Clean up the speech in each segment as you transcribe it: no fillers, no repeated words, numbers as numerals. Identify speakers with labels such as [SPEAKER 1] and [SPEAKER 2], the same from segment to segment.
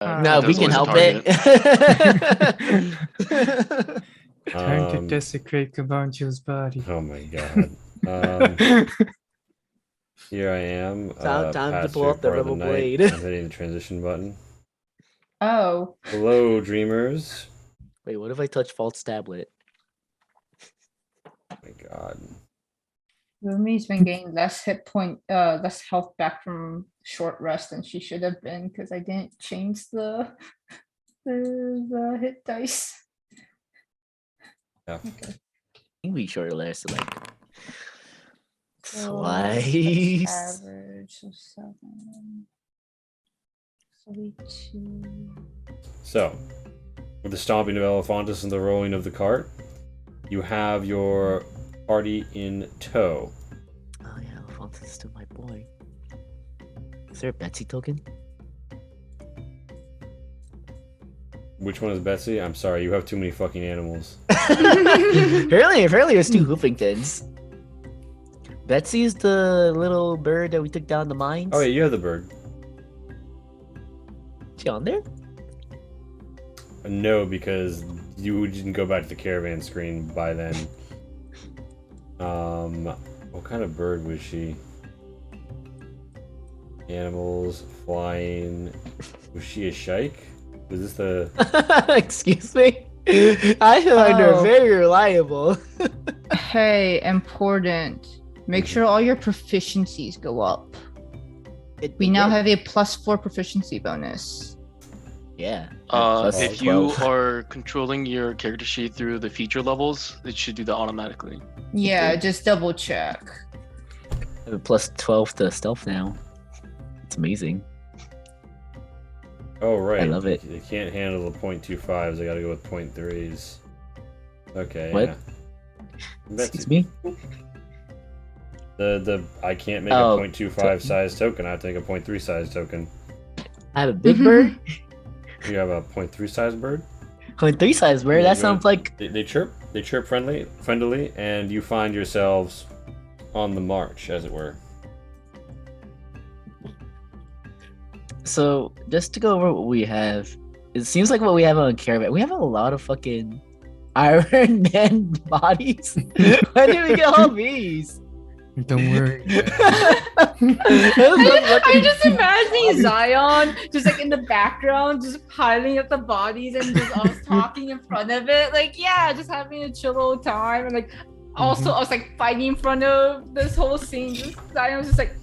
[SPEAKER 1] No, we
[SPEAKER 2] That's
[SPEAKER 1] can
[SPEAKER 2] always a
[SPEAKER 1] help it.
[SPEAKER 3] Time to desecrate Kabancho's body.
[SPEAKER 4] Oh my god. Here I am.
[SPEAKER 1] Time to
[SPEAKER 4] past
[SPEAKER 1] pull out the
[SPEAKER 4] part of
[SPEAKER 1] rebel
[SPEAKER 4] night.
[SPEAKER 1] blade.
[SPEAKER 4] I'm hitting the transition button.
[SPEAKER 5] Oh.
[SPEAKER 4] Hello, dreamers.
[SPEAKER 1] Wait, what if I touch False Tablet?
[SPEAKER 4] Oh my god.
[SPEAKER 5] Rumi's been getting less less health back from short rest than she should have been because I didn't change the hit dice.
[SPEAKER 4] Yeah.
[SPEAKER 5] Okay.
[SPEAKER 1] I think we short lasted like
[SPEAKER 5] So
[SPEAKER 1] twice.
[SPEAKER 5] average of 7. So we 2.
[SPEAKER 4] So, with the stomping of Elephantus and the rolling of the cart, you have your party in tow.
[SPEAKER 1] Oh yeah, Alphonse is still my boy. Is there a Betsy token?
[SPEAKER 4] Which one is Betsy? I'm sorry, you have too many fucking animals.
[SPEAKER 1] apparently there's two Hoofingtons. Betsy is the little bird that we took down the mines.
[SPEAKER 4] Oh yeah, you have the bird.
[SPEAKER 1] Is she on there?
[SPEAKER 4] No, because you didn't go back to the caravan screen by then. What kind of bird was she? Animals, flying. Was she a shrike? Was this the...
[SPEAKER 1] Excuse me? I feel like they're
[SPEAKER 5] Oh.
[SPEAKER 1] very reliable.
[SPEAKER 5] Hey, important. Make sure all your proficiencies go up. We now have a +4 proficiency bonus.
[SPEAKER 1] Yeah.
[SPEAKER 2] If you
[SPEAKER 1] 12.
[SPEAKER 2] are controlling your character sheet through the feature levels, it should do that automatically.
[SPEAKER 5] Yeah, just double check.
[SPEAKER 1] I have a +12 to stealth now. It's amazing.
[SPEAKER 4] Oh, right.
[SPEAKER 1] I love it.
[SPEAKER 4] They can't handle the .25s. I gotta go with .3s. Okay,
[SPEAKER 1] What?
[SPEAKER 4] yeah.
[SPEAKER 1] Excuse me?
[SPEAKER 4] I can't make
[SPEAKER 1] Oh,
[SPEAKER 4] a .25 size token. I have to make a .3 size token.
[SPEAKER 1] I have a big bird?
[SPEAKER 4] You have a .3 size bird?
[SPEAKER 1] 0.3 size bird?
[SPEAKER 4] Yeah,
[SPEAKER 1] That sounds like...
[SPEAKER 4] They chirp friendly, and you find yourselves on the march, as it were.
[SPEAKER 1] So, just to go over what we have, it seems like what we have on Caravan, we have a lot of fucking Iron Man bodies. Why did we get all these?
[SPEAKER 3] Don't worry.
[SPEAKER 5] I'm just imagining Zion just like in the background, just piling up the bodies and just us talking in front of it. Like, yeah, just having a chill old time. And like, also, I was like fighting in front of this whole scene. Just Zion was just like,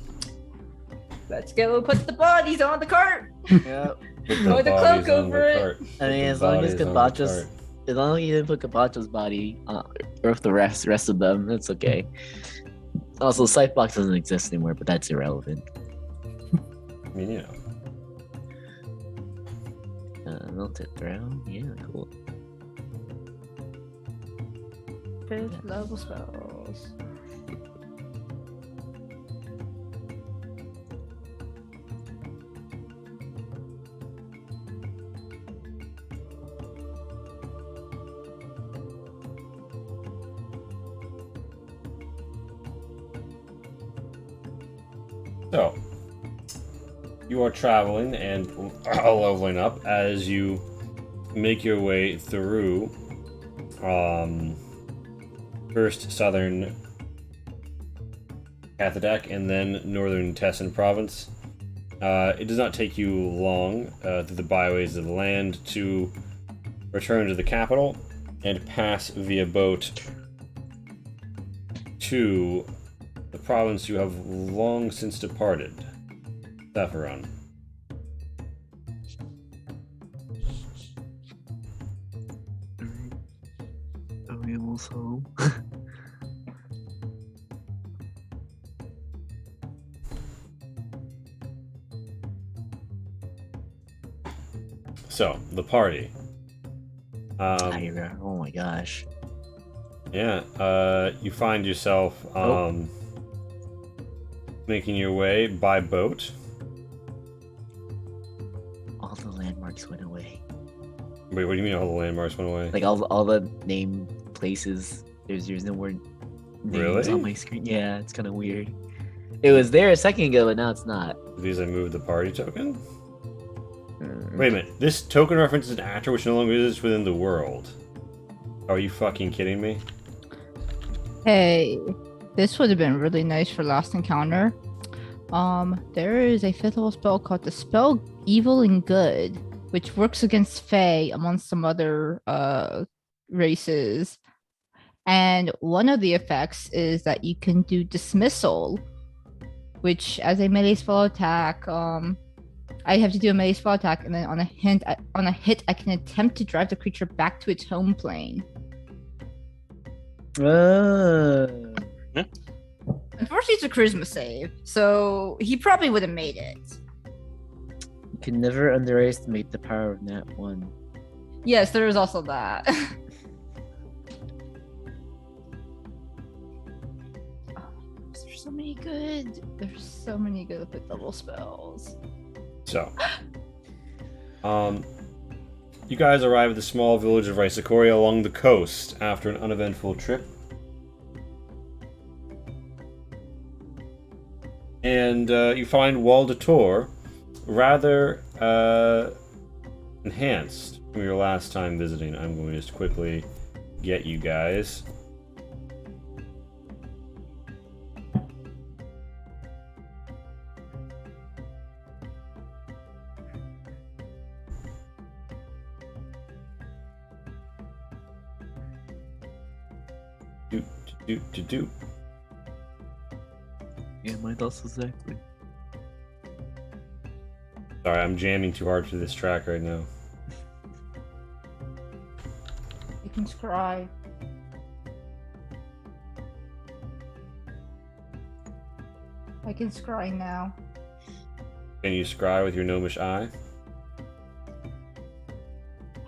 [SPEAKER 5] let's go put the bodies on the cart.
[SPEAKER 1] Yeah.
[SPEAKER 5] Throw the cloak over it.
[SPEAKER 1] I mean, as long as Capacho's, as long as you didn't put Capacho's body or the rest of them, that's okay. Also, Scythebox doesn't exist anymore, but that's irrelevant.
[SPEAKER 4] I mean, you know.
[SPEAKER 1] Melted Throne? Yeah, cool.
[SPEAKER 5] 5th level spells.
[SPEAKER 4] So, you are traveling and leveling up as you make your way through first southern Cathadak and then northern Tessin province. It does not take you long through the byways of the land to return to the capital and pass via boat to the province you have long since departed, Saffron.
[SPEAKER 1] Are we almost home?
[SPEAKER 4] So, the party.
[SPEAKER 1] Oh my gosh.
[SPEAKER 4] Yeah, you find yourself making your way by boat.
[SPEAKER 1] All the landmarks went away.
[SPEAKER 4] Wait, what do you mean all the landmarks went away?
[SPEAKER 1] Like all the name places. There's no more names
[SPEAKER 4] Really?
[SPEAKER 1] on my screen. Yeah, it's kind of weird. It was there a second ago, but now it's not.
[SPEAKER 4] Because I moved the party token? Wait a minute. This token references an actor which no longer exists within the world. Are you fucking kidding me?
[SPEAKER 6] Hey, this would have been really nice for last encounter. There is a fifth level spell called Dispel Evil and Good, which works against Fae amongst some other races. And one of the effects is that you can do Dismissal, which as a melee spell attack, I have to do a melee spell attack, and then on a hit, I can attempt to drive the creature back to its home plane.
[SPEAKER 5] Unfortunately, it's a charisma save, so he probably would have made it.
[SPEAKER 1] You can never underestimate the power of Nat 1.
[SPEAKER 5] Yes, there is also that. There's so many good. There's so many good fifth level spells.
[SPEAKER 4] So, you guys arrive at the small village of Raisakoria along the coast after an uneventful trip. And you find Wall de Tor rather enhanced from your last time visiting. I'm going to just quickly get you guys. Do.
[SPEAKER 1] Yeah, mine also exactly.
[SPEAKER 4] Sorry, I'm jamming too hard for this track right now.
[SPEAKER 5] You can scry. I can scry now.
[SPEAKER 4] Can you scry with your gnomish eye?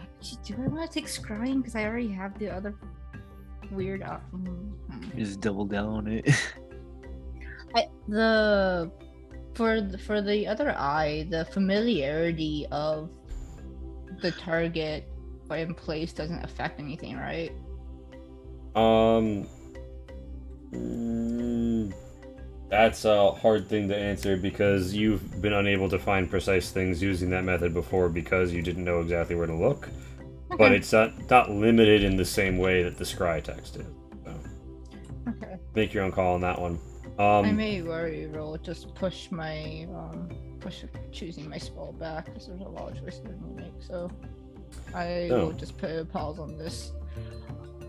[SPEAKER 5] Actually, do I want to take scrying? Because I already have the other weird.
[SPEAKER 1] Just double down on it.
[SPEAKER 5] For the other eye, the familiarity of the target in place doesn't affect anything, right?
[SPEAKER 4] That's a hard thing to answer because you've been unable to find precise things using that method before because you didn't know exactly where to look.
[SPEAKER 5] Okay.
[SPEAKER 4] But it's not limited in the same way that the scry text is. So
[SPEAKER 5] Okay.
[SPEAKER 4] make your own call on that one.
[SPEAKER 5] I may worry roll just push choosing my spell back because there's a lot of choices to make. So I will just put a pause on this.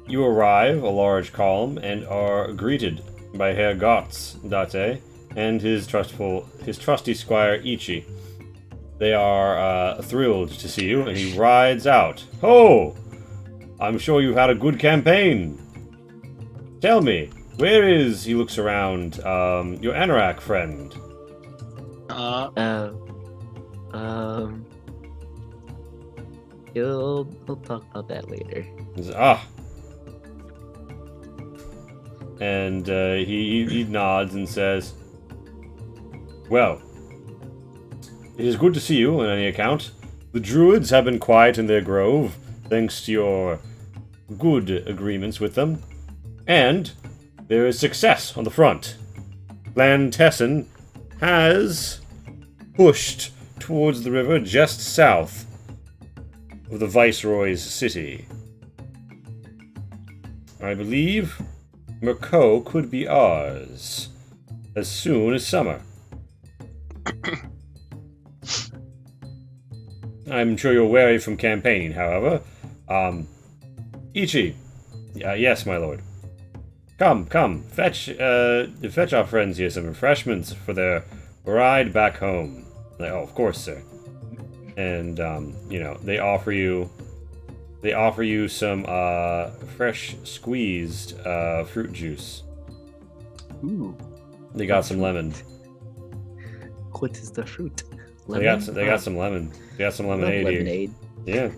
[SPEAKER 4] You arrive a large column and are greeted by Herr Gotz, Date, and his trusty squire Ichi. They are thrilled to see you, and he rides out. Ho! I'm sure you've had a good campaign. Tell me, where is, he looks around, your Anorak friend?
[SPEAKER 1] We'll talk about that later.
[SPEAKER 4] He says, and he nods and says, well, it is good to see you on any account. The druids have been quiet in their grove, thanks to your good agreements with them. And there is success on the front. Clan Tessin has pushed towards the river just south of the Viceroy's city. I believe Merco could be ours as soon as summer. I'm sure you're wary from campaigning, however. Ichi. Yes, my lord. Come, fetch our friends here some refreshments for their ride back home. Like, oh, of course, sir. And, they offer you some, fresh squeezed, fruit juice.
[SPEAKER 1] Ooh.
[SPEAKER 4] They got some lemon.
[SPEAKER 1] What is the fruit?
[SPEAKER 4] They got some lemon. They got some lemonade here.
[SPEAKER 1] Lemonade.
[SPEAKER 4] Yeah.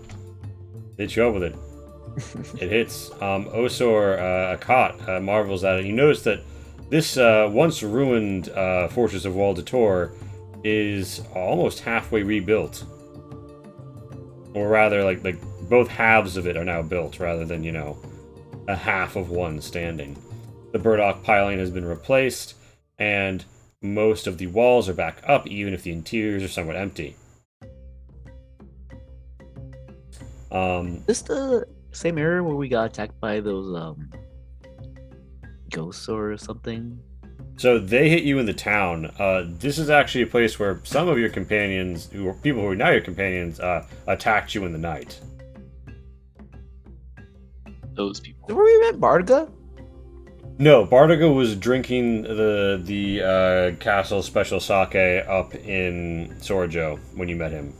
[SPEAKER 4] Hit you up with it. It hits. Osor Akat marvels at it. You notice that this once ruined fortress of Wall de Tor is almost halfway rebuilt. Or rather, like both halves of it are now built, rather than, a half of one standing. The burdock piling has been replaced, and most of the walls are back up, even if the interiors are somewhat empty.
[SPEAKER 1] This the same area where we got attacked by those ghosts or something?
[SPEAKER 4] So they hit you in the town. This is actually a place where some of your companions, people who are now your companions, attacked you in the night.
[SPEAKER 2] Those people.
[SPEAKER 1] Where we met Barga?
[SPEAKER 4] No, Bardaga was drinking the castle special sake up in Sora-jo when you met him.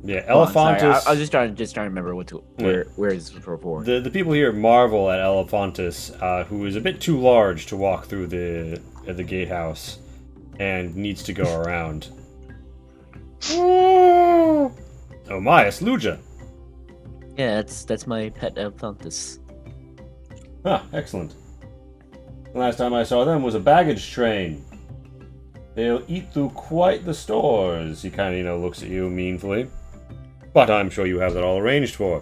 [SPEAKER 4] Yeah, Elephantis.
[SPEAKER 1] I was just trying to remember where is this for.
[SPEAKER 4] The people here marvel at Elephantis, who is a bit too large to walk through the gatehouse, and needs to go around. Oh my, it's Luja.
[SPEAKER 1] Yeah, that's my pet Elephantis.
[SPEAKER 4] Ah, excellent. The last time I saw them was a baggage train. They'll eat through quite the stores. He kind of, looks at you meaningfully. But I'm sure you have that all arranged for.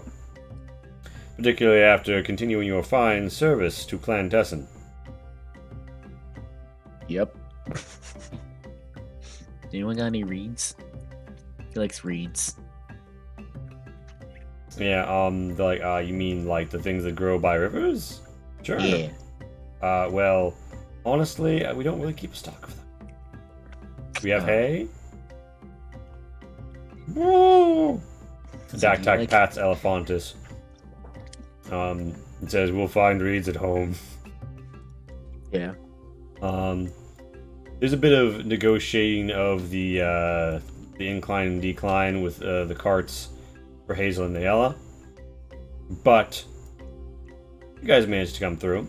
[SPEAKER 4] Particularly after continuing your fine service to Clan Tessin.
[SPEAKER 1] Yep. Anyone got any reeds? He likes reeds.
[SPEAKER 4] Yeah, you mean like the things that grow by rivers? Sure.
[SPEAKER 1] Yeah.
[SPEAKER 4] Well, honestly, we don't really keep a stock of them. We have hay. Woo! Dak pats Elephantis. It says we'll find reeds at home.
[SPEAKER 1] Yeah.
[SPEAKER 4] There's a bit of negotiating of the incline and decline with the carts for Hazel and Nayella, but you guys managed to come through.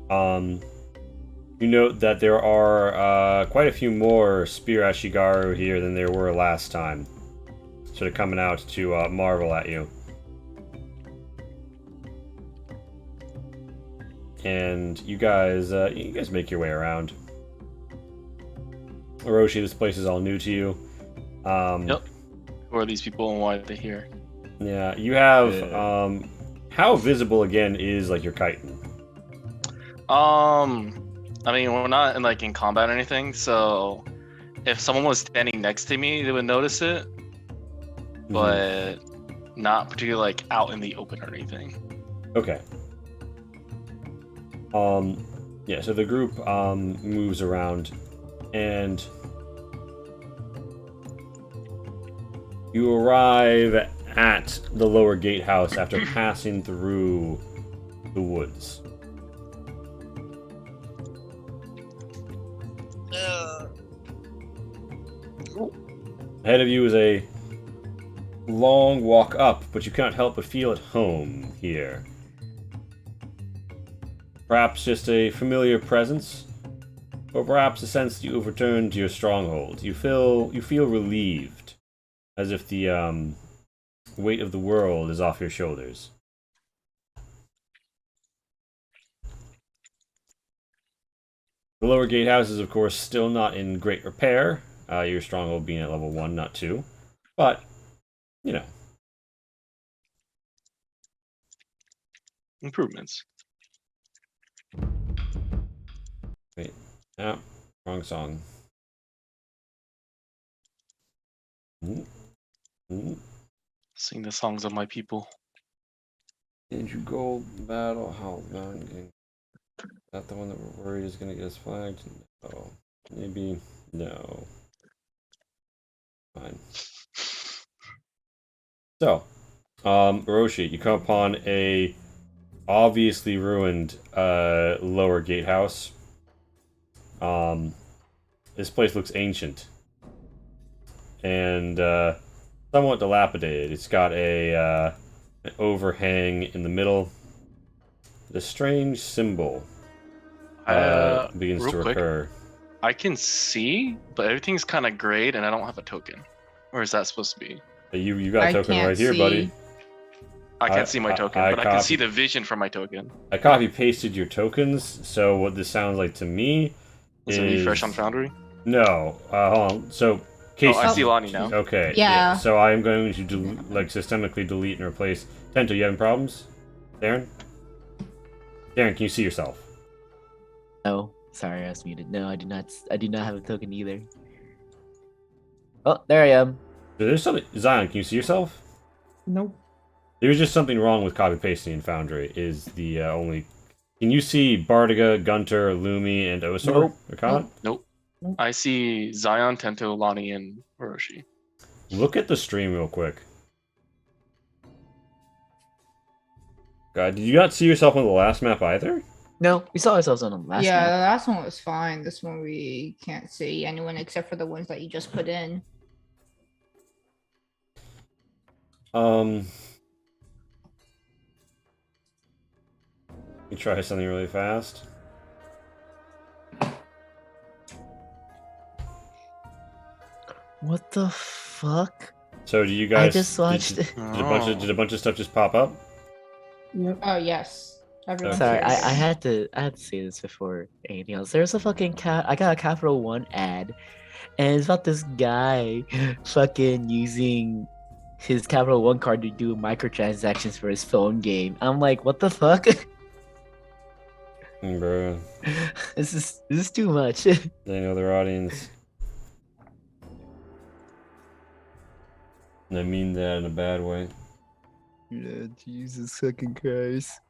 [SPEAKER 4] You note that there are quite a few more Spear Ashigaru here than there were last time. Sort of coming out to marvel at you. And you guys make your way around. Orochi, this place is all new to you.
[SPEAKER 2] Yep. Who are these people and why are they here?
[SPEAKER 4] Yeah, you have how visible again is like your chitin?
[SPEAKER 2] I mean, we're not in combat or anything, so if someone was standing next to me, they would notice it, but not particularly out in the open or anything.
[SPEAKER 4] Okay. Yeah, so the group moves around, and you arrive at the lower gatehouse after passing through the woods. Ahead of you is a long walk up, but you cannot help but feel at home here. Perhaps just a familiar presence, or perhaps a sense that you have returned to your stronghold. You feel relieved, as if the weight of the world is off your shoulders. The lower gatehouse is, of course, still not in great repair. Your stronghold being at level 1, not 2. But,
[SPEAKER 2] Improvements.
[SPEAKER 4] Wait. Ah, wrong song.
[SPEAKER 2] Sing the songs of my people.
[SPEAKER 4] Did you go battle? How long? Is that the one that we're worried is going to get us flagged? No. Maybe. No. Fine. So, Orochi, you come upon a obviously ruined lower gatehouse. This place looks ancient and somewhat dilapidated. It's got an overhang in the middle. The strange symbol begins to recur.
[SPEAKER 2] I can see, but everything's kind of grayed, and I don't have a token. Where is that supposed to be?
[SPEAKER 4] You got a token right here, buddy.
[SPEAKER 2] I can't see my token, but I can see the vision for my token.
[SPEAKER 4] I copy-pasted your tokens, so what this sounds like to me
[SPEAKER 2] is... it fresh on Foundry?
[SPEAKER 4] No. Hold on. So, Casey...
[SPEAKER 2] I see Lonnie now.
[SPEAKER 4] Okay.
[SPEAKER 6] Yeah.
[SPEAKER 4] So I'm going to systemically delete and replace... Tento, you having problems? Darren? Darren, can you see yourself?
[SPEAKER 1] No. Sorry, I was muted. No, I do not. I do not have a token either. Oh, there I am.
[SPEAKER 4] There's something. Zion, can you see yourself?
[SPEAKER 3] Nope.
[SPEAKER 4] There's just something wrong with copy pasting in Foundry. Is the only. Can you see Bardiga, Gunter, Lumi, and Osor?
[SPEAKER 1] Nope.
[SPEAKER 4] Or Khan?
[SPEAKER 2] Nope. I see Zion, Tento, Lonnie, and Orochi.
[SPEAKER 4] Look at the stream real quick. God, did you not see yourself on the last map either?
[SPEAKER 1] No, we saw ourselves on the last
[SPEAKER 6] yeah,
[SPEAKER 1] map.
[SPEAKER 6] the last one was fine. This one we can't see anyone except for the ones that you just put in.
[SPEAKER 4] Let me try something really fast.
[SPEAKER 1] What the fuck?
[SPEAKER 4] So, do you guys?
[SPEAKER 1] I just watched.
[SPEAKER 4] Did a bunch of stuff just pop up?
[SPEAKER 3] Yep.
[SPEAKER 6] Oh yes, everyone.
[SPEAKER 1] Sorry,
[SPEAKER 6] sees.
[SPEAKER 1] I had to say this before anything else. There's a fucking I got a Capital One ad, and it's about this guy fucking using his Capital One card to do microtransactions for his phone game. I'm like, what the fuck?
[SPEAKER 4] Bro,
[SPEAKER 1] This is too much.
[SPEAKER 4] they know their audience. And I mean that in a bad way.
[SPEAKER 1] Yeah, Jesus fucking Christ.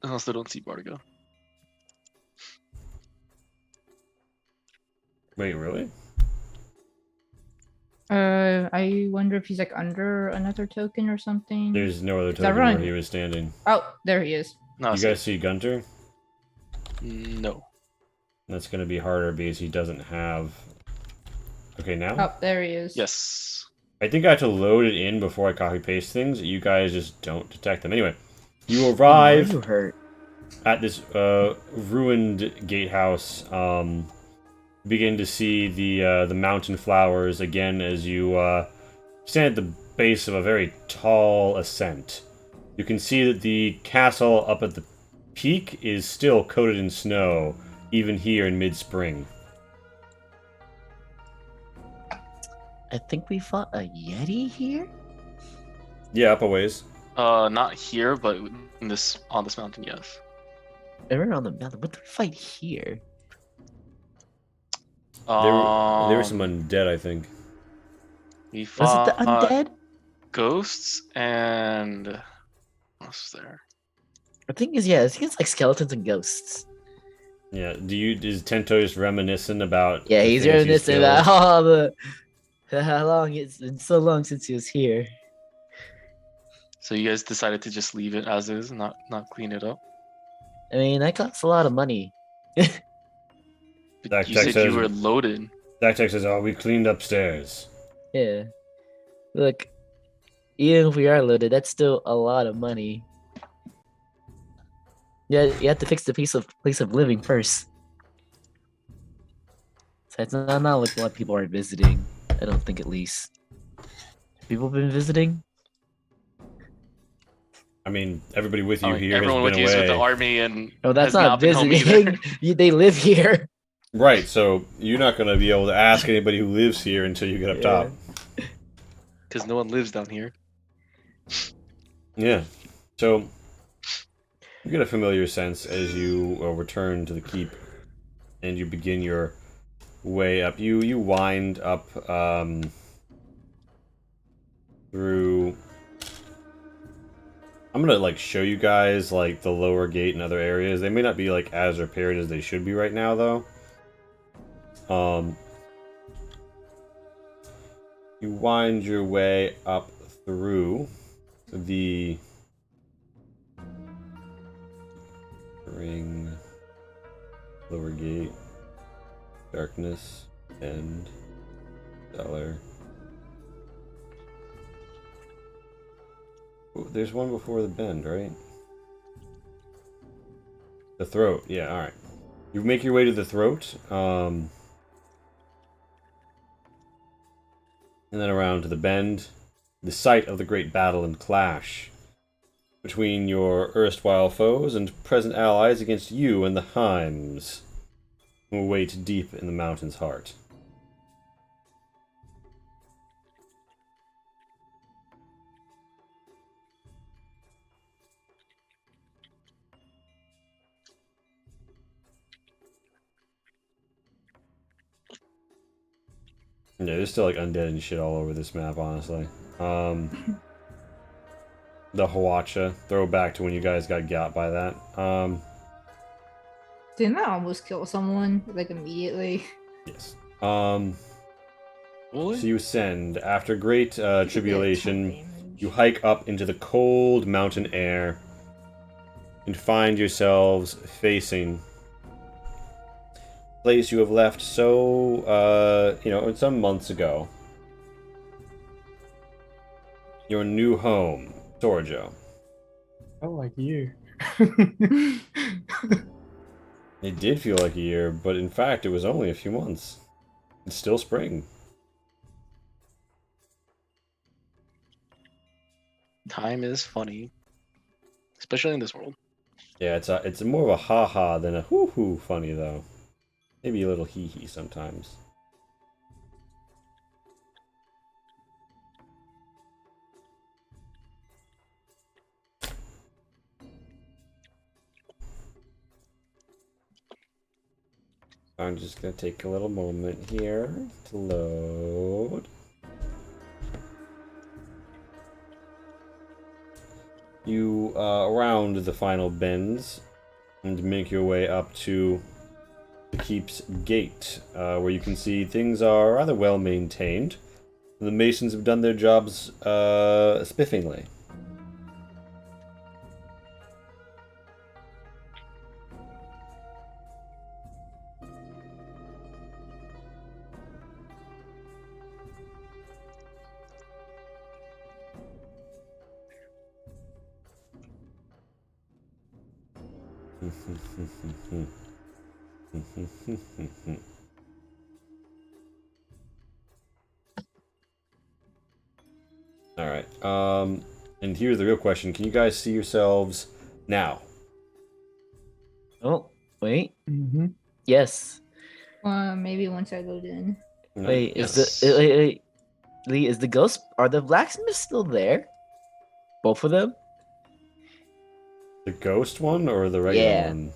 [SPEAKER 2] I also don't see Bartigo.
[SPEAKER 4] Wait, really?
[SPEAKER 6] I wonder if he's like under another token or something.
[SPEAKER 4] There's no other
[SPEAKER 6] that
[SPEAKER 4] token where
[SPEAKER 6] right?
[SPEAKER 4] he was standing.
[SPEAKER 6] Oh, there he is.
[SPEAKER 2] No, I
[SPEAKER 4] You
[SPEAKER 2] see
[SPEAKER 4] guys see Gunter?
[SPEAKER 2] it. No.
[SPEAKER 4] That's gonna be harder because he doesn't have. Okay, now?
[SPEAKER 6] Oh, there he is.
[SPEAKER 2] Yes.
[SPEAKER 4] I think I have to load it in before I copy paste things. You guys just don't detect them. Anyway, you arrive
[SPEAKER 1] You hurt.
[SPEAKER 4] at this ruined gatehouse. Begin to see the mountain flowers again as you stand at the base of a very tall ascent. You can see that the castle up at the peak is still coated in snow, even here in mid-spring.
[SPEAKER 1] I think we fought a Yeti here?
[SPEAKER 4] Yeah, up a ways.
[SPEAKER 2] Not here, but on this mountain, yes.
[SPEAKER 1] We're on the mountain. What did we fight here?
[SPEAKER 4] There were some undead, I think.
[SPEAKER 2] We
[SPEAKER 1] Was it
[SPEAKER 2] fought
[SPEAKER 1] the undead?
[SPEAKER 2] ghosts and what else was there?
[SPEAKER 1] I think it's like skeletons and ghosts.
[SPEAKER 4] Yeah, is Tento just reminiscent about?
[SPEAKER 1] Yeah,
[SPEAKER 4] the
[SPEAKER 1] he's
[SPEAKER 4] things
[SPEAKER 1] reminiscing
[SPEAKER 4] killed?
[SPEAKER 1] about all the how long it's been so long since he was here.
[SPEAKER 2] So you guys decided to just leave it as is, and not clean it up.
[SPEAKER 1] I mean, that costs a lot of money.
[SPEAKER 2] But
[SPEAKER 4] That
[SPEAKER 2] you
[SPEAKER 4] text
[SPEAKER 2] said you
[SPEAKER 4] says-
[SPEAKER 2] were loaded.
[SPEAKER 4] Zactec says, "Oh, we cleaned upstairs."
[SPEAKER 1] Yeah. Look, even if we are loaded, that's still a lot of money. Yeah, you have to fix the place of living first. So it's not like a lot of people are visiting. I don't think, at least. People been visiting?
[SPEAKER 4] I mean, everybody with you here
[SPEAKER 2] Everyone
[SPEAKER 4] has
[SPEAKER 2] with
[SPEAKER 4] been
[SPEAKER 2] you is
[SPEAKER 4] away.
[SPEAKER 2] with the army, and
[SPEAKER 1] Oh, that's
[SPEAKER 2] has
[SPEAKER 1] not
[SPEAKER 2] been home either.
[SPEAKER 1] visiting. They live here.
[SPEAKER 4] Right, so you're not going to be able to ask anybody who lives here until you get up
[SPEAKER 1] Yeah.
[SPEAKER 4] top.
[SPEAKER 2] because no one lives down here.
[SPEAKER 4] Yeah. So you get a familiar sense as you return to the keep, and you begin your way up. You wind up through. I'm gonna like show you guys like the lower gate and other areas. They may not be like as repaired as they should be right now, though. You wind your way up through the ring, lower gate, darkness, end, cellar. Oh, there's one before the bend, right? The throat, yeah, alright. You make your way to the throat, and then around to the bend, the site of the great battle and clash between your erstwhile foes and present allies against you and the Heims, who await deep in the mountain's heart. Yeah, there's still like undead and shit all over this map, honestly. The Hawacha, throwback to when you guys got by that.
[SPEAKER 5] Didn't that almost kill someone like immediately?
[SPEAKER 4] Yes.
[SPEAKER 2] Really?
[SPEAKER 4] So you ascend. After great tribulation,
[SPEAKER 5] Damage.
[SPEAKER 4] you hike up into the cold mountain air and find yourselves facing a place you have left some months ago. Your new home, Sora-jo.
[SPEAKER 3] Oh, like you.
[SPEAKER 4] It did feel like a year, but in fact, it was only a few months. It's still spring.
[SPEAKER 2] Time is funny, especially in this world.
[SPEAKER 4] Yeah, it's more of a ha-ha than a hoo-hoo funny, though. Maybe a little hee-hee sometimes. I'm just gonna take a little moment here to load. You around the final bends and make your way up to the keep's gate, where you can see things are rather well maintained. The masons have done their jobs spiffingly. Alright, and here's the real question. Can you guys see yourselves now?
[SPEAKER 1] Oh, wait.
[SPEAKER 3] Mm-hmm.
[SPEAKER 1] Yes.
[SPEAKER 5] Maybe once I load in.
[SPEAKER 4] No?
[SPEAKER 1] Wait,
[SPEAKER 2] Yes.
[SPEAKER 1] wait, Lee, is the ghost? Are the blacksmiths still there? Both of them?
[SPEAKER 4] The ghost one or the regular
[SPEAKER 1] Yeah.
[SPEAKER 4] one?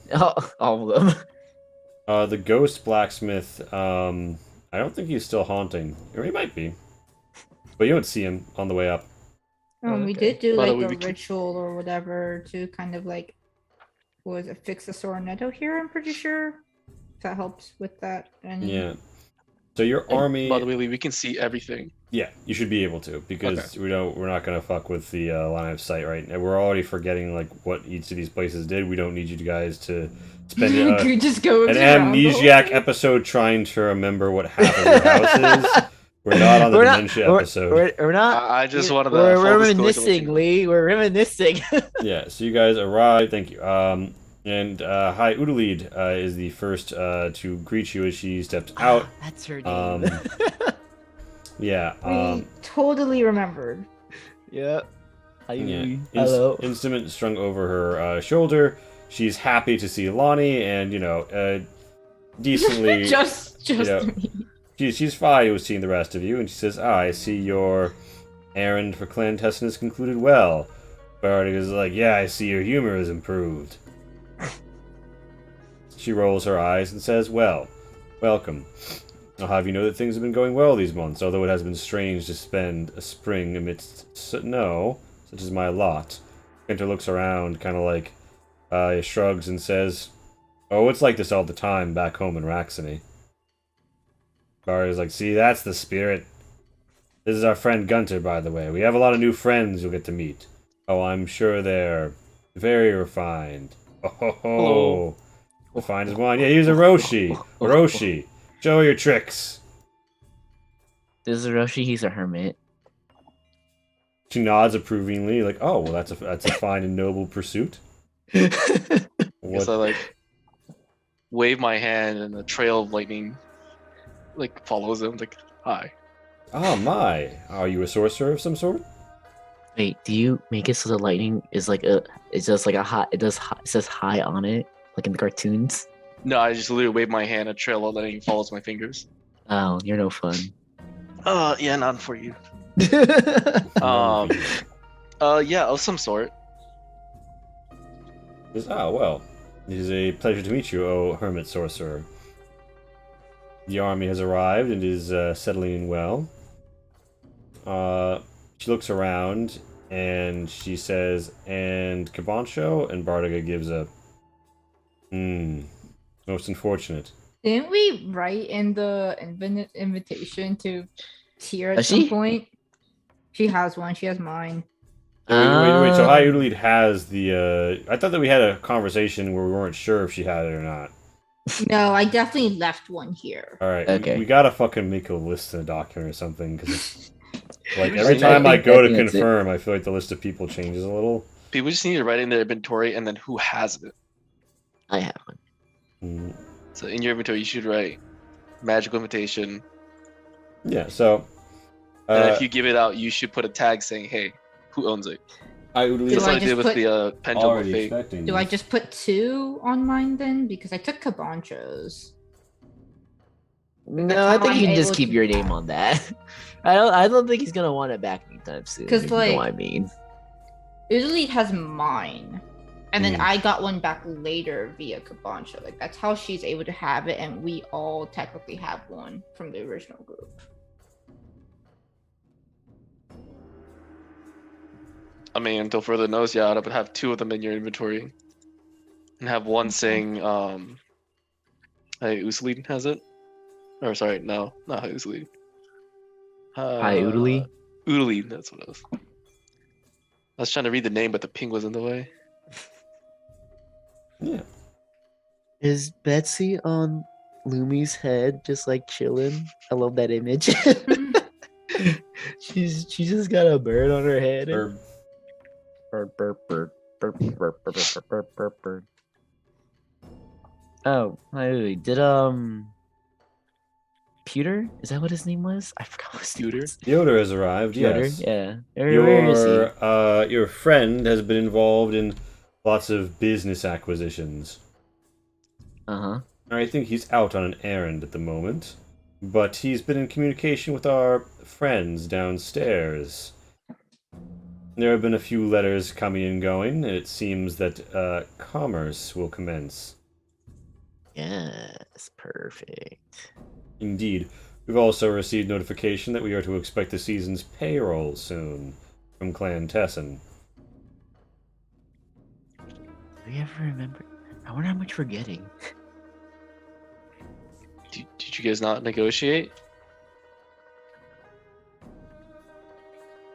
[SPEAKER 1] All of them.
[SPEAKER 4] The ghost blacksmith, I don't think he's still haunting. Or he might be. But you don't see him on the way up.
[SPEAKER 5] We
[SPEAKER 1] Okay.
[SPEAKER 5] did do
[SPEAKER 2] By the
[SPEAKER 5] like
[SPEAKER 2] way,
[SPEAKER 5] a
[SPEAKER 2] we can-
[SPEAKER 5] ritual or whatever to kind of like, what was it, fix the Sora-jo here, I'm pretty sure. If that helps with that. And
[SPEAKER 4] Yeah. So your army...
[SPEAKER 2] By the way, Lee, we can see everything.
[SPEAKER 4] Yeah, you should be able to, because we're not gonna fuck with the line of sight right now. We're already forgetting like what each of these places did. We don't need you guys to spend
[SPEAKER 5] you just go
[SPEAKER 4] an
[SPEAKER 5] into round
[SPEAKER 4] amnesiac
[SPEAKER 5] goal.
[SPEAKER 4] episode trying to remember what half of your house is. We're not on the dementia episode.
[SPEAKER 1] We're not.
[SPEAKER 2] I just wanted to
[SPEAKER 1] We're
[SPEAKER 2] full disclosure with
[SPEAKER 1] reminiscing,
[SPEAKER 2] you.
[SPEAKER 1] Lee. We're reminiscing.
[SPEAKER 4] Yeah, so you guys arrive. Thank you. And Hi Udalid is the first to greet you as she steps out.
[SPEAKER 1] That's her name.
[SPEAKER 4] Yeah.
[SPEAKER 5] We totally remembered.
[SPEAKER 1] Yeah. Hi,
[SPEAKER 4] Yeah.
[SPEAKER 1] Lee. Hello.
[SPEAKER 4] Instrument strung over her shoulder. She's happy to see Lonnie, and decently.
[SPEAKER 5] just
[SPEAKER 4] know,
[SPEAKER 5] me.
[SPEAKER 4] She's fine with seeing the rest of you, and she says, I see your errand for clan testing has concluded well. Bardic is like, yeah, I see your humor has improved. She rolls her eyes and says, well, welcome. I'll have you know that things have been going well these months, although it has been strange to spend a spring amidst snow, such as my lot. Winter looks around, kind of like, shrugs and says, oh, it's like this all the time back home in Raxony. Barry's like, see, that's the spirit. This is our friend Gunter, by the way. We have a lot of new friends you'll get to meet. Oh, I'm sure they're very refined. Oh, ho, ho.
[SPEAKER 2] Hello.
[SPEAKER 4] Refined as wine. Yeah, here's a Roshi. Roshi, show your tricks.
[SPEAKER 1] This is Roshi. He's a hermit.
[SPEAKER 4] She nods approvingly, like, oh, well, that's a fine and noble pursuit.
[SPEAKER 2] Guess I like wave my hand and a trail of lightning like follows him. Like, hi.
[SPEAKER 4] Oh my, are you a sorcerer of some sort?
[SPEAKER 1] Wait, do you make it so the lightning is like it's just like a hot? It says hi on it, like in the cartoons.
[SPEAKER 2] No, I just literally wave my hand. A trail of lightning follows my fingers.
[SPEAKER 1] Oh, you're no fun.
[SPEAKER 2] Yeah, not for you. Yeah, of some sort.
[SPEAKER 4] Well, it is a pleasure to meet you, O hermit sorcerer. The army has arrived and is settling in well. She looks around and she says, "And Kabancho?" And Bardaga gives a, most unfortunate.
[SPEAKER 5] Didn't we write in the invitation to Tyr at
[SPEAKER 1] Does
[SPEAKER 5] some
[SPEAKER 1] she?
[SPEAKER 5] point? She has one. She has mine.
[SPEAKER 4] Wait. So
[SPEAKER 1] Um,
[SPEAKER 4] Hyudalid has the. I thought that we had a conversation where we weren't sure if she had it or not.
[SPEAKER 5] No, I definitely left one here.
[SPEAKER 4] All right,
[SPEAKER 1] Okay.
[SPEAKER 4] we gotta fucking make a list in a document or something because, like,
[SPEAKER 2] I
[SPEAKER 4] every
[SPEAKER 2] think
[SPEAKER 4] time I go to
[SPEAKER 1] that's it.
[SPEAKER 4] confirm, I feel like the list of people changes a little.
[SPEAKER 2] People just need to write in their inventory and then who has it.
[SPEAKER 1] I have one.
[SPEAKER 4] Mm,
[SPEAKER 2] So in your inventory, you should write magical invitation.
[SPEAKER 4] Yeah, so.
[SPEAKER 2] And if you give it out, you should put a tag saying, "Hey, who owns it?"
[SPEAKER 4] Hyudalid
[SPEAKER 2] That's
[SPEAKER 5] I
[SPEAKER 2] what I
[SPEAKER 5] just
[SPEAKER 2] did with
[SPEAKER 5] put-
[SPEAKER 2] the pendulum of
[SPEAKER 4] already
[SPEAKER 2] fate.
[SPEAKER 4] expecting.
[SPEAKER 5] Do I
[SPEAKER 4] this.
[SPEAKER 5] just put 2 on mine then? Because I took Kabancho's.
[SPEAKER 1] No,
[SPEAKER 5] That's
[SPEAKER 1] I
[SPEAKER 5] how
[SPEAKER 1] think
[SPEAKER 5] I'm
[SPEAKER 1] you can just
[SPEAKER 5] able
[SPEAKER 1] keep
[SPEAKER 5] to-
[SPEAKER 1] your name on that. I don't think he's gonna want it back anytime soon.
[SPEAKER 5] 'Cause,
[SPEAKER 1] if you know
[SPEAKER 5] like-
[SPEAKER 1] what I mean.
[SPEAKER 5] Usually it has mine. And then
[SPEAKER 4] Mhm.
[SPEAKER 5] I got one back later via Kabancho. Like that's how she's able to have it, and we all technically have one from the original group.
[SPEAKER 2] I mean, until further notice, yeah, I would have 2 of them in your inventory, and have one saying, "Hey, Uslin has it," or sorry, no, not Uslin.
[SPEAKER 1] Hi, Oodly.
[SPEAKER 2] Oodly, that's what it was. I was trying to read the name, but the ping was in the way.
[SPEAKER 4] Yeah.
[SPEAKER 1] Is Betsy on Lumi's head just like chilling? I love that image. She just got a bird on her head.
[SPEAKER 4] Or
[SPEAKER 1] Bird, bird, bird, bird, bird, bird, bird, bird, bird, bird, bird. Oh, wait, did Pewter? Is that what his name was? I forgot what his name
[SPEAKER 2] Pewter?
[SPEAKER 1] was.
[SPEAKER 4] Yoder has arrived.
[SPEAKER 1] Pewter,
[SPEAKER 4] Yes.
[SPEAKER 1] yeah. Where is he?
[SPEAKER 4] Your friend has been involved in lots of business acquisitions.
[SPEAKER 1] Uh-huh.
[SPEAKER 4] I think he's out on an errand at the moment, but he's been in communication with our friends downstairs. There have been a few letters coming and going, and it seems that commerce will commence.
[SPEAKER 1] Yes, perfect.
[SPEAKER 4] Indeed. We've also received notification that we are to expect the season's payroll soon from Clan Tessin.
[SPEAKER 1] Do we ever remember? I wonder how much we're getting.
[SPEAKER 2] Did you guys not negotiate?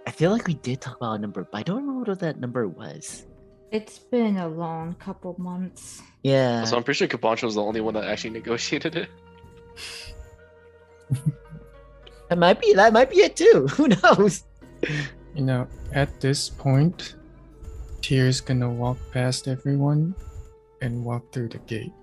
[SPEAKER 1] I feel like we did talk about a number, but I don't remember what that number was.
[SPEAKER 5] It's been a long couple months.
[SPEAKER 1] Yeah.
[SPEAKER 2] So I'm pretty sure Kabancho was the only one that actually negotiated it.
[SPEAKER 1] That might be it too. Who knows?
[SPEAKER 3] You know, at this point, Tyr's gonna walk past everyone and walk through the gate.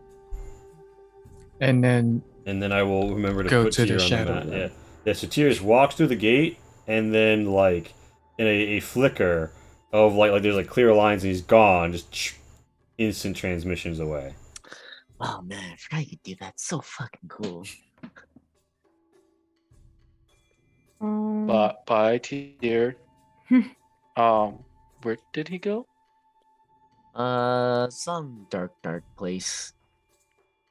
[SPEAKER 3] And then
[SPEAKER 4] And then I will remember to
[SPEAKER 3] Go
[SPEAKER 4] put
[SPEAKER 3] to the
[SPEAKER 4] Tyr on the
[SPEAKER 3] shadow
[SPEAKER 4] map.
[SPEAKER 3] realm.
[SPEAKER 4] Yeah. Yeah, so Tyr walks through the gate, and then, like, in a flicker of, like there's, like, clear lines, and he's gone. Just instant transmissions away.
[SPEAKER 1] Oh man, I forgot you could do that. So fucking cool.
[SPEAKER 2] Bye, Tier. Where did he go?
[SPEAKER 1] Some dark place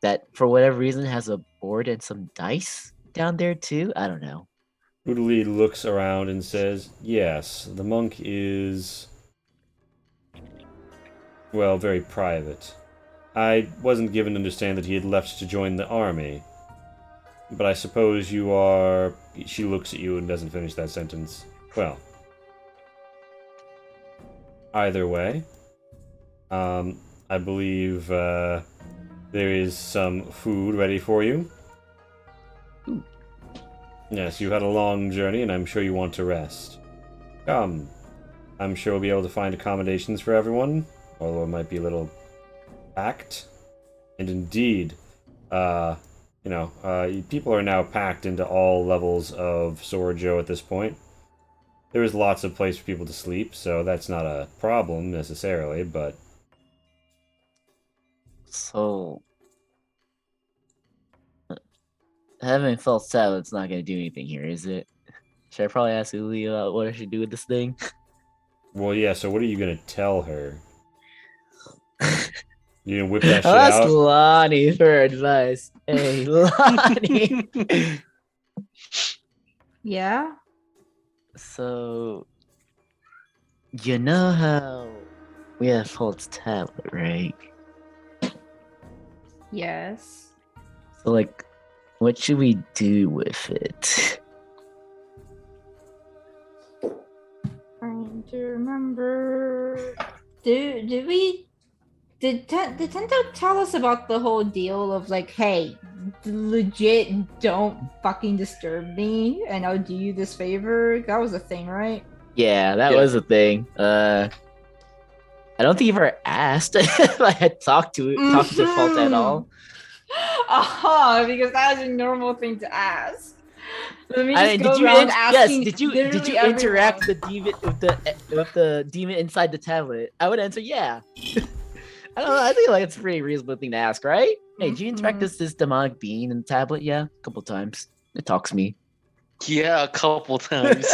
[SPEAKER 1] that for whatever reason has a board and some dice down there too. I don't know.
[SPEAKER 4] Udali looks around and says, "Yes, the monk is, well, very private. I wasn't given to understand that he had left to join the army. But I suppose you are..." She looks at you and doesn't finish that sentence. Well, either way, I believe there is some food ready for you.
[SPEAKER 1] Ooh.
[SPEAKER 4] Yes, you had a long journey, and I'm sure you want to rest. Come. I'm sure we'll be able to find accommodations for everyone, although it might be a little packed. And indeed, people are now packed into all levels of Sora-jo at this point. There is lots of place for people to sleep, so that's not a problem necessarily, but
[SPEAKER 1] So having felt silent's not gonna do anything here, is it? Should I probably ask Uli what I should do with this thing?
[SPEAKER 4] well, yeah, so what are you gonna tell her? You gonna whip that shit
[SPEAKER 1] I'll ask
[SPEAKER 4] out?
[SPEAKER 1] Lonnie for advice. Hey, Lonnie.
[SPEAKER 6] Yeah.
[SPEAKER 1] So, you know how we have Holt's tablet, right?
[SPEAKER 6] Yes.
[SPEAKER 1] So, like, what should we do with it?
[SPEAKER 6] Trying to remember. Did Tento tell us about the whole deal of like, hey, legit, don't fucking disturb me, and I'll do you this favor? That was a thing, right?
[SPEAKER 1] Yeah, that
[SPEAKER 2] Yeah.
[SPEAKER 1] was a thing. I don't think you've ever asked if I had talked to Fault at all.
[SPEAKER 6] Because that was a normal thing to ask. Let me
[SPEAKER 1] I
[SPEAKER 6] just
[SPEAKER 1] mean,
[SPEAKER 6] go around asking.
[SPEAKER 1] did you
[SPEAKER 6] literally
[SPEAKER 1] interact
[SPEAKER 6] everyone.
[SPEAKER 1] with the demon inside the tablet? I would answer yeah. I don't know. I think like it's a pretty reasonable thing to ask, right? Hey, did you interact with this demonic being in the tablet? Yeah, a couple times. It talks to me.
[SPEAKER 2] Yeah, a couple times.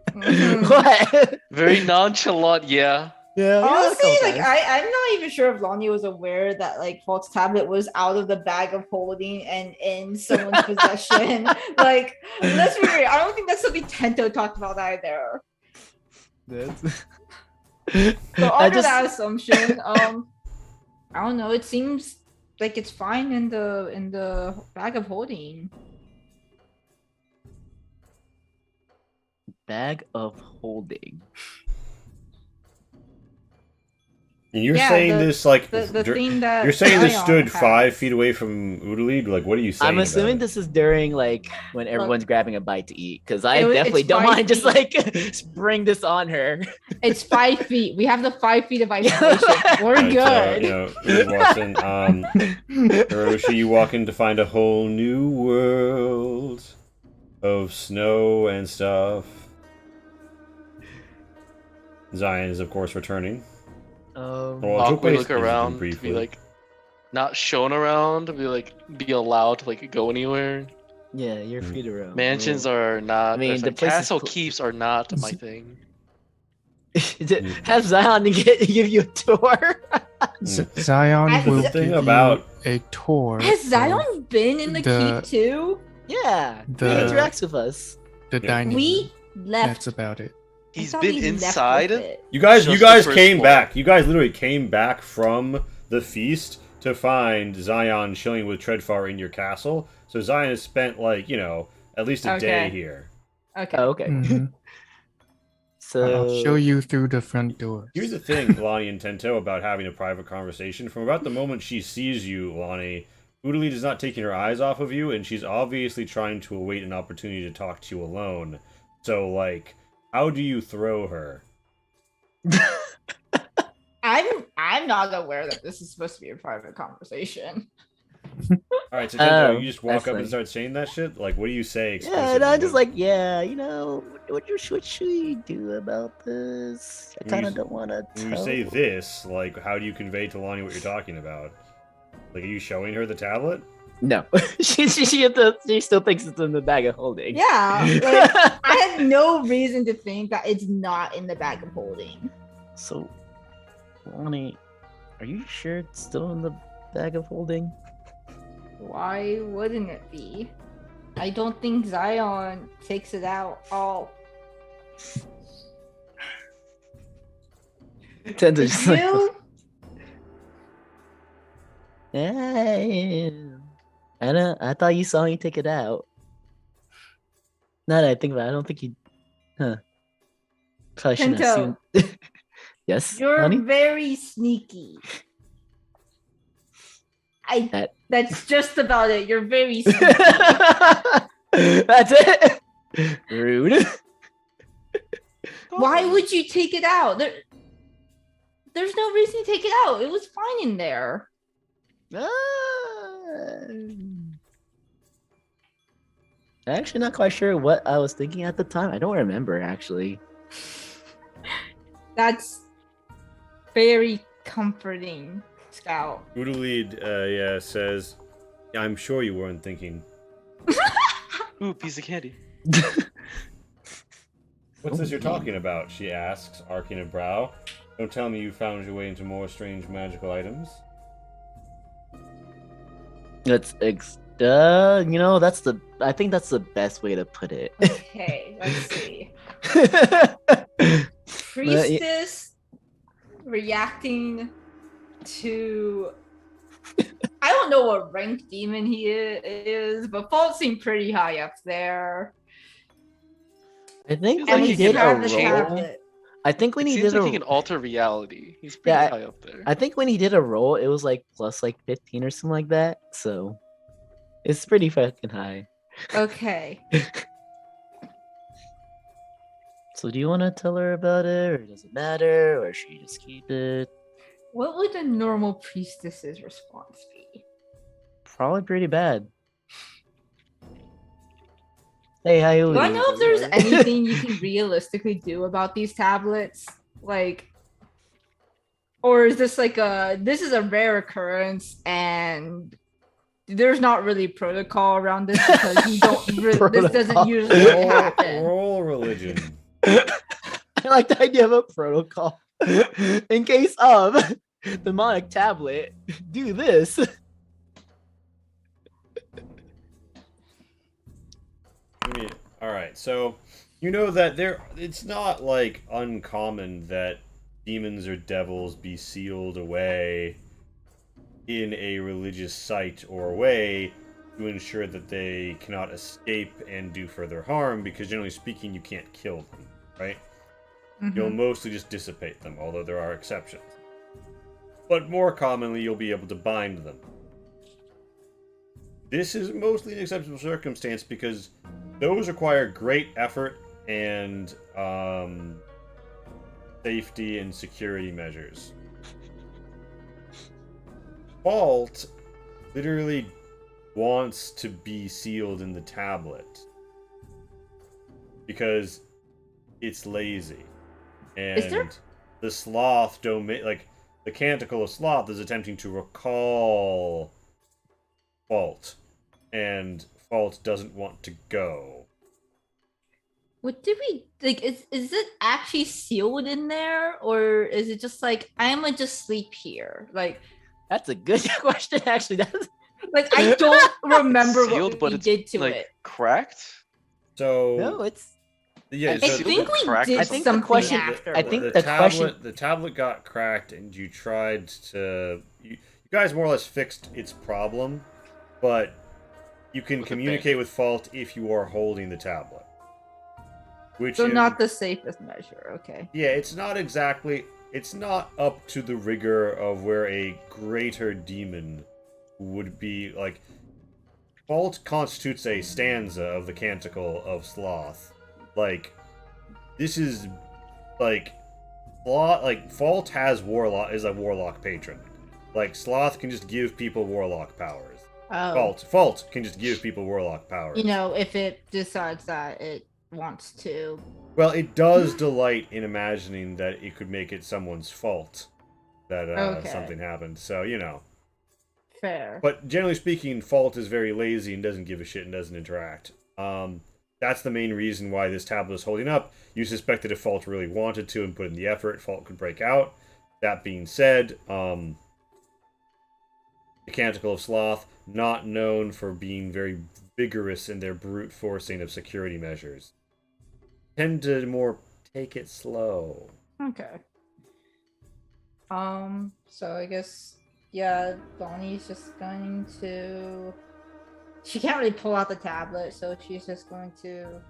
[SPEAKER 6] Mhm.
[SPEAKER 1] What?
[SPEAKER 2] Very nonchalant, yeah.
[SPEAKER 1] Yeah,
[SPEAKER 6] Honestly, like I'm not even sure if Lonnie was aware that like False Tablet was out of the bag of holding and in someone's possession. Like, let's be real. I don't think that's something Tento talked about either. So under that assumption, I don't know. It seems like it's fine in the bag of holding.
[SPEAKER 1] Bag of holding.
[SPEAKER 4] And you're
[SPEAKER 6] Yeah,
[SPEAKER 4] saying this like
[SPEAKER 6] The thing that
[SPEAKER 4] you're saying this
[SPEAKER 6] Zion
[SPEAKER 4] stood
[SPEAKER 6] has.
[SPEAKER 4] 5 feet away from Udalid? Like, what are you saying?
[SPEAKER 1] I'm assuming
[SPEAKER 4] about
[SPEAKER 1] this is during like when everyone's grabbing a bite to eat, because I
[SPEAKER 6] It's
[SPEAKER 1] definitely don't
[SPEAKER 6] 5
[SPEAKER 1] mind just
[SPEAKER 6] feet.
[SPEAKER 1] like spring this on her.
[SPEAKER 6] It's 5 feet. We have the 5 feet of isolation. We're
[SPEAKER 4] it?
[SPEAKER 6] good.
[SPEAKER 4] You know, Udalid walks in. Hiroshi, you walk in to find a whole new world of snow and stuff. Zion is, of course, returning. Well, it took
[SPEAKER 2] Awkward
[SPEAKER 4] place
[SPEAKER 2] look around to
[SPEAKER 4] briefly.
[SPEAKER 2] be like not shown around to be allowed to like go anywhere.
[SPEAKER 1] Yeah, you're free to roam.
[SPEAKER 2] Mansions are not.
[SPEAKER 1] I mean, the place is
[SPEAKER 2] castle
[SPEAKER 1] cl-
[SPEAKER 2] keeps are not my thing.
[SPEAKER 1] Have Zion to give you a tour.
[SPEAKER 3] Zion
[SPEAKER 6] Has
[SPEAKER 3] will
[SPEAKER 6] the
[SPEAKER 4] thing
[SPEAKER 3] give you
[SPEAKER 4] about-
[SPEAKER 3] a tour.
[SPEAKER 6] Has
[SPEAKER 3] of
[SPEAKER 6] Zion been in the
[SPEAKER 3] the-
[SPEAKER 6] keep too?
[SPEAKER 1] Yeah, he
[SPEAKER 3] The-
[SPEAKER 1] interacts with us.
[SPEAKER 3] the dining room.
[SPEAKER 6] We left.
[SPEAKER 3] That's about it.
[SPEAKER 6] I
[SPEAKER 2] He's
[SPEAKER 6] thought
[SPEAKER 2] been
[SPEAKER 6] we left
[SPEAKER 2] inside.
[SPEAKER 6] with it.
[SPEAKER 4] You guys
[SPEAKER 2] Just the first
[SPEAKER 4] came
[SPEAKER 2] floor.
[SPEAKER 4] back. You guys literally came back from the feast to find Zion chilling with Treadfar in your castle. So Zion has spent like, at least a day
[SPEAKER 6] Okay.
[SPEAKER 4] here.
[SPEAKER 6] Okay.
[SPEAKER 1] Oh, okay.
[SPEAKER 3] Mhm.
[SPEAKER 1] So
[SPEAKER 3] I'll show you through the front door.
[SPEAKER 4] Here's the thing, Lonnie and Tento, about having a private conversation. From about the moment she sees you, Lonnie, Udalid is not taking her eyes off of you, and she's obviously trying to await an opportunity to talk to you alone. So, like, how do you throw her?
[SPEAKER 6] I'm not aware that this is supposed to be a private conversation.
[SPEAKER 4] Alright, so Tento,
[SPEAKER 1] Oh,
[SPEAKER 4] you just walk
[SPEAKER 1] that's
[SPEAKER 4] up and
[SPEAKER 1] like-
[SPEAKER 4] start saying that shit? Like, what do you say
[SPEAKER 1] yeah,
[SPEAKER 4] explicitly?
[SPEAKER 1] and I'm just like, yeah, what should we do about this? I
[SPEAKER 4] When
[SPEAKER 1] kind
[SPEAKER 4] you-
[SPEAKER 1] of don't want to
[SPEAKER 4] When you
[SPEAKER 1] tell.
[SPEAKER 4] say this, like, how do you convey to Lonnie what you're talking about? Like, are you showing her the tablet?
[SPEAKER 1] No, she still thinks it's in the bag of holding.
[SPEAKER 6] Yeah, like, I have no reason to think that it's not in the bag of holding.
[SPEAKER 1] So, Lonnie, are you sure it's still in the bag of holding?
[SPEAKER 6] Why wouldn't it be? I don't think Zion takes it out all.
[SPEAKER 1] Tend to
[SPEAKER 6] Did
[SPEAKER 1] just like,
[SPEAKER 6] you?
[SPEAKER 1] yeah, I thought you saw me take it out. Now that I think about it, I don't think you. Huh. Probably shouldn't
[SPEAKER 6] Tento.
[SPEAKER 1] assume. Yes,
[SPEAKER 6] You're
[SPEAKER 1] Lonnie?
[SPEAKER 6] very sneaky.
[SPEAKER 1] That-
[SPEAKER 6] That's just about it. You're very sneaky.
[SPEAKER 1] That's it. Rude.
[SPEAKER 6] Why would you take it out? There's no reason to take it out. It was fine in there.
[SPEAKER 1] I'm actually not quite sure what I was thinking at the time. I don't remember actually.
[SPEAKER 6] That's very comforting, Scout.
[SPEAKER 4] Udalid, says, I'm sure you weren't thinking.
[SPEAKER 2] Ooh, piece of candy.
[SPEAKER 4] What's this you're talking about? She asks, arcing a brow. Don't tell me you found your way into more strange magical items.
[SPEAKER 1] that's the. I think that's the best way to put it.
[SPEAKER 5] Okay, let's see. Priestess reacting to. I don't know what rank demon he is, but Fault seemed pretty high up there.
[SPEAKER 1] I think
[SPEAKER 2] He's
[SPEAKER 1] when
[SPEAKER 2] like
[SPEAKER 1] he
[SPEAKER 2] he
[SPEAKER 1] did
[SPEAKER 2] can
[SPEAKER 1] a
[SPEAKER 5] have the
[SPEAKER 2] change-
[SPEAKER 1] roll.
[SPEAKER 5] tablet.
[SPEAKER 1] I think when
[SPEAKER 2] It
[SPEAKER 1] he
[SPEAKER 2] seems
[SPEAKER 1] did
[SPEAKER 2] like
[SPEAKER 1] a.
[SPEAKER 2] he can alter reality. He's pretty
[SPEAKER 1] Yeah,
[SPEAKER 2] high up there.
[SPEAKER 1] I think when he did a roll, it was like plus like 15 or something like that. So it's pretty fucking high.
[SPEAKER 5] Okay.
[SPEAKER 1] So do you want to tell her about it, or does it matter, or should you just keep it?
[SPEAKER 5] What would a normal priestess's response be?
[SPEAKER 1] Probably pretty bad. Hey, how you
[SPEAKER 5] Do I
[SPEAKER 1] doing?
[SPEAKER 5] know if there's anything you can realistically do about these tablets? Like, or is this like this is a rare occurrence and there's not really protocol around this because you don't this doesn't
[SPEAKER 1] Protocol.
[SPEAKER 5] usually happen.
[SPEAKER 4] Roll religion.
[SPEAKER 1] I like the idea of a protocol. In case of demonic tablet, do this.
[SPEAKER 4] All right, so you know that it's not like uncommon that demons or devils be sealed away in a religious site or way to ensure that they cannot escape and do further harm, because generally speaking you can't kill them, right? You'll mostly just dissipate them, although there are exceptions. But more commonly you'll be able to bind them. This is mostly an exceptional circumstance because those require great effort and safety and security measures. Fault literally wants to be sealed in the tablet because it's lazy. And the sloth domain, like the canticle of sloth, is attempting to recall Fault, and Fault doesn't want to go.
[SPEAKER 5] What did we like? Is it actually sealed in there, or is it just like I'ma just sleep here? Like
[SPEAKER 1] That's a good question, actually. That's
[SPEAKER 5] like I don't remember
[SPEAKER 2] Sealed,
[SPEAKER 5] what
[SPEAKER 2] but
[SPEAKER 5] we
[SPEAKER 2] it's
[SPEAKER 5] did to
[SPEAKER 2] like
[SPEAKER 5] it.
[SPEAKER 2] cracked.
[SPEAKER 4] So
[SPEAKER 1] no, it's.
[SPEAKER 4] yeah,
[SPEAKER 1] I
[SPEAKER 4] so
[SPEAKER 5] I
[SPEAKER 2] sealed
[SPEAKER 5] think
[SPEAKER 2] but
[SPEAKER 5] we
[SPEAKER 2] cracked.
[SPEAKER 5] did
[SPEAKER 1] I think the
[SPEAKER 5] something
[SPEAKER 1] question-
[SPEAKER 5] after.
[SPEAKER 1] I think
[SPEAKER 4] the
[SPEAKER 1] the
[SPEAKER 4] tablet got cracked, and you tried to you guys more or less fixed its problem, but you can
[SPEAKER 2] With a
[SPEAKER 4] communicate with Fault if you are holding the tablet. Which
[SPEAKER 5] So
[SPEAKER 4] is,
[SPEAKER 5] not the safest measure. Okay.
[SPEAKER 4] yeah, it's not up to the rigor of where a greater demon would be. Like, Fault constitutes a stanza of the Canticle of Sloth. Like, this is like Fault has is a warlock patron. Like, Sloth can just give people warlock powers.
[SPEAKER 5] Oh.
[SPEAKER 4] Fault can just give people warlock powers.
[SPEAKER 5] You know, if it decides that it wants to.
[SPEAKER 4] Well, it does delight in imagining that it could make it someone's fault that
[SPEAKER 5] Okay.
[SPEAKER 4] something happened. So, you know.
[SPEAKER 5] Fair.
[SPEAKER 4] But generally speaking, Fault is very lazy and doesn't give a shit and doesn't interact. That's the main reason why this tablet is holding up. You suspect that if Fault really wanted to and put in the effort, Fault could break out. That being said, the Canticle of Sloth, not known for being very vigorous in their brute forcing of security measures. Tend to more take it slow.
[SPEAKER 5] Okay. So I guess yeah, Bonnie's just going to. She can't really pull out the tablet, so she's just going to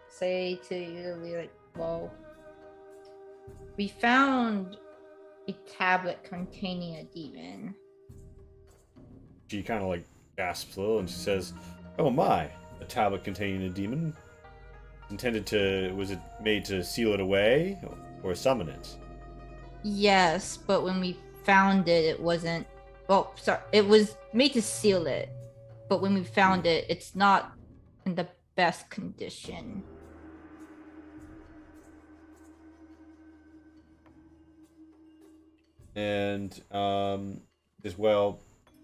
[SPEAKER 5] say to you, like, well, we found a tablet containing a demon.
[SPEAKER 4] She kind of like gasps a little and she says, "Oh my, a tablet containing a demon? Was it made to seal it away or summon it?"
[SPEAKER 5] Yes, but when we found it, it wasn't. Well, sorry, it was made to seal it, but when we found it, it's not in the best condition.
[SPEAKER 4] And as well,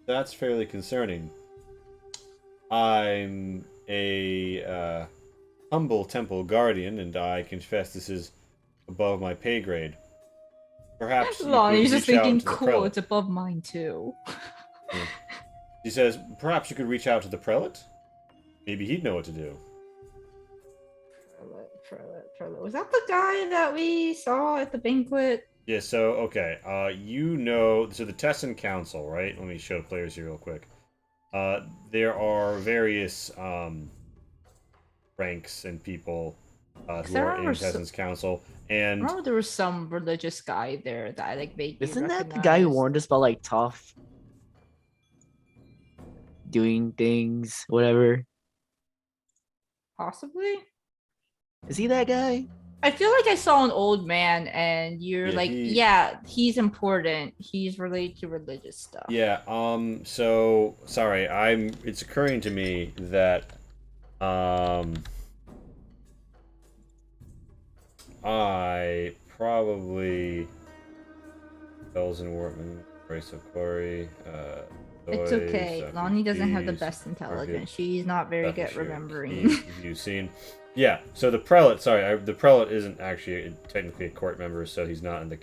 [SPEAKER 4] that's fairly concerning. I'm a humble temple guardian, and I confess this is above my pay grade. Perhaps you could
[SPEAKER 5] Lonnie's just
[SPEAKER 4] reach out
[SPEAKER 5] thinking,
[SPEAKER 4] to the
[SPEAKER 5] cool,
[SPEAKER 4] prelate.
[SPEAKER 5] it's above mine too.
[SPEAKER 4] She says, perhaps you could reach out to the prelate? Maybe he'd know what to do.
[SPEAKER 5] Prelate. Was that the guy that we saw at the banquet?
[SPEAKER 4] Yeah, so, okay. You know, so the Tessin Council, right? Let me show players here real quick. There are various ranks and people who are in Tessin's Council.
[SPEAKER 5] I
[SPEAKER 4] And
[SPEAKER 5] remember there was some religious guy there that I like vaguely
[SPEAKER 1] Isn't that the guy who
[SPEAKER 5] recognized.
[SPEAKER 1] warned us about like Toph doing things, whatever?
[SPEAKER 5] Possibly.
[SPEAKER 1] Is he that guy?
[SPEAKER 5] I feel like I saw an old man, and you're
[SPEAKER 4] Yeah,
[SPEAKER 5] like,
[SPEAKER 4] he-
[SPEAKER 5] yeah, he's important. He's related to religious stuff.
[SPEAKER 4] yeah, so sorry, it's occurring to me that I probably Bells and Wortman, Race of Quarry,
[SPEAKER 5] It's okay. Lonnie doesn't have the best intelligence. She's not very good at remembering.
[SPEAKER 4] You've seen. Yeah, so the prelate, sorry, the prelate isn't actually technically a court member, so he's not in the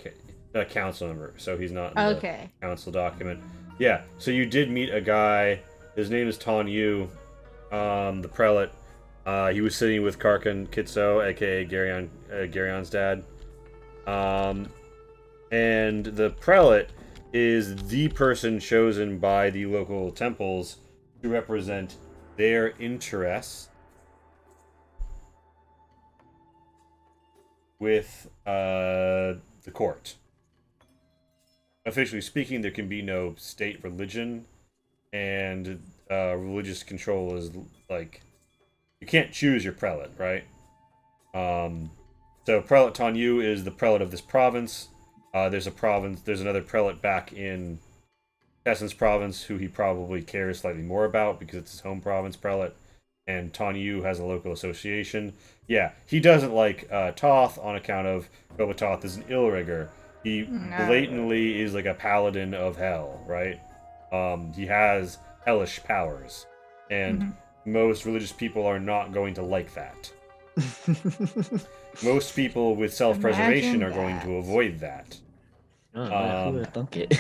[SPEAKER 4] not a council member, so he's not in
[SPEAKER 5] Okay.
[SPEAKER 4] the council document. Yeah, so you did meet a guy. His name is Ton Yu, the prelate. He was sitting with Karkan Kitso, aka Garion's dad. And the prelate is the person chosen by the local temples to represent their interests with the court. Officially speaking, there can be no state religion, and religious control is like you can't choose your prelate, right? So Prelate Tanyu is the prelate of this province. There's another prelate back in Tessin's province who he probably cares slightly more about because it's his home province prelate, and Tanyu has a local association. Yeah, he doesn't like Toth on account of Gobatoth is an Illrigger. He blatantly is like a paladin of hell, right? He has hellish powers, and most religious people are not going to like that. Most people with self-preservation
[SPEAKER 5] Imagine
[SPEAKER 4] are going
[SPEAKER 5] that.
[SPEAKER 4] to avoid that.
[SPEAKER 1] Oh, who would have thunk it?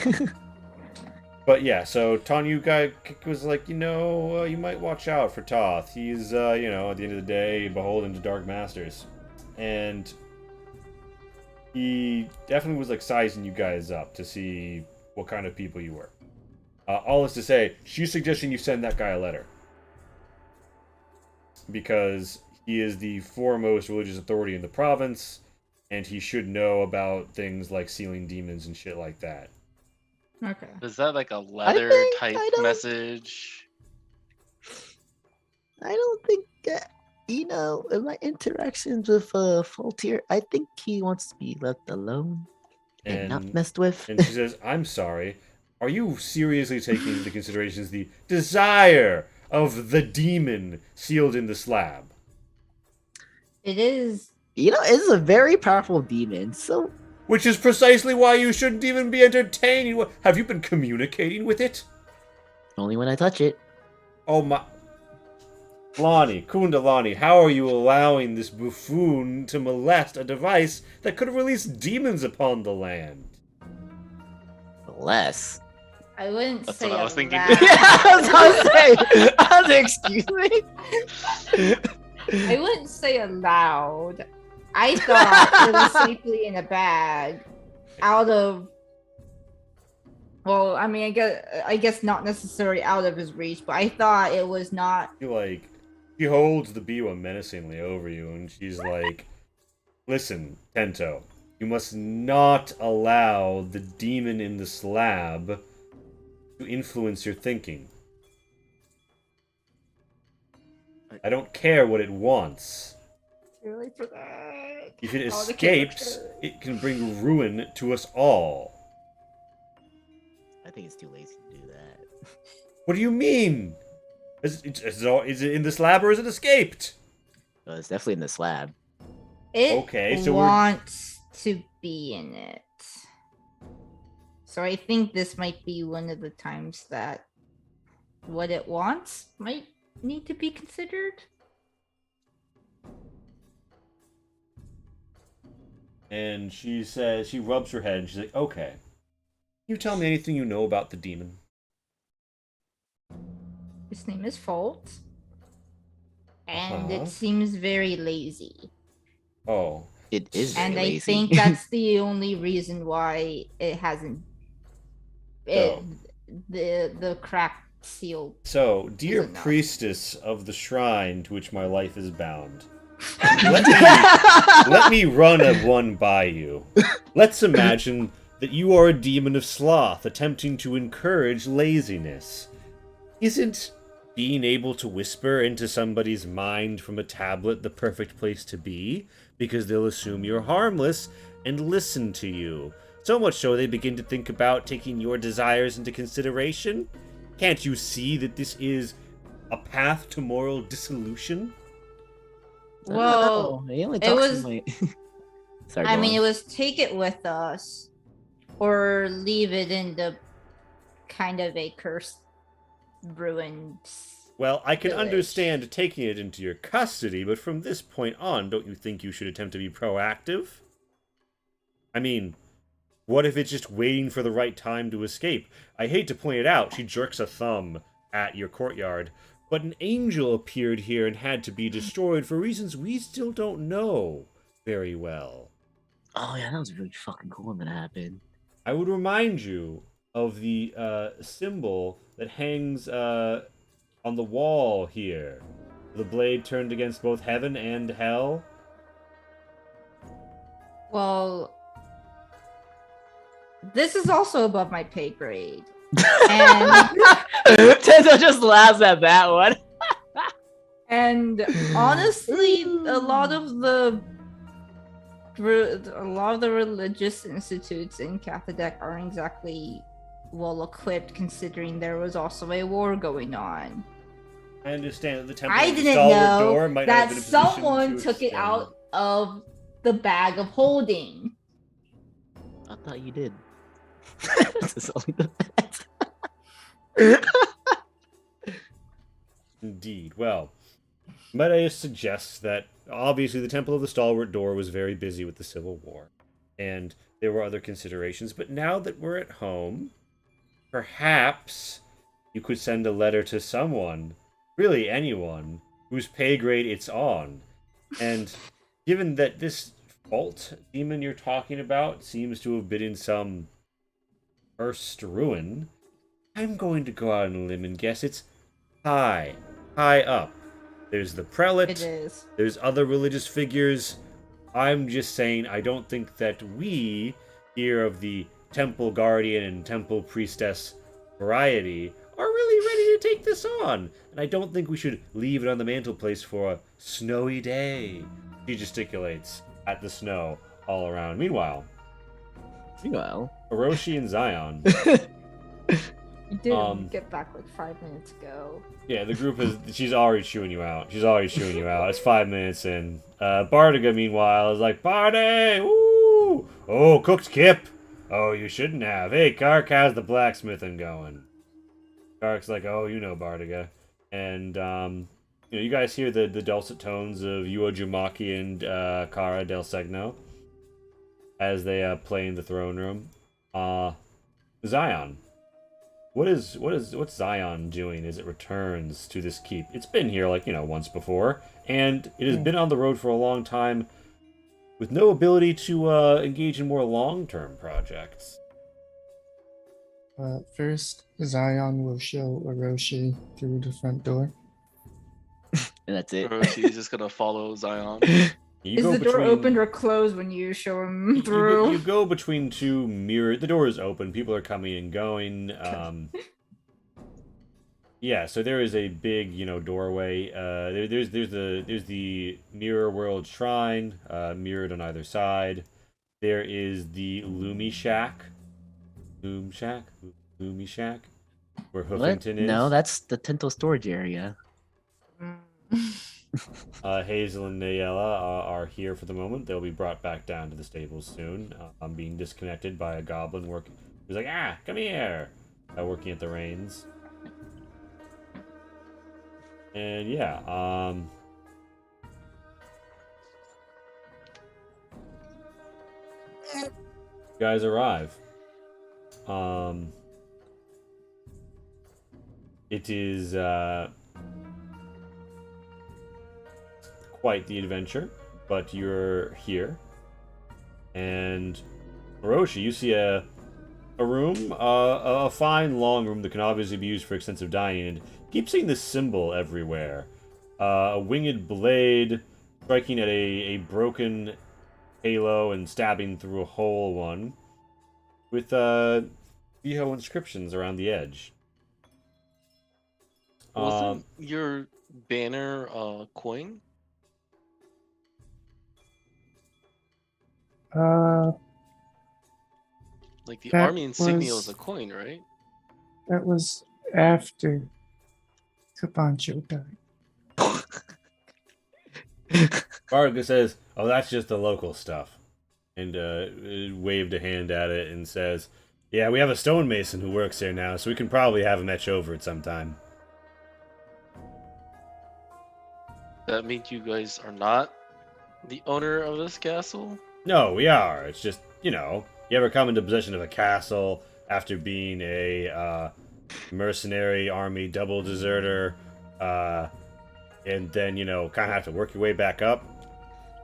[SPEAKER 4] But yeah, so Tanyu guy was like, you might watch out for Toth. He's, at the end of the day, beholden to Dark Masters. And he definitely was like sizing you guys up to see what kind of people you were. All is to say, she's suggesting you send that guy a letter. Because he is the foremost religious authority in the province, and he should know about things like sealing demons and shit like that.
[SPEAKER 5] Okay.
[SPEAKER 2] Is that like a letter
[SPEAKER 1] think
[SPEAKER 2] type
[SPEAKER 1] I don't-
[SPEAKER 2] message?
[SPEAKER 1] I don't think that, in my interactions with Faultier, I think he wants to be left alone and not messed with.
[SPEAKER 4] And she says, I'm sorry. Are you seriously taking into considerations the desire of the demon sealed in the slab?
[SPEAKER 5] It is.
[SPEAKER 1] It's a very powerful demon, so
[SPEAKER 4] Which is precisely why you shouldn't even be entertaining. Have you been communicating with it?
[SPEAKER 1] only when I touch it.
[SPEAKER 4] Oh my... Kundalani, how are you allowing this buffoon to molest a device that could have released demons upon the land?
[SPEAKER 1] Less.
[SPEAKER 5] I wouldn't
[SPEAKER 2] That's
[SPEAKER 5] say
[SPEAKER 2] what I was thinking.
[SPEAKER 5] that.
[SPEAKER 1] I was excuse me.
[SPEAKER 5] I wouldn't say aloud. I thought it was safely in a bag, out of. Well, I mean, I guess not necessarily out of his reach, but I thought it was not.
[SPEAKER 4] She holds the biwa menacingly over you, and she's like, listen, Tento, you must not allow the demon in the slab to influence your thinking. I don't care what it wants.
[SPEAKER 5] Too late for that.
[SPEAKER 4] If it
[SPEAKER 5] Oh, the
[SPEAKER 4] escapes,
[SPEAKER 5] character.
[SPEAKER 4] it can bring ruin to us all.
[SPEAKER 1] I think it's too lazy to do that.
[SPEAKER 4] What do you mean? Is it in the slab or is it escaped?
[SPEAKER 1] Well, it's definitely in the slab.
[SPEAKER 5] It
[SPEAKER 4] Okay, so we're-
[SPEAKER 5] wants to be in it. So I think this might be one of the times that what it wants might need to be considered.
[SPEAKER 4] And she says, she rubs her head and she's like, okay. Can you tell me anything you know about the demon?
[SPEAKER 6] His name is Fault. And
[SPEAKER 4] Uh-huh.
[SPEAKER 6] it seems very lazy.
[SPEAKER 4] Oh,
[SPEAKER 1] It is very
[SPEAKER 6] And I
[SPEAKER 1] lazy.
[SPEAKER 6] think that's the only reason why it hasn't it
[SPEAKER 4] So-
[SPEAKER 6] the crack seal.
[SPEAKER 4] so, dear
[SPEAKER 6] enough.
[SPEAKER 4] priestess of the shrine to which my life is bound, let me run a one by you. Let's imagine that you are a demon of sloth attempting to encourage laziness. Isn't being able to whisper into somebody's mind from a tablet the perfect place to be? Because they'll assume you're harmless and listen to you. So much so they begin to think about taking your desires into consideration? Can't you see that this is a path to moral dissolution?
[SPEAKER 6] Well,
[SPEAKER 1] he only
[SPEAKER 6] it
[SPEAKER 1] talks
[SPEAKER 6] was-
[SPEAKER 1] to my. Sorry,
[SPEAKER 6] I
[SPEAKER 1] go
[SPEAKER 6] mean,
[SPEAKER 1] on.
[SPEAKER 6] it was take it with us, or leave it in the kind of a cursed, ruined.
[SPEAKER 4] Well, I can
[SPEAKER 6] Village.
[SPEAKER 4] understand taking it into your custody, but from this point on, don't you think you should attempt to be proactive? I mean, what if it's just waiting for the right time to escape? I hate to point it out, she jerks a thumb at your courtyard, but an angel appeared here and had to be destroyed for reasons we still don't know very well.
[SPEAKER 1] Oh yeah, that was really fucking cool when that happened.
[SPEAKER 4] I would remind you of the symbol that hangs on the wall here. The blade turned against both heaven and hell.
[SPEAKER 6] Well, this is also above my pay grade. And
[SPEAKER 1] Tenzo just laughs at that one.
[SPEAKER 6] and honestly, a lot of the religious institutes in Catholic aren't exactly well equipped, considering there was also a war going on.
[SPEAKER 4] I understand that the temple
[SPEAKER 6] I
[SPEAKER 4] of the
[SPEAKER 6] didn't
[SPEAKER 4] stalwart
[SPEAKER 6] know
[SPEAKER 4] door might not have
[SPEAKER 6] that
[SPEAKER 4] been in a position
[SPEAKER 6] someone
[SPEAKER 4] to
[SPEAKER 6] took it
[SPEAKER 4] extend.
[SPEAKER 6] out of the bag of holding.
[SPEAKER 1] I thought you did. This is only the best.
[SPEAKER 4] Indeed. Well, might I suggest that obviously the Temple of the Stalwart Door was very busy with the Civil War, and there were other considerations, but now that we're at home, perhaps you could send a letter to someone, really anyone, whose pay grade it's on. And given that this Fault demon you're talking about seems to have been in some cursed ruin, I'm going to go out on a limb and guess it's high up. There's the prelate,
[SPEAKER 6] It is.
[SPEAKER 4] there's other religious figures. I'm just saying I don't think that we, here of the Temple Guardian and Temple Priestess variety, are really ready to take this on. And I don't think we should leave it on the mantelpiece for a snowy day. She gesticulates at the snow all around. Meanwhile, Hiroshi and Zion.
[SPEAKER 6] You did
[SPEAKER 4] Um,
[SPEAKER 6] get back like 5 minutes ago.
[SPEAKER 4] Yeah, the group is. She's already chewing you out. It's 5 minutes in. Bardiga, meanwhile, is like, "Party! Woo! Oh, cooked kip! Oh, you shouldn't have. Hey, Kark, how's the blacksmithing going?" Kark's like, "Oh, you know, Bardiga." And, you guys hear the dulcet tones of Yuo Jumaki and Kara Del Segno as they play in the throne room. Zion. What's Zion doing as it returns to this keep? It's been here once before, and it has been on the road for a long time with no ability to engage in more long-term projects.
[SPEAKER 3] First, Zion will show Orochi through the front door.
[SPEAKER 1] And that's it.
[SPEAKER 2] Hiroshi's just gonna follow Zion.
[SPEAKER 4] You
[SPEAKER 6] Is
[SPEAKER 4] go
[SPEAKER 6] the door
[SPEAKER 4] between-
[SPEAKER 6] opened or closed when you show him
[SPEAKER 4] You
[SPEAKER 6] through?
[SPEAKER 4] go between two mirror. The door is open. People are coming and going. Yeah, so there is a big, doorway. There's the Mirror World Shrine, mirrored on either side. There is the Lumi Shack. Lumi Shack, where
[SPEAKER 1] What?
[SPEAKER 4] Hoofington is.
[SPEAKER 1] No, that's the Tento storage area.
[SPEAKER 4] Hazel and Nayela are here for the moment. They'll be brought back down to the stables soon. I'm being disconnected by a goblin working. He's like, come here! Working at the reins. And yeah, you guys arrive. It is quite the adventure, but you're here. And Hiroshi, you see a room, a fine long room that can obviously be used for extensive dining, and keep seeing this symbol everywhere. A winged blade striking at a broken halo and stabbing through a whole one, with Biho inscriptions around the edge.
[SPEAKER 2] Wasn't your banner coin? Like the
[SPEAKER 3] That
[SPEAKER 2] army insignia
[SPEAKER 3] was-
[SPEAKER 2] was a coin, right?
[SPEAKER 3] That was after Kabancho died.
[SPEAKER 4] Varga says, "Oh, that's just the local stuff," and waved a hand at it and says, "Yeah, we have a stonemason who works there now, so we can probably have him etch over it sometime."
[SPEAKER 2] That means you guys are not the owner of this castle?
[SPEAKER 4] No, we are. It's just, you ever come into possession of a castle after being a mercenary army double deserter, and then, kind of have to work your way back up?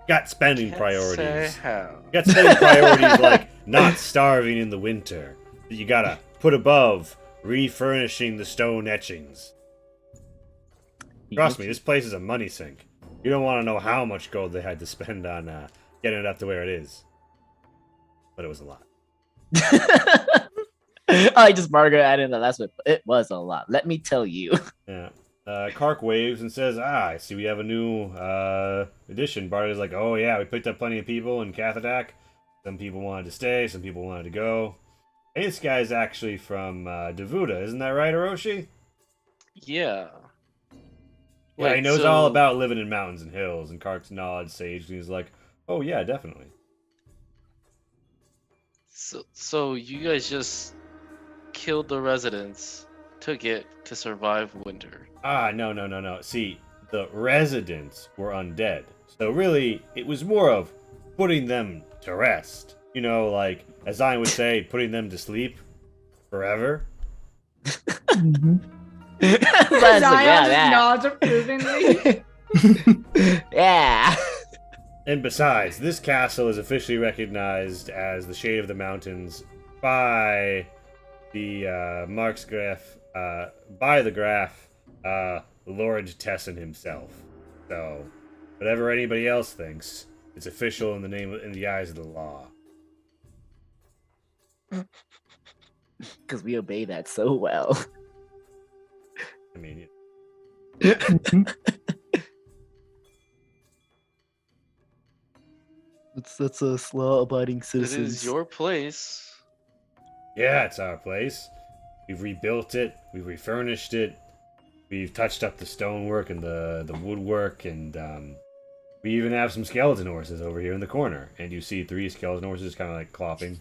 [SPEAKER 4] Got spending
[SPEAKER 2] Can't
[SPEAKER 4] priorities.
[SPEAKER 2] say how.
[SPEAKER 4] Got spending priorities like not starving in the winter that you gotta put above refurnishing the stone etchings. Trust me, this place is a money sink. You don't want to know how much gold they had to spend on getting it up to where it is. But it was a lot.
[SPEAKER 1] I just Margaret added in the last bit. It was a lot. Let me tell you.
[SPEAKER 4] Yeah. Kark waves and says, I see we have a new addition. Bart is like, oh yeah, we picked up plenty of people in Cathadak. Some people wanted to stay, some people wanted to go. Hey, this guy's actually from Devuda, isn't that right, Orochi?
[SPEAKER 2] Yeah.
[SPEAKER 4] Yeah, he
[SPEAKER 2] Wait,
[SPEAKER 4] knows
[SPEAKER 2] so-
[SPEAKER 4] all about living in mountains and hills, and Kark's nods sagely. He's like, oh yeah, definitely.
[SPEAKER 2] So you guys just killed the residents, took it to survive winter.
[SPEAKER 4] Ah, no. See, the residents were undead. So really, it was more of putting them to rest. Like, as Zion would say, putting them to sleep forever.
[SPEAKER 3] Mhm.
[SPEAKER 1] That's
[SPEAKER 5] Zion
[SPEAKER 1] yeah,
[SPEAKER 5] just
[SPEAKER 1] that.
[SPEAKER 5] nods approvingly.
[SPEAKER 1] Yeah.
[SPEAKER 4] And besides, this castle is officially recognized as the Shade of the Mountains by the Marksgraf, by the Graf, Lord Tessin himself. So, whatever anybody else thinks, it's official in the eyes of the law.
[SPEAKER 1] Because we obey that so well.
[SPEAKER 4] I mean,
[SPEAKER 3] Mhm.
[SPEAKER 1] That's a law-abiding
[SPEAKER 2] It
[SPEAKER 1] citizen.
[SPEAKER 2] is your place.
[SPEAKER 4] yeah, it's our place. We've rebuilt it. We've refurnished it. We've touched up the stonework and the woodwork, and we even have some skeleton horses over here in the corner. And you see 3 skeleton horses kind of like clopping.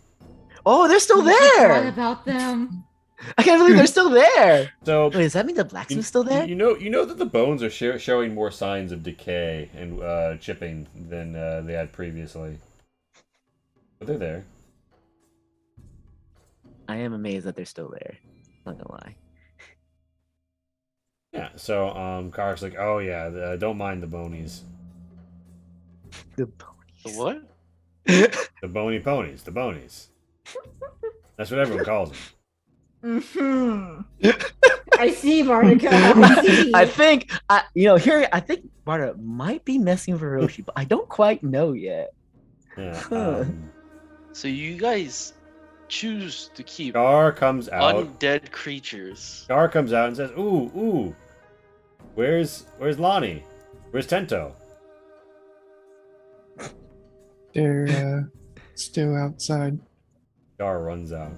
[SPEAKER 1] Oh, they're still
[SPEAKER 5] I forgot
[SPEAKER 1] there.
[SPEAKER 5] about them.
[SPEAKER 1] I can't believe they're still there.
[SPEAKER 4] So
[SPEAKER 1] Wait, does that mean the blacksmith's still there?
[SPEAKER 4] You know that the bones are showing more signs of decay and chipping than they had previously. But they're there.
[SPEAKER 1] I am amazed that they're still there. Not gonna lie.
[SPEAKER 4] Yeah. So Kark's like, oh yeah, don't mind the bonies,
[SPEAKER 1] The
[SPEAKER 2] The what?
[SPEAKER 4] the bony ponies, the bonies. That's what everyone calls them.
[SPEAKER 5] I see, Monica. I see.
[SPEAKER 1] I think I think Marta might be messing with Hiroshi, but I don't quite know yet.
[SPEAKER 4] Yeah.
[SPEAKER 1] Huh.
[SPEAKER 2] So you guys choose to keep
[SPEAKER 4] Gar comes out.
[SPEAKER 2] undead creatures.
[SPEAKER 4] Gar comes out and says, "Ooh, where's Lonnie? Where's Tento?"
[SPEAKER 3] They're still outside.
[SPEAKER 4] Gar runs out.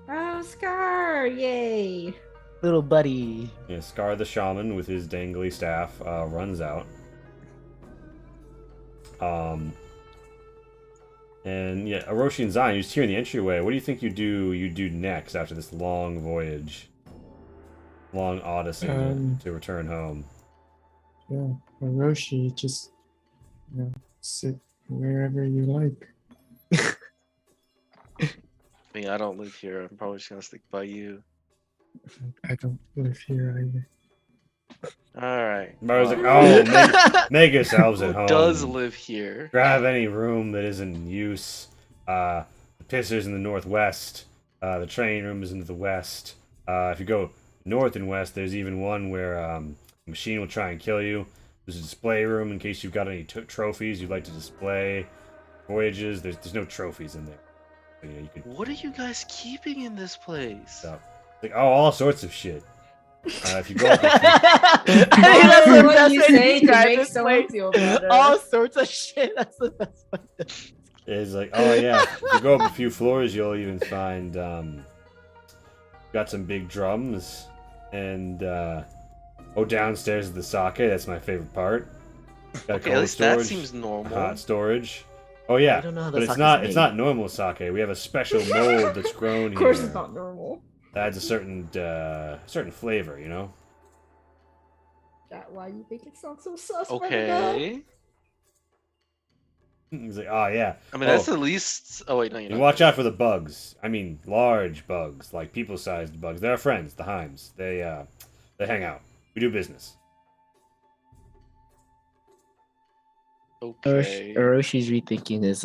[SPEAKER 5] Oh, Scar! Yay!
[SPEAKER 1] Little buddy.
[SPEAKER 4] Yeah, Scar the shaman with his dangly staff runs out. And yeah, Orochi and Zion, you're just here in the entryway. What do you think you do next after this long voyage, long odyssey to return home?
[SPEAKER 3] Yeah, Orochi, just sit wherever you like.
[SPEAKER 2] I mean, I don't live here. I'm probably just gonna stick by you.
[SPEAKER 3] I don't live here either.
[SPEAKER 2] All right.
[SPEAKER 4] Bar's like,
[SPEAKER 2] fine.
[SPEAKER 4] oh, make yourselves
[SPEAKER 2] Who
[SPEAKER 4] at home.
[SPEAKER 2] does live here?
[SPEAKER 4] Grab any room that isn't in use. The pisser's in the northwest. The training room is in the west. If you go north and west, there's even one where a machine will try and kill you. There's a display room in case you've got any trophies you'd like to display. Voyages, there's no trophies in there. So, you could
[SPEAKER 2] What are you guys keeping in this place?
[SPEAKER 4] stuff. Like, oh, all sorts of shit. If you go up
[SPEAKER 1] I think
[SPEAKER 5] That's
[SPEAKER 1] that's the
[SPEAKER 5] what
[SPEAKER 1] best
[SPEAKER 5] you
[SPEAKER 1] way
[SPEAKER 5] say to
[SPEAKER 1] describe
[SPEAKER 5] make
[SPEAKER 1] this
[SPEAKER 5] someone
[SPEAKER 1] place.
[SPEAKER 5] feel better.
[SPEAKER 1] All sorts of shit. That's the best way.
[SPEAKER 4] It's like, oh yeah, if you go up a few floors, you'll even find got some big drums, and downstairs is the sake. That's my favorite part. Got
[SPEAKER 2] Okay, at least that seems normal.
[SPEAKER 4] hot storage. Oh yeah,
[SPEAKER 1] I don't know how the
[SPEAKER 4] but it's
[SPEAKER 1] sake's
[SPEAKER 4] not.
[SPEAKER 1] made.
[SPEAKER 4] It's not normal sake. We have a special mold that's grown
[SPEAKER 5] Of course,
[SPEAKER 4] here.
[SPEAKER 5] it's not normal.
[SPEAKER 4] That adds a certain flavor, you know.
[SPEAKER 5] That why you make it sound so sus?
[SPEAKER 2] Okay.
[SPEAKER 4] He's like, oh yeah.
[SPEAKER 2] I mean, that's at least. Oh wait, no, you
[SPEAKER 4] And
[SPEAKER 2] don't.
[SPEAKER 4] watch out for the bugs. I mean, large bugs, like people-sized bugs. They're our friends, the Heims. They hang out. We do business.
[SPEAKER 2] Okay.
[SPEAKER 1] Oroshi's rethinking his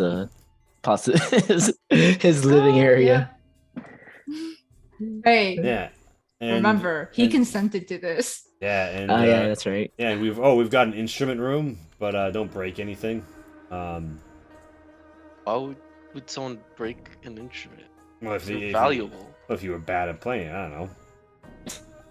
[SPEAKER 1] his living area.
[SPEAKER 5] Hey,
[SPEAKER 4] Yeah. And,
[SPEAKER 5] remember, he
[SPEAKER 4] and-
[SPEAKER 5] consented to this.
[SPEAKER 4] Yeah, and
[SPEAKER 1] Oh yeah, that's right.
[SPEAKER 4] yeah, and we've got an instrument room, but don't break anything.
[SPEAKER 2] Why would someone break an instrument?
[SPEAKER 4] Well, if,
[SPEAKER 2] They're
[SPEAKER 4] if
[SPEAKER 2] valuable.
[SPEAKER 4] if you were bad at playing, I don't know.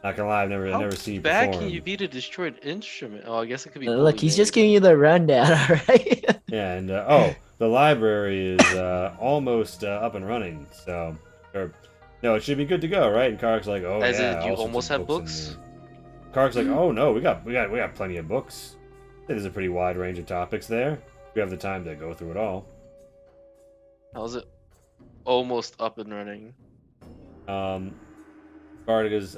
[SPEAKER 4] Not gonna lie, I've
[SPEAKER 2] How
[SPEAKER 4] never seen you
[SPEAKER 2] bad
[SPEAKER 4] perform.
[SPEAKER 2] can you be to destroy an instrument? Oh, I guess it could be.
[SPEAKER 1] Look,
[SPEAKER 2] bully
[SPEAKER 1] he's just
[SPEAKER 2] made.
[SPEAKER 1] giving you the rundown, alright?
[SPEAKER 4] Yeah, and the library is almost up and running. So, or no, it should be good to go, right? And Kark's like, oh
[SPEAKER 2] As in,
[SPEAKER 4] yeah,
[SPEAKER 2] you
[SPEAKER 4] all sorts
[SPEAKER 2] almost
[SPEAKER 4] of
[SPEAKER 2] have
[SPEAKER 4] in
[SPEAKER 2] books?
[SPEAKER 4] there. Kark's like, oh no, we got plenty of books. There's a pretty wide range of topics there. We have the time to go through it all.
[SPEAKER 2] How's it almost up and running?
[SPEAKER 4] Bard says,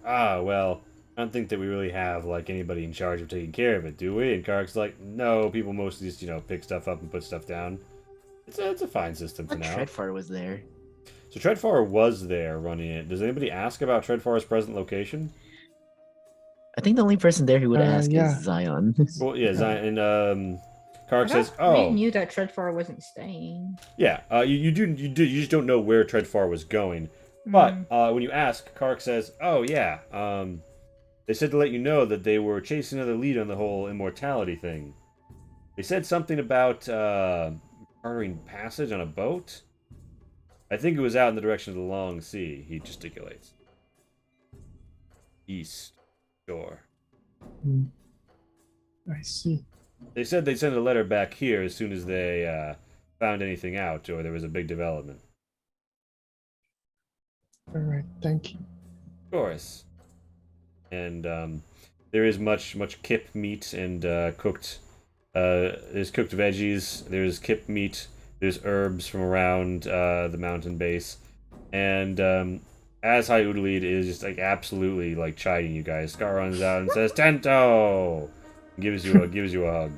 [SPEAKER 4] well, I don't think that we really have like anybody in charge of taking care of it, do we? And Kark's like, no, people mostly just pick stuff up and put stuff down. It's a fine system for now.
[SPEAKER 1] Treadfar was there.
[SPEAKER 4] So Treadfar was there running it. Does anybody ask about Treadfar's present location?
[SPEAKER 1] I think the only person there who would ask
[SPEAKER 3] yeah.
[SPEAKER 1] is Zion.
[SPEAKER 4] Well, yeah, Zion and Kark
[SPEAKER 5] I
[SPEAKER 4] says,
[SPEAKER 5] thought we
[SPEAKER 4] oh,
[SPEAKER 5] knew that Treadfar wasn't staying.
[SPEAKER 4] yeah, you just don't know where Treadfar was going. But when you ask, Kark says, "Oh yeah, they said to let you know that they were chasing another lead on the whole immortality thing. They said something about chartering passage on a boat. I think it was out in the direction of the Long Sea." He gesticulates. East shore.
[SPEAKER 3] Hmm. I see.
[SPEAKER 4] They said they'd send a letter back here as soon as they found anything out or there was a big development.
[SPEAKER 3] All right, thank you.
[SPEAKER 4] Of course. And there is much kip meat and cooked. There's cooked veggies. There's kip meat. There's herbs from around the mountain base, and as High Udalid is just like absolutely like chiding you guys, Scar runs out and says, "Tento," gives you a hug.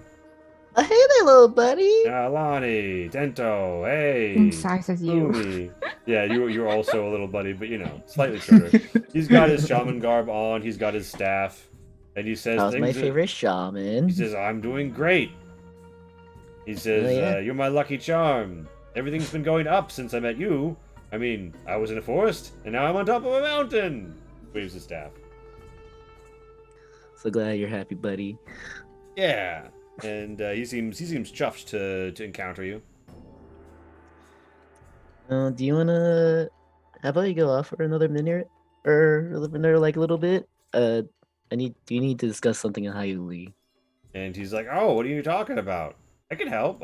[SPEAKER 1] Hey there, little buddy.
[SPEAKER 4] Lonnie, Tento, hey.
[SPEAKER 5] Same size as you.
[SPEAKER 4] Umi. Yeah, you're also a little buddy, but slightly shorter. He's got his shaman garb on. He's got his staff, and he says,
[SPEAKER 1] That was my
[SPEAKER 4] things are-
[SPEAKER 1] favorite shaman.
[SPEAKER 4] He says, "I'm doing great." He says,
[SPEAKER 1] Oh, yeah.
[SPEAKER 4] "You're my lucky charm. Everything's been going up since I met you. I mean, I was in a forest, and now I'm on top of a mountain." Waves his staff.
[SPEAKER 1] So glad you're happy, buddy.
[SPEAKER 4] Yeah, and he seems chuffed to encounter you.
[SPEAKER 1] Do you wanna? How about you go off for another minute or like a little bit? Do you need to discuss something in Hyuli?
[SPEAKER 4] And he's like, "Oh, what are you talking about? I can help.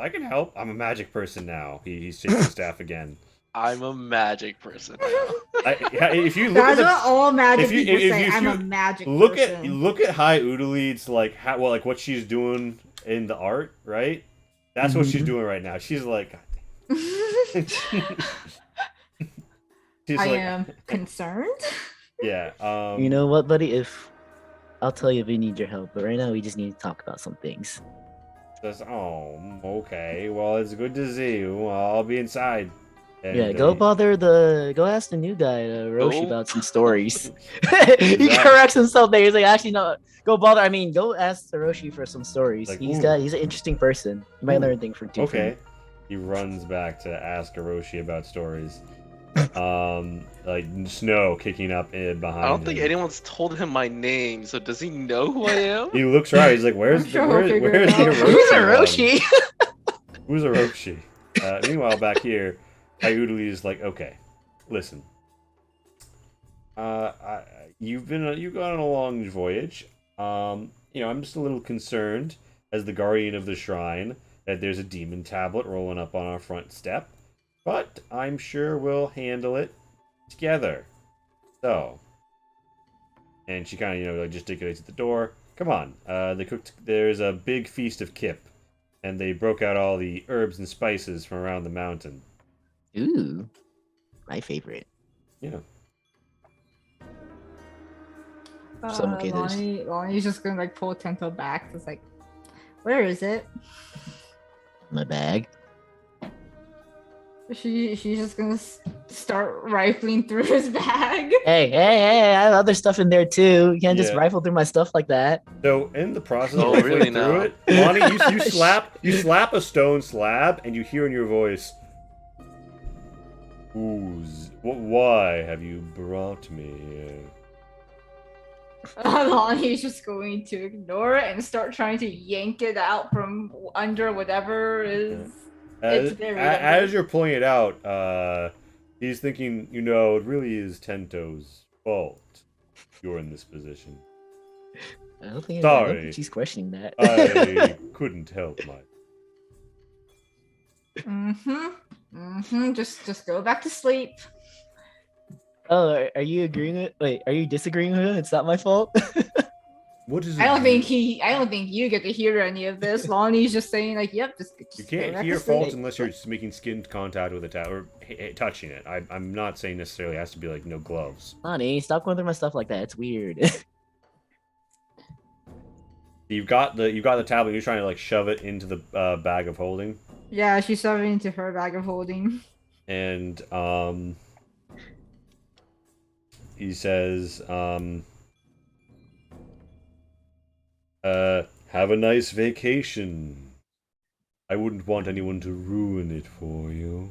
[SPEAKER 4] I'm a magic person now." He shakes his staff again.
[SPEAKER 2] I'm a magic person.
[SPEAKER 4] If you look
[SPEAKER 5] That's
[SPEAKER 4] at
[SPEAKER 5] what all magic
[SPEAKER 4] if you-
[SPEAKER 5] people
[SPEAKER 4] if
[SPEAKER 5] say.
[SPEAKER 4] you-
[SPEAKER 5] I'm a magic
[SPEAKER 4] look
[SPEAKER 5] person.
[SPEAKER 4] at High Udalid's like what she's doing in the art, right? That's what she's
[SPEAKER 1] Mhm.
[SPEAKER 4] doing right now. She's like, she's
[SPEAKER 5] I
[SPEAKER 4] like,
[SPEAKER 5] am concerned.
[SPEAKER 4] yeah.
[SPEAKER 1] You know what, buddy? If I'll tell you if we need your help, but right now we just need to talk about some things.
[SPEAKER 4] Says, "Oh, okay. Well, it's good to see you. I'll be inside." And
[SPEAKER 1] Yeah, go go ask the new guy, Roshi,
[SPEAKER 2] Go?
[SPEAKER 1] about some stories. he
[SPEAKER 4] Exactly.
[SPEAKER 1] corrects himself there. He's like, actually, no, go ask Roshi for some stories.
[SPEAKER 4] Like,
[SPEAKER 1] he's
[SPEAKER 4] ooh.
[SPEAKER 1] an interesting person. You might
[SPEAKER 4] Ooh,
[SPEAKER 1] learn things from
[SPEAKER 4] Okay. He runs back to ask Hiroshi about stories. Like snow kicking up behind
[SPEAKER 2] I don't think
[SPEAKER 4] him.
[SPEAKER 2] anyone's told him my name, so does he know who I am?
[SPEAKER 4] He looks around. He's like,
[SPEAKER 5] I'm sure he'll figure it
[SPEAKER 4] where's the
[SPEAKER 5] out.
[SPEAKER 4] Hiroshi?
[SPEAKER 1] Who's
[SPEAKER 4] one?
[SPEAKER 1] Roshi?
[SPEAKER 4] Who's Hiroshi? Meanwhile, back here, Ayudali is like, okay, listen. You've gone on a long voyage. I'm just a little concerned as the guardian of the shrine that there's a demon tablet rolling up on our front step, but I'm sure we'll handle it together. So, and she kind of like gesticulates at the door. Come on, there's a big feast of kip, and they broke out all the herbs and spices from around the mountain.
[SPEAKER 1] Ooh, my favorite.
[SPEAKER 4] Yeah.
[SPEAKER 1] So I'm okay, there's-
[SPEAKER 5] Lonnie's just gonna like pull Tento back. It's like, where is it?
[SPEAKER 1] My bag.
[SPEAKER 5] She's just gonna start rifling through his bag.
[SPEAKER 1] Hey, I have other stuff in there too. You can't just
[SPEAKER 4] Yeah.
[SPEAKER 1] rifle through my stuff like that.
[SPEAKER 4] So in the process
[SPEAKER 2] Oh,
[SPEAKER 4] of rifling
[SPEAKER 2] really
[SPEAKER 4] through
[SPEAKER 2] now?
[SPEAKER 4] it, Lonnie, you slap a stone slab, and you hear in your voice, why have you brought me here?
[SPEAKER 5] Lonnie's just going to ignore it and start trying to yank it out from under whatever is.
[SPEAKER 4] As,
[SPEAKER 5] It's very
[SPEAKER 4] as you're pulling it out, he's thinking, it really is Tento's fault you're in this position.
[SPEAKER 1] I don't think
[SPEAKER 4] Sorry.
[SPEAKER 1] she's questioning that.
[SPEAKER 4] I couldn't help my.
[SPEAKER 5] Just go back to sleep.
[SPEAKER 1] Oh, are you agreeing with? Wait, are you disagreeing with him? It's not my fault.
[SPEAKER 4] What is it?
[SPEAKER 5] I don't think you get to hear any of this. Lonnie's just saying like, "Yep, just
[SPEAKER 4] You
[SPEAKER 5] go
[SPEAKER 4] can't
[SPEAKER 5] back
[SPEAKER 4] hear
[SPEAKER 5] to sleep."
[SPEAKER 4] faults unless you're just making skin contact with it or touching it. I'm not saying necessarily it has to be like no gloves.
[SPEAKER 1] Honey, stop going through my stuff like that. It's weird.
[SPEAKER 4] You've got the tablet. You're trying to like shove it into the bag of holding,
[SPEAKER 5] Yeah, she's shoving it into her bag of holding.
[SPEAKER 4] and he says, have a nice vacation. I wouldn't want anyone to ruin it for you.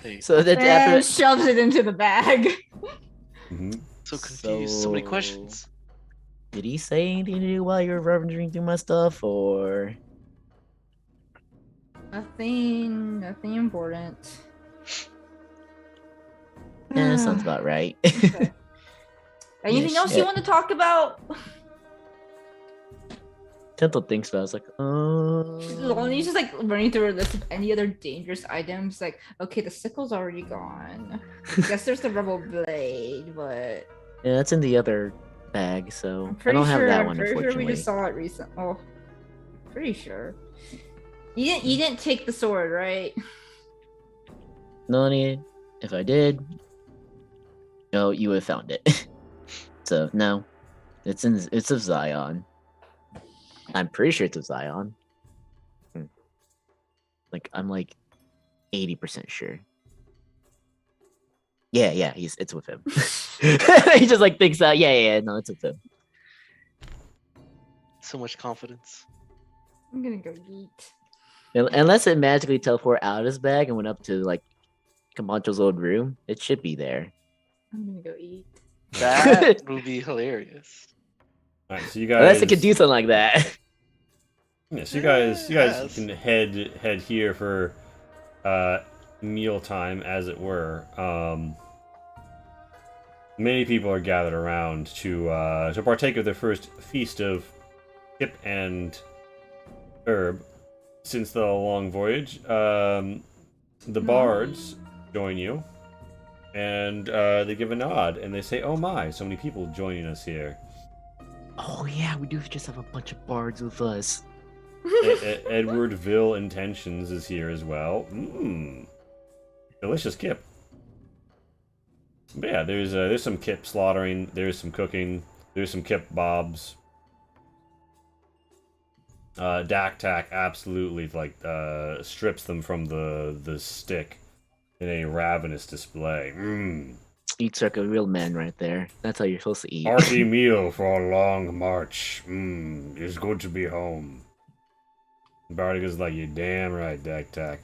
[SPEAKER 2] Hey,
[SPEAKER 1] so that's
[SPEAKER 5] And
[SPEAKER 1] after.
[SPEAKER 5] shoves it into the bag.
[SPEAKER 4] Mm-hmm.
[SPEAKER 2] so confused. So many
[SPEAKER 1] So-
[SPEAKER 2] questions.
[SPEAKER 1] Did he say anything to you while you were rummaging through my stuff, or?
[SPEAKER 5] Nothing important.
[SPEAKER 1] Sounds about right.
[SPEAKER 5] Anything
[SPEAKER 1] Yeah,
[SPEAKER 5] else you
[SPEAKER 1] shit.
[SPEAKER 5] want to talk about?
[SPEAKER 1] Temple thinks about it. It's like,
[SPEAKER 5] Lonnie's just like running through a list of any other dangerous items. Like, okay, the sickle's already gone. Guess there's the rebel blade, but
[SPEAKER 1] yeah, that's in the other bag, so
[SPEAKER 5] I'm
[SPEAKER 1] I
[SPEAKER 5] pretty
[SPEAKER 1] don't have
[SPEAKER 5] sure.
[SPEAKER 1] that
[SPEAKER 5] I'm
[SPEAKER 1] one,
[SPEAKER 5] pretty sure we
[SPEAKER 1] unfortunately.
[SPEAKER 5] just saw it recent. Oh, pretty sure. You didn't take the sword, right?
[SPEAKER 1] Noni, if I did, no, you would have found it. So no, it's of Zion. I'm pretty sure it's of Zion. I'm like 80% sure. Yeah, it's with him. He just like thinks that. Yeah, no, it's with him.
[SPEAKER 2] So much confidence.
[SPEAKER 5] I'm gonna go eat.
[SPEAKER 1] Unless it magically teleported out of his bag and went up to like Camacho's old room, it should be there.
[SPEAKER 5] I'm gonna go eat.
[SPEAKER 2] That would be hilarious.
[SPEAKER 4] All right, so you guys.
[SPEAKER 1] Unless it could do something like that.
[SPEAKER 4] Yeah, so you guys
[SPEAKER 2] Yes.
[SPEAKER 4] can head here for meal time, as it were. Many people are gathered around to partake of their first feast of kip and herb since the long voyage. The bards join you, and they give a nod and they say, "Oh my, so many people joining us here."
[SPEAKER 1] Oh yeah, we do just have a bunch of bards with us.
[SPEAKER 4] Edwardville Intentions is here as well. Delicious kip. But yeah, there's some kip slaughtering, there's some cooking, there's some kip bobs. Daktak absolutely strips them from the stick in a ravenous display.
[SPEAKER 1] Eats like a real man right there. That's how you're supposed to eat.
[SPEAKER 4] Hearty meal for a long march. It's good to be home. Bardiga's like, you're damn right, Daktak.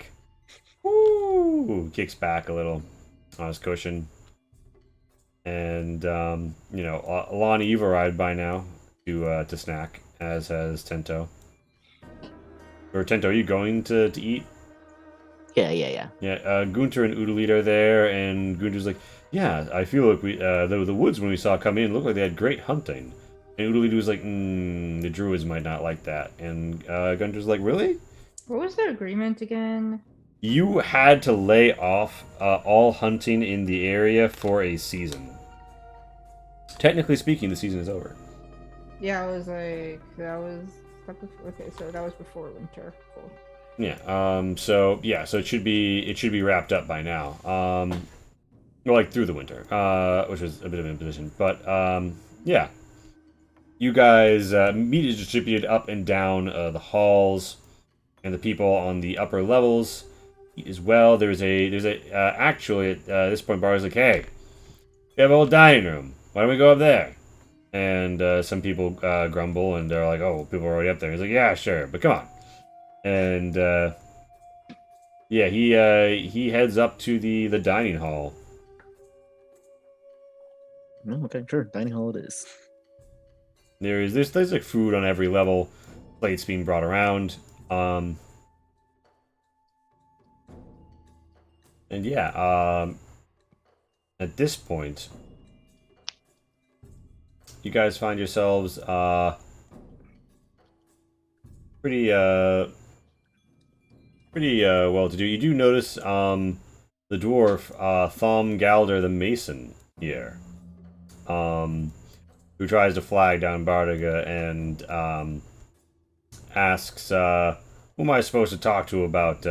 [SPEAKER 4] Woo! Kicks back a little on his cushion. And, Alani, you've arrived by now to snack, as has Tento. Or Tento, are you going to eat?
[SPEAKER 1] Yeah.
[SPEAKER 4] Yeah, Gunter and Udalita are there, and Gunter's like, yeah, I feel like the woods when we saw come in looked like they had great hunting. And Udalita was like, the druids might not like that. And Gunter's like, really?
[SPEAKER 5] What was the agreement again?
[SPEAKER 4] You had to lay off all hunting in the area for a season. Technically speaking, the season is over.
[SPEAKER 5] Yeah, I was like, okay, so that was before winter. Cool.
[SPEAKER 4] Yeah. So it should be wrapped up by now. Well, like through the winter, which was a bit of an imposition. But yeah. You guys, meat is distributed up and down the halls, and the people on the upper levels as well. There's actually at this point, Bar's like, hey, we have a whole dining room. Why don't we go up there? And some people grumble, and they're like, oh, people are already up there. He's like, yeah, sure, but come on. And yeah, he heads up to the dining hall.
[SPEAKER 1] Oh, okay, sure. Dining hall it is.
[SPEAKER 4] There's like food on every level, plates being brought around. And yeah, at this point, you guys find yourselves pretty well to do. You do notice the dwarf Thom Galder the Mason here, who tries to flag down Bardiga and asks, who am I supposed to talk to about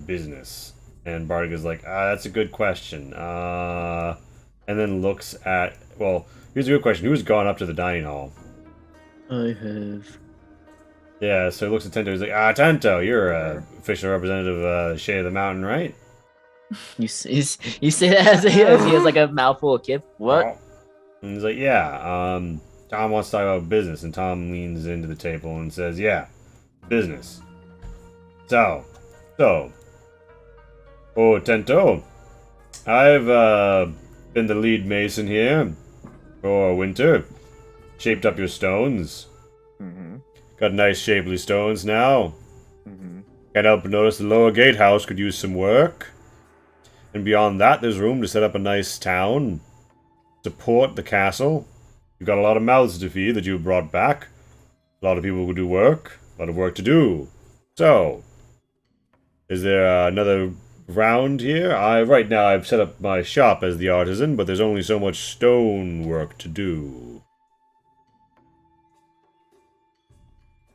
[SPEAKER 4] business? And Bardiga's like, that's a good question. And then looks at, well, here's a good question. Who's gone up to the dining hall?
[SPEAKER 1] I have.
[SPEAKER 4] Yeah, so he looks at Tento. He's like, Tento, you're a official representative of Shade of the Mountain, right?
[SPEAKER 1] You say that as he has like a mouthful of kip. What?
[SPEAKER 4] Oh. And he's like, yeah, Tom wants to talk about business. And Tom leans into the table and says, yeah, business. So, oh, Tento, I've been the lead mason here for winter. Shaped up your stones.
[SPEAKER 1] Mm-hmm.
[SPEAKER 4] Got nice shapely stones now.
[SPEAKER 1] Mm-hmm.
[SPEAKER 4] Can't help but notice the lower gatehouse could use some work. And beyond that, there's room to set up a nice town. Support the castle. You've got a lot of mouths to feed that you've brought back. A lot of people who do work. A lot of work to do. So, is there another round here? Right now I've set up my shop as the artisan, but there's only so much stone work to do.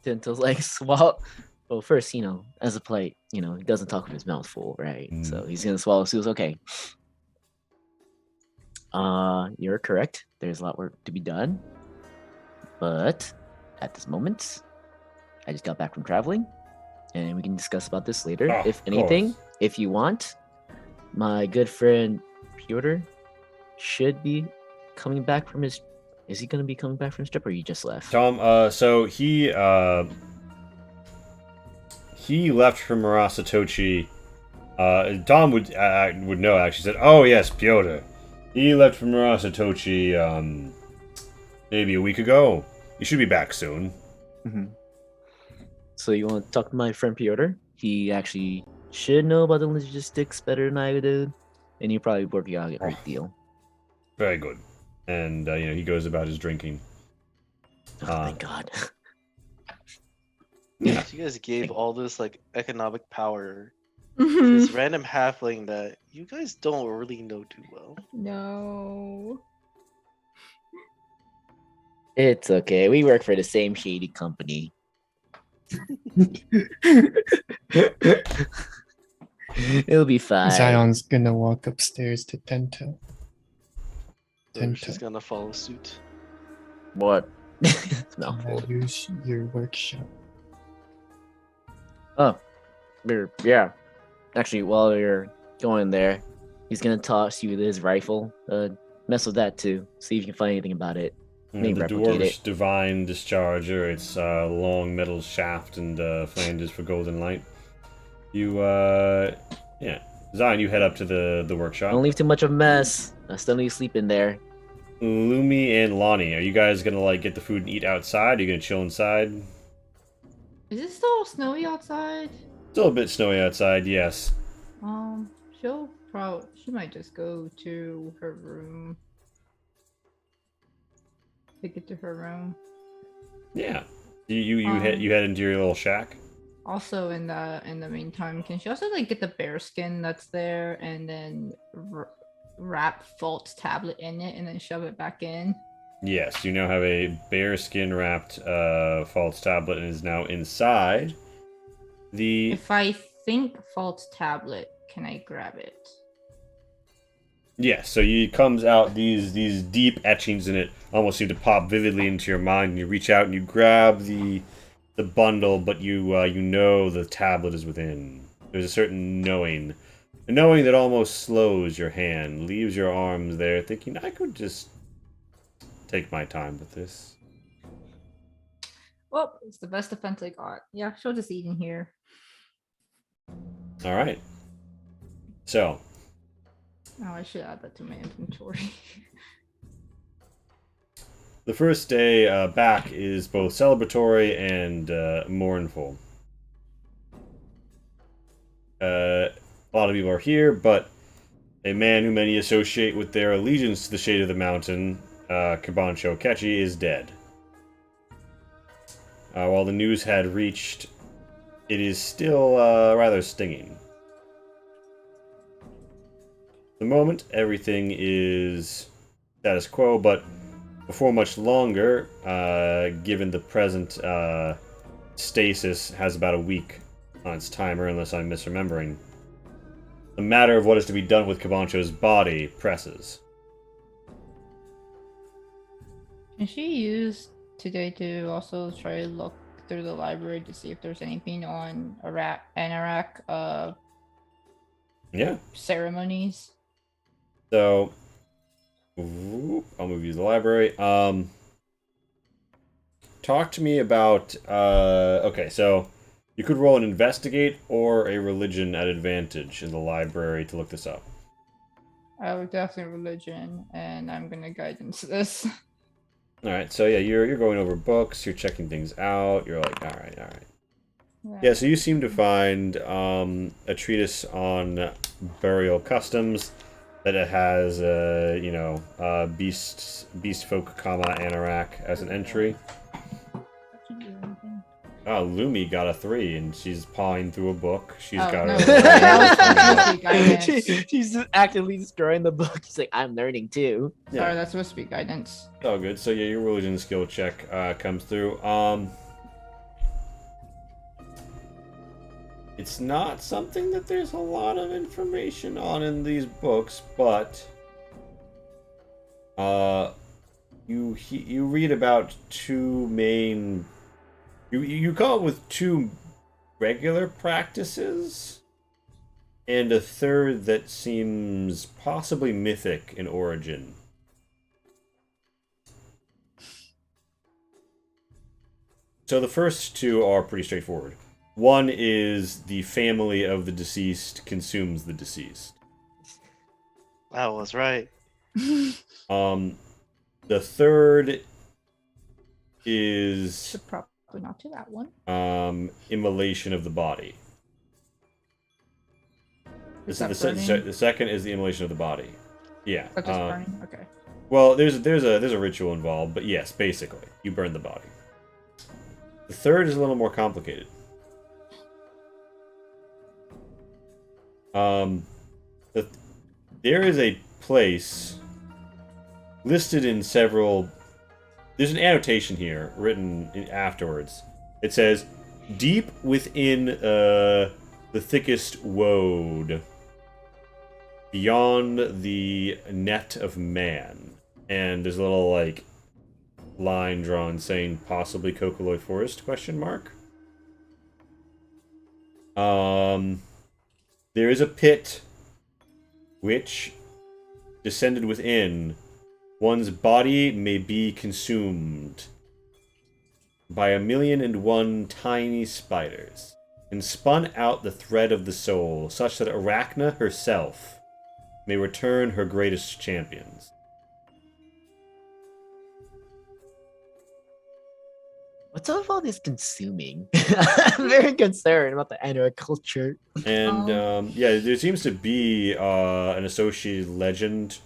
[SPEAKER 1] Tento's like, well, first, as a plate, he doesn't talk with his mouth full, right? So he's gonna swallow Sue's okay. You're correct. There's a lot of work to be done. But at this moment, I just got back from traveling, and we can discuss about this later.
[SPEAKER 4] Oh,
[SPEAKER 1] if anything, if you want, my good friend Piotr should be coming back from his. Is he going to be coming back from his trip, or you just left?
[SPEAKER 4] Tom, so he left from Marasatochi. Tom would know, actually. Said, oh, yes, Piotr. He left from Marasatochi, maybe a week ago. He should be back soon.
[SPEAKER 1] Mm-hmm. So you want to talk to my friend Piotr? He actually should know about the logistics better than I did, and you're probably working out a great deal.
[SPEAKER 4] Very good. And, he goes about his drinking.
[SPEAKER 1] Oh, thank God.
[SPEAKER 4] Yeah.
[SPEAKER 2] You guys gave all this economic power
[SPEAKER 5] Mm-hmm.
[SPEAKER 2] to this random halfling that you guys don't really know too well.
[SPEAKER 5] No.
[SPEAKER 1] It's okay. We work for the same shady company. It'll be fine.
[SPEAKER 3] Zion's gonna walk upstairs to Tento.
[SPEAKER 2] So she's gonna follow suit.
[SPEAKER 1] What? No.
[SPEAKER 3] Use your workshop.
[SPEAKER 1] Oh, yeah. Actually, while you're going there, he's gonna toss you his rifle. Mess with that too. See if you can find anything about it. Maybe
[SPEAKER 4] The
[SPEAKER 1] replicate
[SPEAKER 4] dwarvish
[SPEAKER 1] it.
[SPEAKER 4] divine discharger, its long metal shaft and flanges for golden light. You, yeah. Zion, you head up to the workshop.
[SPEAKER 1] Don't leave too much of a mess. I still need to sleep in there.
[SPEAKER 4] Lumi and Lonnie, are you guys gonna like get the food and eat outside? Are you gonna chill inside?
[SPEAKER 6] Is it still snowy outside?
[SPEAKER 4] Still a bit snowy outside, yes.
[SPEAKER 6] She might just go to her room. Take it to her room.
[SPEAKER 4] Yeah. You head into your little shack.
[SPEAKER 6] Also, in the meantime, can she also like get the bear skin that's there and then wrap Falt's tablet in it and then shove it back in?
[SPEAKER 4] Yes, you now have a bear skin wrapped false tablet and is now inside the.
[SPEAKER 6] If I think Falt's tablet, can I grab it?
[SPEAKER 4] Yes, so it comes out these deep etchings in it almost seem to pop vividly into your mind, and you reach out and you grab the bundle, but you know the tablet is within. There's a certain knowing, a knowing that almost slows your hand, leaves your arms there, thinking I could just take my time with this.
[SPEAKER 6] Well, it's the best defense I got. Yeah, she'll just eat in here.
[SPEAKER 4] All right. So.
[SPEAKER 6] Oh, I should add that to my inventory.
[SPEAKER 4] The first day back is both celebratory and mournful. A lot of people are here, but a man who many associate with their allegiance to the shade of the mountain, Kabancho Kechi, is dead. While the news had reached, it is still rather stinging. The moment, everything is status quo, but before much longer, given the present stasis has about a week on its timer, unless I'm misremembering, the matter of what is to be done with Kabancho's body presses.
[SPEAKER 6] Can she use today to also try to look through the library to see if there's anything on Anorak ceremonies?
[SPEAKER 4] So, I'll move you to the library. Talk to me about, okay, so you could roll an investigate or a religion at advantage in the library to look this up.
[SPEAKER 6] I would definitely religion, and I'm gonna guidance this.
[SPEAKER 4] Alright, so yeah, you're going over books, you're checking things out, you're like, alright. Yeah, so you seem to find a treatise on burial customs that it has, beast folk, Anorak as an entry. Oh, Lumi got a 3, and she's pawing through a book. She's got
[SPEAKER 6] no,
[SPEAKER 4] her.
[SPEAKER 6] that was guidance.
[SPEAKER 1] She's just actively destroying the book. She's like, I'm learning too.
[SPEAKER 4] Yeah.
[SPEAKER 6] Sorry, that's supposed to be guidance.
[SPEAKER 4] Oh, good. So yeah, your religion skill check comes through. It's not something that there's a lot of information on in these books, but you read about two main. You come up with two regular practices, and a third that seems possibly mythic in origin. So the first two are pretty straightforward. One is the family of the deceased consumes the deceased.
[SPEAKER 2] That was right.
[SPEAKER 4] The third is
[SPEAKER 6] Should probably not do that one.
[SPEAKER 4] immolation of the body. The
[SPEAKER 6] Burning?
[SPEAKER 4] second is the immolation of the body. Yeah.
[SPEAKER 6] That's just burning? Okay.
[SPEAKER 4] Well, there's a ritual involved, but yes, basically, you burn the body. The third is a little more complicated. There is a place listed in several. There's an annotation here written afterwards. It says, "Deep within the thickest woad, beyond the net of man," and there's a little like line drawn saying possibly Kokoloy Forest ? There is a pit which, descended within, one's body may be consumed by 1,000,001 tiny spiders, and spun out the thread of the soul, such that Arachna herself may return her greatest champions.
[SPEAKER 1] What's up with all this consuming? I'm very concerned about the agriculture.
[SPEAKER 4] And yeah, there seems to be an associated legend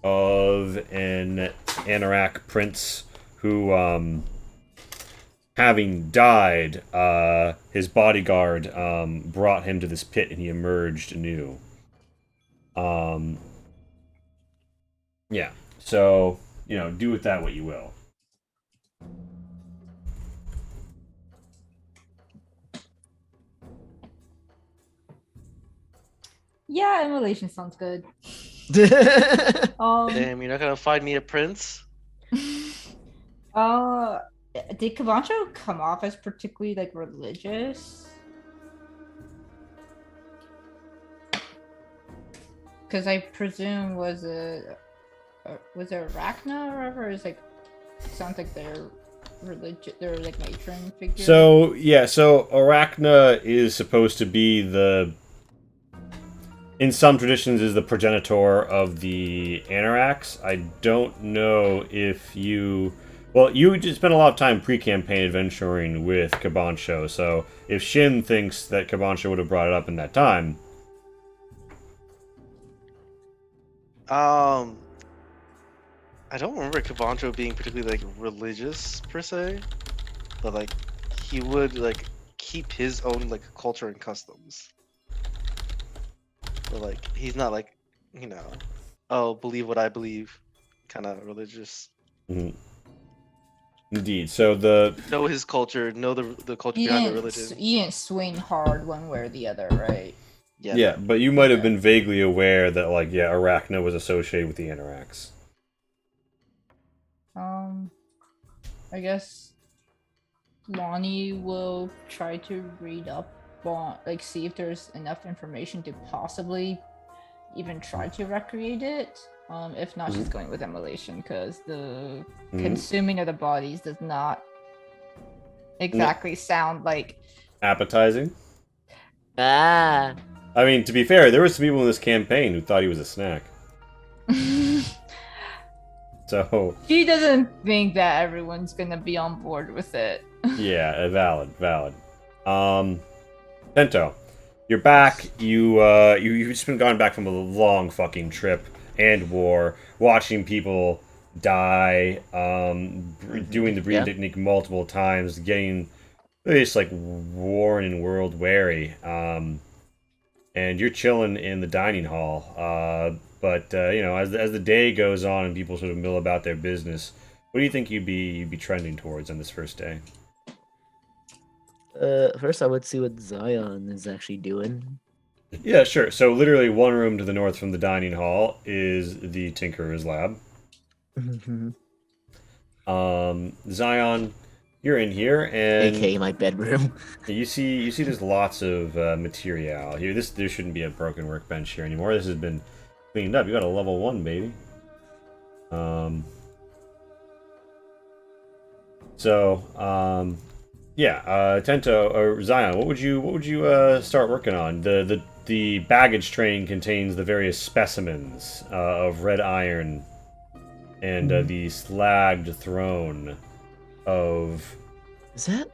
[SPEAKER 4] of an Anorak prince who, having died, his bodyguard brought him to this pit, and he emerged anew. Yeah. So, do with that what you will.
[SPEAKER 5] Yeah, immolation sounds good.
[SPEAKER 2] Damn, you're not gonna find me a prince?
[SPEAKER 5] Did Kabancho come off as particularly like religious? Because I presume was it Arachna or whatever? It's like sounds like they're religious. They're like matron figure.
[SPEAKER 4] So Arachna is supposed to be in some traditions, is the progenitor of the Anoraks. I don't know if you just spent a lot of time pre-campaign adventuring with Kabancho, so if Shin thinks that Kabancho would have brought it up in that time.
[SPEAKER 2] I don't remember Kabancho being particularly like religious per se, but like he would like keep his own like culture and customs. But like he's not like, oh, believe what I believe, kind of religious.
[SPEAKER 4] Mm-hmm. Indeed. So
[SPEAKER 2] know his culture, know the culture behind the religion.
[SPEAKER 5] You didn't swing hard one way or the other, right?
[SPEAKER 4] Yeah, but you might have been vaguely aware that Arachna was associated with the Anoraks.
[SPEAKER 5] I guess Lonnie will try to read up on, see if there's enough information to possibly even try to recreate it. If not, she's going with immolation because the consuming of the bodies does not exactly sound like
[SPEAKER 4] appetizing.
[SPEAKER 1] Ah.
[SPEAKER 4] I mean, to be fair, there were some people in this campaign who thought he was a snack. So
[SPEAKER 5] she doesn't think that everyone's gonna be on board with it.
[SPEAKER 4] Yeah, valid. Bento, you're back. You've just been gone back from a long fucking trip and war, watching people die, doing the breathing technique multiple times, getting just worn and world weary. And you're chilling in the dining hall. But as the day goes on and people sort of mill about their business, what do you think you'd be trending towards on this first day?
[SPEAKER 1] First I would see what Zion is actually doing.
[SPEAKER 4] Yeah, sure. So literally one room to the north from the dining hall is the Tinkerer's Lab. Zion, you're in here, and
[SPEAKER 1] AKA my bedroom.
[SPEAKER 4] you see there's lots of material here. There shouldn't be a broken workbench here anymore. This has been cleaned up. You got a level 1, baby. Tento or Zion, what would you start working on? The baggage train contains the various specimens of red iron and the slagged throne of
[SPEAKER 1] Is that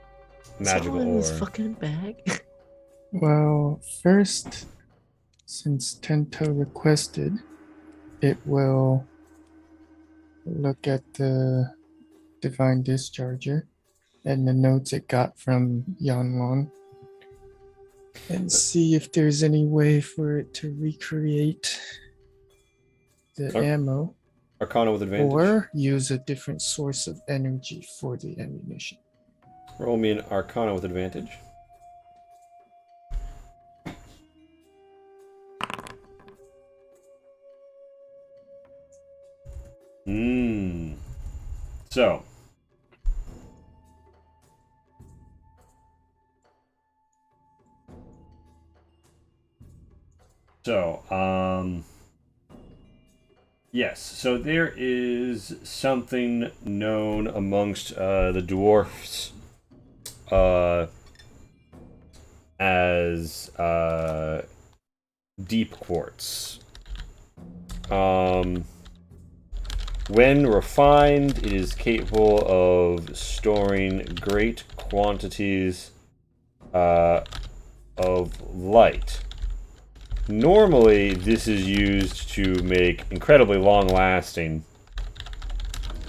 [SPEAKER 4] magical
[SPEAKER 1] in
[SPEAKER 4] ore.
[SPEAKER 1] this fucking bag?
[SPEAKER 3] Well, first, since Tento requested, it will look at the Divine Discharger and the notes it got from Yanlong and see if there's any way for it to recreate the ammo
[SPEAKER 4] Arcana with advantage.
[SPEAKER 3] or use a different source of energy for the ammunition.
[SPEAKER 4] Roll me an Arcana with advantage. So. So, yes. So there is something known amongst the dwarfs as deep quartz. When refined, it is capable of storing great quantities of light. Normally, this is used to make incredibly long-lasting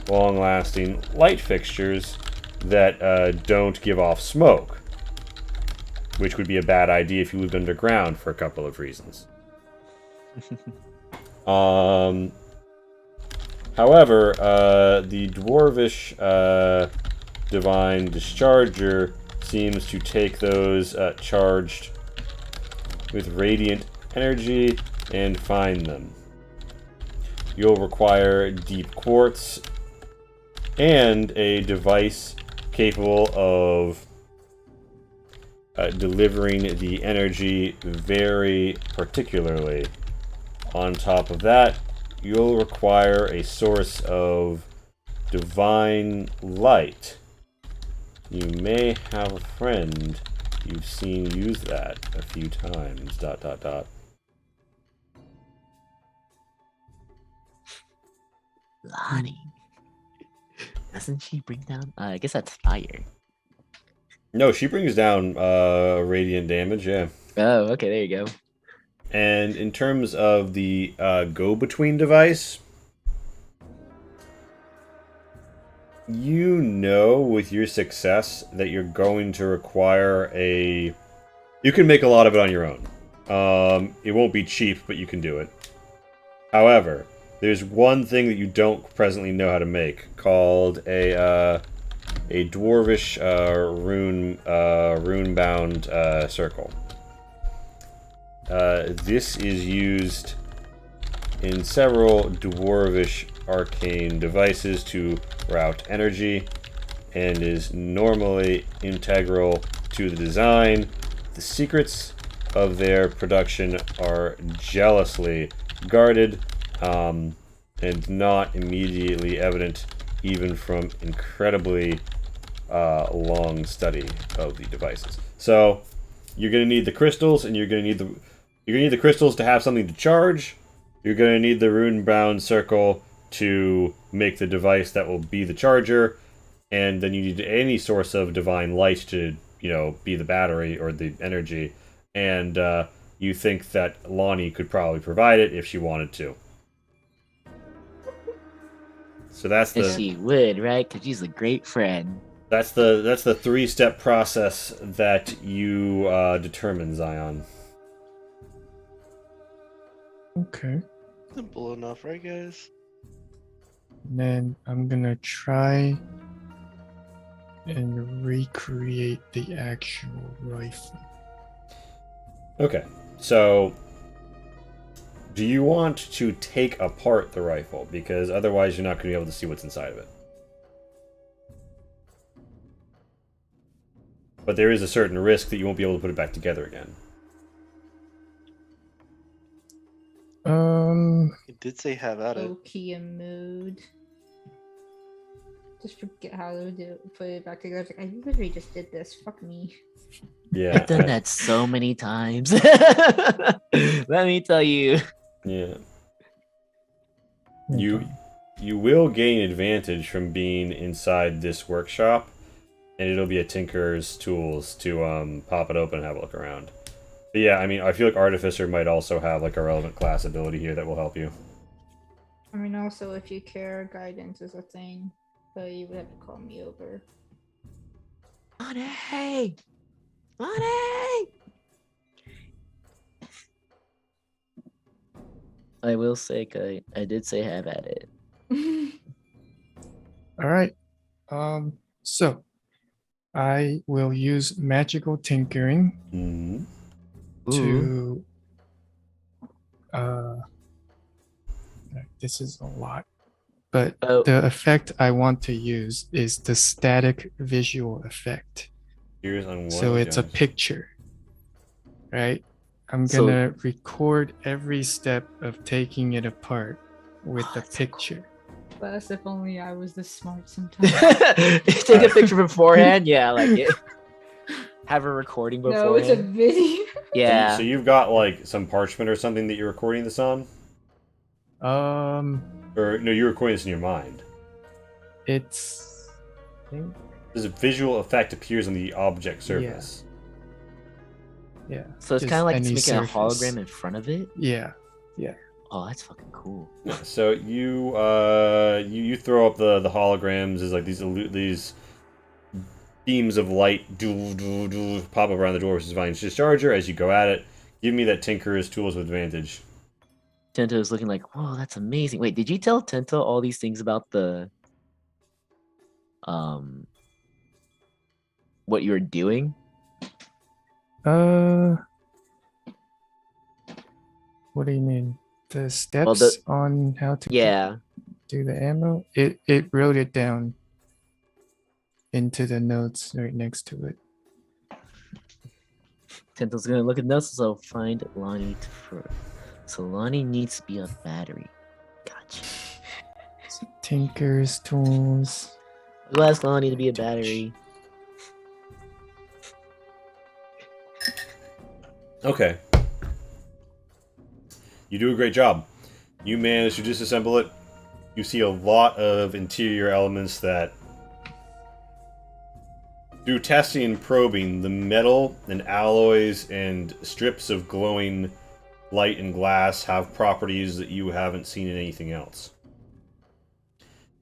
[SPEAKER 4] light fixtures that don't give off smoke, which would be a bad idea if you lived underground for a couple of reasons. However, the dwarvish divine discharger seems to take those charged with radiant energy and find them. You'll require deep quartz and a device capable of delivering the energy very particularly. On top of that, you'll require a source of divine light. You may have a friend you've seen use that a few times. ...
[SPEAKER 1] Lonnie. Doesn't she bring down? I guess that's fire.
[SPEAKER 4] No, she brings down radiant damage, yeah.
[SPEAKER 1] Oh, okay, there you go.
[SPEAKER 4] And in terms of the go-between device, you know with your success that you're going to require a... You can make a lot of it on your own. It won't be cheap, but you can do it. However, there's one thing that you don't presently know how to make, called a dwarvish rune-bound circle. This is used in several dwarvish arcane devices to route energy, and is normally integral to the design. The secrets of their production are jealously guarded, and not immediately evident even from incredibly long study of the devices. So you're going to need the crystals, and you're going to need the crystals to have something to charge. You're going to need the rune-bound circle to make the device that will be the charger, and then you need any source of divine light to, be the battery or the energy. And you think that Lonnie could probably provide it if she wanted to. So that's
[SPEAKER 1] And she would, right? Because she's a great friend.
[SPEAKER 4] That's the three-step process that you determine, Zion.
[SPEAKER 3] Okay.
[SPEAKER 2] Simple enough, right, guys?
[SPEAKER 3] And then I'm gonna try and recreate the actual rifle.
[SPEAKER 4] Okay, so do you want to take apart the rifle? Because otherwise you're not going to be able to see what's inside of it. But there is a certain risk that you won't be able to put it back together again.
[SPEAKER 2] It did say have at it.
[SPEAKER 5] Low-key in mood. Just forget how to put it back together. I literally just did this. Fuck me.
[SPEAKER 4] Yeah.
[SPEAKER 1] I've done that so many times. Let me tell you.
[SPEAKER 4] Yeah. You will gain advantage from being inside this workshop, and it'll be a tinker's tools to pop it open and have a look around. But yeah, I mean, I feel like Artificer might also have like a relevant class ability here that will help you.
[SPEAKER 5] I mean, also, if you care, guidance is a thing, but you would have to call me over.
[SPEAKER 1] Money! Money! I will say, I did say have at it.
[SPEAKER 3] All right. So I will use magical tinkering to this is a lot, but the effect I want to use is the static visual effect.
[SPEAKER 4] Here's on one.
[SPEAKER 3] So it's a picture, right? I'm
[SPEAKER 1] So-
[SPEAKER 3] gonna record every step of taking it apart with
[SPEAKER 1] Oh,
[SPEAKER 3] a
[SPEAKER 1] that's so cool.
[SPEAKER 3] picture.
[SPEAKER 5] Bless, if only I was this smart sometimes.
[SPEAKER 1] Take a picture beforehand. Yeah, like it. Have a recording
[SPEAKER 5] No, it's a
[SPEAKER 1] beforehand.
[SPEAKER 5] video.
[SPEAKER 1] Yeah.
[SPEAKER 4] So you've got like some parchment or something that you're recording this on, or no, you're recording this in your mind.
[SPEAKER 3] It's. I think,
[SPEAKER 4] This visual effect appears on the object surface.
[SPEAKER 3] yeah.
[SPEAKER 1] So it's
[SPEAKER 3] just
[SPEAKER 1] kind of like it's
[SPEAKER 3] any
[SPEAKER 1] making a
[SPEAKER 3] surface.
[SPEAKER 1] hologram in front of it.
[SPEAKER 3] Yeah.
[SPEAKER 1] Oh, that's fucking cool.
[SPEAKER 4] So you you throw up the holograms as like these beams of light pop up around the dwarf's Divine's Discharger as you go at it. Give me that Tinker's Tools of Advantage.
[SPEAKER 1] Tento is looking like, whoa, that's amazing. Wait, did you tell Tento all these things about the what you were doing?
[SPEAKER 3] What do you mean? The steps on how to
[SPEAKER 1] Yeah.
[SPEAKER 3] do the ammo? It wrote it down into the notes right next to it.
[SPEAKER 1] Tento's gonna look at notes, so find Lonnie so Lonnie needs to be a battery. Gotcha.
[SPEAKER 3] Tinker's Tools.
[SPEAKER 1] Who asked Lonnie to be a battery?
[SPEAKER 4] Okay. You do a great job. You manage to disassemble it. You see a lot of interior elements that, through testing and probing, the metal and alloys and strips of glowing light and glass have properties that you haven't seen in anything else.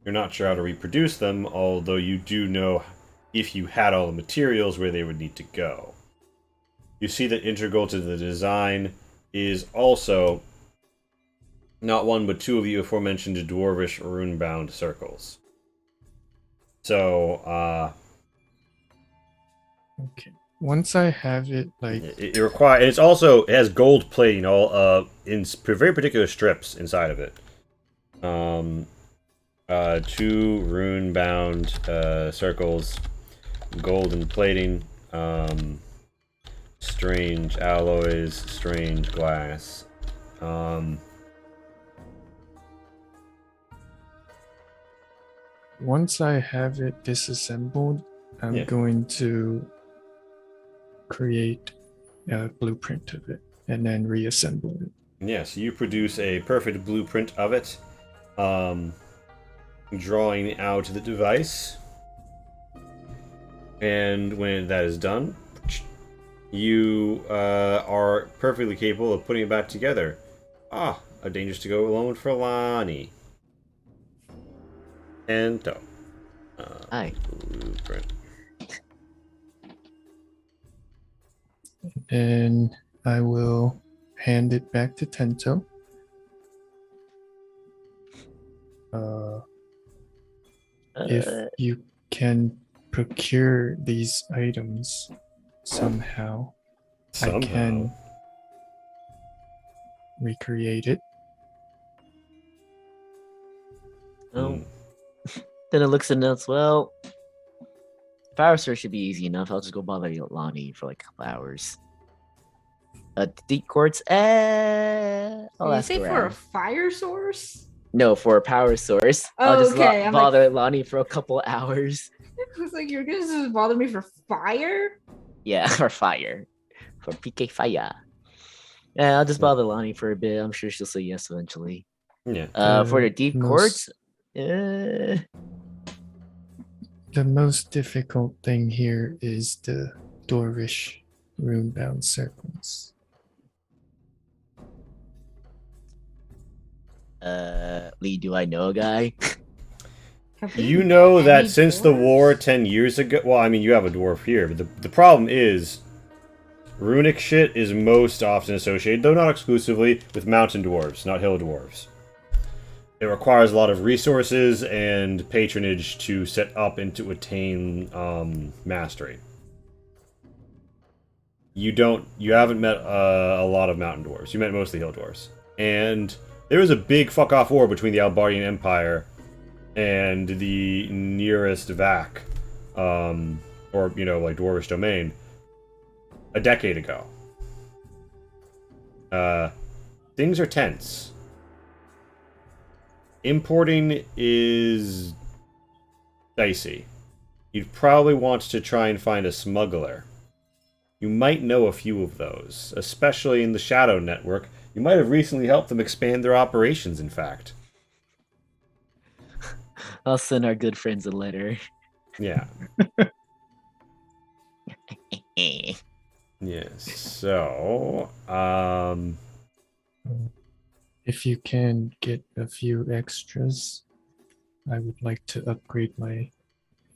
[SPEAKER 4] You're not sure how to reproduce them, although you do know, if you had all the materials, where they would need to go. You see that integral to the design is also not one but two of you aforementioned dwarvish rune-bound circles. So,
[SPEAKER 3] Okay. Once I have it, like,
[SPEAKER 4] it requires. It's also, it has gold plating all in very particular strips inside of it. 2 rune-bound circles, golden plating, strange alloys, strange glass.
[SPEAKER 3] once I have it disassembled, I'm
[SPEAKER 4] Yeah.
[SPEAKER 3] going to create a blueprint of it and then reassemble it.
[SPEAKER 4] Yeah, so you produce a perfect blueprint of it, drawing out the device, and when that is done, you are perfectly capable of putting it back together. Ah, a dangerous to go alone for Lonnie. And
[SPEAKER 1] Hi.
[SPEAKER 4] blueprint.
[SPEAKER 3] And I will hand it back to Tento. If you can procure these items somehow, I can recreate it.
[SPEAKER 1] Oh. Then it looks at notes. Well, Power Source should be easy enough. I'll just go bother Lonnie for like a couple hours. Deep quartz. I'll
[SPEAKER 5] Did you
[SPEAKER 1] ask
[SPEAKER 5] say for a
[SPEAKER 1] around.
[SPEAKER 5] fire source?
[SPEAKER 1] No, for a power source. I'll
[SPEAKER 5] Oh,
[SPEAKER 1] just
[SPEAKER 5] okay, I'm like-
[SPEAKER 1] bother Lonnie for a couple hours.
[SPEAKER 5] I was like, you're gonna just bother me for fire?
[SPEAKER 1] Yeah, for fire. For PK fire. Yeah, I'll just bother Lonnie for a bit. I'm sure she'll say yes eventually.
[SPEAKER 4] Yeah.
[SPEAKER 1] For the deep
[SPEAKER 3] most-
[SPEAKER 1] quartz,
[SPEAKER 3] The most difficult thing here is the Dwarvish rune-bound circles.
[SPEAKER 1] Lee, do I know a guy?
[SPEAKER 5] Have we
[SPEAKER 4] You know
[SPEAKER 5] met
[SPEAKER 4] that
[SPEAKER 5] any
[SPEAKER 4] since the
[SPEAKER 5] dwarves?
[SPEAKER 4] war 10 years ago... Well, I mean, you have a dwarf here, but the problem is... Runic shit is most often associated, though not exclusively, with mountain dwarves, not hill dwarves. It requires a lot of resources and patronage to set up and to attain mastery. You haven't met a lot of mountain dwarves. You met mostly hill dwarves. And there was a big fuck-off war between the Albardian Empire and the nearest Vac, or, like, Dwarvish domain, a decade ago. things are tense. Importing is dicey. You'd probably want to try and find a smuggler. You might know a few of those, especially in the Shadow Network. You might have recently helped them expand their operations, in fact.
[SPEAKER 1] I'll send our good friends a letter.
[SPEAKER 4] Yeah. Yes. So,
[SPEAKER 3] If you can get a few extras, I would like to upgrade my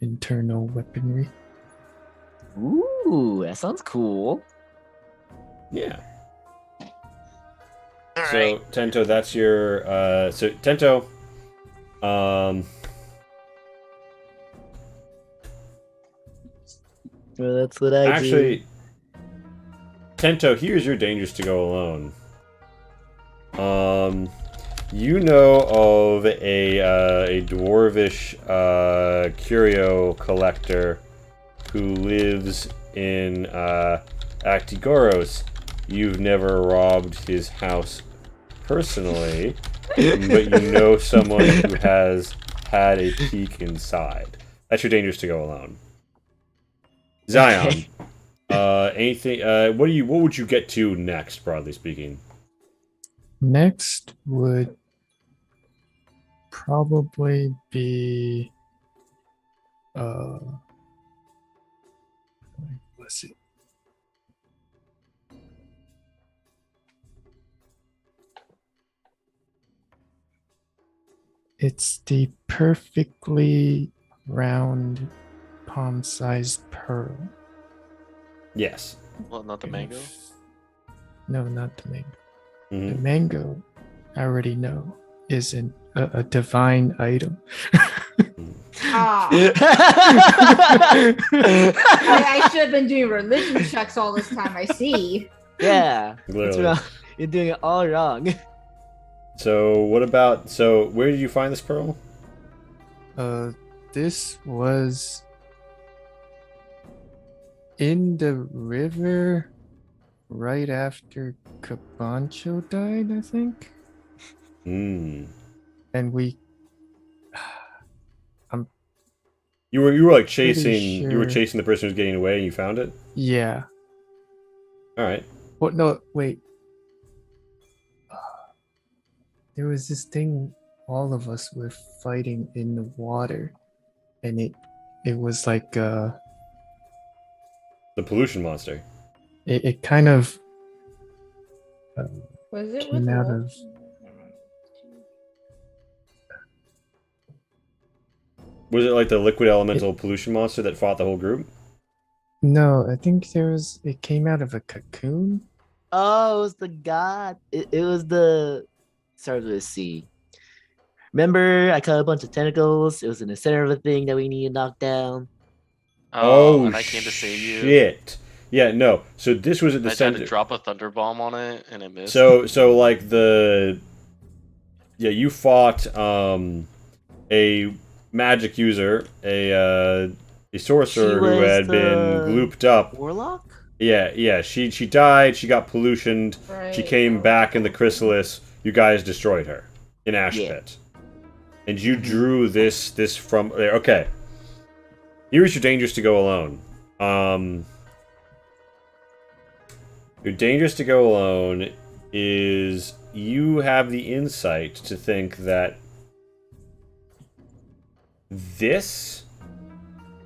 [SPEAKER 3] internal weaponry.
[SPEAKER 1] Ooh, that sounds cool.
[SPEAKER 4] yeah.
[SPEAKER 1] All
[SPEAKER 4] So,
[SPEAKER 1] right.
[SPEAKER 4] Tento, that's your, so, Tento,
[SPEAKER 1] Well, that's what I
[SPEAKER 4] actually,
[SPEAKER 1] do.
[SPEAKER 4] Tento, here's your dangers to go alone. You know of a dwarvish curio collector who lives in Actigoros. You've never robbed his house personally, but you know someone who has had a peek inside. That's your dangers to go alone. Zion,
[SPEAKER 1] Okay.
[SPEAKER 4] anything? What would you get to next, broadly speaking?
[SPEAKER 3] Next would probably be what's it? It's the perfectly round palm-sized pearl.
[SPEAKER 4] Yes.
[SPEAKER 2] Well, not the mango.
[SPEAKER 3] No, not the mango. The
[SPEAKER 4] Mhm.
[SPEAKER 3] mango, I already know, is a divine item.
[SPEAKER 5] Ah, I should have been doing religion checks all this time. I see.
[SPEAKER 1] Yeah. What's
[SPEAKER 4] Literally.
[SPEAKER 1] wrong? You're doing it all wrong.
[SPEAKER 4] So what about? So where did you find this pearl?
[SPEAKER 3] This was in the river right after Cabancho died, I think.
[SPEAKER 4] Hmm.
[SPEAKER 3] And we
[SPEAKER 4] You were like
[SPEAKER 3] Pretty
[SPEAKER 4] chasing. You were
[SPEAKER 3] sure.
[SPEAKER 4] chasing the person who was getting away, and you found it.
[SPEAKER 3] yeah.
[SPEAKER 4] All right.
[SPEAKER 3] What no, wait. There was this thing all of us were fighting in the water, and it was like
[SPEAKER 4] The pollution monster.
[SPEAKER 3] it kind of
[SPEAKER 5] Was it
[SPEAKER 3] came
[SPEAKER 5] with
[SPEAKER 3] out
[SPEAKER 5] Wolf?
[SPEAKER 3] of
[SPEAKER 4] Was it like the liquid elemental pollution monster that fought the whole group?
[SPEAKER 3] no, I think it came out of a cocoon.
[SPEAKER 1] Oh, it was the god. It was the starts with a C. Remember, I cut a bunch of tentacles. It was in the center of a thing that we need to knock down.
[SPEAKER 2] Oh, and I came to save you.
[SPEAKER 4] Shit. Yeah. No. So this was at the
[SPEAKER 2] I tried
[SPEAKER 4] center.
[SPEAKER 2] to drop a thunder bomb on it, and it missed.
[SPEAKER 4] So like the. Yeah, you fought a magic user, a sorcerer
[SPEAKER 1] She
[SPEAKER 4] who
[SPEAKER 1] was
[SPEAKER 4] had been
[SPEAKER 1] the
[SPEAKER 4] glooped up.
[SPEAKER 1] Warlock?
[SPEAKER 4] Yeah. She died. She got pollutioned. She
[SPEAKER 5] Right,
[SPEAKER 4] came
[SPEAKER 5] that
[SPEAKER 4] back
[SPEAKER 5] was
[SPEAKER 4] in the chrysalis. You guys destroyed her in Ash
[SPEAKER 1] Yeah.
[SPEAKER 4] Pit, and you
[SPEAKER 1] Mhm.
[SPEAKER 4] drew this from there. Okay, here's your dangers to go alone. Your dangers to go alone is you have the insight to think that this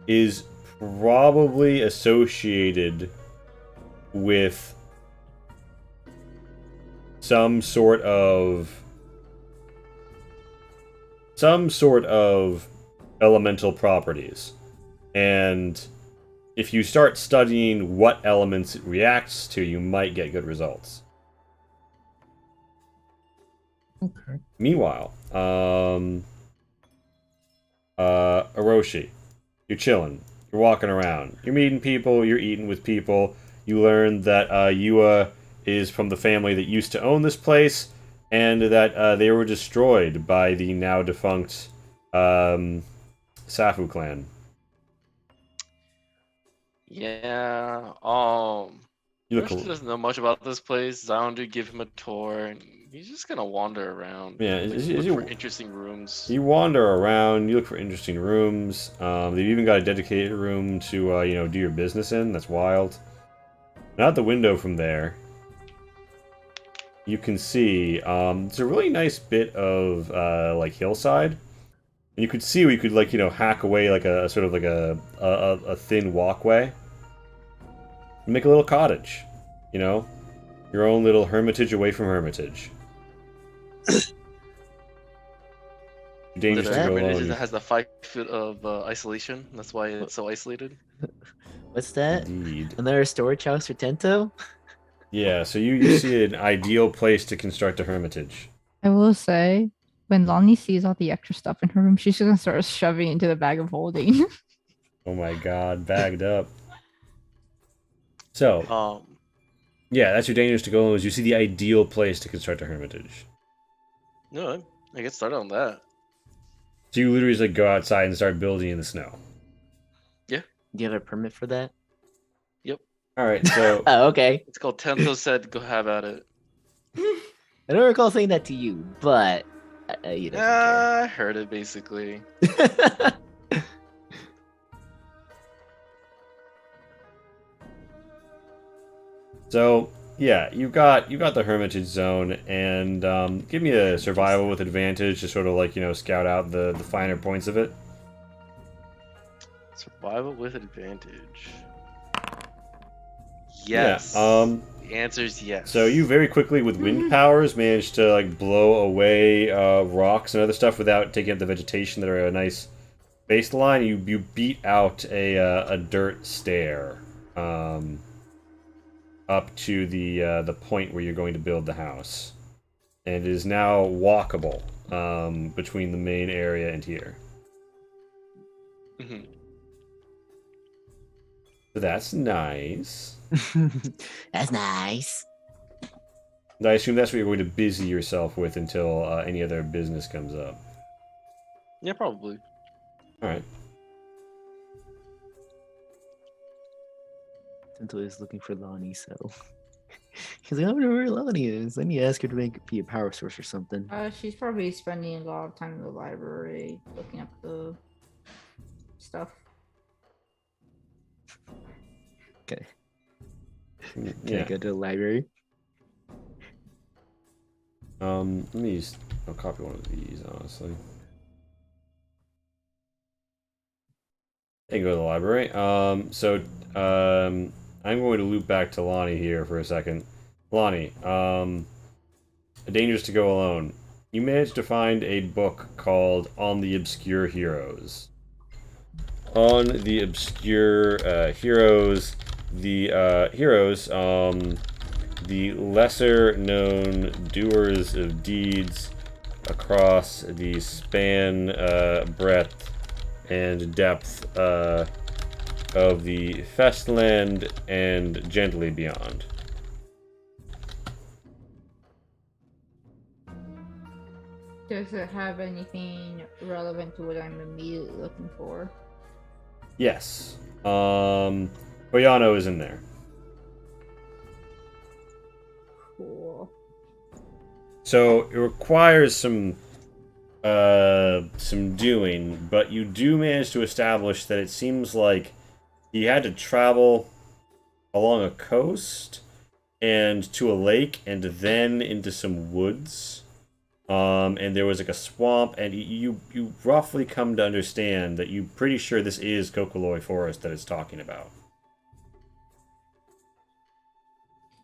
[SPEAKER 4] is probably associated with some sort of elemental properties. And if you start studying what elements it reacts to, you might get good results.
[SPEAKER 3] Okay.
[SPEAKER 4] Meanwhile, Orochi, you're chilling. You're walking around. You're meeting people. You're eating with people. You learn that Yua is from the family that used to own this place, and that they were destroyed by the now defunct Safu clan.
[SPEAKER 2] Yeah.
[SPEAKER 4] You look.
[SPEAKER 2] Rush doesn't know much about this place. Zion do give him a tour, and he's just gonna wander around.
[SPEAKER 4] Yeah,
[SPEAKER 2] Look for interesting rooms.
[SPEAKER 4] You wander around. You look for interesting rooms. They've even got a dedicated room to do your business in. That's wild. And out the window from there, you can see it's a really nice bit of like hillside, and you could see where you could hack away like a sort of like a thin walkway, and make a little cottage, your own little hermitage away from hermitage. Dangerous to go
[SPEAKER 2] Hermitage
[SPEAKER 4] alone.
[SPEAKER 2] has the 5 foot of isolation. That's why it's so isolated.
[SPEAKER 1] What's that?
[SPEAKER 4] Indeed.
[SPEAKER 1] Another storage house for Tento?
[SPEAKER 4] Yeah, so you see an ideal place to construct a hermitage.
[SPEAKER 6] I will say, when Lonnie sees all the extra stuff in her room, she's gonna start shoving into the bag of holding.
[SPEAKER 4] Oh my god, bagged up. So, yeah, that's your dangerous to go alone. Is you see the ideal place to construct a hermitage.
[SPEAKER 2] No, I get started on that.
[SPEAKER 4] So you literally just go outside and start building in the snow.
[SPEAKER 2] Yeah.
[SPEAKER 1] Do you have a permit for that?
[SPEAKER 2] Yep.
[SPEAKER 4] All right, so
[SPEAKER 1] Oh, okay.
[SPEAKER 2] It's called Tento said, go have at it.
[SPEAKER 1] I don't recall saying that to you, but you don't
[SPEAKER 2] I heard it basically.
[SPEAKER 1] care.
[SPEAKER 4] so yeah, you got the hermitage zone, and give me a survival with advantage to sort of scout out the finer points of it.
[SPEAKER 2] Survival with advantage. Yes.
[SPEAKER 4] Yeah.
[SPEAKER 2] The answer is yes.
[SPEAKER 4] So you very quickly, with wind powers, managed to blow away rocks and other stuff without taking up the vegetation that are a nice baseline. You beat out a dirt stair up to the point where you're going to build the house, and it is now walkable between the main area and here.
[SPEAKER 2] Mhm.
[SPEAKER 4] So that's nice.
[SPEAKER 1] That's nice.
[SPEAKER 4] And I assume that's what you're going to busy yourself with until any other business comes up.
[SPEAKER 2] Yeah, probably.
[SPEAKER 4] All right.
[SPEAKER 1] Tento is looking for Lonnie, so he's like, I don't know where Lonnie is. I need to ask her to be a power source or something.
[SPEAKER 5] She's probably spending a lot of time in the library looking up the stuff.
[SPEAKER 1] Okay. Can I
[SPEAKER 4] Yeah.
[SPEAKER 1] go to the library?
[SPEAKER 4] Let me I'll copy one of these, honestly. I can go to the library. I'm going to loop back to Lonnie here for a second. Lonnie, dangerous to go alone. You managed to find a book called On the Obscure Heroes. On the Obscure Heroes, the the lesser known doers of deeds across the span, breadth, and depth of the Festland and gently beyond.
[SPEAKER 5] Does it have anything relevant to what I'm immediately looking for?
[SPEAKER 4] Yes. Boyano is in there.
[SPEAKER 5] Cool.
[SPEAKER 4] So it requires some doing, but you do manage to establish that it seems like he had to travel along a coast and to a lake and then into some woods. And there was like a swamp, and you roughly come to understand that you're pretty sure this is Kokoloi Forest that it's talking about.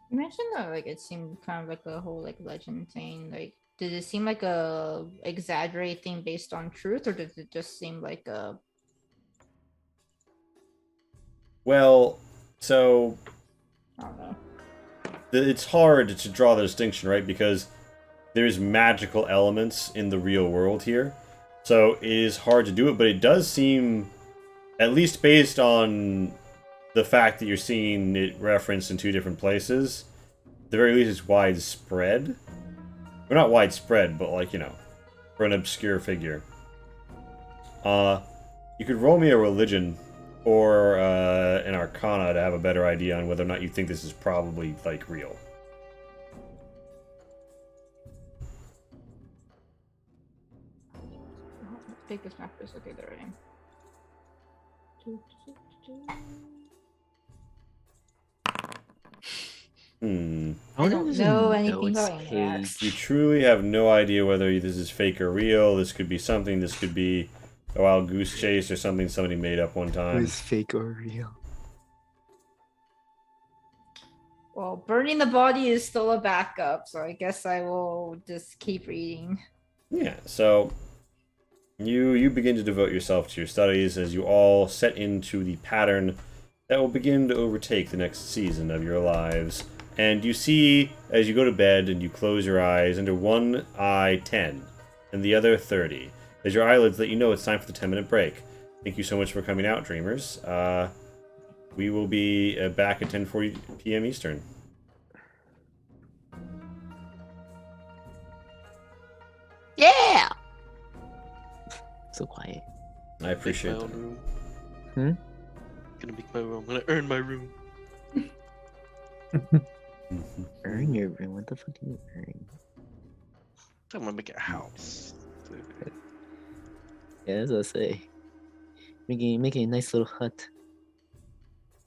[SPEAKER 5] You mentioned that it seemed kind of like a whole legend thing. Did it seem like a exaggerated thing based on truth, or did it just seem like a?
[SPEAKER 4] Well, so
[SPEAKER 5] I don't know.
[SPEAKER 4] it's hard to draw the distinction, right? Because there's magical elements in the real world here. So it is hard to do it, but it does seem, at least based on the fact that you're seeing it referenced in two different places, at the very least it's widespread. Well, not widespread, but for an obscure figure. You could roll me a religion or an Arcana to have a better idea on whether or not you think this is probably like real.
[SPEAKER 5] Let's take this map first. Okay, there I am. I don't know anything about Anax.
[SPEAKER 4] You truly have no idea whether this is fake or real. This could be something. This could be a wild goose chase or something somebody made up one time.
[SPEAKER 1] Is fake or real?
[SPEAKER 5] Well, burning the body is still a backup, so I guess I will just keep reading.
[SPEAKER 4] Yeah, so you begin to devote yourself to your studies as you all set into the pattern that will begin to overtake the next season of your lives. And you see, as you go to bed and you close your eyes, under one eye 10 and the other 30, as your eyelids let you know it's time for the 10-minute break. Thank you so much for coming out, dreamers. We will be back at 10:40 p.m. Eastern.
[SPEAKER 1] Yeah! So quiet.
[SPEAKER 4] I appreciate
[SPEAKER 2] Make my
[SPEAKER 4] that.
[SPEAKER 2] own
[SPEAKER 1] Hmm?
[SPEAKER 2] room. Gonna make my room. Gonna earn my room.
[SPEAKER 1] Earn your room? What the fuck do you earn?
[SPEAKER 2] I'm gonna make a house.
[SPEAKER 1] Yeah, that's what I say. Making a nice little hut.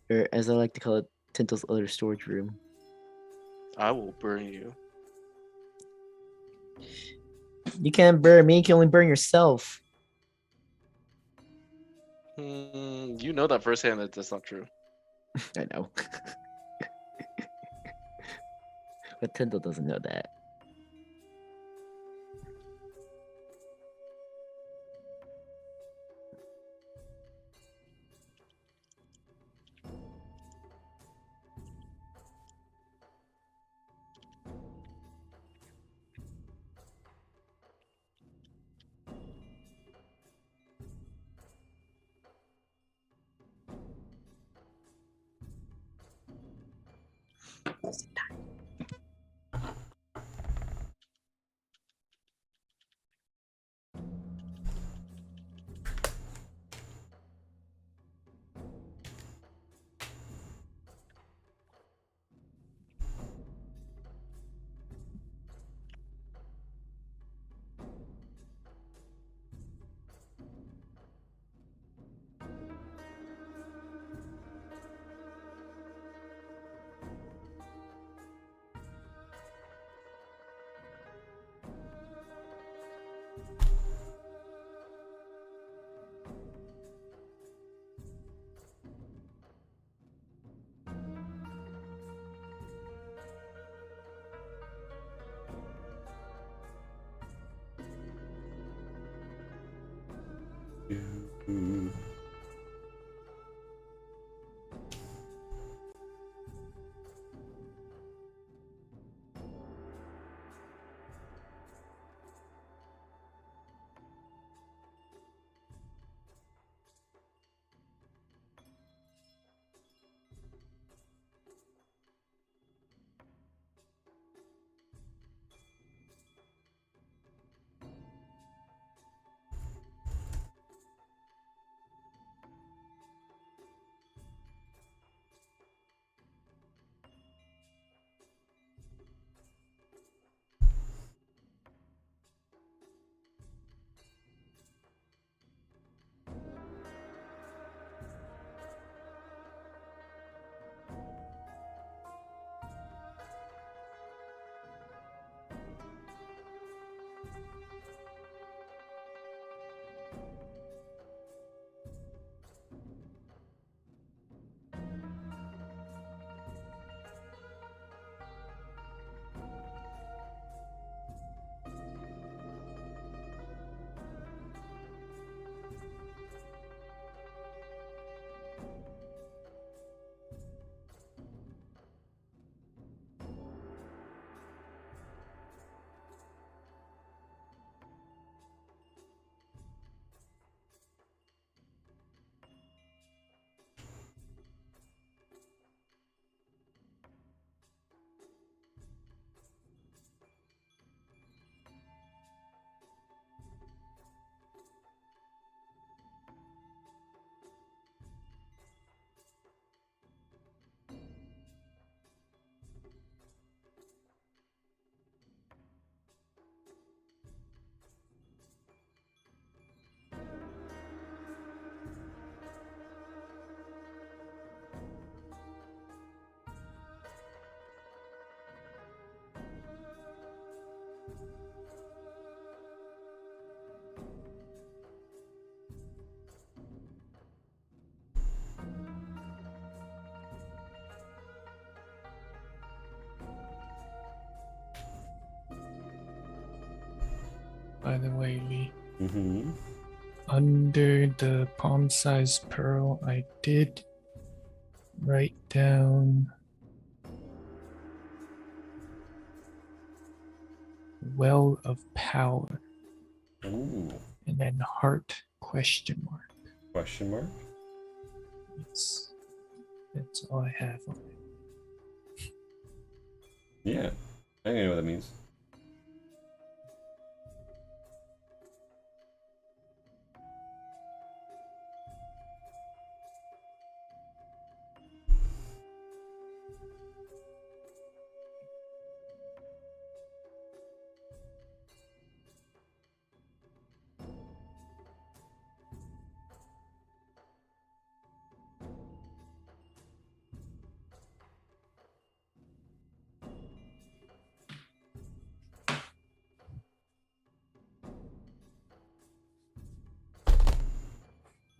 [SPEAKER 1] Or as I like to call it, Tinto's other storage room.
[SPEAKER 2] I will burn you.
[SPEAKER 1] You can't burn me, you can only burn yourself.
[SPEAKER 2] You know that firsthand that that's not true.
[SPEAKER 1] I know. But Tinto doesn't know that.
[SPEAKER 3] by the way, Lee.
[SPEAKER 4] Mm-hmm.
[SPEAKER 3] Under the palm-sized pearl, I did write down well of power
[SPEAKER 4] Ooh.
[SPEAKER 3] and then heart question mark.
[SPEAKER 4] Question mark?
[SPEAKER 3] Yes. That's all I have on it.
[SPEAKER 4] Yeah. I think I know what that means.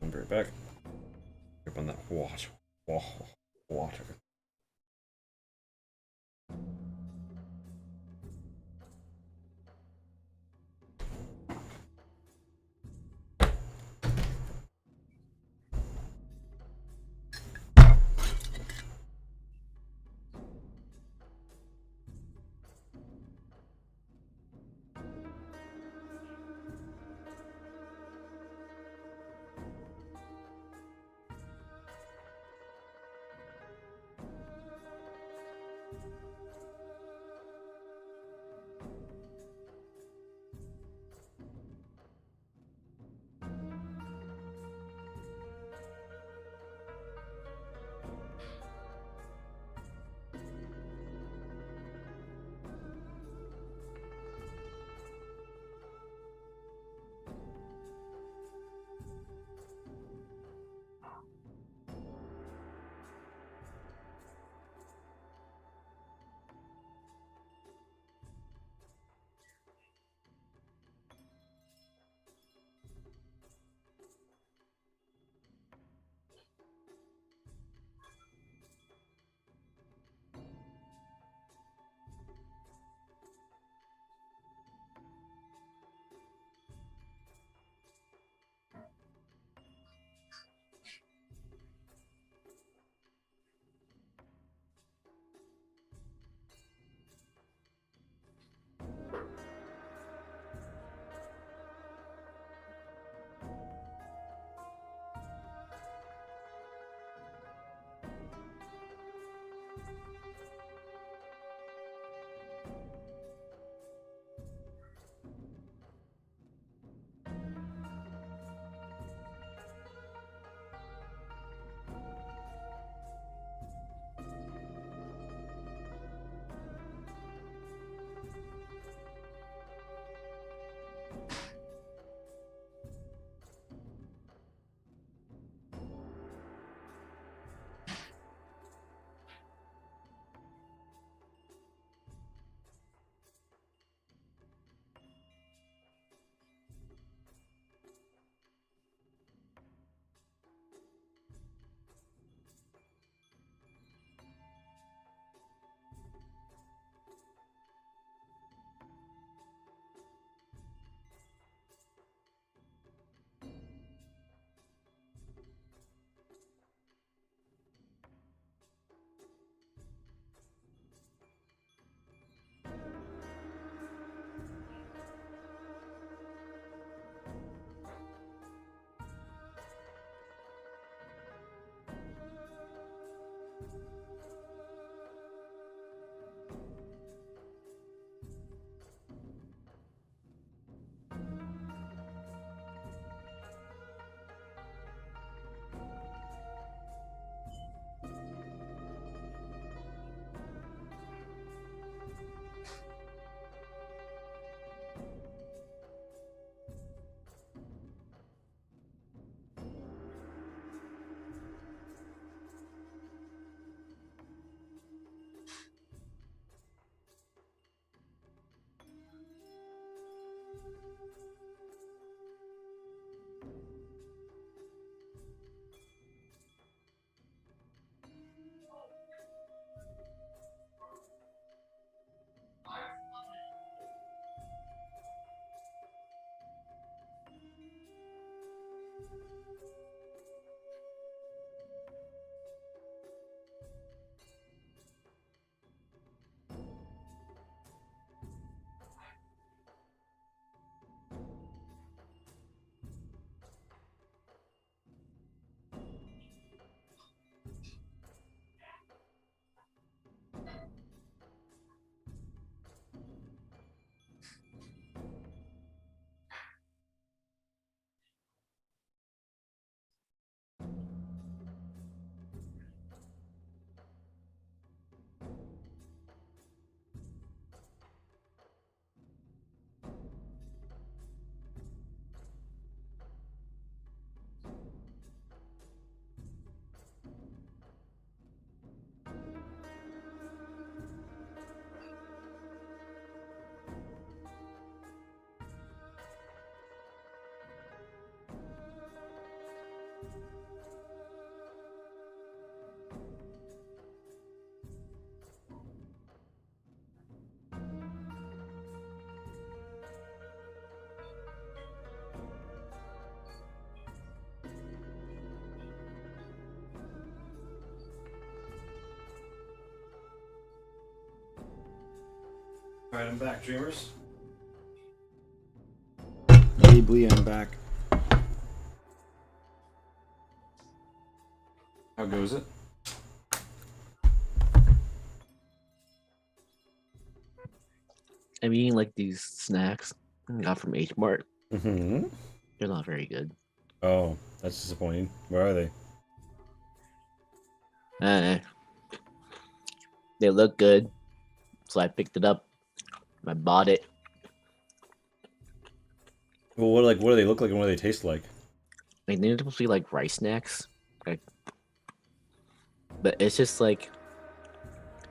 [SPEAKER 4] I'm right back. Grip on that water. Water. Alright, I'm back, dreamers. Hey, Blee, I'm back. How goes it?
[SPEAKER 1] I'm eating like these snacks I got from H Mart.
[SPEAKER 4] Mm-hmm.
[SPEAKER 1] They're not very good.
[SPEAKER 4] Oh, that's disappointing. Where are they?
[SPEAKER 1] Eh. They look good, so I picked it up. I bought it.
[SPEAKER 4] Well, what do they look like and what do they taste like?
[SPEAKER 1] Like they're supposed to be like rice snacks, like, but it's just like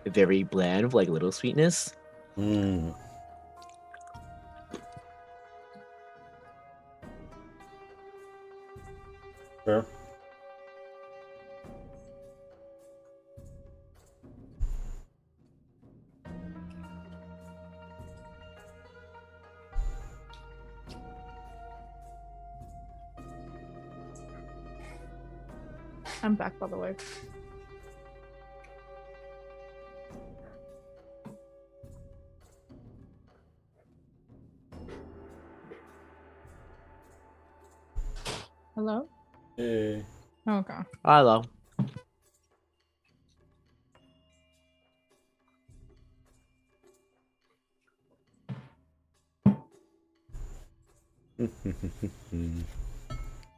[SPEAKER 1] very bland with like little sweetness.
[SPEAKER 4] Mmm. Sure.
[SPEAKER 5] I'm back, by the way. Hello?
[SPEAKER 4] Hey.
[SPEAKER 5] Okay.
[SPEAKER 1] Hello.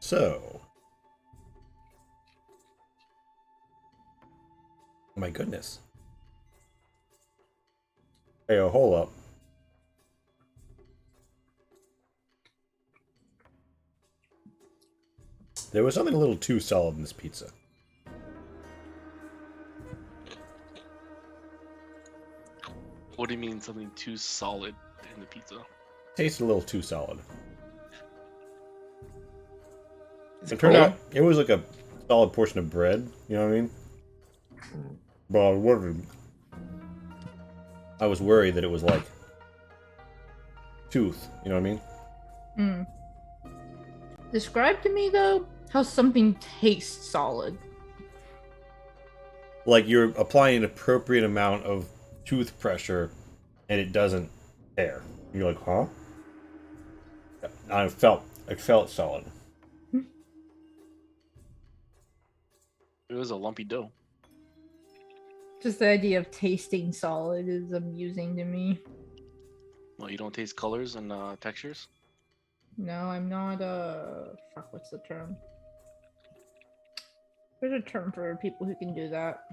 [SPEAKER 4] So. Oh my goodness. Hey, hold up. There was something a little too solid in this pizza.
[SPEAKER 2] What do you mean something too solid in the pizza?
[SPEAKER 4] Tasted a little too solid.
[SPEAKER 1] Is
[SPEAKER 4] It
[SPEAKER 1] it
[SPEAKER 4] turned
[SPEAKER 1] cold?
[SPEAKER 4] out it was like a solid portion of bread. You know what I mean? But I was worried that it was like tooth. You know what I mean?
[SPEAKER 5] Hmm. Describe to me though how something tastes solid.
[SPEAKER 4] Like you're applying an appropriate amount of tooth pressure, and it doesn't tear. You're like, huh? I felt solid.
[SPEAKER 2] It was a lumpy dough.
[SPEAKER 5] Just the idea of tasting solid is amusing to me.
[SPEAKER 2] Well, you don't taste colors and textures?
[SPEAKER 5] No, I'm not fuck, what's the term? There's a term for people who can do that.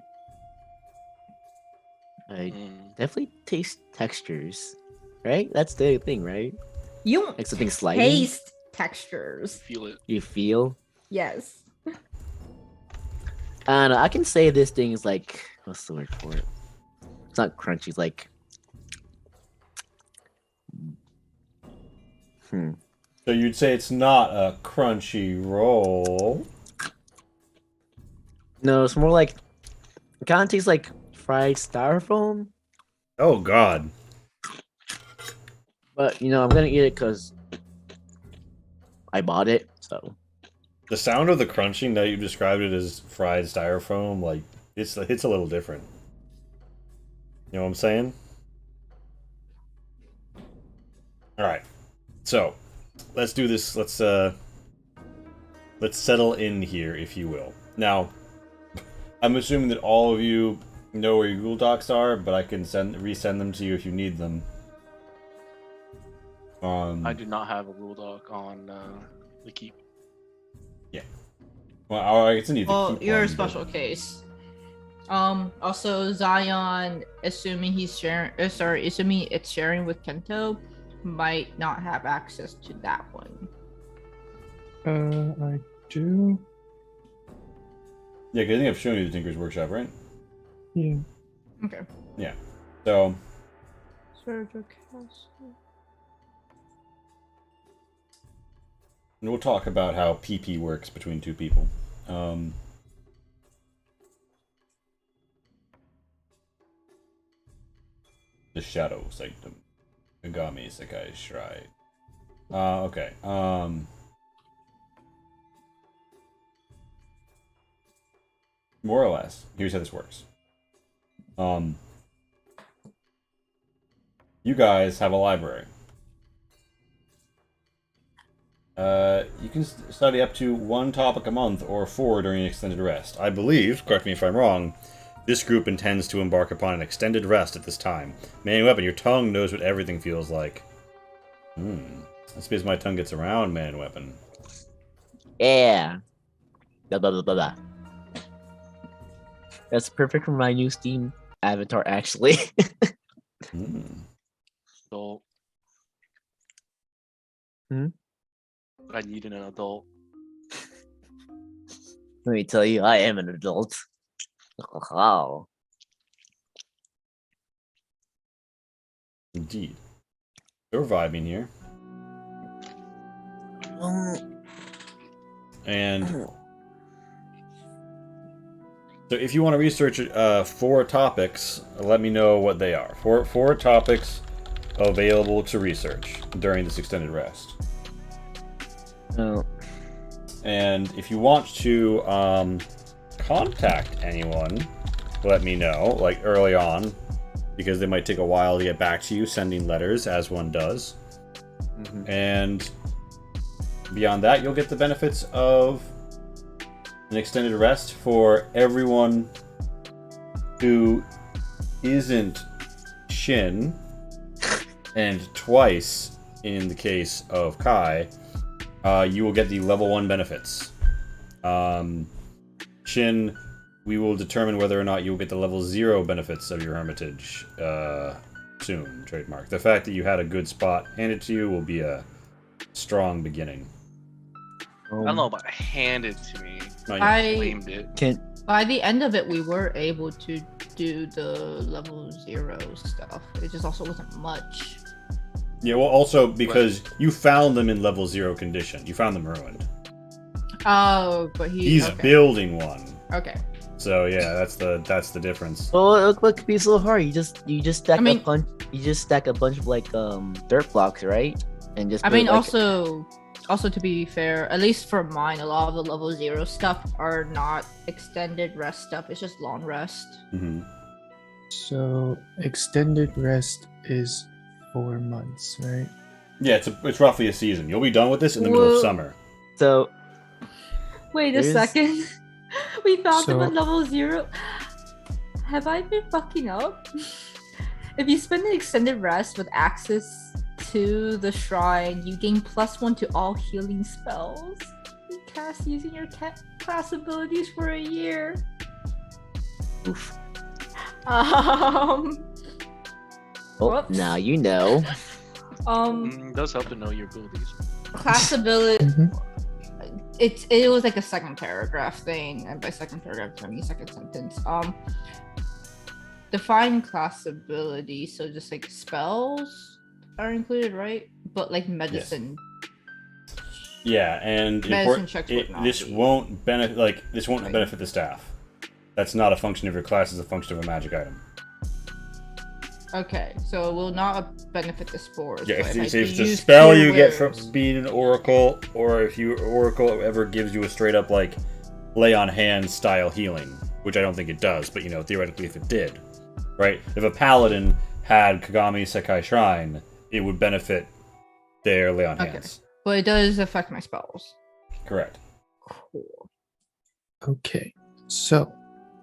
[SPEAKER 1] I
[SPEAKER 2] Mm.
[SPEAKER 1] definitely taste textures, right? That's the thing, right?
[SPEAKER 5] You don't
[SPEAKER 1] Like something slimy?
[SPEAKER 5] taste textures.
[SPEAKER 2] Feel it.
[SPEAKER 1] You feel.
[SPEAKER 5] Yes.
[SPEAKER 1] I don't know. I can say this thing is like, what's the word for it? It's not crunchy. It's like,
[SPEAKER 4] So you'd say it's not a crunchy roll.
[SPEAKER 1] no, it's more like, it kind of tastes like fried styrofoam.
[SPEAKER 4] Oh God.
[SPEAKER 1] But I'm gonna eat it because I bought it. So
[SPEAKER 4] The sound of the crunching that you described it as fried styrofoam, like it's a little different. You know what I'm saying? All right. So, let's do this. Let's settle in here, if you will. Now, I'm assuming that all of you know where your Google Docs are, but I can resend them to you if you need them.
[SPEAKER 2] I do not have a Google Doc on the Keep.
[SPEAKER 4] Yeah. Well, I can need the
[SPEAKER 6] Well,
[SPEAKER 4] Keep
[SPEAKER 6] you're a
[SPEAKER 4] one,
[SPEAKER 6] special
[SPEAKER 4] but...
[SPEAKER 6] case. Also Zion, assuming he's sharing, assuming it's sharing with Kento, might not have access to that one.
[SPEAKER 3] I do.
[SPEAKER 4] Yeah, because I think I've shown you the Tinker's Workshop, right?
[SPEAKER 3] Yeah.
[SPEAKER 6] Okay.
[SPEAKER 4] Yeah. So...
[SPEAKER 6] Sora-jo Castle.
[SPEAKER 4] And we'll talk about how PP works between two people. The Shadow Sanctum. Megami Sekai Shrine. Okay. More or less, here's how this works. You guys have a library. You can study up to 1 topic a month or 4 during an extended rest. I believe, correct me if I'm wrong, this group intends to embark upon an extended rest at this time. Man Weapon, your tongue knows what everything feels like. That's because my tongue gets around, Man Weapon.
[SPEAKER 1] Yeah. Blah, blah, blah, blah, blah. That's perfect for my new Steam avatar, actually.
[SPEAKER 2] Adult. I need an adult.
[SPEAKER 1] Let me tell you, I am an adult. Wow.
[SPEAKER 4] Indeed. We're vibing here. And so if you want to research 4 topics, let me know what they are. Four topics available to research during this extended rest.
[SPEAKER 1] Oh.
[SPEAKER 4] And if you want to contact anyone, let me know, like early on, because they might take a while to get back to you, sending letters as one does. And beyond that, you'll get the benefits of an extended rest for everyone who isn't Shin, and twice in the case of Kai, you will get the level 1 benefits. Shin, we will determine whether or not you will get the level 0 benefits of your Hermitage soon, trademark. The fact that you had a good spot handed to you will be a strong beginning.
[SPEAKER 2] I don't know about handed to me.
[SPEAKER 4] Not yet.
[SPEAKER 6] I
[SPEAKER 2] Claimed it.
[SPEAKER 6] by the end of it, we were able to do the level 0 stuff. It just also wasn't much.
[SPEAKER 4] Yeah, well, also because you found them in level 0 condition. You found them ruined.
[SPEAKER 6] Oh, but
[SPEAKER 4] He's
[SPEAKER 6] okay.
[SPEAKER 4] building one.
[SPEAKER 6] Okay.
[SPEAKER 4] So yeah, that's the difference.
[SPEAKER 1] Well, it looked be so hard. You just stack
[SPEAKER 6] I mean-
[SPEAKER 1] a bunch. You just stack a bunch of like dirt blocks, right? And just.
[SPEAKER 6] I
[SPEAKER 1] put,
[SPEAKER 6] mean,
[SPEAKER 1] like,
[SPEAKER 6] also to be fair, at least for mine, a lot of the level 0 stuff are not extended rest stuff. It's just long rest.
[SPEAKER 3] So extended rest is 4 months, right?
[SPEAKER 4] Yeah, it's roughly a season. You'll be done with this in the middle of
[SPEAKER 6] Whoa.
[SPEAKER 4] summer.
[SPEAKER 1] So
[SPEAKER 6] Wait a
[SPEAKER 1] There's-
[SPEAKER 6] second. We found them
[SPEAKER 3] So-
[SPEAKER 6] at level 0. Have I been fucking up? If you spend an extended rest with access to the shrine, you gain +1 to all healing spells. You cast using your class abilities for a year.
[SPEAKER 1] oof.
[SPEAKER 6] Um.
[SPEAKER 1] Oh,
[SPEAKER 6] Whoops.
[SPEAKER 1] now you know.
[SPEAKER 2] It does help to know your abilities.
[SPEAKER 6] Class ability.
[SPEAKER 3] Mhm.
[SPEAKER 6] It was like a second paragraph thing, and by second paragraph I mean second sentence. Define class ability, so just like spells are included, right? But like medicine.
[SPEAKER 4] Yeah, and
[SPEAKER 6] Medicine checks would not
[SPEAKER 4] this
[SPEAKER 6] be.
[SPEAKER 4] won't benefit
[SPEAKER 6] Right.
[SPEAKER 4] benefit the staff. That's not a function of your class; it's a function of a magic item.
[SPEAKER 5] Okay, so it will not benefit the spores.
[SPEAKER 4] Yeah,
[SPEAKER 5] but
[SPEAKER 4] if
[SPEAKER 5] I
[SPEAKER 4] it's
[SPEAKER 5] do
[SPEAKER 4] the
[SPEAKER 5] use
[SPEAKER 4] spell
[SPEAKER 5] Cure
[SPEAKER 4] you get from
[SPEAKER 5] Wounds.
[SPEAKER 4] being an oracle, or if your oracle ever gives you a straight up like lay on hands style healing, which I don't think it does, but theoretically if it did, right? If a paladin had Kagami Sekai Shrine, it would benefit their lay on
[SPEAKER 5] Okay.
[SPEAKER 4] hands.
[SPEAKER 5] But it does affect my spells.
[SPEAKER 4] Correct.
[SPEAKER 5] Cool.
[SPEAKER 3] Okay, so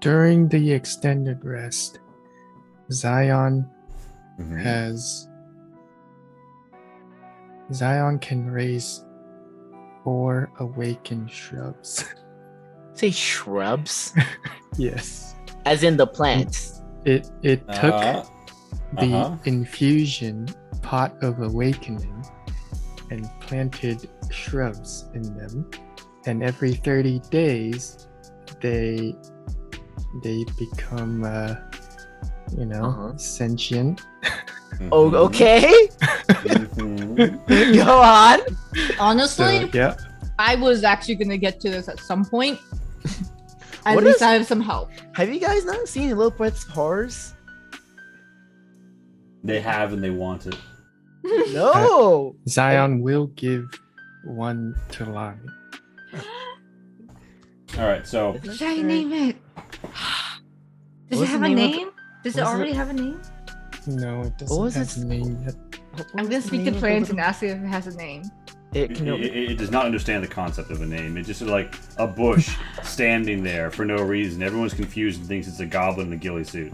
[SPEAKER 3] during the extended rest, Zion
[SPEAKER 4] Mhm.
[SPEAKER 3] Zion can raise 4 awakened shrubs.
[SPEAKER 1] Say shrubs,
[SPEAKER 3] Yes.
[SPEAKER 1] as in the plants.
[SPEAKER 3] It took
[SPEAKER 4] Uh-huh.
[SPEAKER 3] the infusion pot of awakening and planted shrubs in them, and every 30 days they become sentient.
[SPEAKER 1] Oh,
[SPEAKER 4] Mhm.
[SPEAKER 1] okay.
[SPEAKER 4] Mhm.
[SPEAKER 1] Go on.
[SPEAKER 5] Honestly,
[SPEAKER 3] So yeah,
[SPEAKER 5] I was actually gonna get to this at some point. At
[SPEAKER 1] What
[SPEAKER 5] least
[SPEAKER 1] is-
[SPEAKER 5] I have some help.
[SPEAKER 1] Have you guys not seen Little Pets Horrors?
[SPEAKER 4] They have and they want it.
[SPEAKER 1] No.
[SPEAKER 3] Zion will give one to Lani.
[SPEAKER 4] All right, so
[SPEAKER 5] Should I name it? Does
[SPEAKER 1] What's
[SPEAKER 5] it have
[SPEAKER 1] the
[SPEAKER 5] a
[SPEAKER 1] name of
[SPEAKER 5] name? Does it
[SPEAKER 1] what's the-
[SPEAKER 5] already have a name?
[SPEAKER 3] No, it
[SPEAKER 1] What
[SPEAKER 3] doesn't
[SPEAKER 1] was
[SPEAKER 3] have
[SPEAKER 1] its-
[SPEAKER 3] a name yet.
[SPEAKER 5] I'm gonna speak to plants and ask it if it has a name.
[SPEAKER 4] it does not understand the concept of a name. It's just like a bush standing there for no reason. Everyone's confused and thinks it's a goblin in a ghillie suit.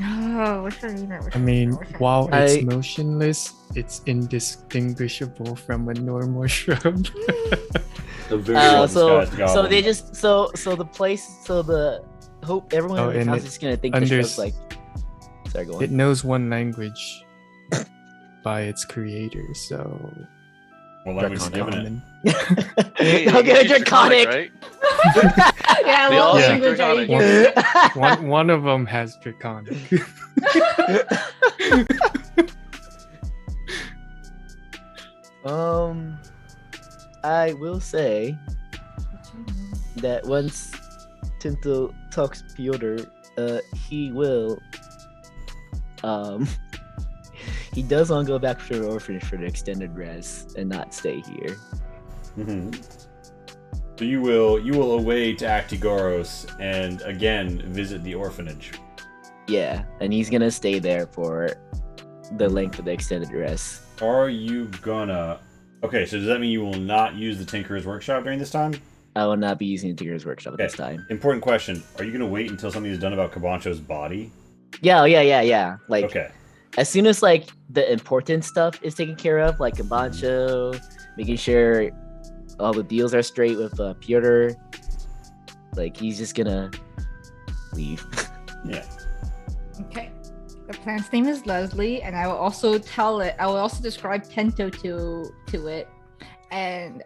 [SPEAKER 5] Oh, what should I name it?
[SPEAKER 3] I mean, while
[SPEAKER 1] I-
[SPEAKER 3] it's motionless, it's indistinguishable from a normal shrub.
[SPEAKER 4] A very well-disguised goblin.
[SPEAKER 1] so they just so the place so the hope everyone
[SPEAKER 3] Oh,
[SPEAKER 1] in the
[SPEAKER 3] and
[SPEAKER 1] house
[SPEAKER 3] it
[SPEAKER 1] is gonna think the
[SPEAKER 3] unders-
[SPEAKER 1] show's like. Sorry, go on.
[SPEAKER 3] It knows one language by its creator, so
[SPEAKER 4] What language is given it?
[SPEAKER 3] common.
[SPEAKER 2] Hey,
[SPEAKER 1] Don't get
[SPEAKER 2] you're
[SPEAKER 1] a draconic.
[SPEAKER 2] right?
[SPEAKER 5] Yeah,
[SPEAKER 2] They
[SPEAKER 5] what
[SPEAKER 2] all
[SPEAKER 3] speak
[SPEAKER 5] language are you
[SPEAKER 2] Draconic.
[SPEAKER 5] using?
[SPEAKER 3] One of them has draconic.
[SPEAKER 1] I will say that once Tinto talks Piotr, he will, he does want to go back to the orphanage for the extended rest and not stay here.
[SPEAKER 4] Mm-hmm. So you will away to Actigoros and again visit the orphanage.
[SPEAKER 1] Yeah, and he's gonna stay there for the length of the extended rest.
[SPEAKER 4] Are you gonna? Okay, so does that mean you will not use the Tinkerer's Workshop during this time?
[SPEAKER 1] I will not be using the Tinker's Workshop at this time.
[SPEAKER 4] Important question. Are you gonna wait until something is done about Kabancho's body?
[SPEAKER 1] Yeah. Like,
[SPEAKER 4] Okay.
[SPEAKER 1] as soon as like the important stuff is taken care of, like Kabancho, making sure all the deals are straight with Piotr, like he's just gonna leave.
[SPEAKER 4] Yeah.
[SPEAKER 5] Okay. The plant's name is Leslie, and I will also describe Tento to it and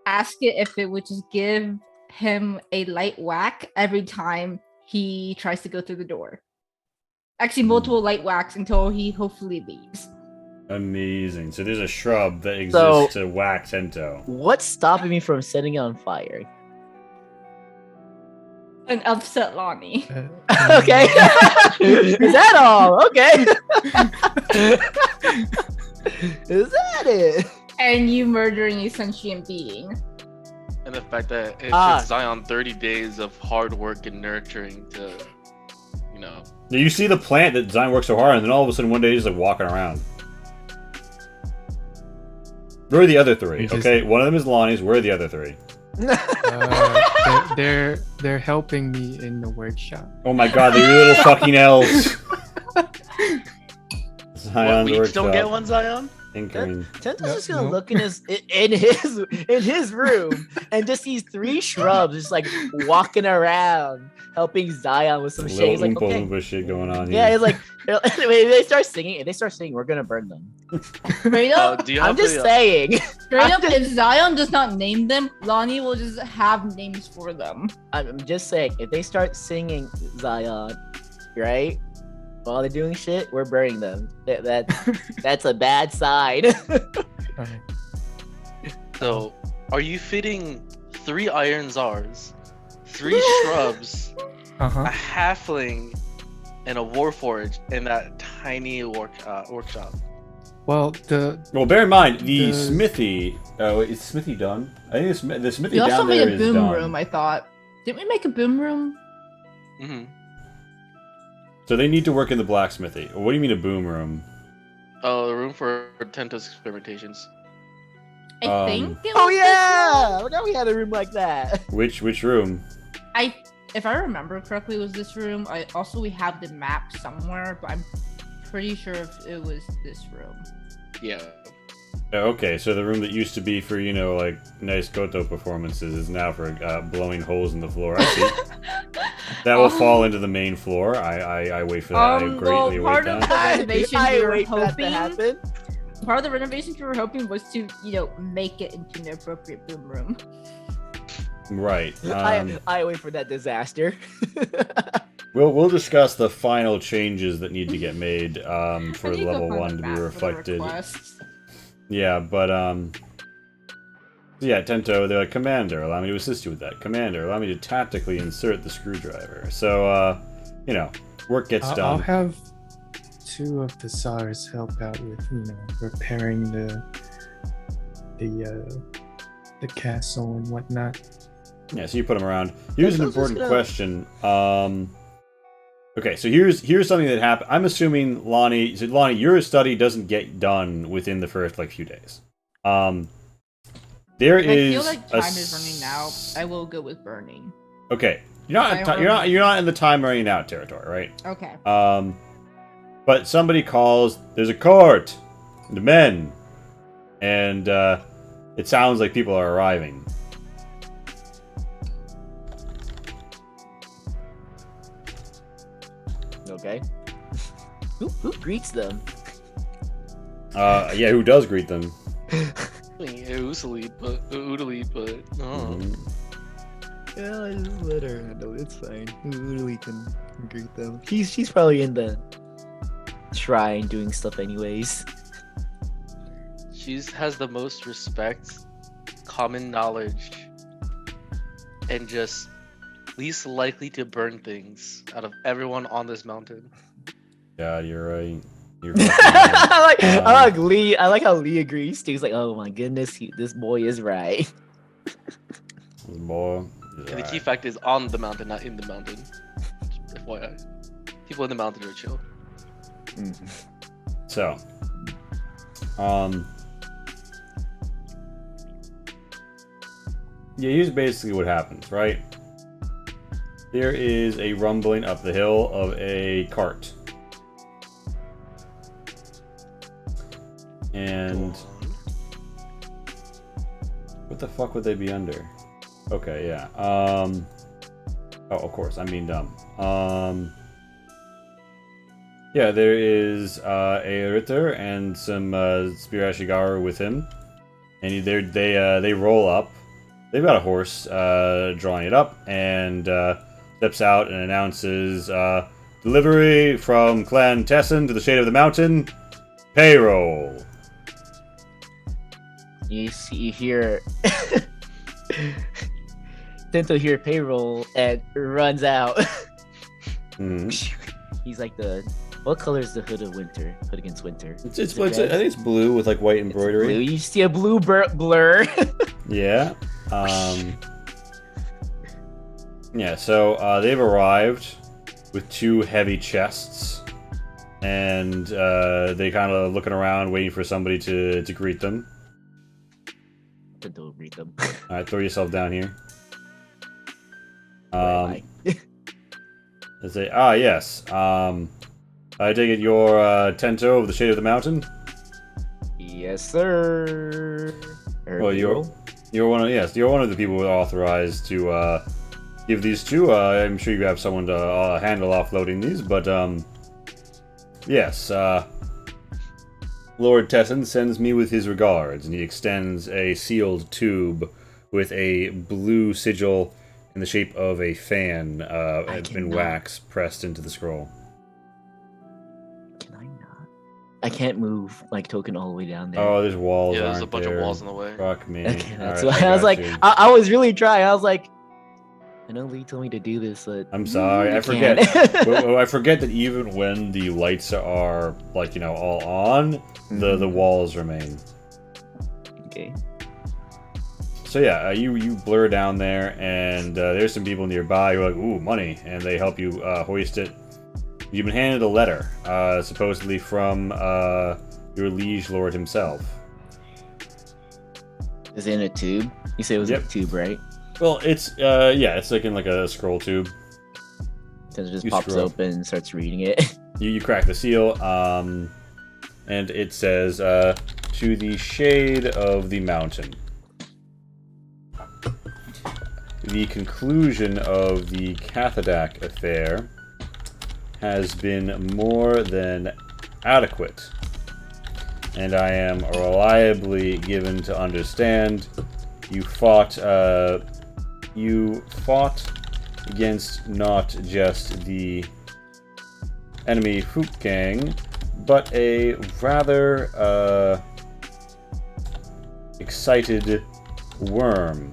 [SPEAKER 5] ask it if it would just give him a light whack every time he tries to go through the door. Actually, multiple light whacks until he hopefully leaves.
[SPEAKER 4] Amazing. So there's a shrub that exists
[SPEAKER 1] So-
[SPEAKER 4] to whack Tento.
[SPEAKER 1] What's stopping me from setting it on fire?
[SPEAKER 5] And upset Lonnie.
[SPEAKER 1] Okay. Is that all? Okay. Is that it?
[SPEAKER 5] And you murdering a sentient being.
[SPEAKER 2] And the fact that it
[SPEAKER 1] Ah.
[SPEAKER 2] took Zion 30 days of hard work and nurturing to,
[SPEAKER 4] Now you see the plant that Zion worked so hard, and then all of a sudden one day he's like walking around. Where are the other three?
[SPEAKER 3] You just-
[SPEAKER 4] Okay, one of them is Lonnie's. Where are the other three?
[SPEAKER 3] They're helping me in the workshop.
[SPEAKER 4] Oh my god, they're little fucking elves.
[SPEAKER 2] what,
[SPEAKER 4] Zion's
[SPEAKER 2] we each don't get
[SPEAKER 4] workshop.
[SPEAKER 2] one Zion?
[SPEAKER 4] Tinkering.
[SPEAKER 1] Tento's
[SPEAKER 3] No,
[SPEAKER 1] just gonna
[SPEAKER 3] no.
[SPEAKER 1] look in his room and just sees 3 shrubs just like walking around helping Zion with some shit.
[SPEAKER 4] Little
[SPEAKER 1] He's like,
[SPEAKER 4] Oompa
[SPEAKER 1] okay.
[SPEAKER 4] Loompa shit going on
[SPEAKER 1] Yeah,
[SPEAKER 4] here.
[SPEAKER 1] it's like anyway, if they start singing, we're gonna burn them.
[SPEAKER 5] Straight up,
[SPEAKER 2] Do you
[SPEAKER 1] I'm
[SPEAKER 2] have
[SPEAKER 1] just
[SPEAKER 2] the,
[SPEAKER 1] saying.
[SPEAKER 5] straight up, if Zion does not name them, Lonnie will just have names for them.
[SPEAKER 1] I'm just saying, if they start singing Zion, right? While they're doing shit, we're burning them. That's a bad sign.
[SPEAKER 3] Okay.
[SPEAKER 2] So, are you fitting 3 iron czars, 3 shrubs, a
[SPEAKER 3] Uh-huh.
[SPEAKER 2] halfling, and a warforge in that tiny workshop.
[SPEAKER 3] Well,
[SPEAKER 4] Well, bear in mind the
[SPEAKER 3] The-
[SPEAKER 4] smithy. Oh, is smithy done? I think the smithy
[SPEAKER 6] We also
[SPEAKER 4] down
[SPEAKER 6] made
[SPEAKER 4] there
[SPEAKER 6] a
[SPEAKER 4] is
[SPEAKER 6] boom
[SPEAKER 4] done.
[SPEAKER 6] room, I thought. Didn't we make a boom room?
[SPEAKER 2] Hmm.
[SPEAKER 4] So they need to work in the blacksmithy. What do you mean a boom room?
[SPEAKER 2] Oh, the room for Tento's experimentations.
[SPEAKER 6] I think it was
[SPEAKER 1] Oh
[SPEAKER 6] this
[SPEAKER 1] yeah,
[SPEAKER 6] room.
[SPEAKER 1] I forgot we had a room like that.
[SPEAKER 4] Which room?
[SPEAKER 6] If I remember correctly, it was this room. We have the map somewhere, but I'm pretty sure if it was this room.
[SPEAKER 2] Yeah.
[SPEAKER 4] Oh, okay, so the room that used to be for like nice Goto performances is now for blowing holes in the floor. I see. That will fall into the main floor. I wait for that. I greatly await
[SPEAKER 6] part of
[SPEAKER 4] that.
[SPEAKER 6] the renovation
[SPEAKER 1] I
[SPEAKER 6] we were
[SPEAKER 1] wait for that to
[SPEAKER 6] hoping.
[SPEAKER 1] happen.
[SPEAKER 6] Part of the renovations we were hoping was to, make it into an appropriate boom room.
[SPEAKER 4] Right.
[SPEAKER 1] I wait for that disaster.
[SPEAKER 4] We'll discuss the final changes that need to get made
[SPEAKER 6] I
[SPEAKER 4] for
[SPEAKER 6] need to
[SPEAKER 4] level
[SPEAKER 6] find
[SPEAKER 4] 1
[SPEAKER 6] the
[SPEAKER 4] to be
[SPEAKER 6] map for the
[SPEAKER 4] reflected.
[SPEAKER 6] requests.
[SPEAKER 4] Yeah, but yeah, Tento, they're like, Commander, allow me to assist you with that. Commander, allow me to tactically insert the screwdriver. So work gets
[SPEAKER 3] I'll
[SPEAKER 4] done.
[SPEAKER 3] have 2 of the SARS help out with, repairing the castle and whatnot.
[SPEAKER 4] Yeah, so you put them around. Here's an
[SPEAKER 1] I was just
[SPEAKER 4] important
[SPEAKER 1] gonna-
[SPEAKER 4] question. Okay, so here's something that happened. I'm assuming Lonnie, your study doesn't get done within the first few days. There
[SPEAKER 6] If I
[SPEAKER 4] is
[SPEAKER 6] feel like
[SPEAKER 4] a
[SPEAKER 6] time is running out, I will go with burning.
[SPEAKER 4] Okay, you're not you're not in the time running out territory, right?
[SPEAKER 6] Okay.
[SPEAKER 4] But somebody calls. There's a court, the men, and it sounds like people are arriving.
[SPEAKER 1] Okay. Who greets them?
[SPEAKER 4] Yeah, who does greet them?
[SPEAKER 2] Oodalite, but
[SPEAKER 4] Mhm.
[SPEAKER 1] Yeah, I just let her handle it. It's fine. We can greet them. She's probably in the shrine doing stuff anyways.
[SPEAKER 2] she has the most respect, common knowledge, and just least likely to burn things out of everyone on this mountain.
[SPEAKER 4] Yeah, you're right. You're
[SPEAKER 1] I like Lee. I like how Lee agrees too. He's like, oh my goodness, this boy is right.
[SPEAKER 4] Boy.
[SPEAKER 2] And the key fact is on the mountain, not in the mountain. FYI. People in the mountain are chill.
[SPEAKER 4] So, yeah, here's basically what happens, right? There is a rumbling up the hill of a cart. And what the fuck would they be under? Okay, yeah. Oh, of course, I'm being dumb. Yeah, there is a Ritter and some Spear Ashigaru with him, and they roll up. They've got a horse drawing it up, and steps out and announces delivery from Clan Tessin to the Shade of the Mountain. Payroll.
[SPEAKER 1] You hear Tento hear payroll and runs out.
[SPEAKER 4] Mhm.
[SPEAKER 1] He's like what color is the hood of winter? Hood against winter.
[SPEAKER 4] I
[SPEAKER 1] Is it
[SPEAKER 4] think
[SPEAKER 1] red?
[SPEAKER 4] it's blue with white
[SPEAKER 1] It's
[SPEAKER 4] embroidery.
[SPEAKER 1] blue. You see a blue blur.
[SPEAKER 4] Yeah. Yeah, so they've arrived with 2 heavy chests, and they kind of looking around, waiting for somebody to greet them.
[SPEAKER 1] Tento read them.
[SPEAKER 4] All right, throw yourself down here.
[SPEAKER 1] Where am I?
[SPEAKER 4] They say, yes. I take it you're Tento of the Shade of the Mountain.
[SPEAKER 1] Yes, sir.
[SPEAKER 4] Well, you're one of the people who are authorized to give these to. I'm sure you have someone to handle offloading these, but yes. Lord Tessin sends me with his regards, and he extends a sealed tube with a blue sigil in the shape of a fan. It's been
[SPEAKER 1] cannot.
[SPEAKER 4] wax pressed into the scroll.
[SPEAKER 1] Can I not? I can't move like token all the way down there.
[SPEAKER 4] Oh, there's walls.
[SPEAKER 2] Yeah, there's a
[SPEAKER 4] aren't
[SPEAKER 2] bunch
[SPEAKER 4] there?
[SPEAKER 2] of walls in the way.
[SPEAKER 4] Fuck me.
[SPEAKER 1] Okay, that's
[SPEAKER 4] All right,
[SPEAKER 1] why I was
[SPEAKER 4] got
[SPEAKER 1] like,
[SPEAKER 4] you.
[SPEAKER 1] I was really trying. I was like, I know Lee told me to do this, but
[SPEAKER 4] I'm sorry, I
[SPEAKER 1] I
[SPEAKER 4] forget.
[SPEAKER 1] can't.
[SPEAKER 4] Well, I forget that even when the lights are like all on, the walls remain.
[SPEAKER 1] Okay.
[SPEAKER 4] So yeah, you blur down there, and there's some people nearby who are like, "Ooh, money," and they help you hoist it. You've been handed a letter, supposedly from your liege lord himself.
[SPEAKER 1] Is it in a tube? You said it was in a tube, right?
[SPEAKER 4] Well, it's it's like in like a scroll tube.
[SPEAKER 1] So it just
[SPEAKER 4] You
[SPEAKER 1] pops
[SPEAKER 4] scroll.
[SPEAKER 1] open and starts reading it.
[SPEAKER 4] You crack the seal, and it says, "To the shade of the mountain. The conclusion of the Cathadak affair has been more than adequate, and I am reliably given to understand you fought against not just the enemy Hoop Gang, but a rather excited worm.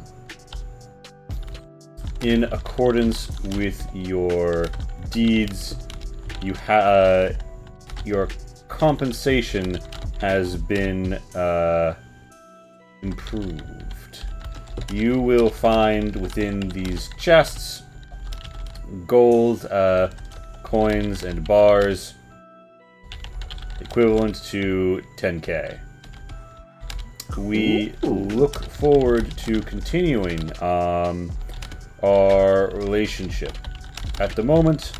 [SPEAKER 4] In accordance with your deeds, your compensation has been improved. You will find within these chests gold coins and bars equivalent to 10k. We look forward to continuing our relationship. At the moment,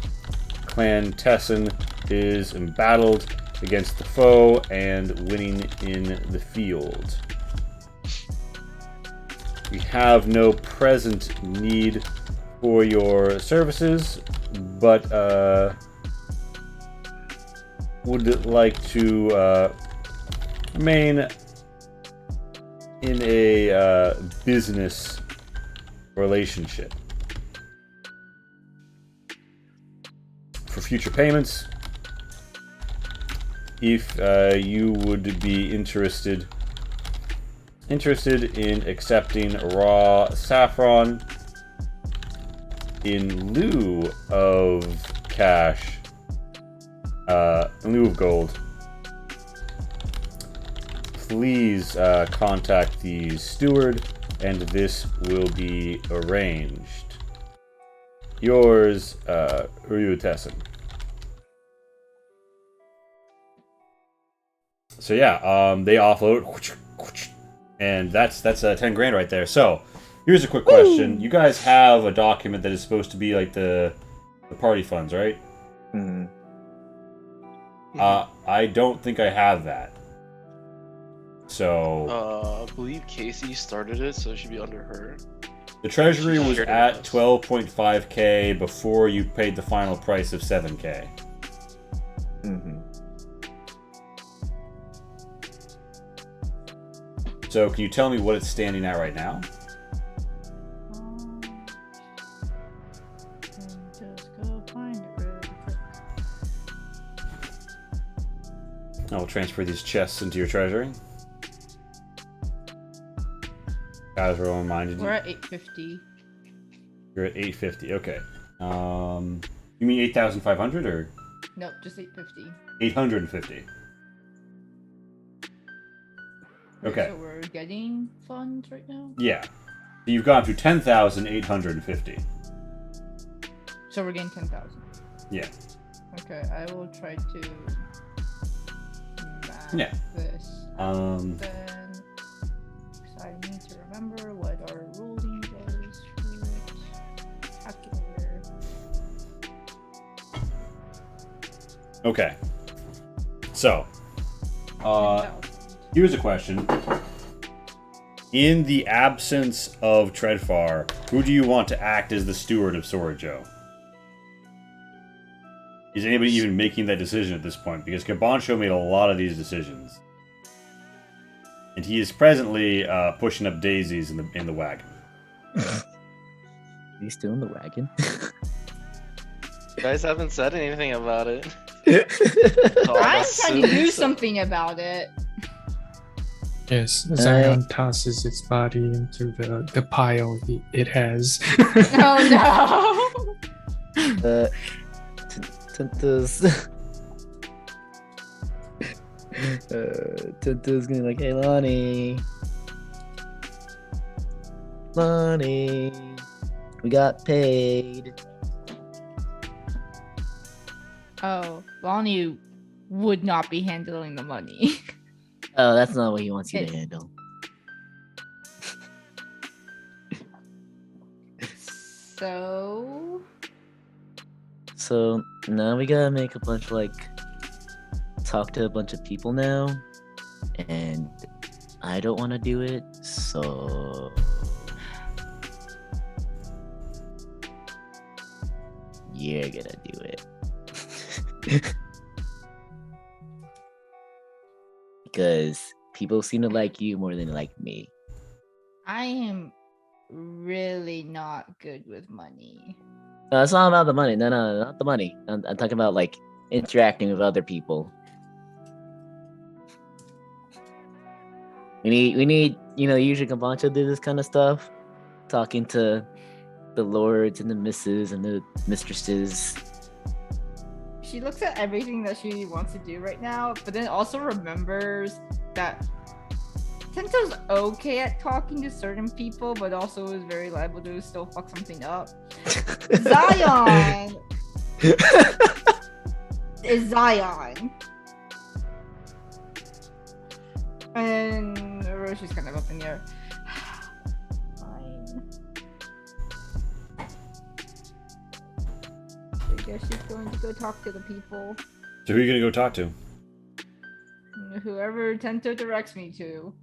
[SPEAKER 4] Clan Tessin is embattled against the foe and winning in the field. We have no present need for your services, but would like to remain in a business relationship. For future payments, if you would be interested in accepting raw saffron in lieu of cash, in lieu of gold, please contact the steward, and this will be arranged. Yours, Ryu Tessin. So yeah, they offload, and that's 10 grand right there. So here's a quick question: you guys have a document that is supposed to be like the party funds, right?
[SPEAKER 1] Mhm.
[SPEAKER 4] I don't think I have that. So
[SPEAKER 2] I believe Casey started it, so it should be under her.
[SPEAKER 4] the treasury
[SPEAKER 2] She
[SPEAKER 4] was
[SPEAKER 2] shared it
[SPEAKER 4] at
[SPEAKER 2] with us.
[SPEAKER 4] 12.5k before you paid the final price of 7k.
[SPEAKER 1] Mhm.
[SPEAKER 4] So can you tell me what it's standing at right now?
[SPEAKER 6] Just go find it real quick.
[SPEAKER 4] I will transfer these chests into your treasury. Casual reminded
[SPEAKER 6] We're
[SPEAKER 4] you.
[SPEAKER 6] at 850.
[SPEAKER 4] You're at 850. Okay. You mean 8,500 or
[SPEAKER 6] Nope, just 850.
[SPEAKER 4] 850? Okay.
[SPEAKER 6] So we're getting funds right now?
[SPEAKER 4] Yeah. So you've gone to 10,850.
[SPEAKER 6] So we're getting 10,000.
[SPEAKER 4] Yeah.
[SPEAKER 6] Okay, I will try to map
[SPEAKER 4] Yeah.
[SPEAKER 6] this.
[SPEAKER 4] Um.
[SPEAKER 6] Then, because I need to remember what our ruling was for it. Calculator.
[SPEAKER 4] Okay. So,
[SPEAKER 6] 10,000.
[SPEAKER 4] here's a question. In the absence of Treadfar, who do you want to act as the steward of Sora-jo? Is anybody even making that decision at this point? Because Kabansho made a lot of these decisions. And he is presently pushing up daisies in the wagon.
[SPEAKER 1] He's still in the wagon.
[SPEAKER 2] You guys haven't said anything about it.
[SPEAKER 1] That's
[SPEAKER 2] Oh,
[SPEAKER 6] I'm
[SPEAKER 2] that's
[SPEAKER 6] trying to do
[SPEAKER 2] silly.
[SPEAKER 6] something about it.
[SPEAKER 3] Yes, Zion tosses its body into the pile it has.
[SPEAKER 5] Oh no!
[SPEAKER 1] Tinta's Tinta's gonna be like, hey Lonnie, we got paid.
[SPEAKER 6] Oh, Lonnie would not be handling the money.
[SPEAKER 1] Oh, that's not what he wants you to handle. So now we gotta make a bunch of talk to a bunch of people now, and I don't want to do it, so you're gonna do it. Because people seem to like you more than like me.
[SPEAKER 6] I am really not good with money.
[SPEAKER 1] No, it's not about the money. No, not the money. I'm talking about interacting with other people. We need, usually Kabancha do this kind of stuff, talking to the lords and the misses and the mistresses.
[SPEAKER 5] She looks at everything that she wants to do right now, but then also remembers that Tento's okay at talking to certain people, but also is very liable to still fuck something up. Zion is Zion. And Roshi's kind of up in the air. Fine. I guess she's going to go talk to the people.
[SPEAKER 4] So who are you gonna go talk to?
[SPEAKER 5] Whoever Tento directs me to.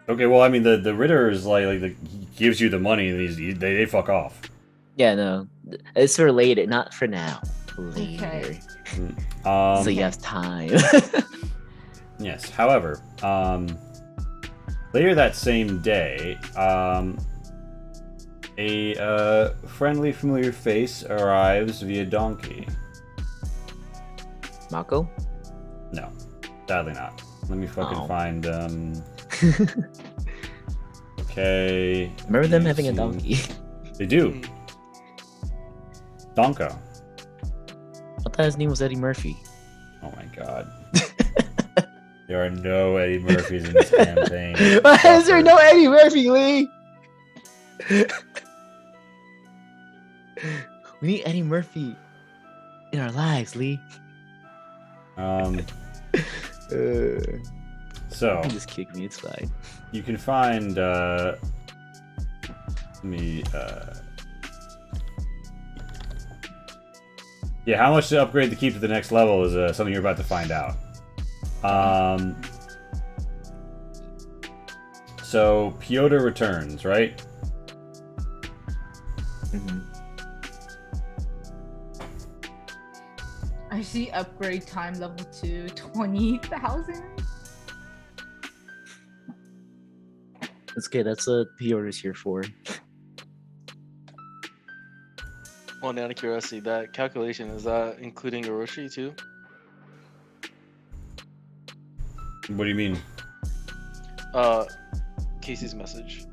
[SPEAKER 4] Okay, well, I mean, the Ritter is he gives you the money and they fuck off.
[SPEAKER 1] Yeah, no. It's for later, not for now. Later.
[SPEAKER 5] Okay.
[SPEAKER 1] So you have time.
[SPEAKER 4] Yes, however, later that same day, a friendly, familiar face arrives via donkey.
[SPEAKER 1] Mako?
[SPEAKER 4] No, sadly not. Let me fucking find, Okay.
[SPEAKER 1] Remember them having a donkey?
[SPEAKER 4] They do. Donko.
[SPEAKER 1] I thought his name was Eddie Murphy.
[SPEAKER 4] Oh my god. There are no Eddie Murphys in this campaign.
[SPEAKER 1] Why is there no Eddie Murphy, Lee? We need Eddie Murphy in our lives, Lee.
[SPEAKER 4] So
[SPEAKER 1] You just kick me, it's fine.
[SPEAKER 4] you can find yeah, how much to upgrade the keep to the next level is something you're about to find out. So Piotr returns, right?
[SPEAKER 1] Mm-hmm.
[SPEAKER 5] I see upgrade time level to 20,000.
[SPEAKER 1] That's good. That's what Piotr's here for.
[SPEAKER 2] Well, out of curiosity, that calculation, is that including Orochi too?
[SPEAKER 4] What do you mean?
[SPEAKER 2] Casey's message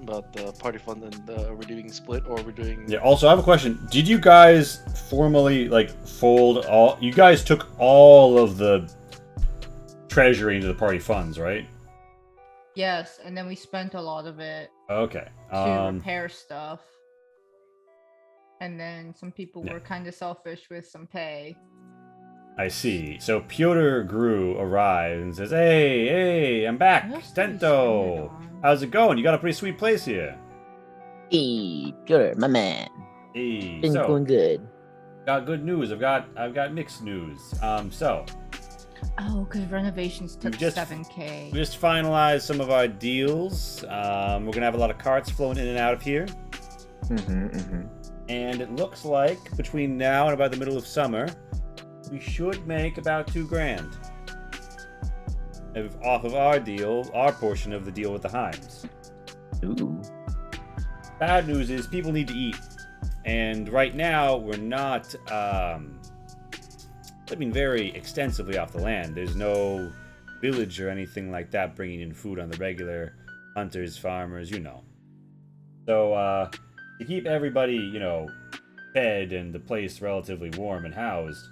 [SPEAKER 2] about the party fund and we're doing split, or we're doing...
[SPEAKER 4] Yeah, also I have a question. Did you guys formally fold all... You guys took all of the treasury into the party funds, right?
[SPEAKER 5] Yes, and then we spent a lot of it
[SPEAKER 4] Okay.
[SPEAKER 5] to repair stuff. And then some people were kind of selfish with some pay.
[SPEAKER 4] I see. So Piotr Gru arrives and says, Hey, I'm back.
[SPEAKER 5] What else did we spend it
[SPEAKER 4] Stento.
[SPEAKER 5] on?
[SPEAKER 4] How's it going? You got a pretty sweet place here.
[SPEAKER 1] Hey, Piotr, my man.
[SPEAKER 4] Hey,
[SPEAKER 1] Things
[SPEAKER 4] so
[SPEAKER 1] going good.
[SPEAKER 4] got good news. I've got mixed news. So
[SPEAKER 5] Oh, because renovations took
[SPEAKER 4] We just-
[SPEAKER 5] 7K.
[SPEAKER 4] we just finalized some of our deals. We're gonna have a lot of carts flowing in and out of here. And it looks like between now and about the middle of summer, we should make about $2,000 off of our deal, our portion of the deal with the Heims.
[SPEAKER 1] Ooh.
[SPEAKER 4] Bad news is people need to eat, and right now we're not living very extensively off the land. There's no village or anything like that bringing in food on the regular. Hunters, farmers, you know. So, to keep everybody, fed and the place relatively warm and housed,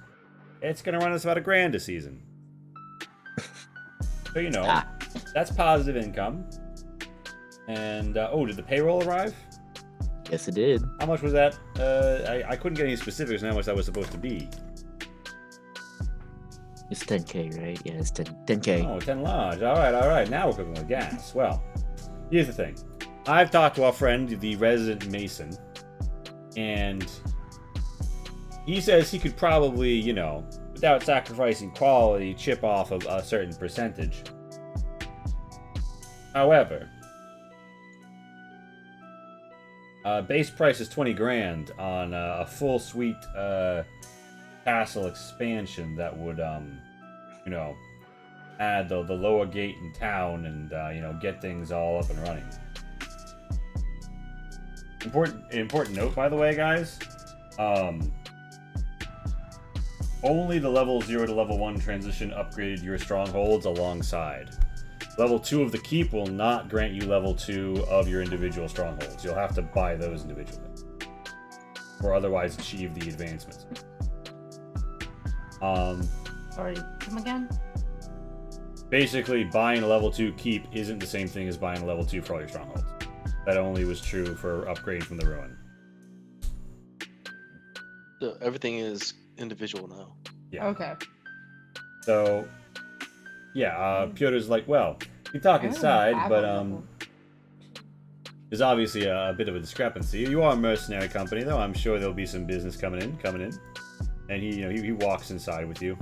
[SPEAKER 4] it's gonna run us about $1,000 a season. So, that's positive income. And, did the payroll arrive?
[SPEAKER 1] Yes, it did.
[SPEAKER 4] How much was that? I couldn't get any specifics on how much that was supposed to be.
[SPEAKER 1] It's 10K, right? Yeah, it's 10K.
[SPEAKER 4] Oh, 10 large. All right. Now we're cooking with gas. Well, here's the thing. I've talked to our friend, the resident mason, and he says he could probably, without sacrificing quality, chip off of a certain percentage. However, base price is 20 grand on a full suite castle expansion that would, add the lower gate in town and, get things all up and running. Important note, by the way, guys. Only the level 0 to level 1 transition upgraded your strongholds alongside. Level 2 of the keep will not grant you level 2 of your individual strongholds. You'll have to buy those individually, or otherwise achieve the advancements.
[SPEAKER 5] Sorry, come again?
[SPEAKER 4] Basically, buying a level 2 keep isn't the same thing as buying a level 2 for all your strongholds. That only was true for upgrade from the ruin.
[SPEAKER 2] So everything is individual now.
[SPEAKER 4] Yeah.
[SPEAKER 5] Okay.
[SPEAKER 4] So, yeah, Pyotr's like, well, you talk
[SPEAKER 5] I don't
[SPEAKER 4] inside,
[SPEAKER 5] have
[SPEAKER 4] but
[SPEAKER 5] a level.
[SPEAKER 4] there's obviously a bit of a discrepancy. You are a mercenary company, though. I'm sure there'll be some business coming in. And he walks inside with you.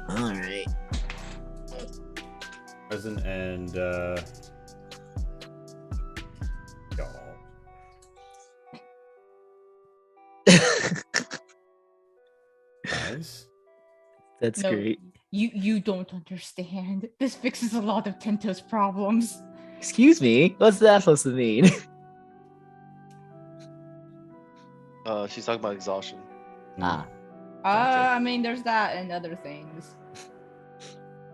[SPEAKER 1] All right.
[SPEAKER 4] Present and y'all. Nice.
[SPEAKER 1] That's
[SPEAKER 5] No,
[SPEAKER 1] great.
[SPEAKER 5] You don't understand. This fixes a lot of Tento's problems.
[SPEAKER 1] Excuse me. What's that supposed to mean?
[SPEAKER 2] She's talking about exhaustion.
[SPEAKER 1] Ah.
[SPEAKER 5] I mean, there's that and other things.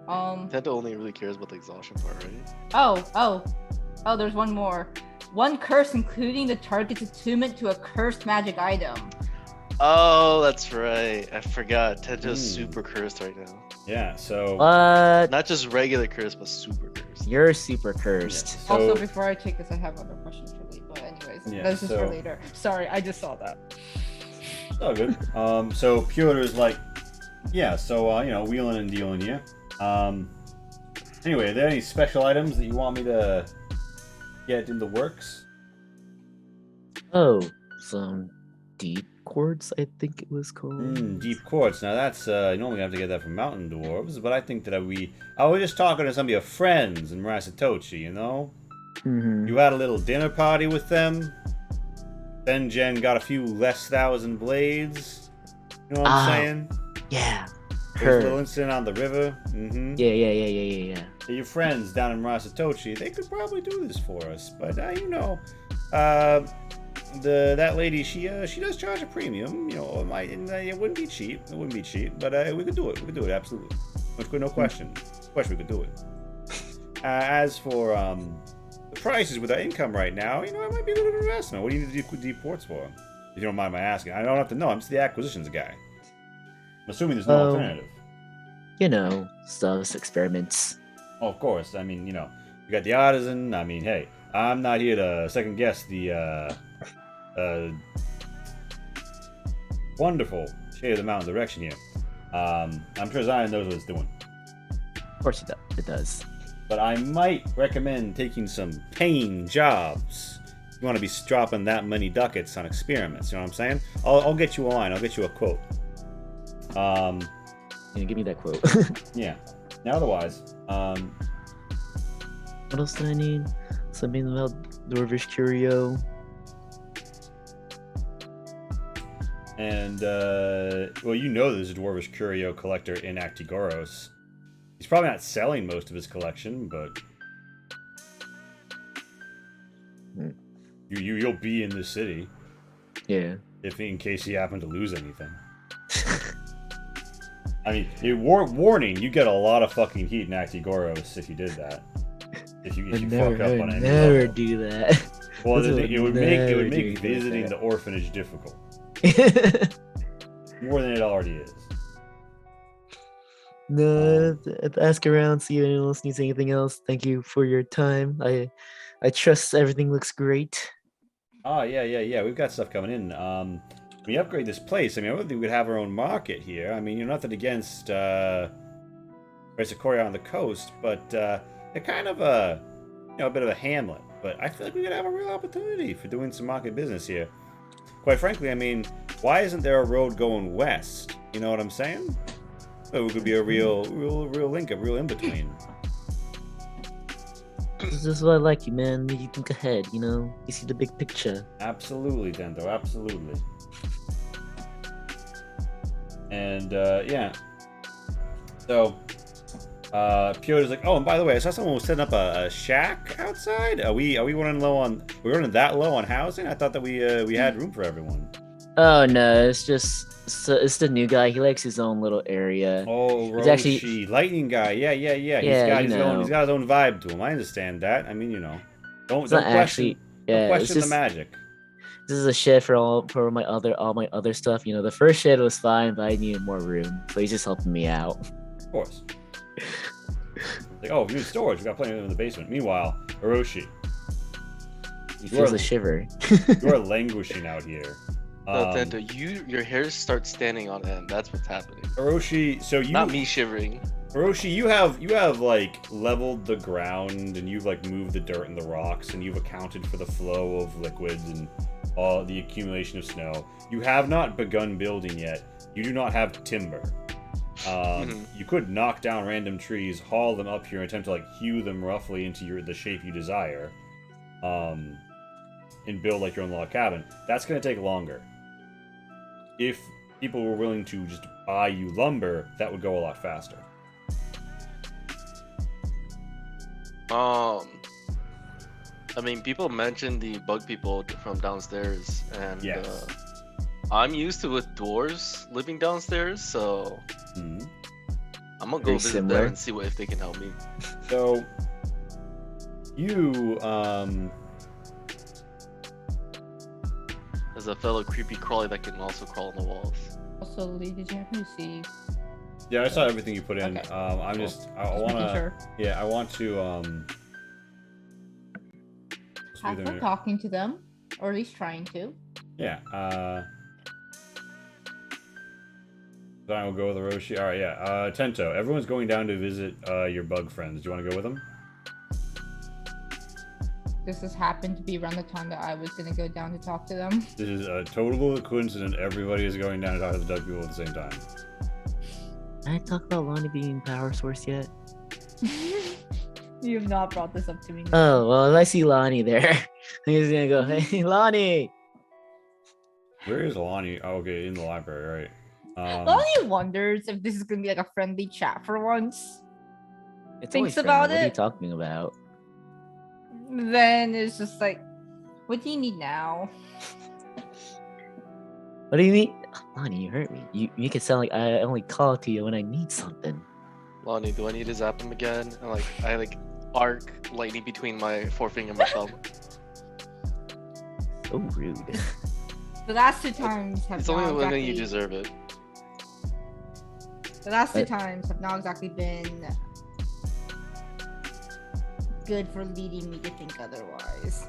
[SPEAKER 2] Tento only really cares about the exhaustion part, right?
[SPEAKER 5] Oh, there's one more. One curse, including the target's attunement to a cursed magic item.
[SPEAKER 2] Oh, that's right. I forgot. Tento's super cursed right now.
[SPEAKER 4] Yeah, so
[SPEAKER 1] What?
[SPEAKER 2] Not just regular cursed, but super cursed.
[SPEAKER 1] You're super cursed.
[SPEAKER 4] so
[SPEAKER 5] Also, before I take this, I have other questions for Lee. But anyways,
[SPEAKER 4] Yeah,
[SPEAKER 5] that's just for
[SPEAKER 4] so-
[SPEAKER 5] later. Sorry, I just saw that.
[SPEAKER 4] it's all good. So Pyotr's like, yeah, so wheeling and dealing here. Anyway, are there any special items that you want me to get in the works?
[SPEAKER 1] Oh, some deep quartz, I think it was called.
[SPEAKER 4] Deep quartz. Now that's you normally have to get that from mountain dwarves, but I think that I was just talking to some of your friends in Rasatochi,
[SPEAKER 1] Mm-hmm.
[SPEAKER 4] You had a little dinner party with them. Then Jen got a few less thousand blades. You know what I'm saying?
[SPEAKER 1] Yeah.
[SPEAKER 4] There was a little
[SPEAKER 1] Her.
[SPEAKER 4] incident on the river. Mm-hmm.
[SPEAKER 1] Yeah.
[SPEAKER 4] Your friends down in Rasatochi, they could probably do this for us, but that lady, she does charge a premium. It wouldn't be cheap. But we could do it. Absolutely. No question. We could do it. As for the prices with our income right now, it might be a little bit of investment. What do you need to do deep ports for? If you don't mind my asking, I don't have to know. I'm just the acquisitions guy. I'm assuming there's no alternative.
[SPEAKER 1] Stuffs, experiments.
[SPEAKER 4] Oh, of course. I mean, you got the artisan. I mean, hey, I'm not here to second guess the wonderful shade of the mountain direction here. I'm sure Zion knows what it's doing.
[SPEAKER 1] Of course it does.
[SPEAKER 4] But I might recommend taking some paying jobs. You want to be dropping that many ducats on experiments, you know what I'm saying? I'll get you a line. I'll get you a quote.
[SPEAKER 1] Give me that quote.
[SPEAKER 4] Yeah. Now, otherwise,
[SPEAKER 1] What else do I need? Something about Dwarvish Curio.
[SPEAKER 4] and there's a Dwarvish Curio collector in Actigoros. He's probably not selling most of his collection, but you'll be in the city
[SPEAKER 1] Yeah.
[SPEAKER 4] if in case you happen to lose anything. I mean, warning, you get a lot of fucking heat in Actigoros if you did that. If you fuck up on any
[SPEAKER 1] never
[SPEAKER 4] level.
[SPEAKER 1] do that.
[SPEAKER 4] Well,
[SPEAKER 1] This
[SPEAKER 4] it would make
[SPEAKER 1] do
[SPEAKER 4] visiting
[SPEAKER 1] that.
[SPEAKER 4] the orphanage difficult. More than it already is.
[SPEAKER 1] No, ask around, see if anyone else needs anything else. Thank you for your time. I trust everything looks great.
[SPEAKER 4] Oh, yeah. We've got stuff coming in. When we upgrade this place, I mean, I don't think we'd have our own market here. I mean, you're nothing against Korea on the coast, but they're kind of a bit of a hamlet. But I feel like we could have a real opportunity for doing some market business here. Quite frankly, I mean, why isn't there a road going west? You know what I'm saying? So it could be a real link, a real in-between.
[SPEAKER 1] This is what I like you, man. Make you think ahead, you know? You see the big picture.
[SPEAKER 4] Absolutely, Dendo, absolutely. And, yeah. So, Piotr's like, oh, and by the way, I saw someone was setting up a shack outside. Are we running low on? We're running that low on housing? I thought that we had room for everyone.
[SPEAKER 1] Oh no, it's it's the new guy. He likes his own little area.
[SPEAKER 4] Oh,
[SPEAKER 1] He's
[SPEAKER 4] Roshi,
[SPEAKER 1] actually-
[SPEAKER 4] lightning guy. Yeah.
[SPEAKER 1] Yeah,
[SPEAKER 4] He's
[SPEAKER 1] you
[SPEAKER 4] got
[SPEAKER 1] know.
[SPEAKER 4] his own vibe to him. I understand that. I mean, don't
[SPEAKER 1] It's not
[SPEAKER 4] question,
[SPEAKER 1] actually. Yeah,
[SPEAKER 4] don't
[SPEAKER 1] it's
[SPEAKER 4] question the
[SPEAKER 1] just
[SPEAKER 4] magic.
[SPEAKER 1] this is a shed for all my other stuff. You know, the first shed was fine, but I needed more room, so he's just helping me out.
[SPEAKER 4] Of course. Like, oh, we need storage. We got plenty of room in the basement. Meanwhile, Hiroshi,
[SPEAKER 1] He feels a shiver.
[SPEAKER 4] you are languishing out here.
[SPEAKER 2] No, Tento, your hair starts standing on end. That's what's happening.
[SPEAKER 4] Hiroshi, so you
[SPEAKER 2] Not me shivering.
[SPEAKER 4] Hiroshi, you have like leveled the ground and you've like moved the dirt and the rocks and you've accounted for the flow of liquids and all the accumulation of snow. You have not begun building yet. You do not have timber. You could knock down random trees, haul them up here, and attempt to like hew them roughly into the shape you desire, and build like your own log cabin. That's gonna take longer. If people were willing to just buy you lumber, that would go a lot faster.
[SPEAKER 2] I mean, people mentioned the bug people from downstairs, and
[SPEAKER 4] Yes.
[SPEAKER 2] I'm used to with dwarves living downstairs, so
[SPEAKER 4] Mhm.
[SPEAKER 2] I'm gonna go
[SPEAKER 1] Very
[SPEAKER 2] visit
[SPEAKER 1] similar.
[SPEAKER 2] there and see if they can help me.
[SPEAKER 4] So you
[SPEAKER 2] As a fellow creepy crawly that can also crawl on the walls.
[SPEAKER 6] Also, Lee, did you happen to see?
[SPEAKER 4] yeah, I saw everything you put in.
[SPEAKER 6] Okay,
[SPEAKER 4] I'm
[SPEAKER 6] cool.
[SPEAKER 4] just I
[SPEAKER 6] Just making
[SPEAKER 4] wanna
[SPEAKER 6] sure.
[SPEAKER 4] yeah I want to
[SPEAKER 6] Have fun talking to them, or at least trying to.
[SPEAKER 4] yeah then I will go with Hiroshi. All right, yeah. Tento, everyone's going down to visit your bug friends. Do you want to go with them?
[SPEAKER 6] This has happened to be around the time that I was gonna go down to talk to them.
[SPEAKER 4] This is a total coincidence. Everybody is going down to talk to the Doug people at the same time.
[SPEAKER 1] Can I talk about Lonnie being power source yet?
[SPEAKER 6] You have not brought this up to me.
[SPEAKER 1] Oh well, if I see Lonnie there, he's gonna go, "Hey, Lonnie."
[SPEAKER 4] Where is Lonnie? Oh, okay, in the library, right?
[SPEAKER 6] Lonnie wonders if this is gonna be like a friendly chat for once.
[SPEAKER 1] It's
[SPEAKER 6] Thinks
[SPEAKER 1] always friendly.
[SPEAKER 6] about
[SPEAKER 1] What are you
[SPEAKER 6] it.
[SPEAKER 1] talking about?
[SPEAKER 6] Then it's just like, what do you need now?
[SPEAKER 1] What do you mean? Lonnie, you hurt me. You make it sound like I only call to you when I need something.
[SPEAKER 2] Lonnie, do I need to zap him again? And I arc lightning between my forefinger and my thumb.
[SPEAKER 1] So rude.
[SPEAKER 6] The last two times have
[SPEAKER 2] It's
[SPEAKER 6] not
[SPEAKER 2] only when
[SPEAKER 6] exactly,
[SPEAKER 2] you deserve it.
[SPEAKER 6] the last two times have not exactly been good for leading me to think otherwise.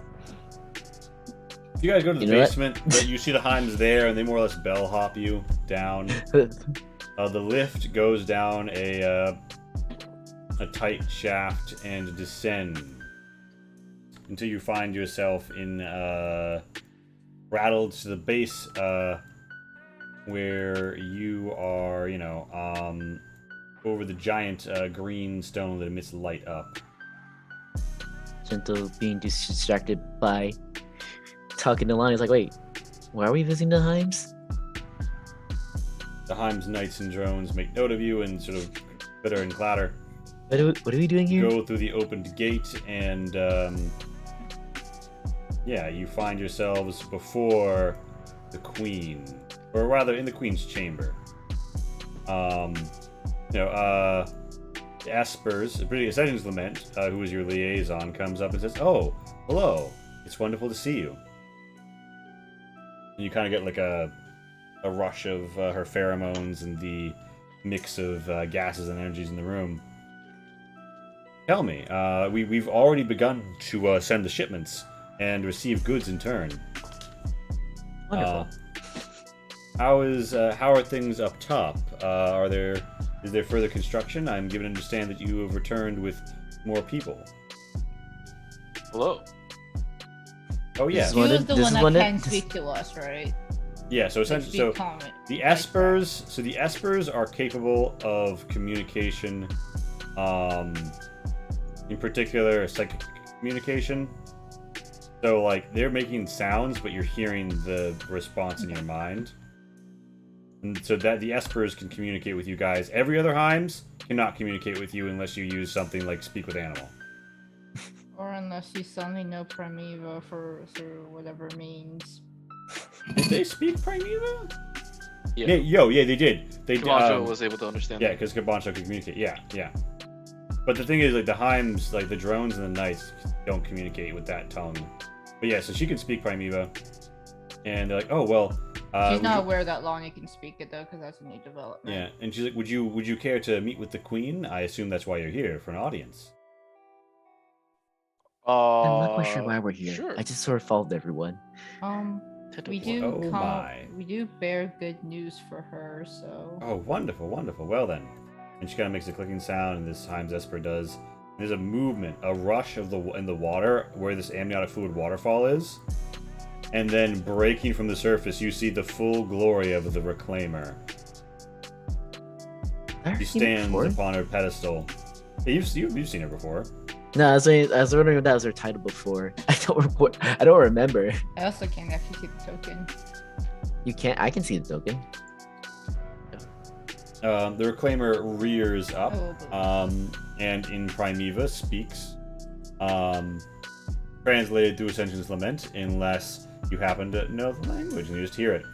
[SPEAKER 4] You guys go to the
[SPEAKER 1] You know what?
[SPEAKER 4] basement, but you see the Heims there, and they more or less bellhop you down. The lift goes down a tight shaft and descends until you find yourself in rattled to the base, where you are, over the giant green stone that emits light up.
[SPEAKER 1] Gentle being distracted by talking to Lonnie. He's like, wait, why are we visiting the Heims?
[SPEAKER 4] The Heims knights and drones make note of you and sort of bitter and clatter.
[SPEAKER 1] What are we doing here?
[SPEAKER 4] Go through the opened gate and you find yourselves before the queen, or rather in the queen's chamber. Asper's, pretty Ascension's Lament, who is your liaison, comes up and says, "Oh, hello. It's wonderful to see you." And you kind of get like a rush of her pheromones and the mix of gases and energies in the room. Tell me, we've already begun to send the shipments and receive goods in turn.
[SPEAKER 1] Wonderful.
[SPEAKER 4] How are things up top? Is there further construction? I'm given to understand that you have returned with more people.
[SPEAKER 2] Hello.
[SPEAKER 4] Oh yeah.
[SPEAKER 1] This is
[SPEAKER 6] He
[SPEAKER 1] one
[SPEAKER 6] was
[SPEAKER 1] of-
[SPEAKER 6] the
[SPEAKER 1] this
[SPEAKER 6] one
[SPEAKER 1] is
[SPEAKER 6] that
[SPEAKER 1] one of-
[SPEAKER 6] can speak to us, right?
[SPEAKER 4] Yeah, so essentially, so the espers are capable of communication, in particular psychic communication. So like they're making sounds, but you're hearing the response in your mind. And so that the espers can communicate with you guys. Every other Heims cannot communicate with you unless you use something like speak with animal.
[SPEAKER 6] Or unless you suddenly know Primeva through whatever means.
[SPEAKER 4] Did they speak Primeva?
[SPEAKER 2] Yeah.
[SPEAKER 4] Yeah, they did. They
[SPEAKER 2] Kabanjo was able to understand.
[SPEAKER 4] Yeah,
[SPEAKER 2] that.
[SPEAKER 4] because Kabancho can communicate. Yeah. But the thing is, like the Heims, like the drones and the knights don't communicate with that tongue. But yeah, so she can speak Primeva, and they're like, oh well.
[SPEAKER 6] She's not aware that Lonnie can speak it though, because that's a new development.
[SPEAKER 4] Yeah, and she's like, would you care to meet with the queen? I assume that's why you're here for an audience.
[SPEAKER 1] I'm not quite sure why we're here.
[SPEAKER 2] Sure.
[SPEAKER 1] I just sort of followed everyone.
[SPEAKER 6] We
[SPEAKER 4] Oh my.
[SPEAKER 6] we do bear good news for her, so.
[SPEAKER 4] Oh, wonderful. Well then. And she kind of makes a clicking sound, and this Heims Esper does. And there's a movement, a rush of in the water where this amniotic fluid waterfall is. And then breaking from the surface, you see the full glory of the Reclaimer. She stands upon her pedestal. Yeah, you've seen her before.
[SPEAKER 1] No, I was wondering if that was her title before. I don't remember.
[SPEAKER 6] I also can't actually see the token.
[SPEAKER 1] You can't. I can see the token.
[SPEAKER 4] The Reclaimer rears up,
[SPEAKER 6] Oh,
[SPEAKER 4] and in Primeva speaks, translated through Ascension's Lament, unless you happen to know the language and you just hear it.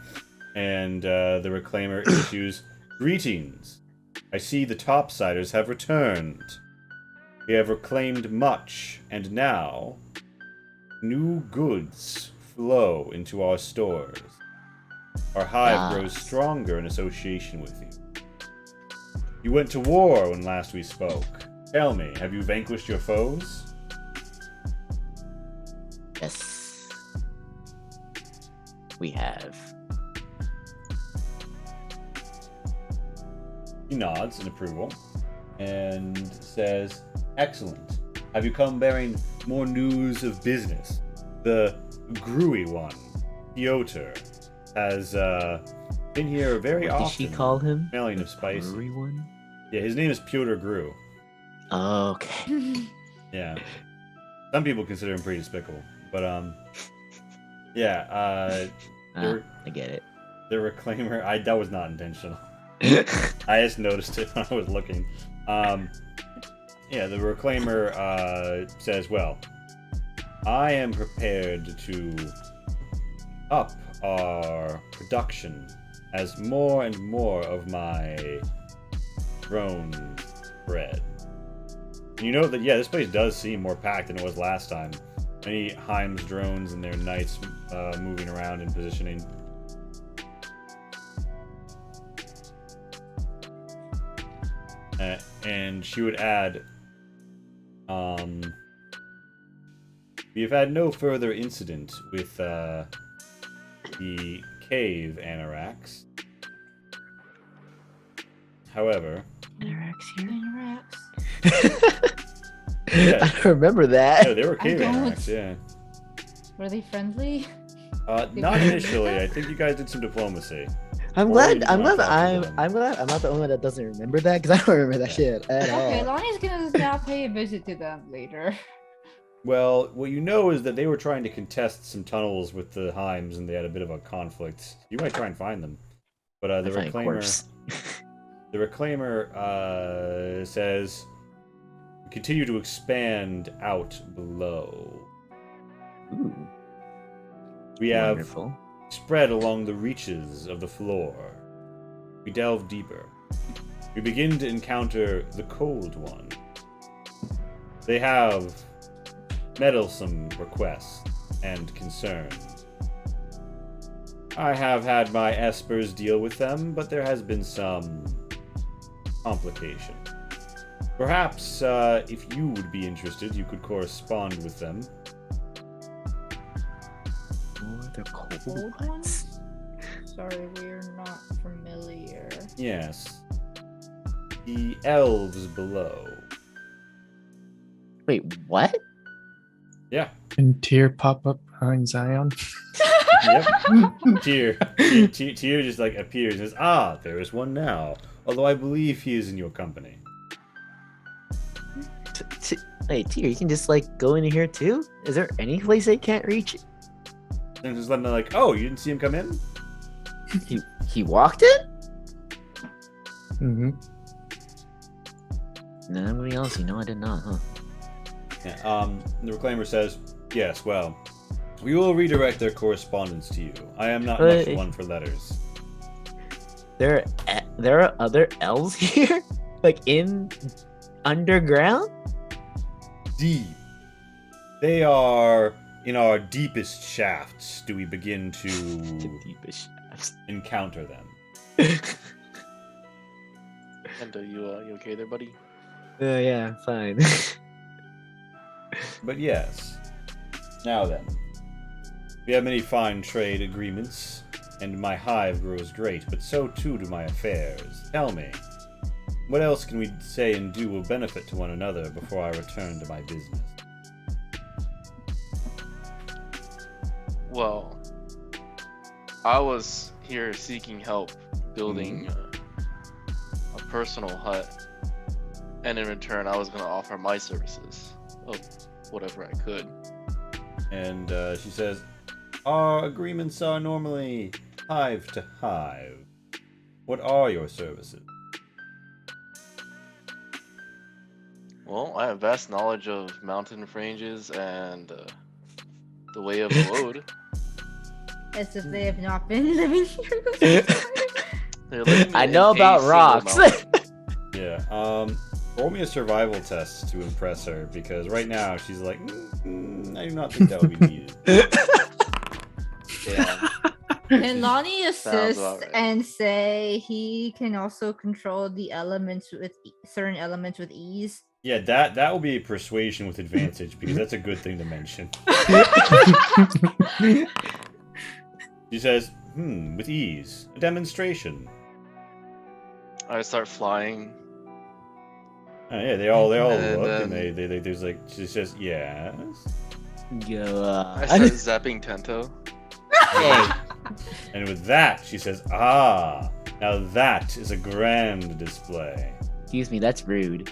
[SPEAKER 4] And the Reclaimer issues, "Greetings. I see the Topsiders have returned. We have reclaimed much, and now new goods flow into our stores. Our hive grows stronger in association with you. You went to war when last we spoke. Tell me, have you vanquished your foes?"
[SPEAKER 1] Yes, we have.
[SPEAKER 4] He nods in approval and says, "Excellent. Have you come bearing more news of business? The Gruey one, Piotr, has been here very
[SPEAKER 1] What
[SPEAKER 4] often.
[SPEAKER 1] did she call him?
[SPEAKER 4] Smelling of
[SPEAKER 1] The
[SPEAKER 4] spice.
[SPEAKER 1] brewery one?
[SPEAKER 4] Yeah, his name is Piotr Gru.
[SPEAKER 1] Oh, okay.
[SPEAKER 4] Yeah. Some people consider him pretty despicable. But, yeah,
[SPEAKER 1] I get it.
[SPEAKER 4] the Reclaimer, that was not intentional. I just noticed it when I was looking. Yeah, the Reclaimer says, well, I am prepared to up our production as more and more of my drone spread. And you know that, yeah, this place does seem more packed than it was last time. Many Heims drones and their knights moving around and positioning. And she would add, we have had no further incident with the cave Anorax. However,
[SPEAKER 1] Anorax here?
[SPEAKER 6] Anorax.
[SPEAKER 4] Yeah.
[SPEAKER 1] I don't remember that.
[SPEAKER 4] yeah, they were cave
[SPEAKER 6] I don't.
[SPEAKER 4] Anorax, yeah.
[SPEAKER 6] Were they friendly?
[SPEAKER 4] Not initially. I think you guys did some diplomacy.
[SPEAKER 1] I'm
[SPEAKER 4] Or
[SPEAKER 1] glad.
[SPEAKER 4] you
[SPEAKER 1] I'm
[SPEAKER 4] wanna
[SPEAKER 1] glad.
[SPEAKER 4] talk to them.
[SPEAKER 1] I'm glad. I'm not the only one that doesn't remember that because I don't remember that shit at
[SPEAKER 6] Okay,
[SPEAKER 1] all.
[SPEAKER 6] Lonnie's gonna now pay a visit to them later.
[SPEAKER 4] Well, what you know is that they were trying to contest some tunnels with the Heims, and they had a bit of a conflict. You might try and find them, but the
[SPEAKER 1] I find
[SPEAKER 4] Reclaimer,
[SPEAKER 1] corpse.
[SPEAKER 4] the Reclaimer says, continue to expand out below.
[SPEAKER 1] Ooh,
[SPEAKER 4] We have
[SPEAKER 1] wonderful.
[SPEAKER 4] spread along the reaches of the floor. We delve deeper. we begin to encounter the Cold One. They have meddlesome requests and concerns. I have had my espers deal with them, but there has been some complication. Perhaps, if you would be interested, you could correspond with them.
[SPEAKER 1] Oh, they're cold
[SPEAKER 6] Cold
[SPEAKER 1] ones.
[SPEAKER 6] ones? Sorry, we're not familiar.
[SPEAKER 4] Yes. The elves below.
[SPEAKER 1] Wait, what?
[SPEAKER 4] Yeah.
[SPEAKER 3] And tear pop up behind Zion.
[SPEAKER 4] Yep. Tyr just like appears and says, "Ah, there is one now. Although I believe he is in your company."
[SPEAKER 1] Wait, Tyr, you can just like go in here too? Is there any place they can't reach?
[SPEAKER 4] And just let them like, "Oh, you didn't see him come in?"
[SPEAKER 1] He walked in?
[SPEAKER 3] Mm-hmm.
[SPEAKER 1] No, nobody else. You know, I did not, huh?
[SPEAKER 4] Yeah, the reclaimer says, "Yes, well, we will redirect their correspondence to you. I am not much one for letters."
[SPEAKER 1] There are other elves here, like in underground.
[SPEAKER 4] Deep. They are in our deepest shafts. Do we begin
[SPEAKER 1] The
[SPEAKER 4] to
[SPEAKER 1] deepest shafts.
[SPEAKER 4] encounter them?
[SPEAKER 2] And you okay there, buddy?
[SPEAKER 1] Yeah, fine.
[SPEAKER 4] But yes. Now then, we have many fine trade agreements, and my hive grows great, but so too do my affairs. Tell me, what else can we say and do will benefit to one another before I return to my business?
[SPEAKER 2] Well, I was here seeking help building a personal hut, and in return, I was going to offer my services of whatever I could.
[SPEAKER 4] And she says, our agreements are normally hive to hive. What are your services?
[SPEAKER 2] Well, I have vast knowledge of mountain ranges and the way of the road.
[SPEAKER 6] As if they have not been living here this whole time.
[SPEAKER 2] They're living
[SPEAKER 1] I
[SPEAKER 2] in
[SPEAKER 1] know
[SPEAKER 2] a
[SPEAKER 1] about
[SPEAKER 2] single
[SPEAKER 1] rocks.
[SPEAKER 2] mountain.
[SPEAKER 4] Yeah, roll me a survival test to impress her, because right now she's like, I do not think that would be needed.
[SPEAKER 2] Yeah.
[SPEAKER 6] Can Lonnie
[SPEAKER 2] Sounds
[SPEAKER 6] assist
[SPEAKER 2] about right.
[SPEAKER 6] and say he can also control the elements with certain elements with ease?
[SPEAKER 4] Yeah, that will be a persuasion with advantage, because that's a good thing to mention. She says, with ease. A demonstration.
[SPEAKER 2] I start flying.
[SPEAKER 4] Oh, yeah, they all
[SPEAKER 2] And
[SPEAKER 4] look, and
[SPEAKER 2] then-
[SPEAKER 4] they there's like, she says, yes.
[SPEAKER 2] I start zapping Tento.
[SPEAKER 1] Hey,
[SPEAKER 4] And with that, she says, now that is a grand display.
[SPEAKER 1] excuse me, that's rude.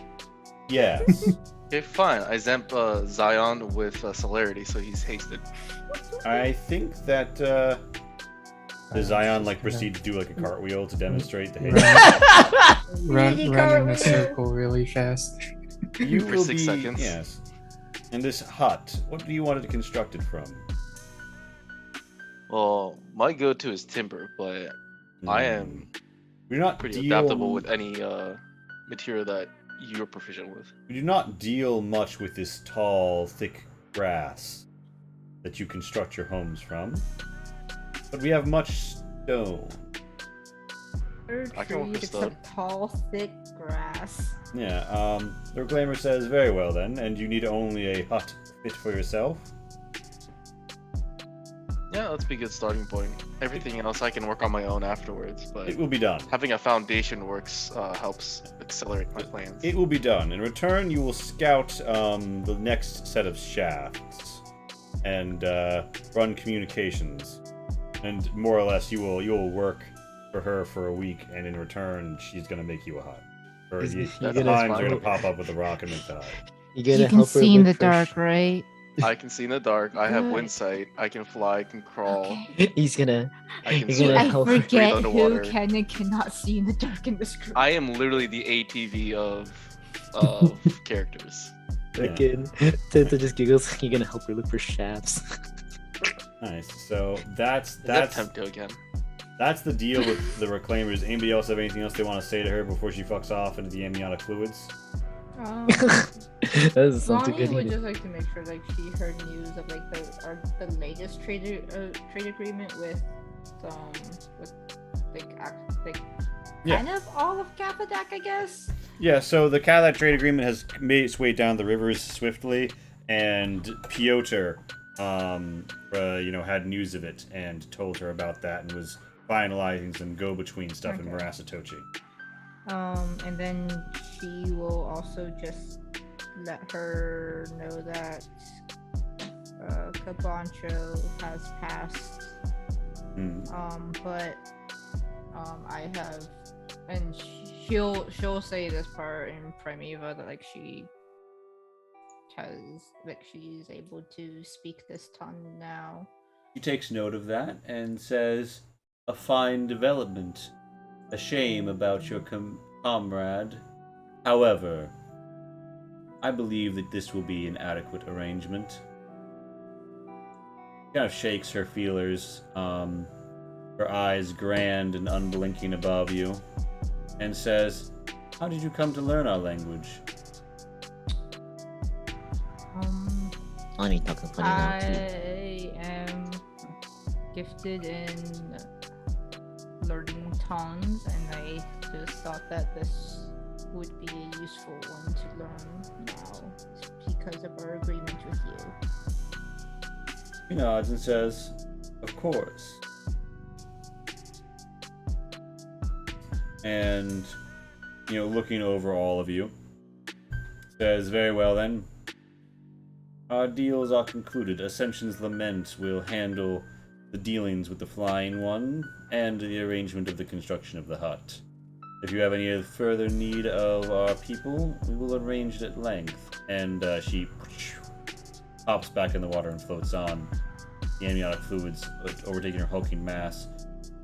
[SPEAKER 4] Yes.
[SPEAKER 2] Okay, fine. I zamp Zion with celerity, so he's hasted.
[SPEAKER 4] I think that the Zion like proceeds to do like a cartwheel to demonstrate the haste.
[SPEAKER 3] Run
[SPEAKER 6] Really
[SPEAKER 3] in a
[SPEAKER 6] cartwheel.
[SPEAKER 3] circle really fast.
[SPEAKER 4] You
[SPEAKER 2] For
[SPEAKER 4] will
[SPEAKER 2] 6
[SPEAKER 4] be
[SPEAKER 2] seconds.
[SPEAKER 4] yes. And this hut, what do you want it constructed from?
[SPEAKER 2] Well, my go-to is timber, but I am
[SPEAKER 4] We're not
[SPEAKER 2] pretty
[SPEAKER 4] deal,
[SPEAKER 2] adaptable with any material that you're proficient with.
[SPEAKER 4] We do not deal much with this tall, thick grass that you construct your homes from. But we have much stone.
[SPEAKER 2] I can work with stone.
[SPEAKER 6] Except tall, thick grass.
[SPEAKER 4] Yeah, the Reclaimer says, very well then, and you need only a hut fit for yourself?
[SPEAKER 2] Yeah, that's be a good starting point. Everything else I can work on my own afterwards, but
[SPEAKER 4] It will be done.
[SPEAKER 2] having a foundation works helps accelerate my plans.
[SPEAKER 4] It will be done. In return, you will scout the next set of shafts and run communications. And more or less, you will work for her for a week, and in return, she's gonna make you a hut. Or
[SPEAKER 1] Is-
[SPEAKER 4] the
[SPEAKER 1] you're
[SPEAKER 4] the
[SPEAKER 1] gonna-
[SPEAKER 4] Himes are gonna pop up with a rock and make the hut.
[SPEAKER 1] You gonna
[SPEAKER 6] You can
[SPEAKER 1] help her
[SPEAKER 6] see in the
[SPEAKER 1] look for
[SPEAKER 6] dark, right?
[SPEAKER 2] I can see in the dark. I have
[SPEAKER 6] Good.
[SPEAKER 2] wind sight. I can fly. I can crawl.
[SPEAKER 6] Okay.
[SPEAKER 1] He's gonna.
[SPEAKER 2] I can
[SPEAKER 1] You're
[SPEAKER 2] swim.
[SPEAKER 1] gonna
[SPEAKER 6] I
[SPEAKER 1] help her
[SPEAKER 2] breathe
[SPEAKER 6] forget who
[SPEAKER 2] underwater.
[SPEAKER 6] can and cannot see in the dark in this group.
[SPEAKER 2] I am literally the ATV of characters.
[SPEAKER 1] Fucking. Tenta just giggles. You're gonna help her look for shafts.
[SPEAKER 4] Nice. So that's
[SPEAKER 2] That's Tempto again.
[SPEAKER 4] That's the deal with the Reclaimers. Anybody else have anything else they want to say to her before she fucks off into the amniotic fluids?
[SPEAKER 1] That is something
[SPEAKER 5] Lonnie
[SPEAKER 1] good.
[SPEAKER 5] would just like to make sure like she heard news of like the latest trade agreement with
[SPEAKER 4] Yeah.
[SPEAKER 5] kind of all of Kapadak, I guess.
[SPEAKER 4] Yeah, so the Cadillac trade agreement has made its way down the rivers swiftly, and Piotr, had news of it and told her about that and was finalizing some go-between stuff in
[SPEAKER 5] Okay.
[SPEAKER 4] Marasatochi.
[SPEAKER 5] And then she will also just let her know that Cabancho has passed. But I have, and she'll say this part in Primeva that like she's able to speak this tongue now.
[SPEAKER 4] She takes note of that and says, "A fine development. A shame about your comrade. However, I believe that this will be an adequate arrangement." She kind of shakes her feelers, her eyes grand and unblinking above you, and says, "How did you come to learn our language?"
[SPEAKER 1] I need talking funny now too.
[SPEAKER 5] I am gifted in learning tongues, and I just thought that this would be a useful one to learn now because of our agreement with you.
[SPEAKER 4] He nods and says, "Of course." And, looking over all of you, says, "Very well then. Our deals are concluded. Ascension's Lament will handle the dealings with the Flying One and the arrangement of the construction of the hut. If you have any further need of our people, we will arrange it at length." And she pops back in the water and floats on. The amniotic fluids overtaking her hulking mass.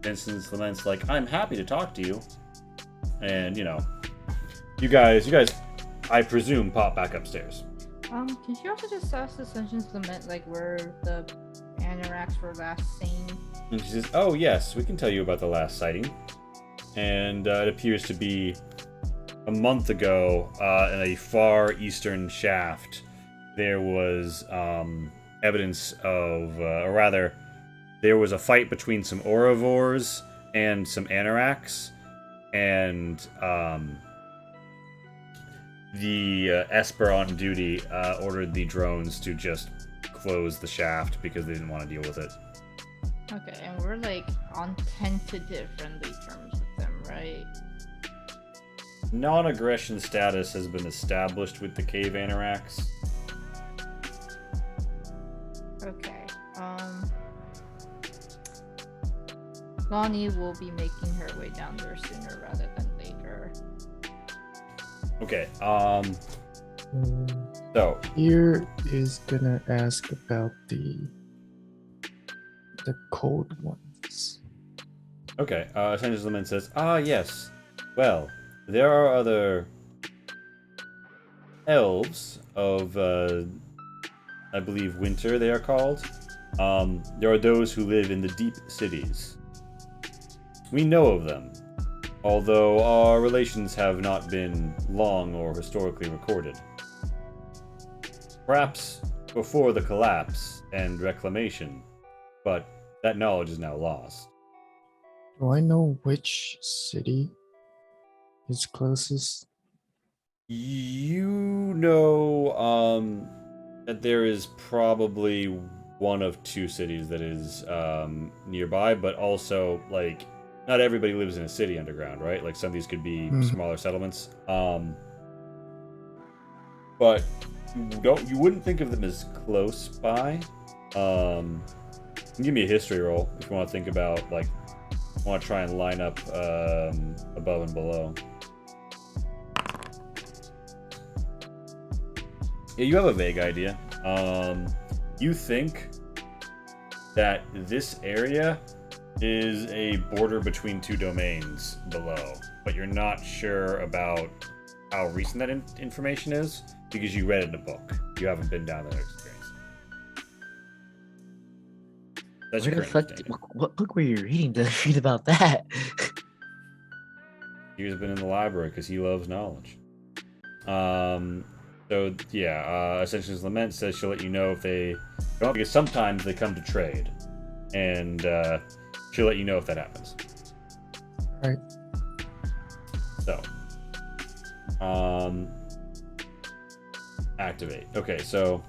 [SPEAKER 4] Ascension's Lament's like, "I'm happy to talk to you." And, you guys, I presume, pop back upstairs.
[SPEAKER 5] Can she also just ask Ascension's Lament like where the anoraks were last seen?
[SPEAKER 4] And she says, "Oh yes, we can tell you about the last sighting." And it appears to be a month ago in a far eastern shaft. There was evidence of, or rather, there was a fight between some Orovores and some anoraks. And the Esper on duty ordered the drones to just close the shaft because they didn't want to deal with it.
[SPEAKER 5] Okay, and we're like on tentative friendly terms with them, right?
[SPEAKER 4] Non-aggression status has been established with the cave anoraks.
[SPEAKER 5] Okay. Lonnie will be making her way down there sooner rather than later.
[SPEAKER 4] Okay,
[SPEAKER 3] Mm,
[SPEAKER 4] so
[SPEAKER 3] Here is gonna ask about the cold ones.
[SPEAKER 4] Okay, Ascension's Lament says, yes. Well, there are other elves of, I believe, winter they are called. There are those who live in the deep cities. We know of them, although our relations have not been long or historically recorded. Perhaps before the collapse and reclamation, but that knowledge is now lost.
[SPEAKER 3] Do I know which city is closest?
[SPEAKER 4] You know that there is probably one of two cities that is nearby, but also, like, not everybody lives in a city underground, right? Like, some of these could be smaller settlements. But you wouldn't think of them as close by. Give me a history roll if you want to think about, like, want to try and line up above and below. Yeah, you have a vague idea. You think that this area is a border between two domains below, but you're not sure about how recent that information is because you read it in a book. You haven't been down there experienced. That's
[SPEAKER 1] Where
[SPEAKER 4] your
[SPEAKER 1] the
[SPEAKER 4] current
[SPEAKER 1] fuck?
[SPEAKER 4] understanding.
[SPEAKER 1] What book were you reading to read about that?
[SPEAKER 4] He's been in the library because he loves knowledge. So yeah, Ascension's Lament says she'll let you know if they don't, because sometimes they come to trade, and she'll let you know if that happens.
[SPEAKER 3] Right.
[SPEAKER 4] So, activate. Okay, so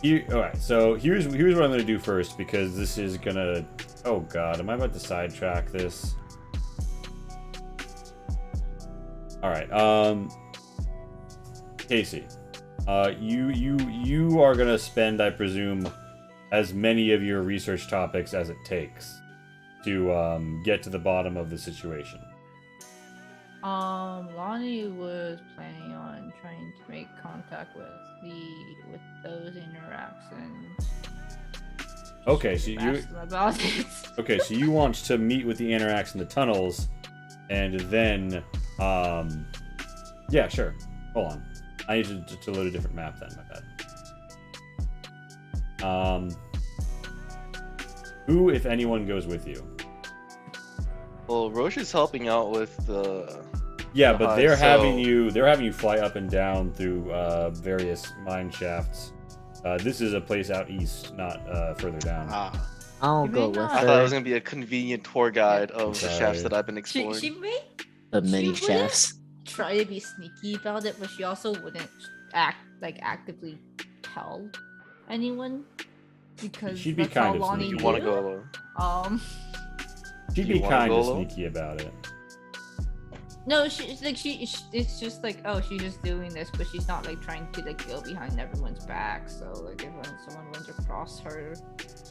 [SPEAKER 4] here. All right, so here's what I'm gonna do first, because this is gonna. Oh God, am I about to sidetrack this? All right, Casey, you are gonna spend, I presume, as many of your research topics as it takes to get to the bottom of the situation.
[SPEAKER 6] Lonnie was planning on trying to make contact with those interactions.
[SPEAKER 4] Okay, so
[SPEAKER 6] Ask
[SPEAKER 4] you
[SPEAKER 6] them about it.
[SPEAKER 4] okay, so you want to meet with the Interacs in the tunnels, and then yeah, sure. Hold on, I need to load a different map then. My bad. Who, if anyone, goes with you?
[SPEAKER 2] Well, Roche is helping out with the.
[SPEAKER 4] Yeah,
[SPEAKER 2] the
[SPEAKER 4] but
[SPEAKER 2] hive,
[SPEAKER 4] they're having
[SPEAKER 2] so-
[SPEAKER 4] you fly up and down through various mine shafts. This is a place out east, not further down.
[SPEAKER 2] Ah,
[SPEAKER 1] I'll
[SPEAKER 6] You
[SPEAKER 1] go
[SPEAKER 6] may
[SPEAKER 1] with
[SPEAKER 6] not.
[SPEAKER 2] I thought it was
[SPEAKER 1] her.
[SPEAKER 2] gonna be a convenient tour guide of the
[SPEAKER 4] Sorry.
[SPEAKER 2] shafts that I've been
[SPEAKER 6] She
[SPEAKER 2] exploring.
[SPEAKER 6] may
[SPEAKER 1] The many
[SPEAKER 6] she wouldn't
[SPEAKER 1] shafts.
[SPEAKER 6] try to be sneaky about it, but she also wouldn't actively tell anyone because
[SPEAKER 4] She'd be
[SPEAKER 6] that's how
[SPEAKER 4] kind of
[SPEAKER 6] Lonnie
[SPEAKER 4] sneaky.
[SPEAKER 2] You want to
[SPEAKER 6] knew.
[SPEAKER 2] go alone?
[SPEAKER 4] She'd
[SPEAKER 2] Do
[SPEAKER 4] be
[SPEAKER 2] you wanna
[SPEAKER 4] kind
[SPEAKER 2] go
[SPEAKER 4] of
[SPEAKER 2] alone?
[SPEAKER 4] sneaky about it.
[SPEAKER 6] No, it's just like, oh, she's just doing this, but she's not like trying to like go behind everyone's back. So like if someone runs across her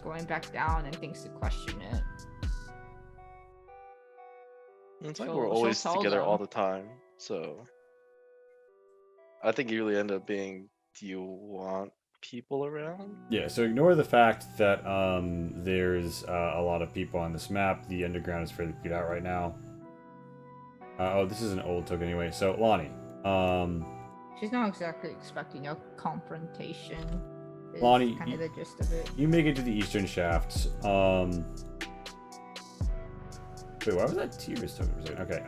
[SPEAKER 6] going back down and thinks to question it.
[SPEAKER 2] It's like
[SPEAKER 6] She'll-
[SPEAKER 2] we're
[SPEAKER 6] she'll
[SPEAKER 2] always
[SPEAKER 6] tell
[SPEAKER 2] together all
[SPEAKER 6] them.
[SPEAKER 2] the time, so I think you really end up being. Do you want people around?
[SPEAKER 4] Yeah, so ignore the fact that there's a lot of people on this map. The underground is fairly cleared out right now. Oh, this is an old token anyway. So Lonnie,
[SPEAKER 6] She's not exactly expecting a confrontation. Is
[SPEAKER 4] Lonnie,
[SPEAKER 6] kind of the gist of it.
[SPEAKER 4] you make it to the eastern shafts. Wait, why was that tears token for a second? Okay.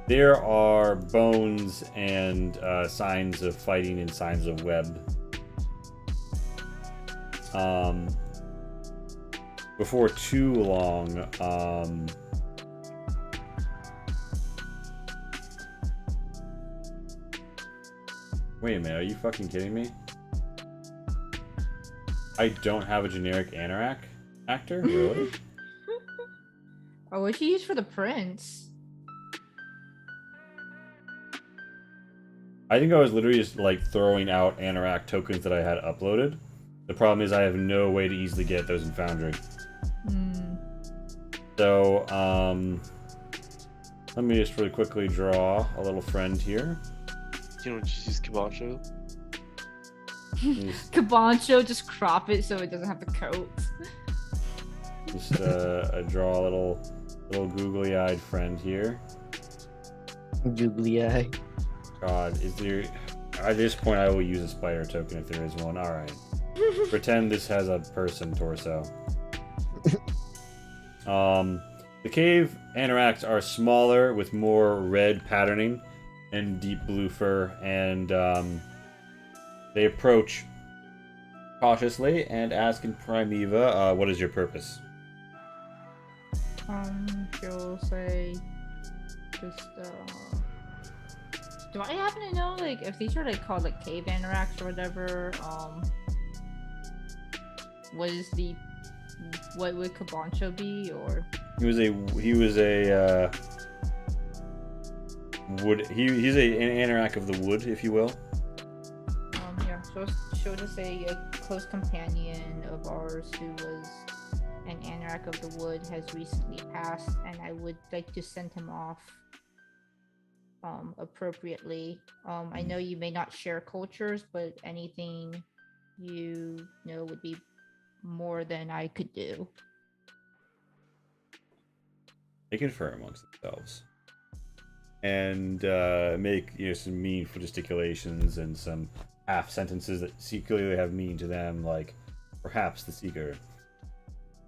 [SPEAKER 4] There are bones and signs of fighting and signs of web. Before too long, wait a minute, are you fucking kidding me? I don't have a generic Anorak actor? Really?
[SPEAKER 6] Oh, what she used for the prince?
[SPEAKER 4] I think I was literally just like throwing out Anorak tokens that I had uploaded. The problem is I have no way to easily get those in Foundry.
[SPEAKER 6] Hmm.
[SPEAKER 4] So, let me just really quickly draw a little friend here.
[SPEAKER 2] You know, just use Kibancho.
[SPEAKER 4] Just,
[SPEAKER 6] Kabancho, just crop it so it doesn't have the coat.
[SPEAKER 4] I draw a little googly-eyed friend here.
[SPEAKER 1] Googly eye.
[SPEAKER 4] God, is there? At this point, I will use a spider token if there is one. All right. Pretend this has a person torso. The cave anoraks are smaller with more red patterning and deep blue fur, and they approach cautiously and ask in Primeva, "What is your purpose?"
[SPEAKER 6] She'll say, do I happen to know, like, if these are, like, called, like, cave anoraks or whatever, what would Kabancho be, or?
[SPEAKER 4] He was a wood. He's an anorak of the wood, if you will.
[SPEAKER 6] Yeah, she'll just say a close companion of ours who was an anorak of the wood has recently passed, and I would like to send him off appropriately. I know you may not share cultures, but anything you know would be more than I could do.
[SPEAKER 4] They confer amongst themselves and make some meaningful gesticulations and some half sentences that clearly have meaning to them, like perhaps the Seeker,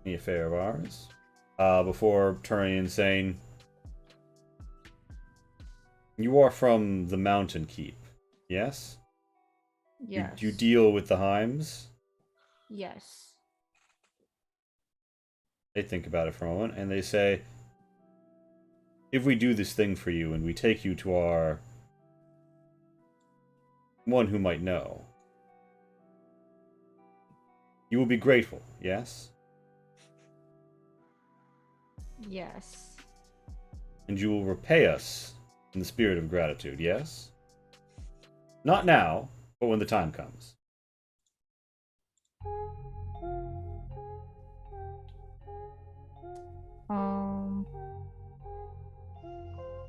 [SPEAKER 4] any affair of ours, before turning and saying, "You are from the Mountain Keep, yes?
[SPEAKER 5] Yes.
[SPEAKER 4] You deal with the Heims?"
[SPEAKER 5] Yes.
[SPEAKER 4] They think about it for a moment, and they say, "If we do this thing for you, and we take you to our one who might know, you will be grateful, yes?
[SPEAKER 5] Yes.
[SPEAKER 4] And you will repay us in the spirit of gratitude, yes? Not now, but when the time comes."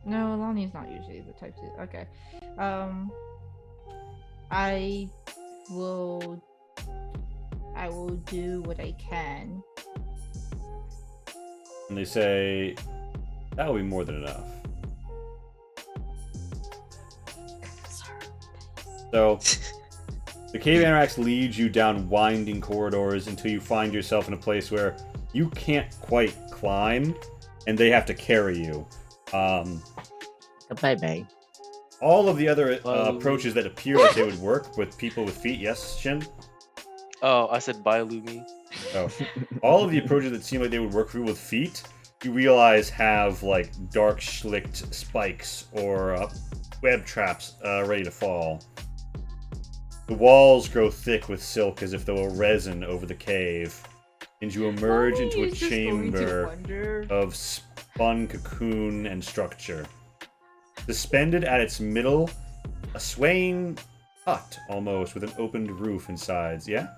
[SPEAKER 5] No, Lonnie's not usually the type to. Okay. I will. I will do what I can.
[SPEAKER 4] And they say, "That will be more than enough." So, the cave Anarax leads you down winding corridors until you find yourself in a place where you can't quite climb, and they have to carry you.
[SPEAKER 1] Bye-bye.
[SPEAKER 4] All of the other approaches that appear like they would work with people with feet, yes, Shin?
[SPEAKER 2] Oh, I said bye, Lumi.
[SPEAKER 4] Oh. All of the approaches that seem like they would work for people with feet, you realize have, like, dark schlicked spikes or web traps ready to fall. The walls grow thick with silk as if there were resin over the cave, and you emerge into a chamber of spun cocoon and structure. Suspended at its middle, a swaying hut almost with an opened roof inside. Yeah?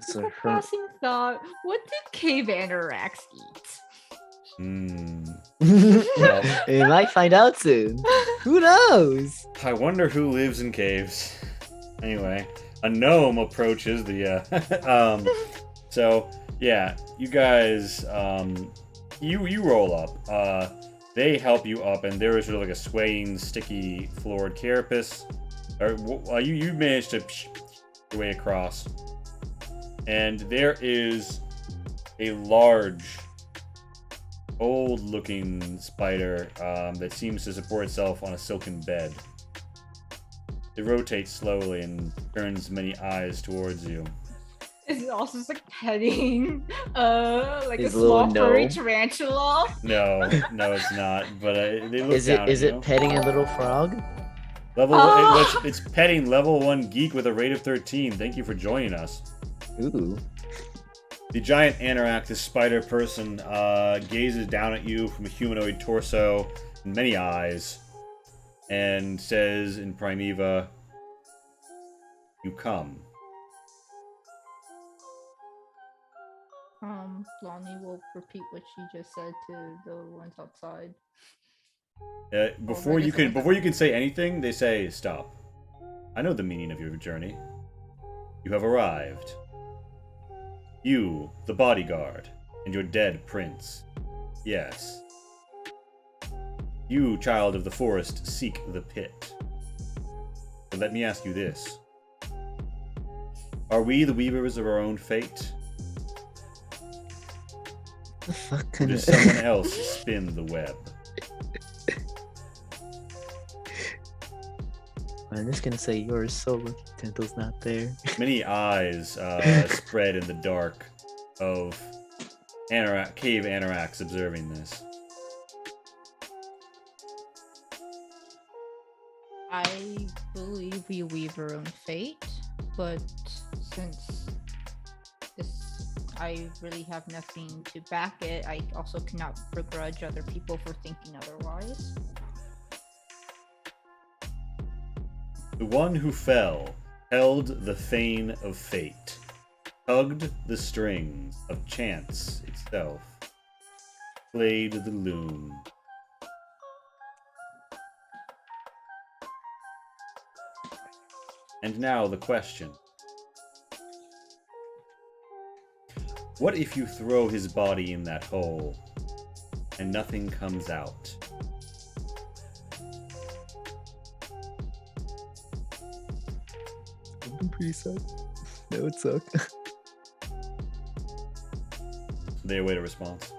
[SPEAKER 5] Just a passing thought. What did cave Anarax eat?
[SPEAKER 4] Well,
[SPEAKER 1] We might find out soon. Who knows?
[SPEAKER 4] I wonder who lives in caves. Anyway, a gnome approaches the so yeah, you guys you roll up. They help you up, and there is sort of like a swaying, sticky floored carapace. Or you managed to your way across, and there is a large, old-looking spider that seems to support itself on a silken bed. It rotates slowly and turns many eyes towards you.
[SPEAKER 5] Is it also just like petting like
[SPEAKER 1] His
[SPEAKER 5] a small
[SPEAKER 1] little
[SPEAKER 5] furry
[SPEAKER 1] gnome?
[SPEAKER 5] tarantula?
[SPEAKER 4] No, it's not. But they look down
[SPEAKER 1] Is
[SPEAKER 4] at
[SPEAKER 1] it
[SPEAKER 4] you.
[SPEAKER 1] petting a little frog?
[SPEAKER 4] It's petting level 1 geek with a rate of 13. Thank you for joining us.
[SPEAKER 1] Ooh.
[SPEAKER 4] The giant Anorak, this spider person, gazes down at you from a humanoid torso and many eyes, and says in Primeva, "You come."
[SPEAKER 5] Lonnie will repeat what she just said to the ones outside.
[SPEAKER 4] Before you can say anything, they say, "Stop. I know the meaning of your journey. You have arrived. You, the bodyguard, and your dead prince. Yes. You, child of the forest, seek the pit. But let me ask you this. Are we the weavers of our own fate?
[SPEAKER 1] The fuck
[SPEAKER 4] Or
[SPEAKER 1] kind
[SPEAKER 4] does
[SPEAKER 1] of...
[SPEAKER 4] someone else spin the web?"
[SPEAKER 1] I'm just gonna say yours so lucky Tento's not there.
[SPEAKER 4] Many eyes spread in the dark of cave Anarax observing this.
[SPEAKER 6] I believe we weave our own fate, but since I really have nothing to back it, I also cannot begrudge other people for thinking otherwise.
[SPEAKER 4] The one who fell held the fane of fate, tugged the strings of chance itself, played the loom. And now the question. What if you throw his body in that hole and nothing comes out?
[SPEAKER 1] Pretty suck. That would suck.
[SPEAKER 4] They await a response.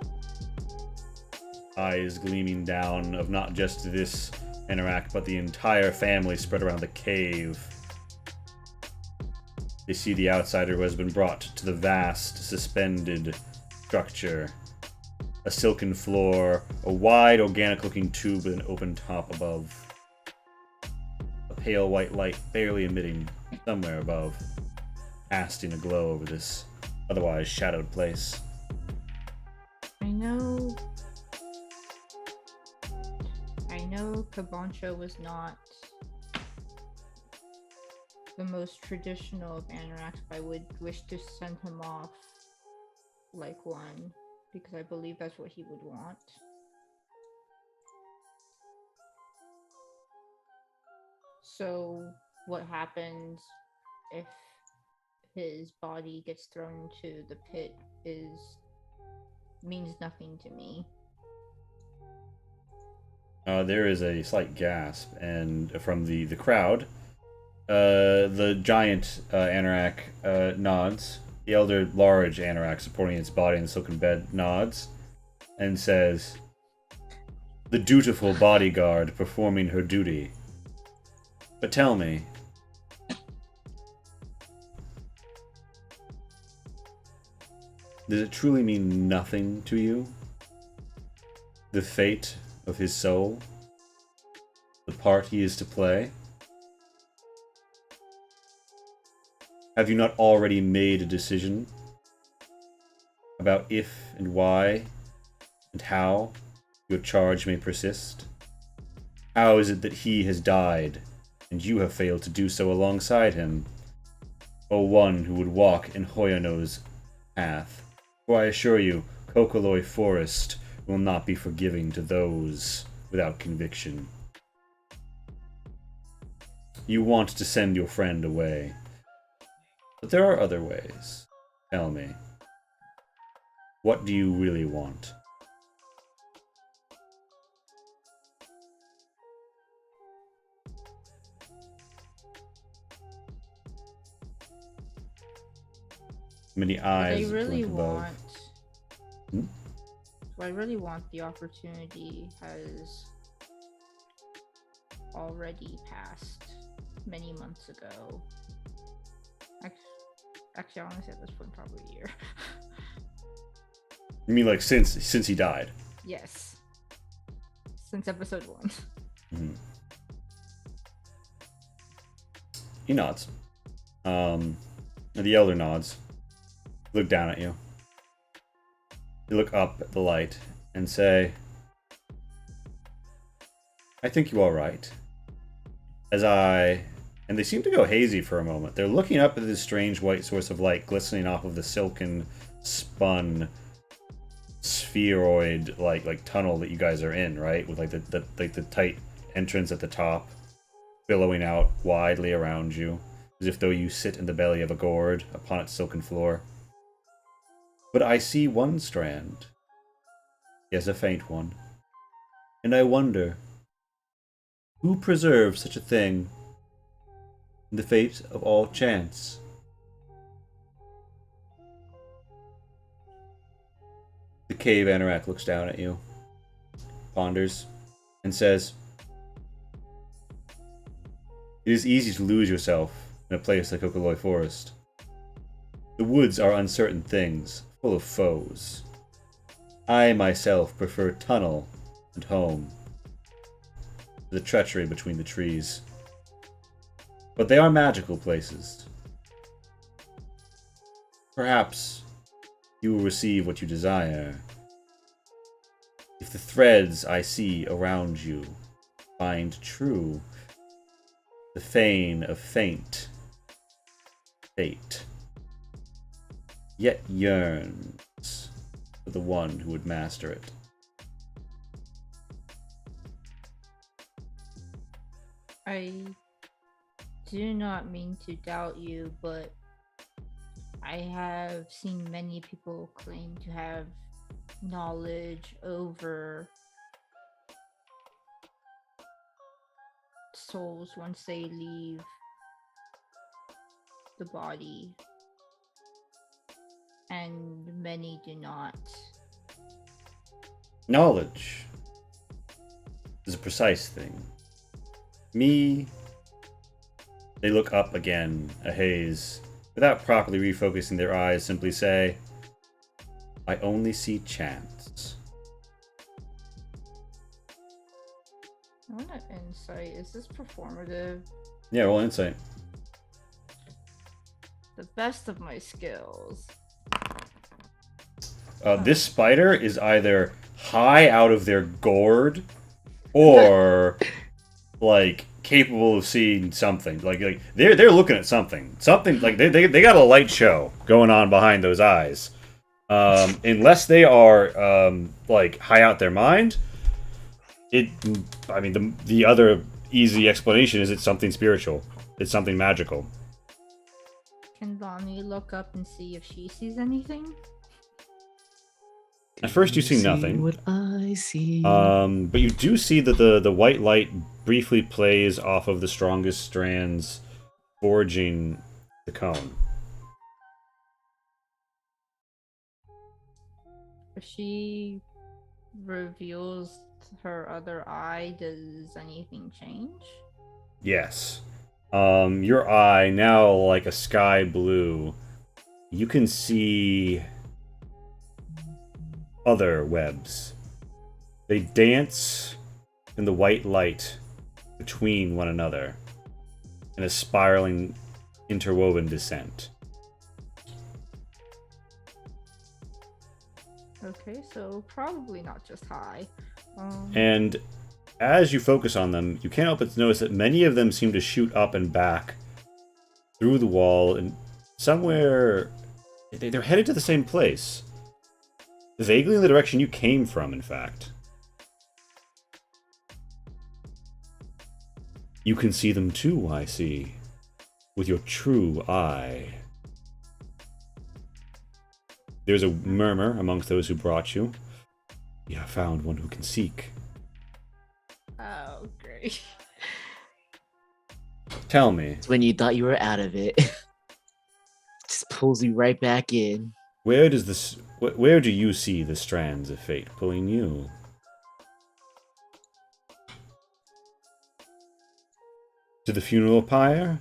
[SPEAKER 4] Eyes gleaming down of not just this Anorak, but the entire family spread around the cave. They see the outsider who has been brought to the vast, suspended structure. A silken floor, a wide, organic-looking tube with an open top above. A pale white light barely emitting somewhere above, casting a glow over this otherwise shadowed place.
[SPEAKER 6] I know Kabancho was not the most traditional of Anoraks, but I would wish to send him off like one, because I believe that's what he would want. So what happens if his body gets thrown into the pit means nothing to me.
[SPEAKER 4] There is a slight gasp, and from the crowd, the giant Anorak nods. The elder, large Anorak supporting its body in the silken bed nods, and says, "The dutiful bodyguard performing her duty. But tell me, does it truly mean nothing to you? The fate of his soul? The part he is to play? Have you not already made a decision about if and why and how your charge may persist? How is it that he has died and you have failed to do so alongside him? O one who would walk in Hoyono's path. For I assure you, Kokoloi Forest will not be forgiving to those without conviction. You want to send your friend away, but there are other ways. Tell me, what do you really want?" Many eyes
[SPEAKER 6] What
[SPEAKER 4] blink above.
[SPEAKER 6] What I really want the opportunity has already passed many months ago. Actually, honestly, at this point, probably a year.
[SPEAKER 4] You mean like since he died?
[SPEAKER 6] Yes. Since episode 1.
[SPEAKER 4] Mm-hmm. He nods. The elder nods. Look down at you. You look up at the light and say, "I think you are right." And they seem to go hazy for a moment. They're looking up at this strange white source of light glistening off of the silken, spun, spheroid like tunnel that you guys are in, right? With like the tight entrance at the top, billowing out widely around you, as if though you sit in the belly of a gourd upon its silken floor. But I see one strand. Yes, a faint one. And I wonder, who preserves such a thing in the fate of all chance? The cave Anorak looks down at you, ponders, and says, "It is easy to lose yourself in a place like Kokoloi Forest. The woods are uncertain things, full of foes. I myself prefer tunnel and home, the treachery between the trees. But they are magical places. Perhaps you will receive what you desire if the threads I see around you find true. The fane of faint fate, yet yearns for the one who would master it."
[SPEAKER 6] I do not mean to doubt you, but I have seen many people claim to have knowledge over souls once they leave the body, and many do not.
[SPEAKER 4] Knowledge is a precise thing. Me, they look up again, a haze, without properly refocusing their eyes, simply say, I only see chance.
[SPEAKER 6] I want an insight. Is this performative?
[SPEAKER 4] Yeah, roll insight.
[SPEAKER 6] The best of my skills.
[SPEAKER 4] This spider is either high out of their gourd or like capable of seeing something. Like they're looking at something. Something like they got a light show going on behind those eyes. Unless they are like high out their mind, the other easy explanation is it's something spiritual. It's something magical.
[SPEAKER 6] Can Bonnie look up and see if she sees anything?
[SPEAKER 4] At first you see nothing.
[SPEAKER 1] What I see.
[SPEAKER 4] But you do see that the white light briefly plays off of the strongest strands forging the cone.
[SPEAKER 6] If she reveals her other eye, does anything change?
[SPEAKER 4] Yes. Your eye, now like a sky blue, you can see other webs. They dance in the white light between one another in a spiraling, interwoven descent.
[SPEAKER 6] Okay, so probably not just high.
[SPEAKER 4] And as you focus on them, you can't help but notice that many of them seem to shoot up and back through the wall, and somewhere they're headed to the same place. Vaguely in the direction you came from, in fact. You can see them too, I see, with your true eye. There's a murmur amongst those who brought you. We have found one who can seek.
[SPEAKER 6] Oh, great.
[SPEAKER 4] Tell me,
[SPEAKER 1] It's when you thought you were out of it. Just pulls you right back in.
[SPEAKER 4] where do you see the strands of fate pulling you? To the funeral pyre?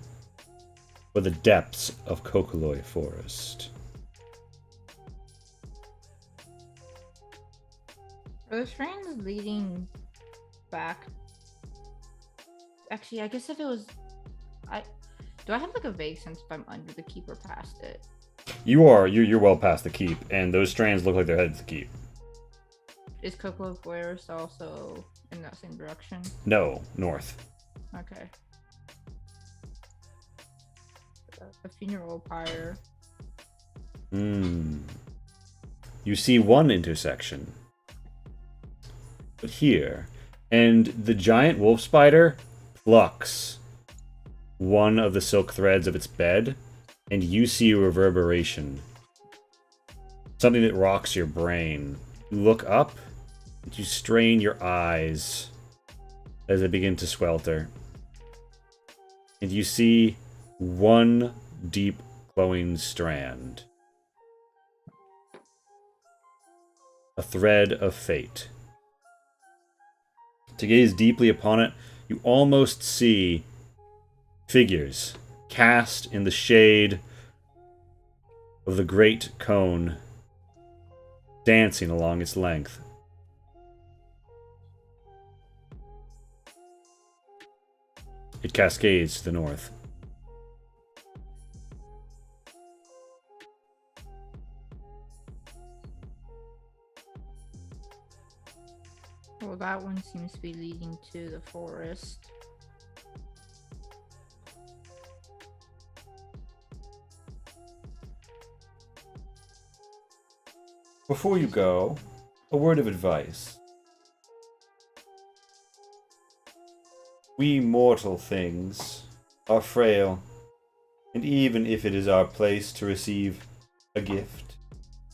[SPEAKER 4] Or the depths of Kokoloy Forest?
[SPEAKER 6] Are the strands leading back? Actually, I guess if it was... Do I have like a vague sense if I'm under the keep or past it?
[SPEAKER 4] You're well past the keep, and those strands look like they're headed to the keep.
[SPEAKER 6] Is Coco Forest also in that same direction?
[SPEAKER 4] No, north.
[SPEAKER 6] Okay. The funeral pyre.
[SPEAKER 4] You see one intersection. But here, and the giant wolf spider plucks one of the silk threads of its bed, and you see a reverberation. Something that rocks your brain. You look up, and you strain your eyes as they begin to swelter. And you see one deep glowing strand. A thread of fate. To gaze deeply upon it, you almost see figures cast in the shade of the great cone, dancing along its length. It cascades to the north.
[SPEAKER 6] Well, that one seems to be leading to the forest.
[SPEAKER 4] Before you go, a word of advice. We mortal things are frail, and even if it is our place to receive a gift,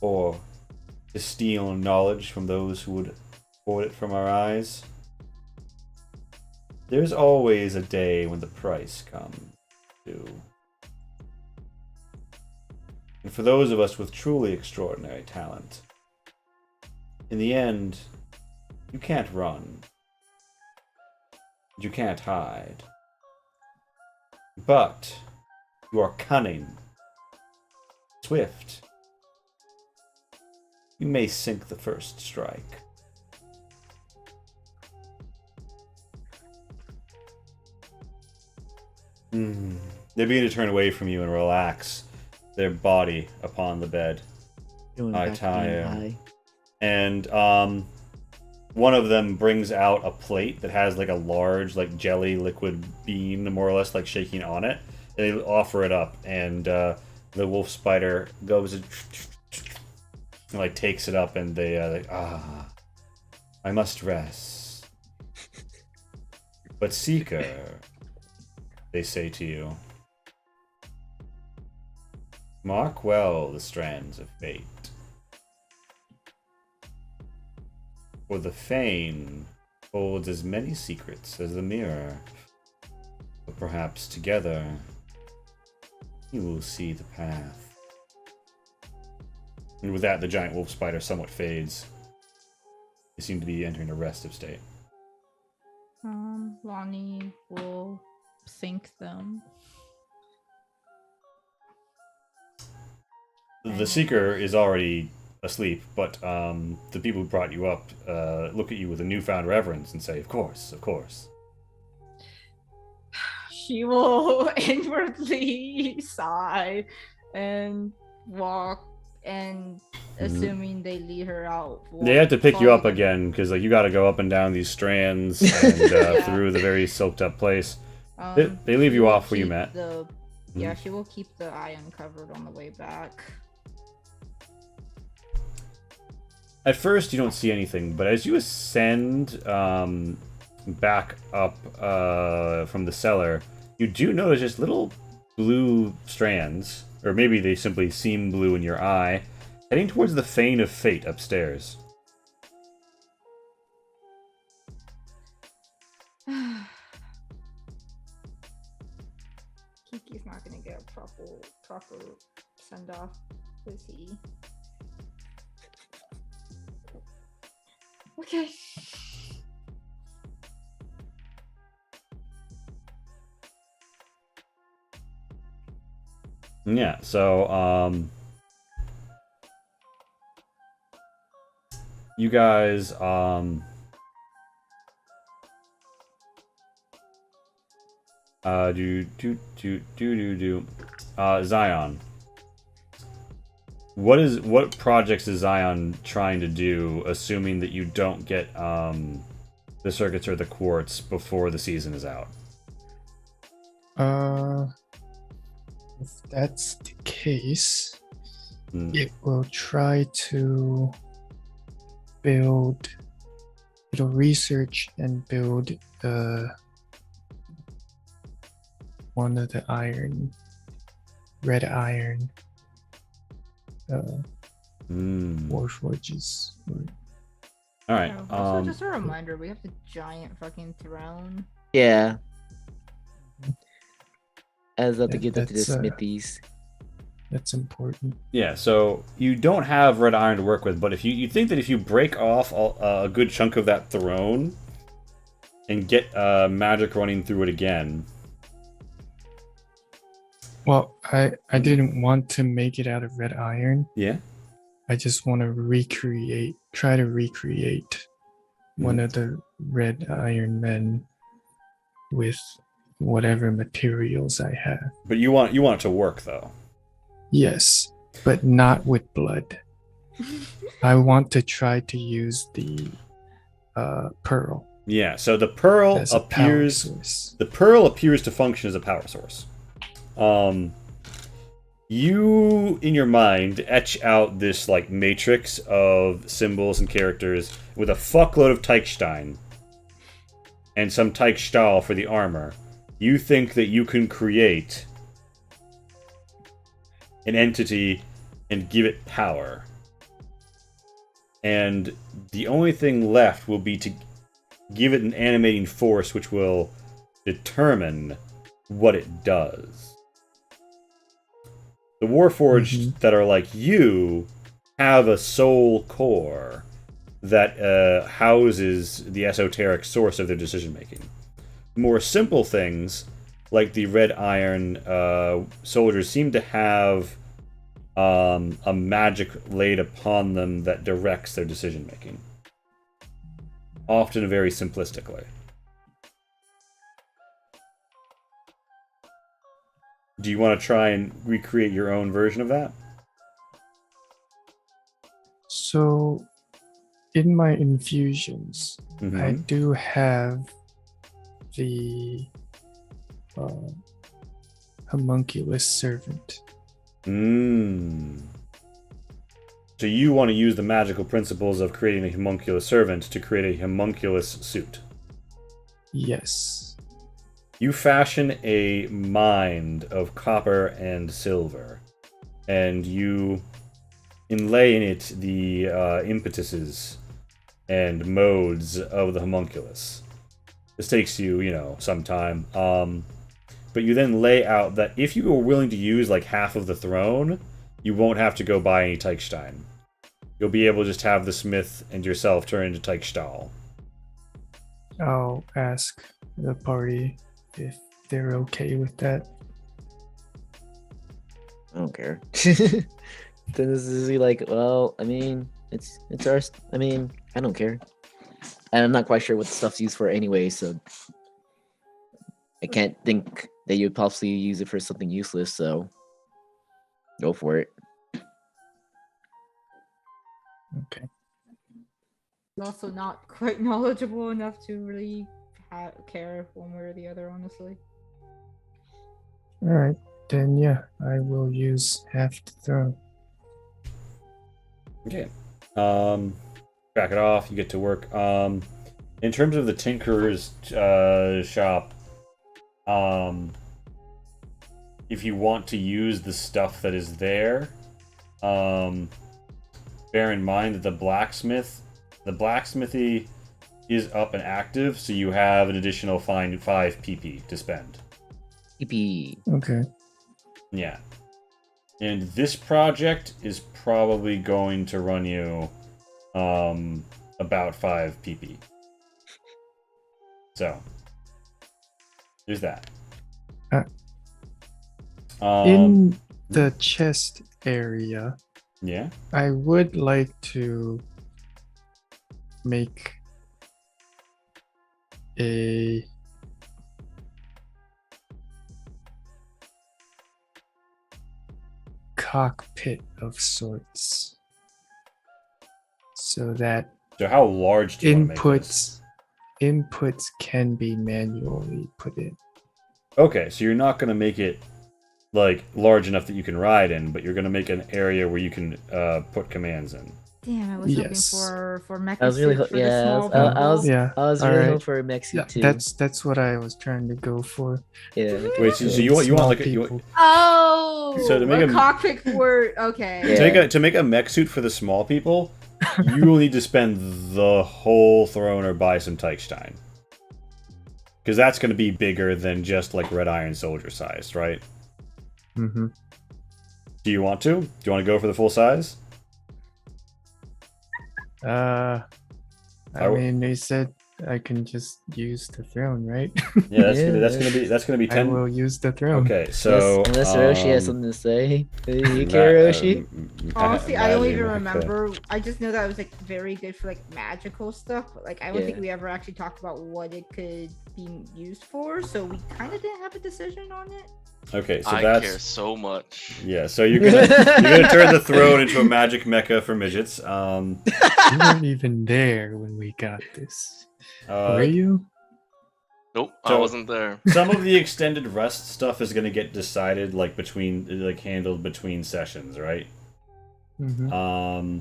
[SPEAKER 4] or to steal knowledge from those who would hoard it from our eyes, there's always a day when the price comes due. And for those of us with truly extraordinary talent, in the end, you can't run. You can't hide. But you are cunning, swift. You may sink the first strike. They begin to turn away from you and relax their body upon the bed.
[SPEAKER 1] Doing
[SPEAKER 4] I
[SPEAKER 1] back
[SPEAKER 4] tire.
[SPEAKER 1] high.
[SPEAKER 4] And one of them brings out a plate that has like a large like jelly liquid bean, more or less, like shaking on it. And they offer it up, and the wolf spider goes and like takes it up, and they I must rest. But Seeker, they say to you, mark well the strands of fate. For the fane holds as many secrets as the mirror. But perhaps together you will see the path. And with that, the giant wolf spider somewhat fades. They seem to be entering a restive state.
[SPEAKER 6] Lonnie will sync them.
[SPEAKER 4] The Seeker is already asleep, but the people who brought you up look at you with a newfound reverence and say, of course, of course.
[SPEAKER 5] She will inwardly sigh and walk, and assuming they lead her out.
[SPEAKER 4] They have to pick you up
[SPEAKER 5] follow them.
[SPEAKER 4] again, because like you got to go up and down these strands and through the very soaked up place. They leave
[SPEAKER 5] she
[SPEAKER 4] you
[SPEAKER 5] will
[SPEAKER 4] off where you
[SPEAKER 5] keep
[SPEAKER 4] met.
[SPEAKER 5] Yeah, she will keep the eye uncovered on the way back.
[SPEAKER 4] At first, you don't see anything, but as you ascend back up from the cellar, you do notice just little blue strands, or maybe they simply seem blue in your eye, heading towards the Fane of Fate upstairs.
[SPEAKER 5] Kiki's not gonna get a proper send off, is he? Okay.
[SPEAKER 4] Yeah, so you guys Zion. What projects is Zion trying to do, assuming that you don't get the circuits or the quartz before the season is out?
[SPEAKER 3] If that's the case,
[SPEAKER 4] Mm.
[SPEAKER 3] it will try to build. It'll research and build one of the red iron warforges.
[SPEAKER 4] All right.
[SPEAKER 6] Yeah, also, just a reminder, we have the giant fucking throne.
[SPEAKER 1] Yeah. As up to
[SPEAKER 3] Yeah,
[SPEAKER 1] get that to the
[SPEAKER 3] that's,
[SPEAKER 1] smithies.
[SPEAKER 3] That's important.
[SPEAKER 4] Yeah, so you don't have red iron to work with, but if you think that if you break off a good chunk of that throne and get magic running through it again.
[SPEAKER 3] Well, I didn't want to make it out of red iron.
[SPEAKER 4] Yeah.
[SPEAKER 3] I just want to try to recreate one of the red iron men with whatever materials I have.
[SPEAKER 4] But you want it to work though.
[SPEAKER 3] Yes, but not with blood. I want to try to use the pearl
[SPEAKER 4] Yeah, so the pearl
[SPEAKER 3] as a power
[SPEAKER 4] appears
[SPEAKER 3] source.
[SPEAKER 4] the pearl appears to function as a power source. You in your mind etch out this like matrix of symbols and characters with a fuckload of Teichstein and some Teichstahl for the armor. You think that you can create an entity and give it power. And the only thing left will be to give it an animating force which will determine what it does. The Warforged that are like you have a soul core that houses the esoteric source of their decision making. More simple things, like the Red Iron soldiers, seem to have a magic laid upon them that directs their decision making. Often very simplistically. Do you want to try and recreate your own version of that?
[SPEAKER 3] So, in my infusions, I do have the homunculus servant.
[SPEAKER 4] So you want to use the magical principles of creating a homunculus servant to create a homunculus suit.
[SPEAKER 3] Yes.
[SPEAKER 4] You fashion a mind of copper and silver, and you inlay in it the impetuses and modes of the homunculus. This takes you, some time. But you then lay out that if you are willing to use like half of the throne, you won't have to go buy any Teichstein. You'll be able to just have the smith and yourself turn into Teichstahl.
[SPEAKER 3] I'll ask the party if they're okay with that.
[SPEAKER 1] I don't care. Then this is like, well, I mean, it's ours. I mean, I don't care. And I'm not quite sure what the stuff's used for anyway, so I can't think that you'd possibly use it for something useless, so go for it.
[SPEAKER 3] Okay.
[SPEAKER 5] Also not quite knowledgeable enough to really care one way or the other, honestly.
[SPEAKER 3] Alright, then yeah, I will use half the throne.
[SPEAKER 4] Okay. Back it off, you get to work. In terms of the Tinkerer's shop, if you want to use the stuff that is there, bear in mind that the blacksmithy is up and active, so you have an additional 5 PP to spend.
[SPEAKER 1] PP.
[SPEAKER 3] Okay.
[SPEAKER 4] Yeah. And this project is probably going to run you about 5 PP. So, there's that.
[SPEAKER 3] In the chest area,
[SPEAKER 4] yeah,
[SPEAKER 3] I would like to make a cockpit of sorts, so that
[SPEAKER 4] so how large do you want to make this?
[SPEAKER 3] Inputs can be manually put in.
[SPEAKER 4] Okay, so you're not going to make it like large enough that you can ride in, but you're going to make an area where you can put commands in.
[SPEAKER 5] Damn, I was
[SPEAKER 3] Yes.
[SPEAKER 5] looking for mecha
[SPEAKER 1] I was really,
[SPEAKER 5] suit for
[SPEAKER 1] yeah,
[SPEAKER 5] the small
[SPEAKER 1] I
[SPEAKER 5] people.
[SPEAKER 3] Yeah,
[SPEAKER 1] was really
[SPEAKER 3] alright.
[SPEAKER 1] hoping for a mech suit
[SPEAKER 3] Yeah,
[SPEAKER 1] too.
[SPEAKER 3] that's what I was trying to go for.
[SPEAKER 1] Yeah.
[SPEAKER 4] Wait, so you want
[SPEAKER 3] Small
[SPEAKER 4] like
[SPEAKER 3] people.
[SPEAKER 5] Oh,
[SPEAKER 4] So to make
[SPEAKER 5] a cockpit word. Okay.
[SPEAKER 1] Yeah.
[SPEAKER 4] to make a mech suit for the small people, you will need to spend the whole throne or buy some Teichstein. Because that's going to be bigger than just like Red Iron soldier sized, right?
[SPEAKER 3] Mm-hmm.
[SPEAKER 4] Do you want to? Do you want to go for the full size?
[SPEAKER 3] I
[SPEAKER 4] I w-
[SPEAKER 3] mean, they said I can just use the throne, right?
[SPEAKER 4] Yeah,
[SPEAKER 1] Yeah.
[SPEAKER 4] that's gonna be
[SPEAKER 3] I
[SPEAKER 4] 10.
[SPEAKER 3] will use the throne.
[SPEAKER 4] Okay, so
[SPEAKER 1] Unless Roshi has something to say. Do you care, Roshi?
[SPEAKER 5] Honestly, I don't even
[SPEAKER 4] okay.
[SPEAKER 5] remember. I just know that it was like very good for like magical stuff. But like I don't
[SPEAKER 1] Yeah.
[SPEAKER 5] think we ever actually talked about what it could be used for. So we kind of didn't have a decision on it.
[SPEAKER 4] Okay, so
[SPEAKER 2] I
[SPEAKER 4] that's
[SPEAKER 2] care so much.
[SPEAKER 4] yeah. So you're gonna turn the throne into a magic mecha for midgets.
[SPEAKER 3] You weren't even there when we got this. Were you?
[SPEAKER 2] Nope, I
[SPEAKER 4] So-
[SPEAKER 2] wasn't there.
[SPEAKER 4] Some of the extended rest stuff is gonna get decided handled between sessions, right?
[SPEAKER 3] Mm-hmm.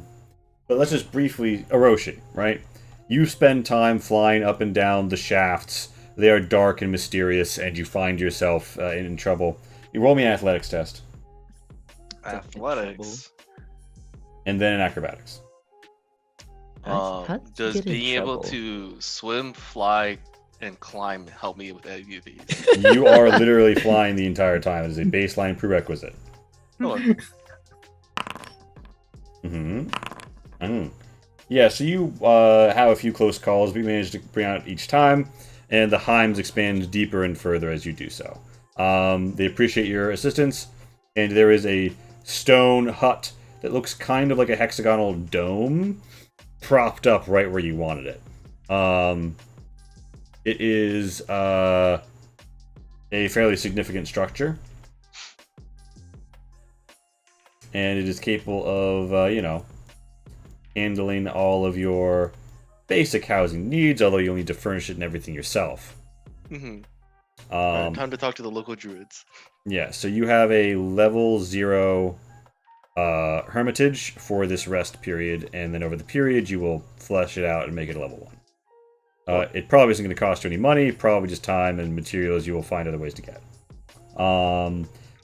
[SPEAKER 4] But let's just briefly Orochi, right? You spend time flying up and down the shafts. They are dark and mysterious, and you find yourself in trouble. You roll me an athletics test,
[SPEAKER 2] Athletics.
[SPEAKER 4] and then an acrobatics.
[SPEAKER 1] How'd you
[SPEAKER 2] Does
[SPEAKER 1] get in
[SPEAKER 2] being able
[SPEAKER 1] trouble?
[SPEAKER 2] to swim, fly, and climb help me with any of these?
[SPEAKER 4] You are literally flying the entire time. It is a baseline prerequisite.
[SPEAKER 2] Sure.
[SPEAKER 4] Yeah, so you have a few close calls, but you manage to bring out each time, and the Heims expand deeper and further as you do so. They appreciate your assistance, and there is a stone hut that looks kind of like a hexagonal dome propped up right where you wanted it. It is a fairly significant structure, and it is capable of, handling all of your basic housing needs, although you'll need to furnish it and everything yourself.
[SPEAKER 2] Alright, time to talk to the local druids.
[SPEAKER 4] Yeah, so you have a level 0 hermitage for this rest period, and then over the period you will flesh it out and make it a level 1. It probably isn't going to cost you any money, probably just time and materials you will find other ways to get.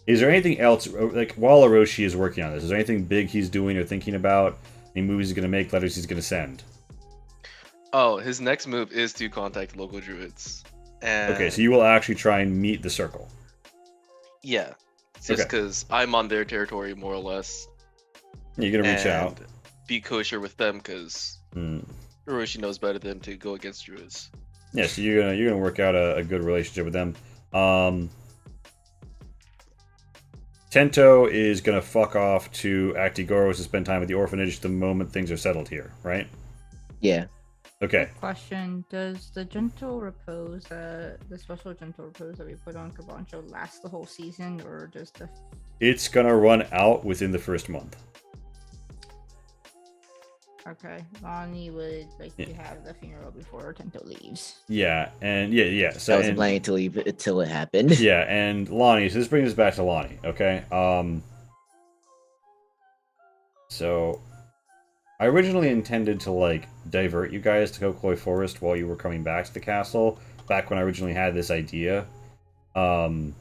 [SPEAKER 4] Is there anything else, like, while Orochi is working on this, is there anything big he's doing or thinking about? Any movies he's going to make, letters he's going to send?
[SPEAKER 2] Oh, his next move is to contact local druids. And
[SPEAKER 4] Okay, so you will actually try and meet the circle.
[SPEAKER 2] yeah, just because I'm on their territory more or less.
[SPEAKER 4] You're going to reach out.
[SPEAKER 2] Be kosher with them because Orochi knows better than to go against druids.
[SPEAKER 4] Yeah, so you're gonna work out a good relationship with them. Tento is gonna fuck off to Actigoros to spend time at the orphanage the moment things are settled here, right?
[SPEAKER 1] Yeah.
[SPEAKER 4] Okay.
[SPEAKER 6] Question: does the gentle repose, the special gentle repose that we put on Kabancho, last the whole season, or just the?
[SPEAKER 4] It's gonna run out within the first month.
[SPEAKER 6] Okay, Lonnie would like to have the funeral before Tento leaves.
[SPEAKER 4] Yeah, and yeah. So
[SPEAKER 1] I was planning to leave it until it happened.
[SPEAKER 4] Yeah, and Lonnie. So this brings us back to Lonnie. Okay. So I originally intended to like divert you guys to Kokoi Forest while you were coming back to the castle. Back when I originally had this idea. And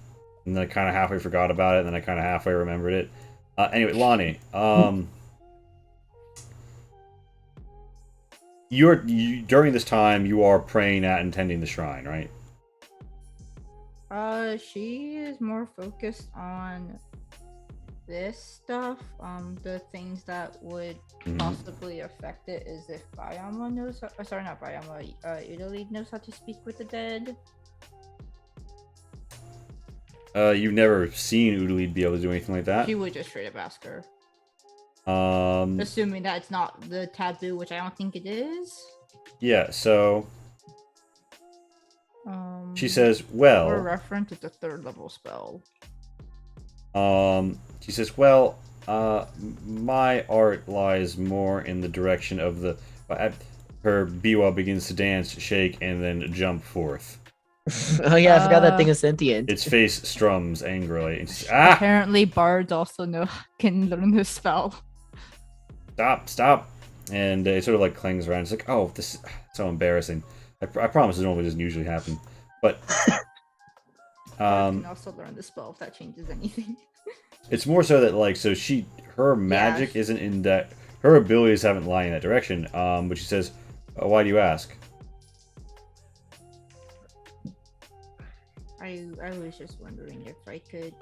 [SPEAKER 4] then I kind of halfway forgot about it, and then I kind of halfway remembered it. Anyway, Lonnie. During this time, you are praying at and tending the shrine, right?
[SPEAKER 6] She is more focused on this stuff. The things that would possibly affect it is if Bayama knows. Sorry, not Bayama. Italy knows how to speak with the dead.
[SPEAKER 4] You've never seen Udalid be able to do anything like that?
[SPEAKER 6] She would just straight up ask her.
[SPEAKER 4] Assuming
[SPEAKER 6] that it's not the taboo, which I don't think it is.
[SPEAKER 4] Yeah, so she says, well,
[SPEAKER 6] for reference, it's a 3rd level spell.
[SPEAKER 4] She says, well, my art lies more in the direction of the her biwa begins to dance, shake, and then jump forth.
[SPEAKER 1] Oh yeah, I forgot that thing is sentient.
[SPEAKER 4] Its face strums angrily. And
[SPEAKER 6] Apparently bards also can learn this spell.
[SPEAKER 4] Stop. And it sort of like clings around. It's like, oh, this is so embarrassing. I promise it normally doesn't usually happen. But
[SPEAKER 6] can also learn the spell if that changes anything.
[SPEAKER 4] It's more so that like, so her magic isn't in that, her abilities haven't lie in that direction. But she says, why do you ask?
[SPEAKER 6] I was just wondering if I could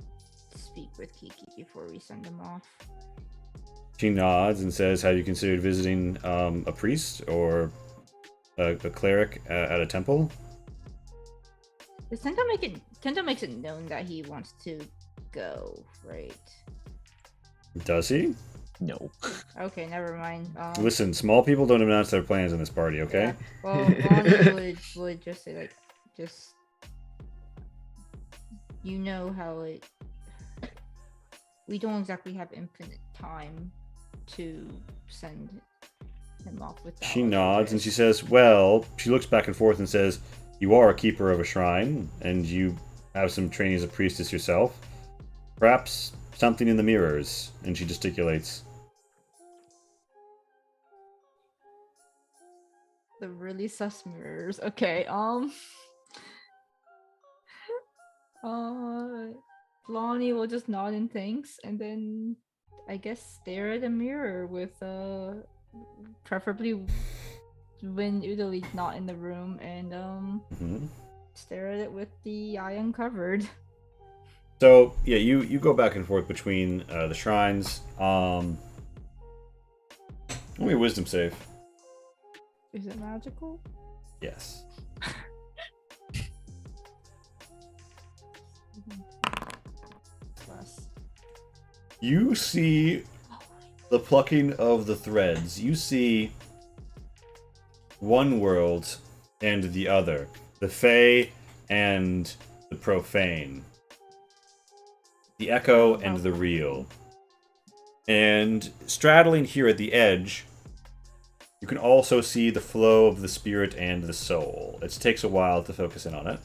[SPEAKER 6] speak with Kiki before we send him off.
[SPEAKER 4] She nods and says, have you considered visiting a priest or a cleric at a temple?
[SPEAKER 6] Does Tento makes it known that he wants to go, right?
[SPEAKER 4] Does he?
[SPEAKER 1] No.
[SPEAKER 6] Okay, never mind.
[SPEAKER 4] Listen, small people don't announce their plans in this party, okay?
[SPEAKER 6] Yeah. Well, Lonnie would just say, like, you know how it... We don't exactly have infinite time to send him off with that.
[SPEAKER 4] She nods and she says, well, she looks back and forth and says, you are a keeper of a shrine, and you have some training as a priestess yourself. Perhaps something in the mirrors. And she gesticulates.
[SPEAKER 6] The really sus mirrors. Okay, Lonnie will just nod in thanks, and then I guess stare at a mirror with preferably when Udali's not in the room, and stare at it with the eye uncovered.
[SPEAKER 4] So yeah, you go back and forth between the shrines. Let me wisdom save.
[SPEAKER 6] Is it magical?
[SPEAKER 4] Yes.
[SPEAKER 6] Plus.
[SPEAKER 4] You see the plucking of the threads. You see one world and the other. The Fey and the profane. The echo and the real. And straddling here at the edge, you can also see the flow of the spirit and the soul. It takes a while to focus in on it.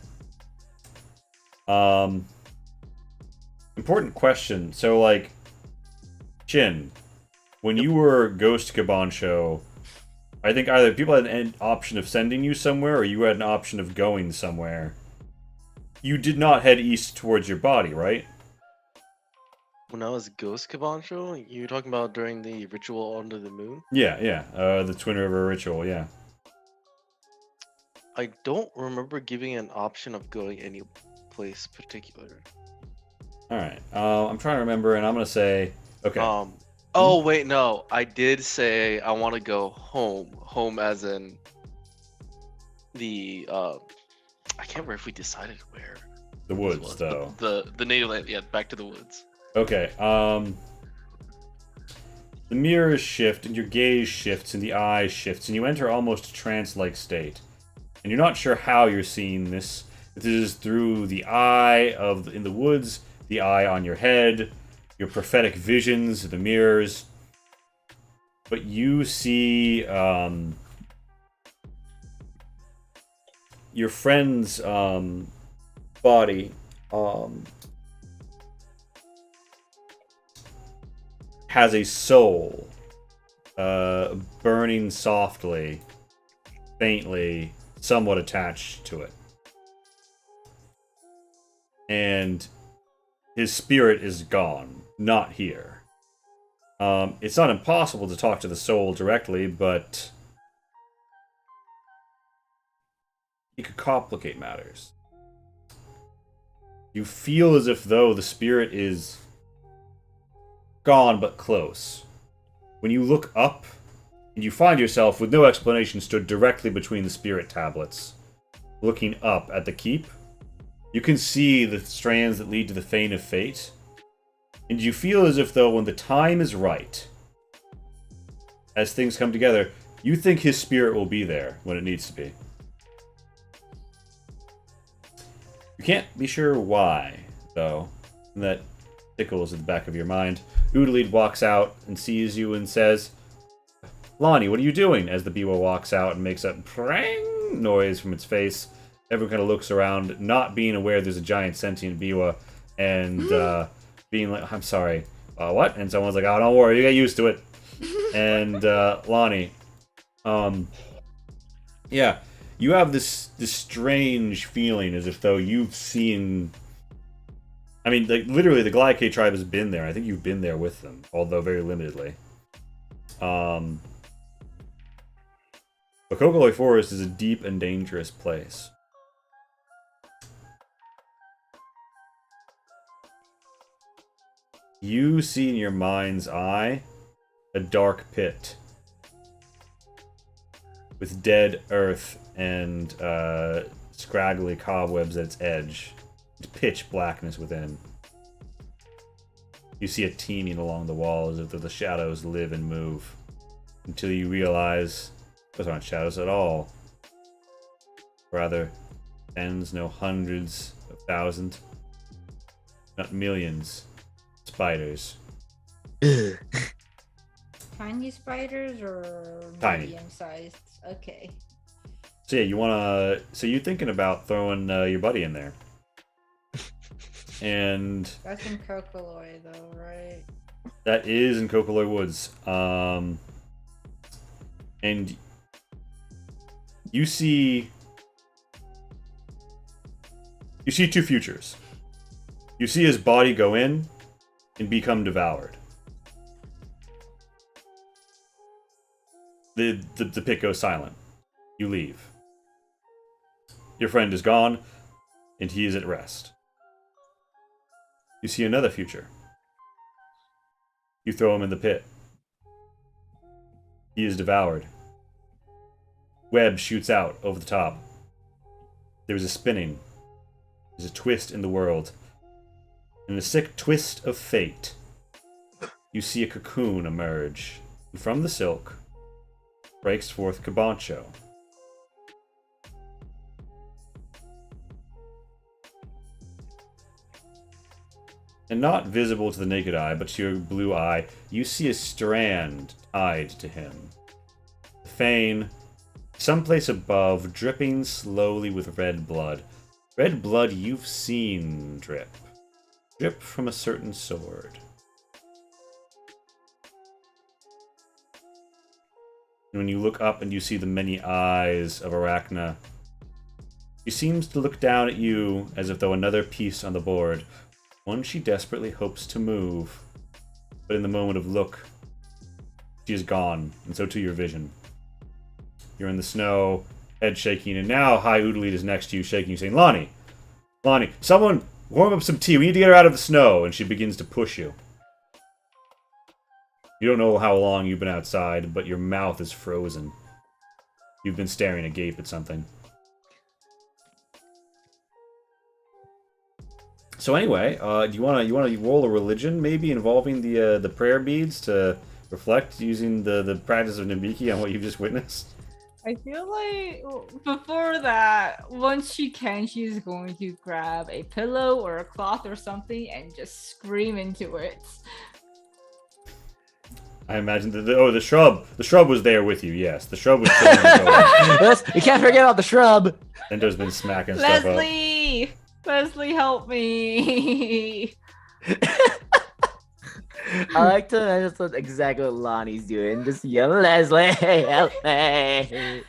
[SPEAKER 4] Important question. So, like, Chin, when you were Ghost Kabancho, I think either people had an option of sending you somewhere or you had an option of going somewhere. You did not head east towards your body, right?
[SPEAKER 2] When I was Ghost Kabancho, you were talking about during the ritual under the moon?
[SPEAKER 4] Yeah. The Twin River ritual, yeah.
[SPEAKER 2] I don't remember giving an option of going any place particular.
[SPEAKER 4] Alright. I'm trying to remember, and I'm going to say... Okay.
[SPEAKER 2] Oh, wait, no. I did say I want to go home. Home as in the... I can't remember if we decided where.
[SPEAKER 4] The
[SPEAKER 2] this
[SPEAKER 4] woods,
[SPEAKER 2] was,
[SPEAKER 4] though.
[SPEAKER 2] The native land. Yeah, back to the woods.
[SPEAKER 4] Okay, the mirrors shift, and your gaze shifts, and the eyes shifts, and you enter almost a trance-like state. And you're not sure how you're seeing this. If this is through the eye in the woods, the eye on your head, your prophetic visions, the mirrors. But you see, your friend's, body, has a soul, burning softly, faintly, somewhat attached to it. And his spirit is gone, not here. It's not impossible to talk to the soul directly, but it could complicate matters. You feel as if though the spirit is gone but close. When you look up, and you find yourself, with no explanation, stood directly between the spirit tablets, looking up at the keep. You can see the strands that lead to the Fane of Fate, and you feel as if though when the time is right, as things come together, you think his spirit will be there when it needs to be. You can't be sure why, though, and that tickles at the back of your mind. Oodalid walks out and sees you and says, Lonnie, what are you doing? As the Biwa walks out and makes a prang noise from its face. Everyone kind of looks around, not being aware there's a giant sentient Biwa, and being like, I'm sorry, what? And someone's like, oh, don't worry, you get used to it. And Lonnie, yeah, you have this strange feeling as if though you've seen... I mean, like, literally, the Glycate tribe has been there. I think you've been there with them, although very limitedly. But Kokoloi Forest is a deep and dangerous place. You see in your mind's eye a dark pit with dead earth and scraggly cobwebs at its edge. Pitch blackness within. You see it teeming along the walls as if the shadows live and move. Until you realize those aren't shadows at all. Rather, tens, no hundreds of thousands, not millions, spiders.
[SPEAKER 5] Tiny spiders or
[SPEAKER 4] Tiny.
[SPEAKER 5] medium-sized? Okay.
[SPEAKER 4] So yeah, you wanna... So you're thinking about throwing your buddy in there. And...
[SPEAKER 5] That's in Kokoloi, though, right?
[SPEAKER 4] That is in Kokoloi Woods. And you see two futures. You see his body go in and become devoured. The pit goes silent. You leave. Your friend is gone, and he is at rest. You see another future. You throw him in the pit. He is devoured. Web shoots out over the top. There is a spinning. There's a twist in the world. In the sick twist of fate, you see a cocoon emerge. And from the silk breaks forth Cabancho. And not visible to the naked eye, but to your blue eye, you see a strand tied to him. Fane, someplace above, dripping slowly with red blood. Red blood you've seen drip. Drip from a certain sword. And when you look up and you see the many eyes of Arachna, she seems to look down at you as if though another piece on the board, one she desperately hopes to move. But in the moment of look, she is gone, and so too your vision. You're in the snow, head shaking, and now High Oodalite is next to you, shaking you, saying, Lonnie, someone warm up some tea. We need to get her out of the snow. And she begins to push you. You don't know how long you've been outside, but your mouth is frozen. You've been staring agape at something. So anyway, do you want to roll a religion maybe involving the prayer beads to reflect using the practice of Nabiki on what you've just witnessed?
[SPEAKER 5] I feel like before that, once she can, she's going to grab a pillow or a cloth or something and just scream into it.
[SPEAKER 4] I imagine the shrub. The shrub was there with you. Yes, the shrub was chilling.
[SPEAKER 1] Yes, you can't forget about the shrub.
[SPEAKER 4] Nendo's been smacking stuff up.
[SPEAKER 5] Leslie, help me.
[SPEAKER 1] I like to imagine that's exactly what Lonnie's doing. Just yell, Leslie, help me.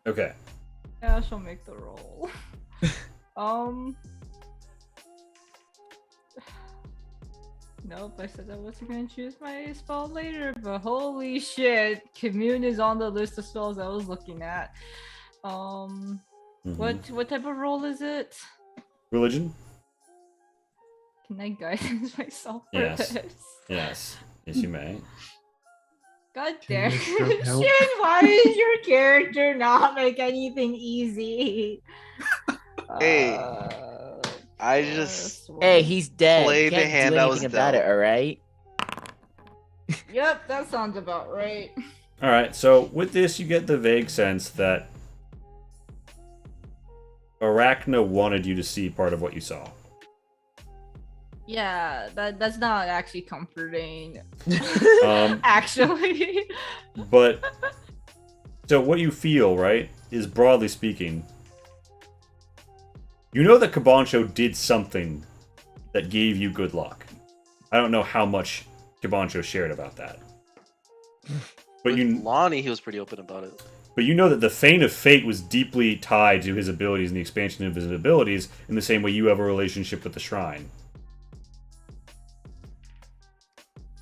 [SPEAKER 4] Okay.
[SPEAKER 5] Yeah, she'll make the roll. Nope, I said I wasn't gonna choose my spell later, but holy shit, Commune is on the list of spells I was looking at. What type of roll is it?
[SPEAKER 4] Religion?
[SPEAKER 5] Can I guidance myself for
[SPEAKER 4] Yes.
[SPEAKER 5] this?
[SPEAKER 4] Yes, you may.
[SPEAKER 5] God
[SPEAKER 3] Can
[SPEAKER 5] damn
[SPEAKER 3] you stroke
[SPEAKER 5] it,
[SPEAKER 3] help?
[SPEAKER 5] Shin, why does your character not make anything easy?
[SPEAKER 7] Hey, I just
[SPEAKER 1] Hey, he's dead.
[SPEAKER 7] played the
[SPEAKER 1] Can't
[SPEAKER 7] hand
[SPEAKER 1] do
[SPEAKER 7] that was
[SPEAKER 1] anything about it,
[SPEAKER 7] dealt.
[SPEAKER 1] alright?
[SPEAKER 5] Yep, that sounds about right.
[SPEAKER 4] Alright, so with this, you get the vague sense that Arachna wanted you to see part of what you saw.
[SPEAKER 5] Yeah, that's not actually comforting.
[SPEAKER 4] Um,
[SPEAKER 5] Actually.
[SPEAKER 4] But, so what you feel, right, is broadly speaking, you know that Cabancho did something that gave you good luck. I don't know how much Cabancho shared about that. But
[SPEAKER 2] With Lonnie, he was pretty open about it.
[SPEAKER 4] But you know that the Feign of Fate was deeply tied to his abilities and the expansion of his abilities in the same way you have a relationship with the Shrine.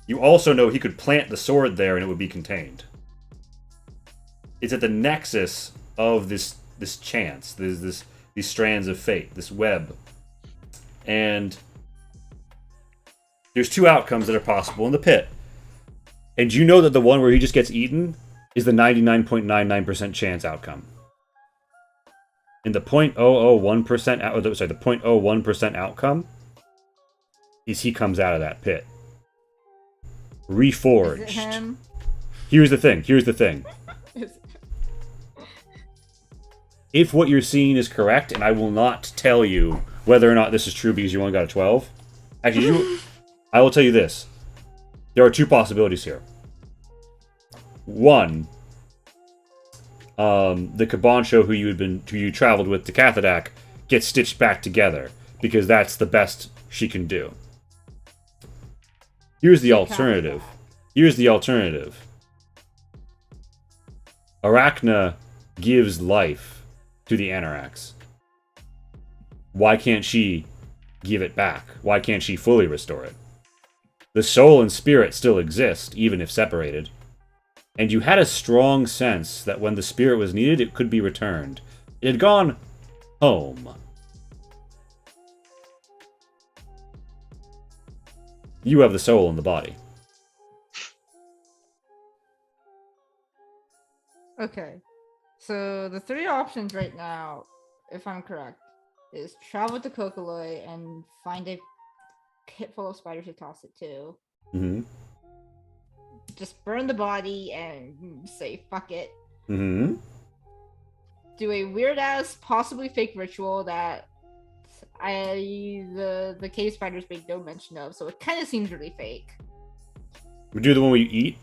[SPEAKER 4] You also know he could plant the sword there and it would be contained. It's at the nexus of this chance, these strands of fate, this web. And there's two outcomes that are possible in the pit. And you know that the one where he just gets eaten is the 99.99% chance outcome. And the 0.001% the 0.01% outcome is he comes out of that pit. Reforged.
[SPEAKER 5] Is it him?
[SPEAKER 4] Here's the thing.
[SPEAKER 5] Is it-
[SPEAKER 4] If what you're seeing is correct, and I will not tell you whether or not this is true because you only got a 12. Actually, I will tell you this. There are two possibilities here. One, the Cabancho who you traveled with to Cathadak gets stitched back together because that's the best she can do. Here's the alternative. Arachna gives life to the Anoraks. Why can't she give it back? Why can't she fully restore it? The soul and spirit still exist, even if separated. And you had a strong sense that when the spirit was needed, it could be returned. It had gone home, You have the soul in the body.
[SPEAKER 6] Okay. So the three options right now, if I'm correct, is travel to Kokoloi and find a pit full of spiders to toss it to.
[SPEAKER 4] Mm-hmm.
[SPEAKER 6] Just burn the body and say fuck it.
[SPEAKER 4] Mm-hmm.
[SPEAKER 6] Do a weird ass, possibly fake ritual that the cave spiders make no mention of, so it kind of seems really fake.
[SPEAKER 4] We do the one where you eat.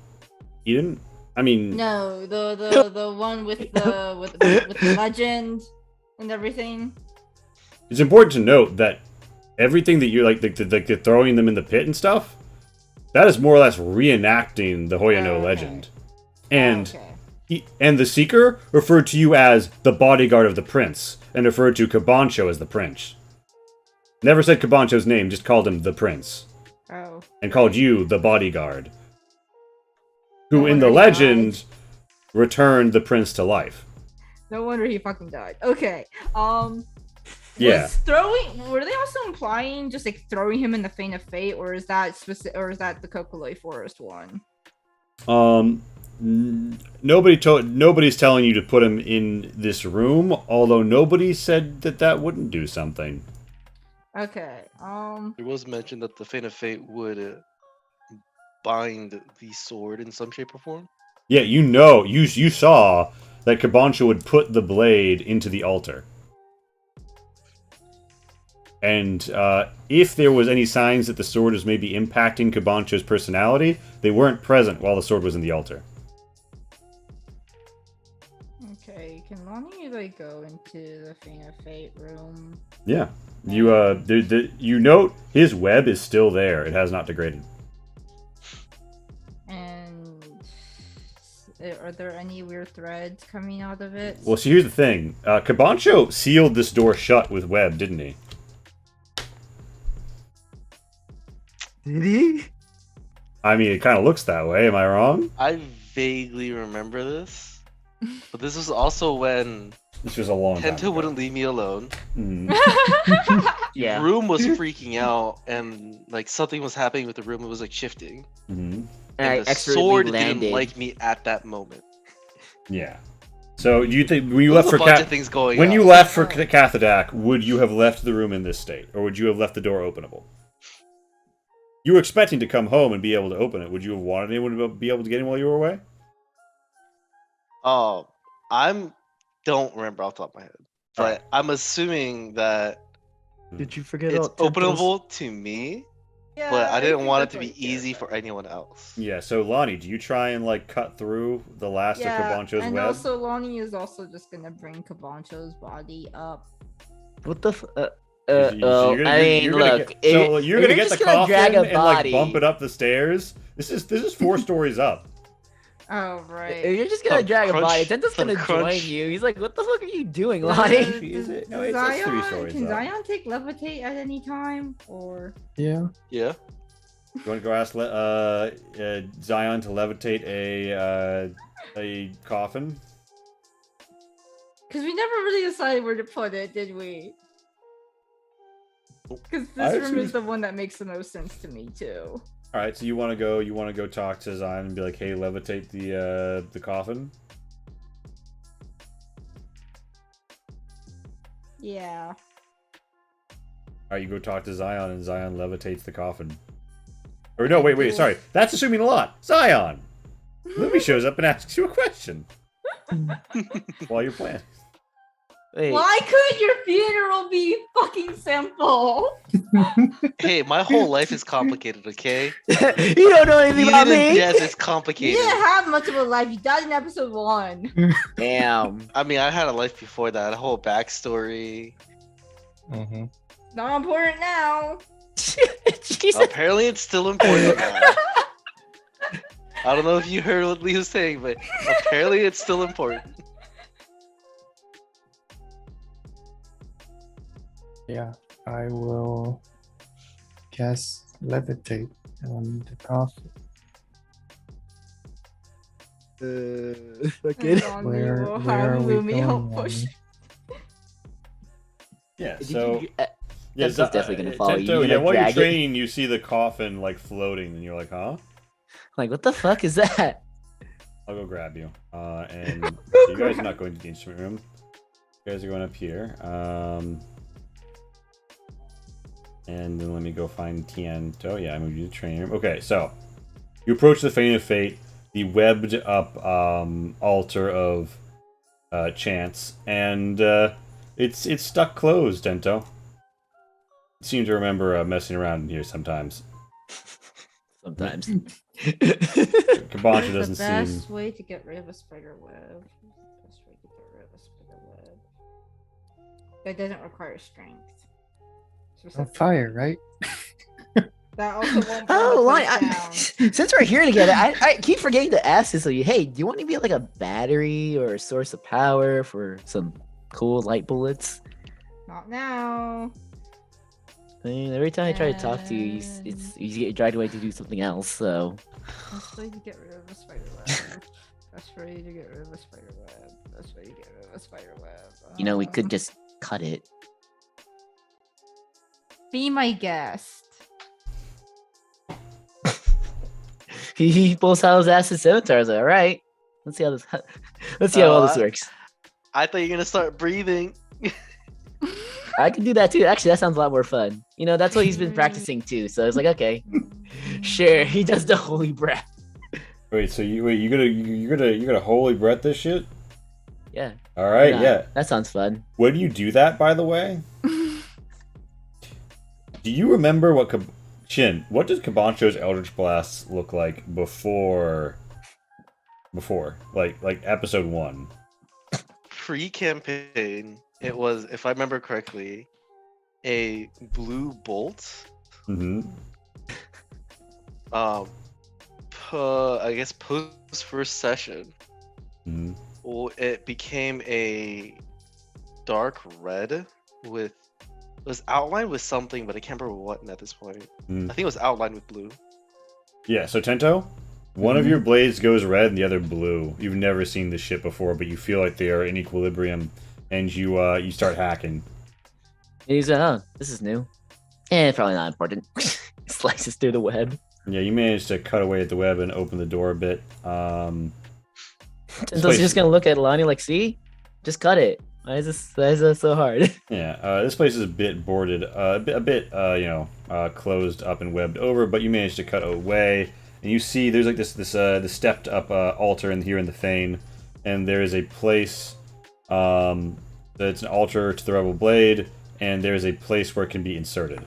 [SPEAKER 4] Eden. I mean,
[SPEAKER 6] No, the one with the legend and everything.
[SPEAKER 4] it's important to note that everything that you're like the throwing them in the pit and stuff, that is more or less reenacting the Hoyano
[SPEAKER 6] Okay.
[SPEAKER 4] legend. And
[SPEAKER 6] Okay.
[SPEAKER 4] and the Seeker referred to you as the bodyguard of the prince, and referred to Kabancho as the prince. Never said Kabancho's name, just called him the prince.
[SPEAKER 6] Oh.
[SPEAKER 4] And called you the bodyguard. Who
[SPEAKER 6] No
[SPEAKER 4] in the
[SPEAKER 6] wonder he
[SPEAKER 4] legend returned the prince to life.
[SPEAKER 6] No wonder he fucking died. Okay.
[SPEAKER 4] Yeah.
[SPEAKER 6] Were they also implying just like throwing him in the Fane of Fate, or is that or is that the Kokoloi Forest one?
[SPEAKER 4] Nobody's telling you to put him in this room, although nobody said that wouldn't do something.
[SPEAKER 6] Okay.
[SPEAKER 7] It was mentioned that the Fate of Fate would bind the sword in some shape or form.
[SPEAKER 4] Yeah, you saw that Kabancho would put the blade into the altar. And if there was any signs that the sword was maybe impacting Kabancho's personality, they weren't present while the sword was in the altar.
[SPEAKER 6] Okay. Can Lonnie like go into the Fane of Fate room?
[SPEAKER 4] Yeah. You note his web is still there. It has not degraded.
[SPEAKER 6] And are there any weird threads coming out of it?
[SPEAKER 4] Well, see, here's the thing. Kabancho sealed this door shut with web, didn't he?
[SPEAKER 1] Did he?
[SPEAKER 4] I mean, it kind of looks that way. Am I wrong?
[SPEAKER 7] I vaguely remember this, but this was also when
[SPEAKER 4] This was a long time
[SPEAKER 7] Tenta
[SPEAKER 4] ago.
[SPEAKER 7] wouldn't leave me alone.
[SPEAKER 4] Mhm.
[SPEAKER 1] Yeah.
[SPEAKER 7] Room was freaking out, and like something was happening with the room. It was like shifting.
[SPEAKER 4] Mhm.
[SPEAKER 1] And I
[SPEAKER 7] And the
[SPEAKER 1] expertly
[SPEAKER 7] sword
[SPEAKER 1] landed.
[SPEAKER 7] didn't like me at that moment.
[SPEAKER 4] Yeah. So, do you think when you
[SPEAKER 7] There was
[SPEAKER 4] left
[SPEAKER 7] a
[SPEAKER 4] for
[SPEAKER 7] bunch of things going
[SPEAKER 4] when
[SPEAKER 7] on.
[SPEAKER 4] you left for Cathadak, would you have left the room in this state, or would you have left the door openable? You were expecting to come home and be able to open it. Would you have wanted anyone to be able to get in while you were away?
[SPEAKER 7] Oh, don't remember off the top of my head, but I'm assuming that
[SPEAKER 1] Did you forget
[SPEAKER 7] it's
[SPEAKER 1] all Tento's-
[SPEAKER 7] openable to me,
[SPEAKER 6] Yeah,
[SPEAKER 7] but I didn't
[SPEAKER 6] think
[SPEAKER 7] want it
[SPEAKER 6] that's
[SPEAKER 7] to be
[SPEAKER 6] what he cared
[SPEAKER 7] easy for
[SPEAKER 6] about.
[SPEAKER 7] anyone else.
[SPEAKER 4] Yeah. So, Lonnie, do you try and like cut through the last of Kabancho's
[SPEAKER 6] and
[SPEAKER 4] web?
[SPEAKER 6] also Lonnie is also just gonna bring Kabancho's body up.
[SPEAKER 1] What the?
[SPEAKER 4] So you're gonna-
[SPEAKER 1] I mean,
[SPEAKER 4] you're gonna
[SPEAKER 1] look.
[SPEAKER 4] get- so you're gonna get
[SPEAKER 1] just
[SPEAKER 4] the
[SPEAKER 1] gonna
[SPEAKER 4] coffin
[SPEAKER 1] drag a
[SPEAKER 4] and like
[SPEAKER 1] body.
[SPEAKER 4] bump it up the stairs. This is 4 stories up.
[SPEAKER 6] Oh right.
[SPEAKER 1] If you're just gonna
[SPEAKER 7] Some
[SPEAKER 1] drag a body,
[SPEAKER 7] crunch-
[SPEAKER 1] Tento's
[SPEAKER 7] some
[SPEAKER 1] gonna
[SPEAKER 7] crunch.
[SPEAKER 1] join you. He's like, "What the fuck are you doing,
[SPEAKER 6] Uh,
[SPEAKER 1] Lonnie?"
[SPEAKER 4] Is it? No,
[SPEAKER 6] does
[SPEAKER 4] it's 3 stories
[SPEAKER 6] Can
[SPEAKER 4] up.
[SPEAKER 6] Zion take levitate at any time, or
[SPEAKER 3] Yeah.
[SPEAKER 7] Yeah.
[SPEAKER 4] You want to go ask Zion to levitate a coffin?
[SPEAKER 6] because we never really decided where to put it, did we? Because
[SPEAKER 4] I
[SPEAKER 6] this room
[SPEAKER 4] actually-
[SPEAKER 6] is the one that makes the most sense to me too.
[SPEAKER 4] All right, so you want to go talk to Zion and be like, "Hey, levitate the coffin."
[SPEAKER 6] Yeah.
[SPEAKER 4] All right, you go talk to Zion, and Zion levitates the coffin. Or no, wait, sorry, that's assuming a lot. Zion, Lumi shows up and asks you a question while you're planning.
[SPEAKER 1] Wait,
[SPEAKER 6] Why couldn't your funeral be fucking simple?
[SPEAKER 7] Hey, my whole life is complicated. Okay.
[SPEAKER 1] you don't know anything about
[SPEAKER 7] Even
[SPEAKER 1] me.
[SPEAKER 7] death is
[SPEAKER 6] You
[SPEAKER 7] complicated.
[SPEAKER 6] didn't have much of a life. You died in episode 1.
[SPEAKER 1] Damn.
[SPEAKER 7] I mean, I had a life before that. A whole backstory.
[SPEAKER 3] Mm-hmm.
[SPEAKER 6] Not important now.
[SPEAKER 1] Jesus.
[SPEAKER 7] Apparently, it's still important now. I don't know if you heard what Lee was saying, but apparently, it's still important.
[SPEAKER 3] Yeah, I will cast levitate on the coffin.
[SPEAKER 1] Okay.
[SPEAKER 6] And Lonnie will
[SPEAKER 3] Where
[SPEAKER 6] have
[SPEAKER 3] are we
[SPEAKER 6] Lumi help
[SPEAKER 3] going,
[SPEAKER 6] push.
[SPEAKER 3] Lonnie?
[SPEAKER 4] Yeah.
[SPEAKER 1] Did
[SPEAKER 4] So
[SPEAKER 1] you-
[SPEAKER 4] Yeah,
[SPEAKER 1] Tento's definitely gonna follow you.
[SPEAKER 4] Tento,
[SPEAKER 1] You're
[SPEAKER 4] yeah,
[SPEAKER 1] gonna
[SPEAKER 4] while you're
[SPEAKER 1] drag it.
[SPEAKER 4] training, you see the coffin like floating, and you're like, huh?
[SPEAKER 1] Like, what the fuck is that?
[SPEAKER 4] I'll go grab you. And you guys are not going to the instrument room. You guys are going up here. And then let me go find Tiento. Yeah, I moved you to the training room. Okay, so you approach the Fane of Fate, the webbed up altar of chance, and it's stuck closed, Tento. You seem to remember messing around in here sometimes.
[SPEAKER 1] Sometimes.
[SPEAKER 4] Kabancha doesn't
[SPEAKER 6] the best
[SPEAKER 4] seem.
[SPEAKER 6] way to get rid of a spider web. Best way to get rid of a spider web. That doesn't require strength.
[SPEAKER 3] On fire, right?
[SPEAKER 6] That also won't burn
[SPEAKER 1] Oh,
[SPEAKER 6] the
[SPEAKER 1] Lonnie,
[SPEAKER 6] place down.
[SPEAKER 1] since we're here together, I keep forgetting to ask this of you. Hey, do you want to be like a battery or a source of power for some cool light bullets?
[SPEAKER 6] Not now.
[SPEAKER 1] I mean, every time I try to talk to you, you get dragged away to do something else. So
[SPEAKER 6] Best way to get rid of a spider web. Best way to get rid of a spider web. Best way to get rid of a spider web.
[SPEAKER 1] you know, we could just cut it.
[SPEAKER 6] Be my guest.
[SPEAKER 1] He pulls out his ass in scimitars. All right, let's see how this. Let's see how all this works.
[SPEAKER 7] I thought you were gonna start breathing.
[SPEAKER 1] I can do that too. Actually, that sounds a lot more fun. You know, that's what he's been practicing too. So it's like, okay, sure. He does the holy breath.
[SPEAKER 4] Wait, so you're gonna holy breath this shit?
[SPEAKER 1] Yeah.
[SPEAKER 4] All right, yeah.
[SPEAKER 1] That sounds fun.
[SPEAKER 4] When do you do that, by the way? Do you remember what Shin? What does Kabancho's Eldritch Blast look like before, like episode 1?
[SPEAKER 7] Pre-campaign, it was, if I remember correctly, a blue bolt.
[SPEAKER 4] Mm-hmm.
[SPEAKER 7] I guess post first session,
[SPEAKER 4] Mm-hmm.
[SPEAKER 7] well, it became a dark red with. It was outlined with something, but I can't remember what at this point. I think it was outlined with blue.
[SPEAKER 4] Yeah. So Tento, one of your blades goes red and the other blue. You've never seen this shit before, but you feel like they are in equilibrium, and you start hacking.
[SPEAKER 1] And he's like, oh, this is new. And probably not important. Slices through the web.
[SPEAKER 4] Yeah, you managed to cut away at the web and open the door a bit.
[SPEAKER 1] And so he's just gonna look at Lonnie like, see? Just cut it. Why is this so hard?
[SPEAKER 4] Yeah, this place is a bit boarded, a bit closed up and webbed over, but you managed to cut away, and you see there's like this stepped up altar here in the Fane, and there is a place, that's an altar to the Rebel Blade, and there is a place where it can be inserted.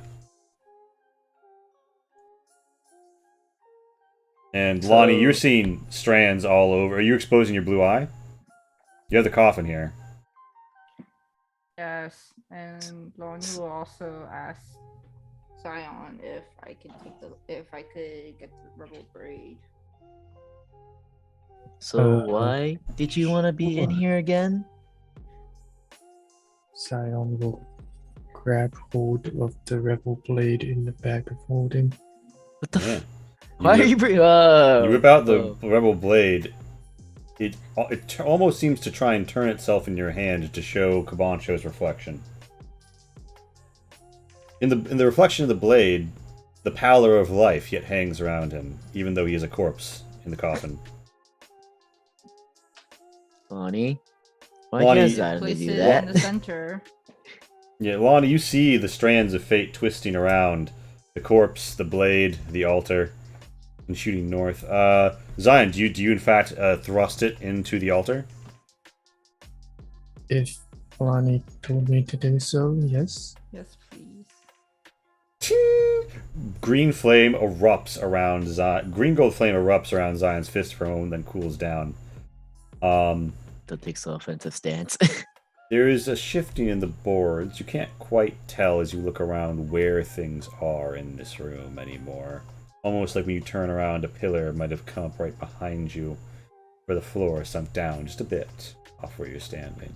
[SPEAKER 4] And Lonnie, you're seeing strands all over. Are you exposing your blue eye? You have the coffin here.
[SPEAKER 6] Yes, and Lonnie will also ask Zion if I could get the rebel braid.
[SPEAKER 1] So why did you want to be in here again?
[SPEAKER 3] Zion will grab hold of the rebel blade in the bag of holding.
[SPEAKER 1] What the?
[SPEAKER 4] Yeah.
[SPEAKER 1] Why are you? You
[SPEAKER 4] whip out the Rebel Blade. It almost seems to try and turn itself in your hand to show Kabancho's reflection. In the reflection of the blade, the pallor of life yet hangs around him, even though he is a corpse in the coffin.
[SPEAKER 1] Lonnie, why
[SPEAKER 4] Lonnie,
[SPEAKER 1] can't Zion
[SPEAKER 6] Place
[SPEAKER 1] do
[SPEAKER 6] it
[SPEAKER 1] that?
[SPEAKER 6] in the center.
[SPEAKER 4] Yeah, Lonnie, you see the strands of fate twisting around the corpse, the blade, the altar, and shooting north. Zion, do you in fact thrust it into the altar?
[SPEAKER 3] If Lonnie told me to do so, yes.
[SPEAKER 6] Yes, please.
[SPEAKER 4] Green flame erupts around Zion. Green gold flame erupts around Zion's fist for a moment, then cools down.
[SPEAKER 1] That takes the offensive stance.
[SPEAKER 4] There is a shifting in the boards. You can't quite tell as you look around where things are in this room anymore. Almost like when you turn around, a pillar might have come up right behind you, where the floor sunk down just a bit off where you're standing.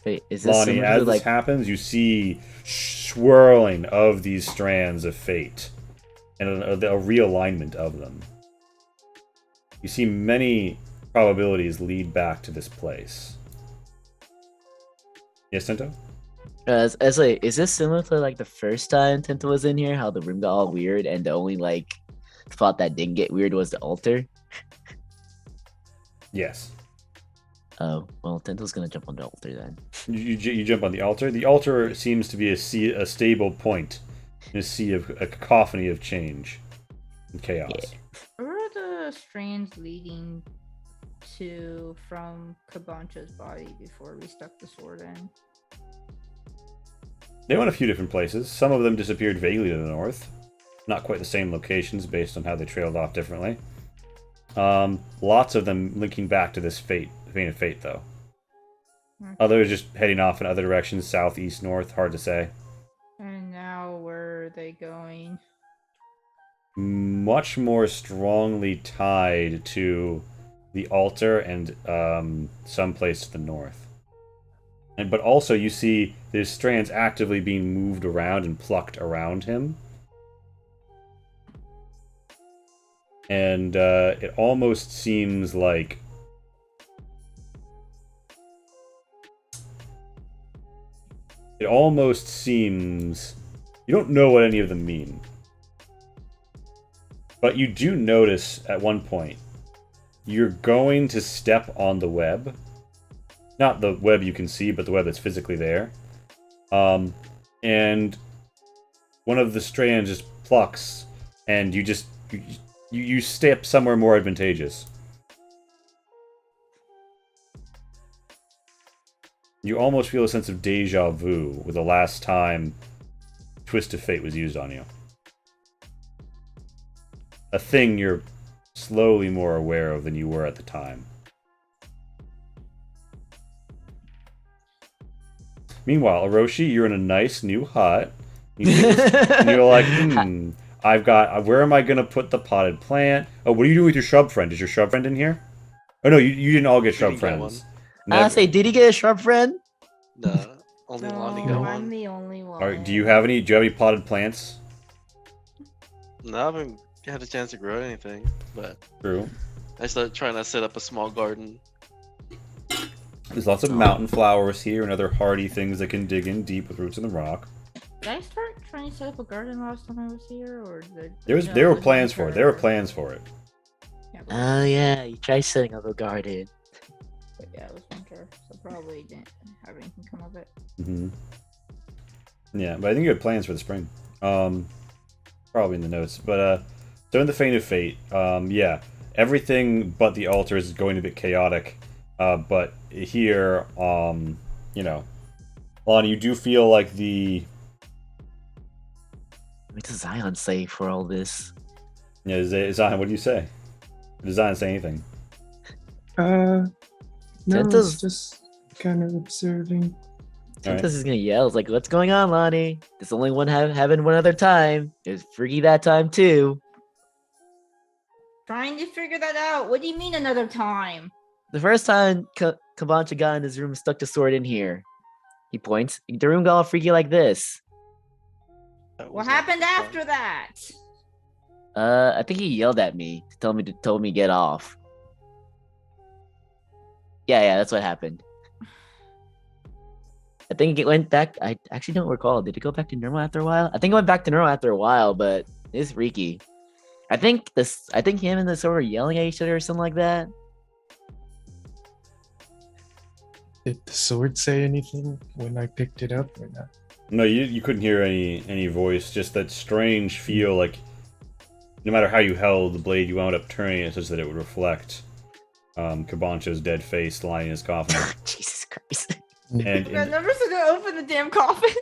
[SPEAKER 1] Wait, is this
[SPEAKER 4] Lonnie,
[SPEAKER 1] similar
[SPEAKER 4] as
[SPEAKER 1] to,
[SPEAKER 4] this happens, you see swirling of these strands of fate, and a realignment of them. You see many probabilities lead back to this place. Yes, Tento?
[SPEAKER 1] As like, is this similar to like the first time Tenta was in here? How the room got all weird, and the only like spot that didn't get weird was the altar.
[SPEAKER 4] Yes.
[SPEAKER 1] Oh well, Tenta's gonna jump on the altar then.
[SPEAKER 4] You jump on the altar. The altar seems to be a stable point in a sea of a cacophony of change and chaos.
[SPEAKER 1] Yeah.
[SPEAKER 6] Where are the strands leading to from Kabancha's body before we stuck the sword in?
[SPEAKER 4] They went a few different places. Some of them disappeared vaguely to the north. Not quite the same locations based on how they trailed off differently. Lots of them linking back to this vein of fate, though.
[SPEAKER 6] Okay.
[SPEAKER 4] Others just heading off in other directions, south, east, north. Hard to say.
[SPEAKER 6] And now where are they going?
[SPEAKER 4] Much more strongly tied to the altar and someplace to the north. But also you see there's strands actively being moved around and plucked around him. And it almost seems like you don't know what any of them mean. But you do notice at one point you're going to step on the web. Not the web you can see, but the web that's physically there. And one of the strands just plucks, and you step somewhere more advantageous. You almost feel a sense of deja vu with the last time Twist of Fate was used on you. A thing you're slowly more aware of than you were at the time. Meanwhile, Orochi, you're in a nice new hut. And you're like, where am I going to put the potted plant? Oh, what are you doing with your shrub friend? Is your shrub friend in here? Oh, no, you didn't all get shrub friends.
[SPEAKER 1] I say, did he get a shrub friend?
[SPEAKER 7] No, only Lonnie got
[SPEAKER 6] I'm
[SPEAKER 7] one.
[SPEAKER 6] the only one.
[SPEAKER 4] Alright, do you have any potted plants?
[SPEAKER 7] No, I haven't had a chance to grow anything, but
[SPEAKER 4] True.
[SPEAKER 7] I started trying to set up a small garden.
[SPEAKER 4] There's lots of mountain flowers here and other hardy things that can dig in deep with roots in the rock.
[SPEAKER 6] Did I start trying to set up a garden last time I was here, or
[SPEAKER 4] There were plans for it. There were plans for it.
[SPEAKER 6] Yeah,
[SPEAKER 1] Oh yeah, you try setting up a garden.
[SPEAKER 6] but yeah, it was winter, so probably didn't have anything come of it.
[SPEAKER 4] Mm-hmm. Yeah, but I think you had plans for the spring. Probably in the notes. But so in the Vein of Fate, yeah, everything but the altar is going a bit chaotic. But here, you know, Lonnie, you do feel like the...
[SPEAKER 1] What does Zion say for all this?
[SPEAKER 4] Yeah, Zion, what do you say? Does Zion say anything?
[SPEAKER 3] No,
[SPEAKER 1] Tenta's-
[SPEAKER 3] it's just kind of observing.
[SPEAKER 1] Tentas is gonna yell. It's like, what's going on, Lonnie? There's only one having one other time. There's Freaky that time too.
[SPEAKER 6] Trying to figure that out. What do you mean another time?
[SPEAKER 1] The first time Kabancha got in his room, stuck the sword in here. He points. The room got all freaky like this.
[SPEAKER 7] That
[SPEAKER 6] What
[SPEAKER 7] was not
[SPEAKER 6] happened
[SPEAKER 7] fun.
[SPEAKER 6] after that?
[SPEAKER 1] I think he yelled at me to told me get off. Yeah, that's what happened. I think it went back. I actually don't recall. Did it go back to normal after a while? I think it went back to normal after a while, but it's freaky. I think him and the sword were yelling at each other or something like that.
[SPEAKER 3] Did the sword say anything when I picked it up or not?
[SPEAKER 4] No, you couldn't hear any voice. Just that strange feel like no matter how you held the blade, you wound up turning it such that it would reflect Kabancha's dead face lying in his coffin.
[SPEAKER 1] Jesus Christ.
[SPEAKER 4] And
[SPEAKER 6] I never said to open the damn coffin.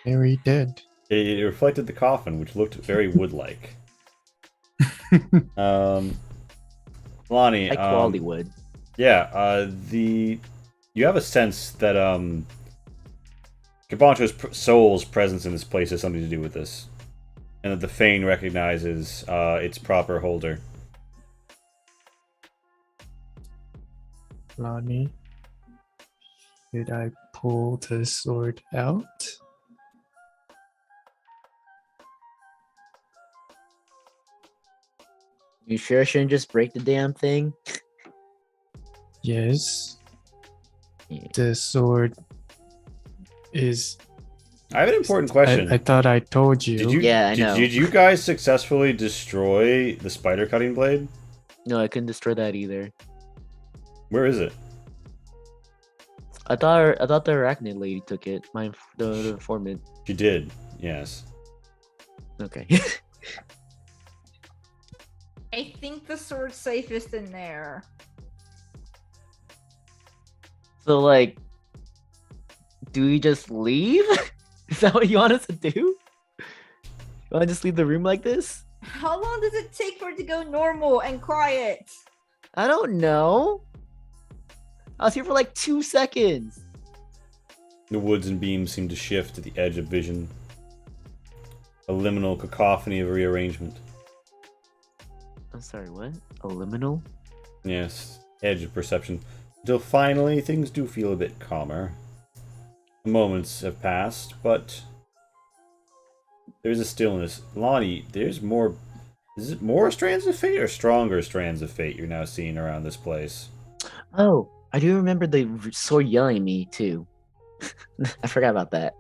[SPEAKER 3] Very dead.
[SPEAKER 4] it reflected the coffin, which looked very wood-like. Lonnie,
[SPEAKER 1] High quality wood.
[SPEAKER 4] yeah, you have a sense that Kabancho's soul's presence in this place has something to do with this, and that the Fane recognizes its proper holder.
[SPEAKER 3] Lonnie, should I pull the sword out?
[SPEAKER 1] You sure I shouldn't just break the damn thing?
[SPEAKER 3] Yes.
[SPEAKER 1] Yeah.
[SPEAKER 3] The sword is.
[SPEAKER 4] I have an important question.
[SPEAKER 3] I thought I told you.
[SPEAKER 4] Did you?
[SPEAKER 1] Yeah, I know.
[SPEAKER 4] Did you guys successfully destroy the spider cutting blade?
[SPEAKER 1] No, I couldn't destroy that either.
[SPEAKER 4] Where is it?
[SPEAKER 1] I thought the arachnid lady took it. The informant.
[SPEAKER 4] She did. Yes.
[SPEAKER 1] Okay.
[SPEAKER 5] I think the sword's safest in there.
[SPEAKER 1] So like, do we just leave? Is that what you want us to do? You want to just leave the room like this?
[SPEAKER 5] How long does it take for it to go normal and quiet?
[SPEAKER 1] I don't know. I was here for like 2 seconds.
[SPEAKER 4] The woods and beams seem to shift at the edge of vision. A liminal cacophony of rearrangement.
[SPEAKER 1] I'm sorry, what? A liminal?
[SPEAKER 4] Yes, edge of perception. Until finally, things do feel a bit calmer. Moments have passed, but there's a stillness. Lonnie, there's more. Is it more strands of fate or stronger strands of fate you're now seeing around this place?
[SPEAKER 1] Oh, I do remember the sword yelling at me too. I forgot about that.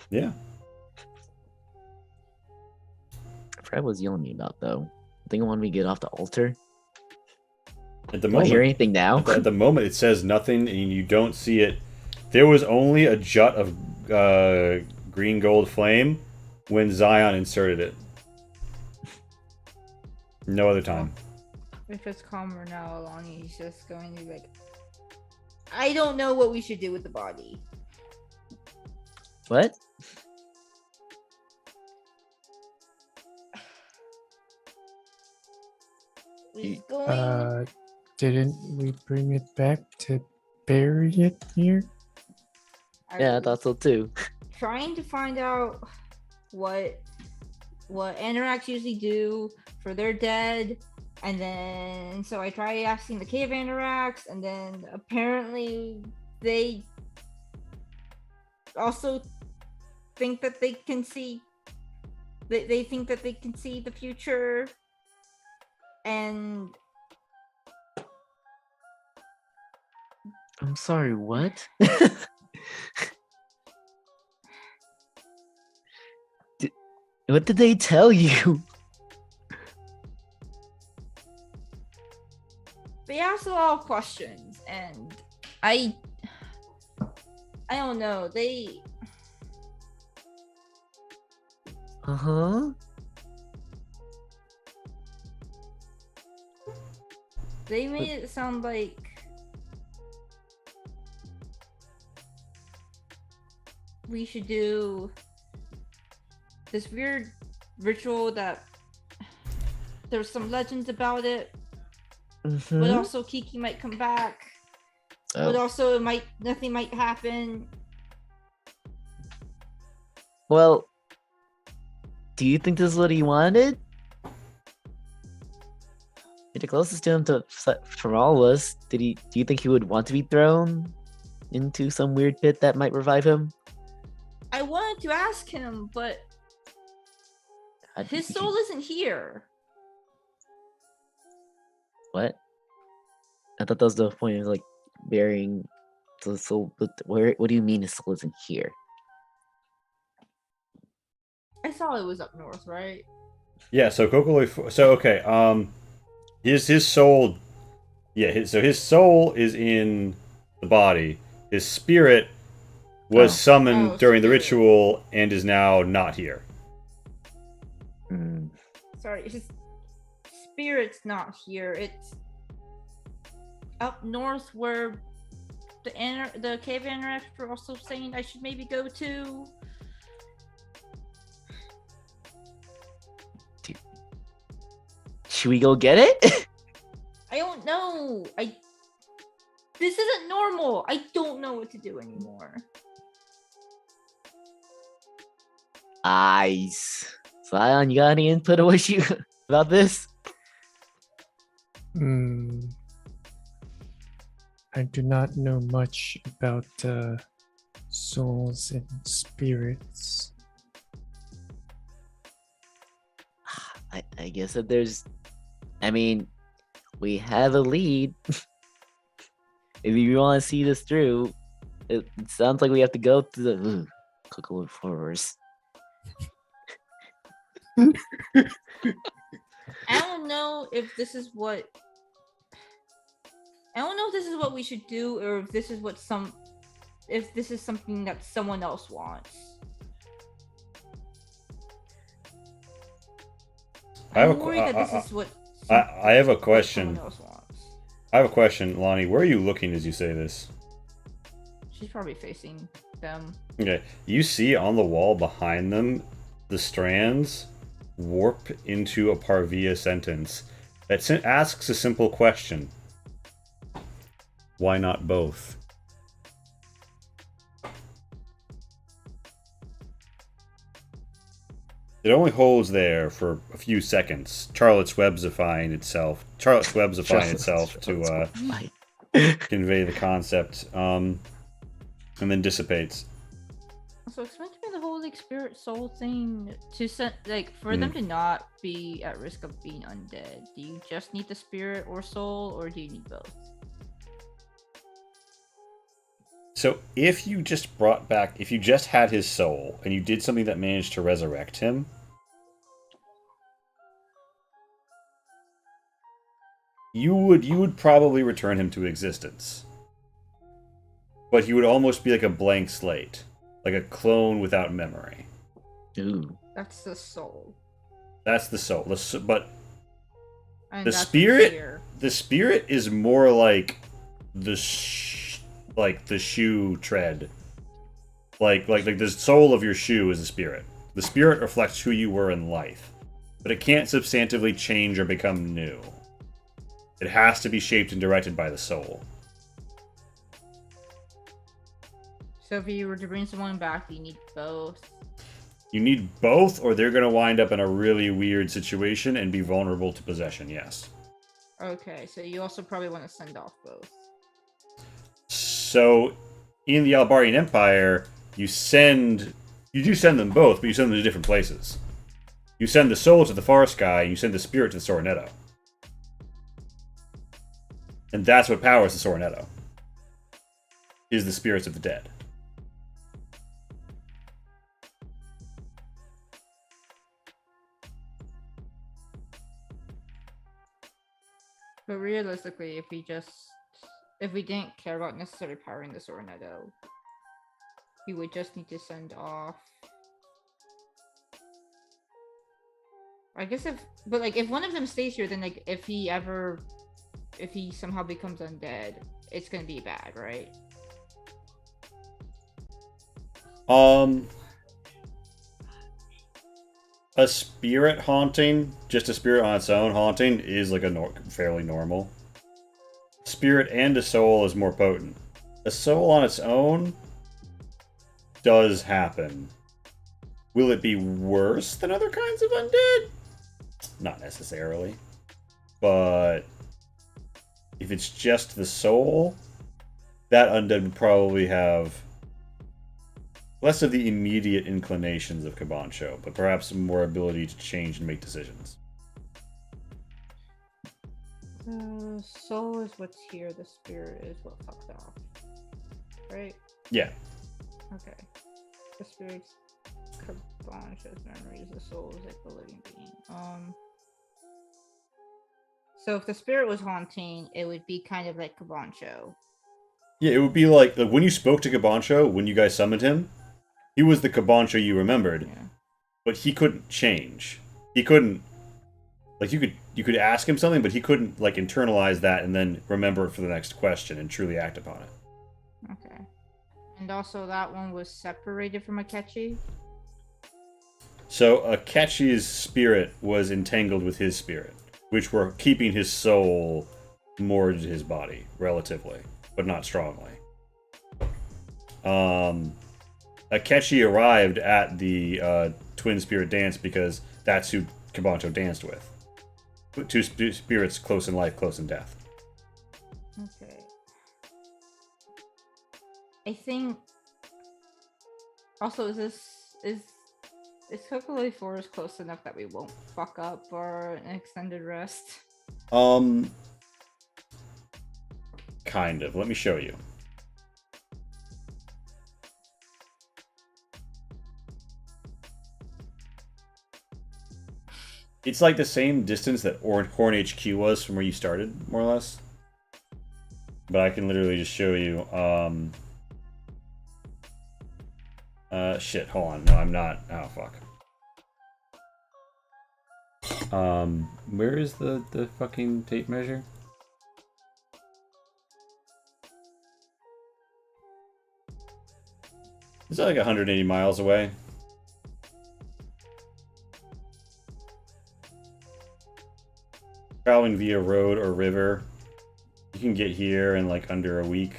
[SPEAKER 4] Yeah.
[SPEAKER 1] I forgot what it was yelling at me about though. I think it wanted me to get off the altar.
[SPEAKER 4] At the
[SPEAKER 1] Do I
[SPEAKER 4] moment,
[SPEAKER 1] hear anything now?
[SPEAKER 4] at the moment, it says nothing, and you don't see it. There was only a jut of green gold flame when Zion inserted it. No other time.
[SPEAKER 5] If it's calmer now, Lonnie's just going to be like, I don't know what we should do with the body.
[SPEAKER 1] What?
[SPEAKER 5] He's going.
[SPEAKER 3] Didn't we bring it back to bury it here?
[SPEAKER 1] Yeah, I thought so too.
[SPEAKER 5] Trying to find out what Anoraks usually do for their dead, and then so I tried asking the cave Anoraks, and then apparently they also think that they can see. They think that they can see the future, and
[SPEAKER 1] I'm sorry, what? What did they tell you?
[SPEAKER 5] they asked a lot of questions, and I don't know. They
[SPEAKER 1] Uh-huh.
[SPEAKER 5] made it sound like we should do this weird ritual that there's some legends about it, but
[SPEAKER 1] Mhm.
[SPEAKER 5] also Kiki might come back, but
[SPEAKER 1] Oh.
[SPEAKER 5] also nothing might happen.
[SPEAKER 1] Well, do you think this is what he wanted? You're the closest to him from all of us. Do you think he would want to be thrown into some weird pit that might revive him?
[SPEAKER 5] I wanted to ask him, but
[SPEAKER 1] I think
[SPEAKER 5] his
[SPEAKER 1] we
[SPEAKER 5] soul
[SPEAKER 1] should-
[SPEAKER 5] isn't here.
[SPEAKER 1] What? I thought that was the point of like burying the soul. But where? What do you mean his soul isn't here?
[SPEAKER 5] I thought it was up north, right?
[SPEAKER 4] Yeah. So Kokolo. So okay. His soul. Yeah. So his soul is in the body. His spirit was
[SPEAKER 1] Oh.
[SPEAKER 4] summoned
[SPEAKER 5] Oh,
[SPEAKER 4] during the
[SPEAKER 5] spirit.
[SPEAKER 4] ritual and is now not here.
[SPEAKER 1] Hmm.
[SPEAKER 5] Sorry, his spirit's not here. It's up north where the cave Anoraks were also saying I should maybe go to.
[SPEAKER 1] Should we go get it?
[SPEAKER 5] I don't know. This isn't normal. I don't know what to do anymore.
[SPEAKER 1] Eyes. Zion, you got any input or what you about this?
[SPEAKER 3] I do not know much about souls and spirits.
[SPEAKER 1] I guess that there's. I mean, we have a lead. If you want to see this through, it sounds like we have to go to the. could go for worse.
[SPEAKER 5] I don't know if this is what. I don't know if this is what we should do, or if this is what if this is something that someone else wants.
[SPEAKER 4] I have
[SPEAKER 5] I'm worried that this is what
[SPEAKER 4] I have a question.
[SPEAKER 5] someone else wants.
[SPEAKER 4] I have a question, Lonnie. Where are you looking as you say this?
[SPEAKER 5] She's probably facing them.
[SPEAKER 4] Okay, you see on the wall behind them, the strands warp into a Parvia sentence that asks a simple question. Why not both? It only holds there for a few seconds. Charlotte's websifying itself to convey the concept, and then dissipates.
[SPEAKER 5] So explain to me the whole like spirit soul thing to set like for them to not be at risk of being undead. Do you just need the spirit or soul, or do you need both?
[SPEAKER 4] So if you just had his soul and you did something that managed to resurrect him, you would probably return him to existence. But he would almost be like a blank slate, like a clone without memory.
[SPEAKER 1] Ooh.
[SPEAKER 5] That's the soul.
[SPEAKER 4] That's the soul. But
[SPEAKER 5] And
[SPEAKER 4] the
[SPEAKER 5] that's
[SPEAKER 4] spirit,
[SPEAKER 5] fear.
[SPEAKER 4] the spirit is more like the shoe tread. Like the sole of your shoe is the spirit. The spirit reflects who you were in life, but it can't substantively change or become new. It has to be shaped and directed by the soul.
[SPEAKER 5] So if you were to bring someone back, you need both.
[SPEAKER 4] You need both, or they're going to wind up in a really weird situation and be vulnerable to possession, yes.
[SPEAKER 5] Okay, so you also probably want to send off both.
[SPEAKER 4] So, in the Albarian Empire, you do send them both, but you send them to different places. You send the soul to the Forest Guy, and you send the spirit to the Soronetto. And that's what powers the Soronetto. Is the spirits of the dead.
[SPEAKER 5] But realistically, if we didn't care about necessarily powering the Soronetto, we would just need to send off. I guess if one of them stays here, then like if he somehow becomes undead, it's gonna be bad, right?
[SPEAKER 4] A spirit haunting, just a spirit on its own haunting, is like fairly normal. Spirit and a soul is more potent. A soul on its own does happen. Will it be worse than other kinds of undead? Not necessarily. But if it's just the soul, that undead would probably have less of the immediate inclinations of Kabancho, but perhaps more ability to change and make decisions.
[SPEAKER 5] The soul is what's here, the spirit is what fucked off. Right?
[SPEAKER 4] Yeah.
[SPEAKER 5] Okay. The spirit's Kabancho's memories, the soul is like the living being. So if the spirit was haunting, it would be kind of like Kabancho.
[SPEAKER 4] Yeah, it would be like when you spoke to Kabancho, when you guys summoned him, he was the Kabancho you remembered, but he couldn't change. He couldn't, like, you could ask him something, but he couldn't, like, internalize that and then remember it for the next question and truly act upon it.
[SPEAKER 5] Okay. And also that one was separated from Akechi?
[SPEAKER 4] So Akechi's spirit was entangled with his spirit, which were keeping his soul moored to his body, relatively, but not strongly. Akechi arrived at the Twin Spirit Dance because that's who Kabancho danced with. Two spirits close in life, close in death.
[SPEAKER 5] Okay. I think... Also, is Kokole Forest close enough that we won't fuck up for an extended rest?
[SPEAKER 4] Kind of. Let me show you. It's like the same distance that Horn HQ was from where you started, more or less. But I can literally just show you. Shit, hold on. No, I'm not. Oh, fuck. Where is the fucking tape measure? Is that like 180 miles away? Traveling via road or river, you can get here in like under a week.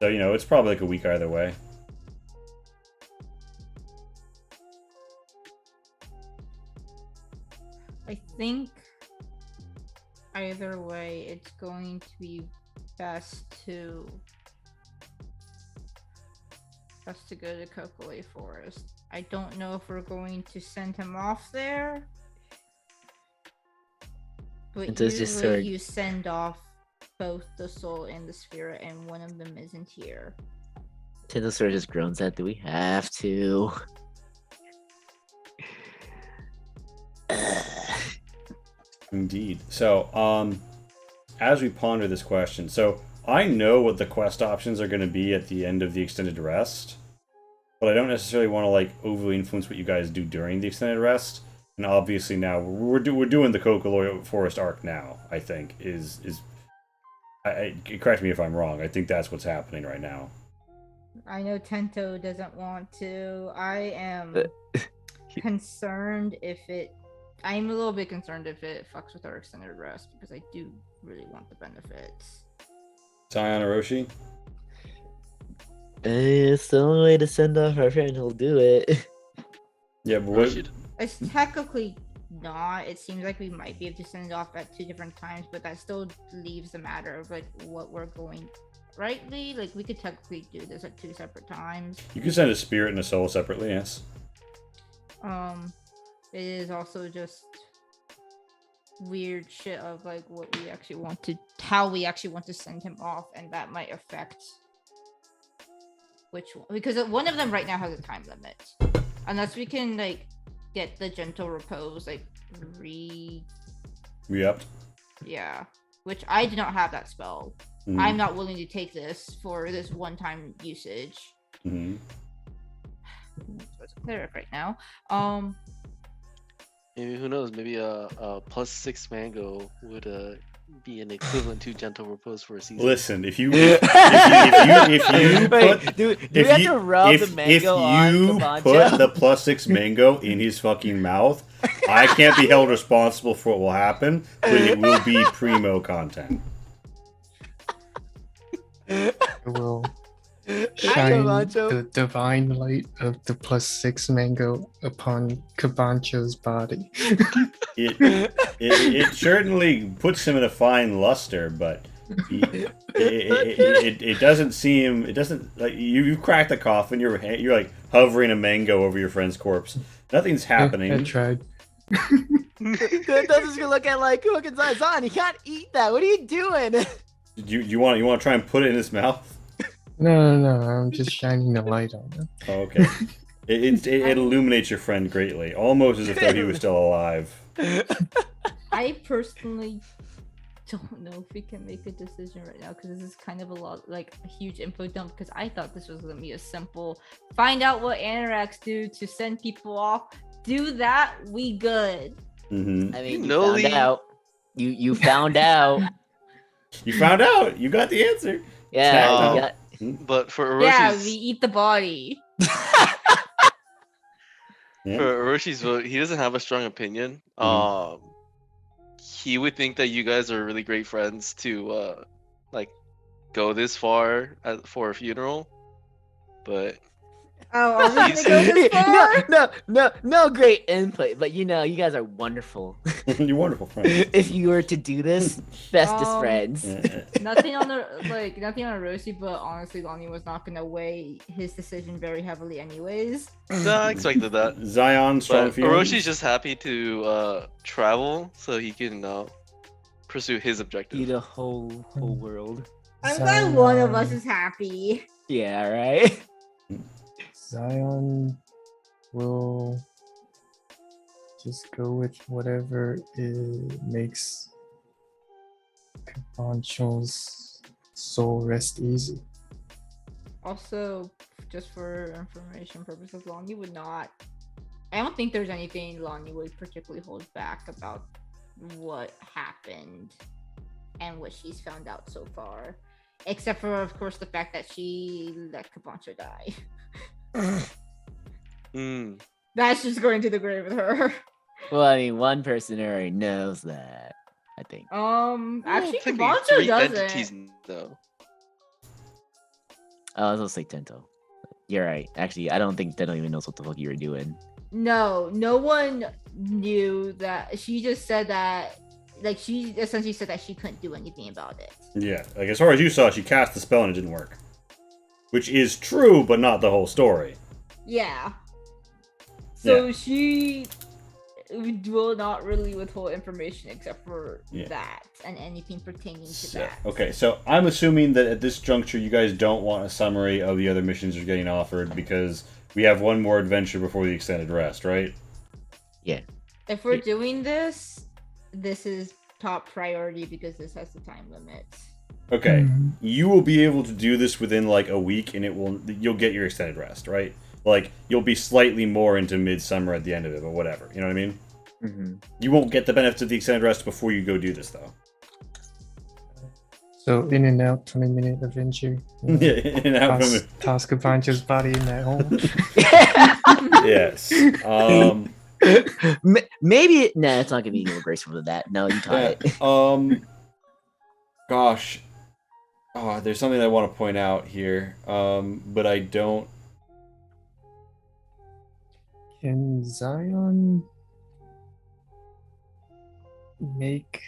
[SPEAKER 4] So, you know, it's probably like a week either way.
[SPEAKER 6] I think either way, it's going to be best to go to Cocoa Forest. I don't know if we're going to send him off there, but
[SPEAKER 1] It does just
[SPEAKER 6] usually
[SPEAKER 1] sort of-
[SPEAKER 6] you send off both the soul and the spirit, and one of them isn't here.
[SPEAKER 1] Tindlesor just groans at, do we have to?
[SPEAKER 4] Indeed. So, as we ponder this question, so I know what the quest options are going to be at the end of the extended rest, but I don't necessarily want to like overly influence what you guys do during the extended rest. And obviously now we're doing the Cocoa Forest arc now. I think is correct me if I'm wrong. I think that's what's happening right now.
[SPEAKER 6] I know Tento doesn't want to. I am concerned if it. I'm a little bit concerned if it fucks with our extended rest because I do really want the benefits.
[SPEAKER 4] Zion Orochi?
[SPEAKER 1] It's the only way to send off our friend who'll do it.
[SPEAKER 4] Yeah, but what,
[SPEAKER 6] It's technically not. It seems like we might be able to send it off at 2 different times, but that still leaves the matter of like what we're going. Rightly, like we could technically do this at 2 separate times.
[SPEAKER 4] you can send a spirit and a soul separately, yes.
[SPEAKER 6] It is also just weird shit of like what we actually want to, how we actually want to send him off, and that might affect which one, because one of them right now has a time limit, unless we can like get the gentle repose like
[SPEAKER 4] Re-upped.
[SPEAKER 6] yeah, which I do not have that spell.
[SPEAKER 4] Mhm.
[SPEAKER 6] I'm not willing to take this for this one-time usage.
[SPEAKER 4] Mhm.
[SPEAKER 6] It's cleric right now.
[SPEAKER 7] Maybe who knows? Maybe a +6 mango would be an equivalent to gentle repose for a season.
[SPEAKER 4] Listen, if you
[SPEAKER 1] Wait,
[SPEAKER 4] put,
[SPEAKER 1] do we have to rub the mango on
[SPEAKER 4] you
[SPEAKER 1] Kabancho?
[SPEAKER 4] put the +6 mango in his fucking mouth, I can't be held responsible for what will happen, but it will be primo content.
[SPEAKER 3] I will
[SPEAKER 1] Hi,
[SPEAKER 3] shine
[SPEAKER 1] Kabancho.
[SPEAKER 3] the divine light of the +6 mango upon Kabancho's body.
[SPEAKER 4] It certainly puts him in a fine luster, but it doesn't seem, it doesn't, like, you cracked the coffin, you're like hovering a mango over your friend's corpse. Nothing's happening.
[SPEAKER 3] I tried.
[SPEAKER 1] That's just gonna look at like, look at Zion. You can't eat that. What are you doing?
[SPEAKER 4] You want to try and put it in his mouth?
[SPEAKER 3] No, I'm just shining the light on him.
[SPEAKER 4] Oh, okay. It illuminates your friend greatly, almost as if though he was still alive.
[SPEAKER 6] I personally don't know if we can make a decision right now because this is kind of a lot, like a huge info dump. Because I thought this was gonna be a simple find out what anoraks do to send people off. Do that, we good.
[SPEAKER 4] Mm-hmm.
[SPEAKER 1] I mean,
[SPEAKER 7] You know,
[SPEAKER 1] found
[SPEAKER 7] Lee.
[SPEAKER 1] out. You found out.
[SPEAKER 4] You found out. You got the answer.
[SPEAKER 1] Yeah,
[SPEAKER 7] Oh.
[SPEAKER 1] you got.
[SPEAKER 7] But for Oroshi's,
[SPEAKER 6] Yeah, we eat the body.
[SPEAKER 4] Yeah.
[SPEAKER 7] for Oroshi's vote, he doesn't have a strong opinion. He would think that you guys are really great friends to like go this far for a funeral, but
[SPEAKER 6] Oh, are we gonna go this far?
[SPEAKER 1] no great input, but you know, you guys are wonderful.
[SPEAKER 4] You're wonderful friends.
[SPEAKER 1] If you were to do this, bestest friends.
[SPEAKER 4] Yeah.
[SPEAKER 6] Nothing on Roshi, but honestly, Lonnie was not gonna weigh his decision very heavily, anyways.
[SPEAKER 7] no, I expected that.
[SPEAKER 4] Zion, strong
[SPEAKER 7] But
[SPEAKER 4] feelings.
[SPEAKER 7] Oroshi's just happy to travel so he can pursue his objective.
[SPEAKER 1] See the whole world.
[SPEAKER 6] I'm glad one of us is happy.
[SPEAKER 1] Yeah, right.
[SPEAKER 3] Zion will just go with whatever makes Kabancho's soul rest easy.
[SPEAKER 5] Also, just for information purposes, Lonnie would not. I don't think there's anything Lonnie would particularly hold back about what happened and what she's found out so far. Except for, of course, the fact that she let Kabancho die. That's just going to the grave with her.
[SPEAKER 1] Well, I mean, one person already knows that, I think.
[SPEAKER 5] Actually,
[SPEAKER 7] technically
[SPEAKER 5] Kabancho
[SPEAKER 7] three
[SPEAKER 5] doesn't.
[SPEAKER 7] entities, though.
[SPEAKER 1] I was gonna say Tento. You're right. Actually, I don't think Tento even knows what the fuck you were doing.
[SPEAKER 5] No one knew that. She just said that, like, she essentially said that she couldn't do anything about it.
[SPEAKER 4] Yeah, like as far as you saw, she cast the spell and it didn't work. Which is true, but not the whole story.
[SPEAKER 5] Yeah. So
[SPEAKER 4] Yeah.
[SPEAKER 5] she will not really withhold information except for
[SPEAKER 4] Yeah.
[SPEAKER 5] that and anything pertaining to that.
[SPEAKER 4] Okay, so I'm assuming that at this juncture you guys don't want a summary of the other missions you're getting offered because we have one more adventure before the extended rest, right?
[SPEAKER 1] Yeah.
[SPEAKER 5] If we're doing this is top priority because this has the time limit.
[SPEAKER 4] Okay,
[SPEAKER 3] Mhm.
[SPEAKER 4] you will be able to do this within like a week, and you'll get your extended rest, right? Like you'll be slightly more into midsummer at the end of it, but whatever. You know what I mean?
[SPEAKER 1] Mm-hmm.
[SPEAKER 4] You won't get the benefits of the extended rest before you go do this, though.
[SPEAKER 3] So in and out, 20-minute adventure. You know,
[SPEAKER 4] And out
[SPEAKER 3] toss,
[SPEAKER 4] from
[SPEAKER 3] toss Kabancho's body in that hole.
[SPEAKER 4] yes.
[SPEAKER 1] Maybe nah, it's not gonna be more graceful than that. No, you taught it.
[SPEAKER 4] Gosh. Oh, there's something I want to point out here. But I don't.
[SPEAKER 3] Can Zion make?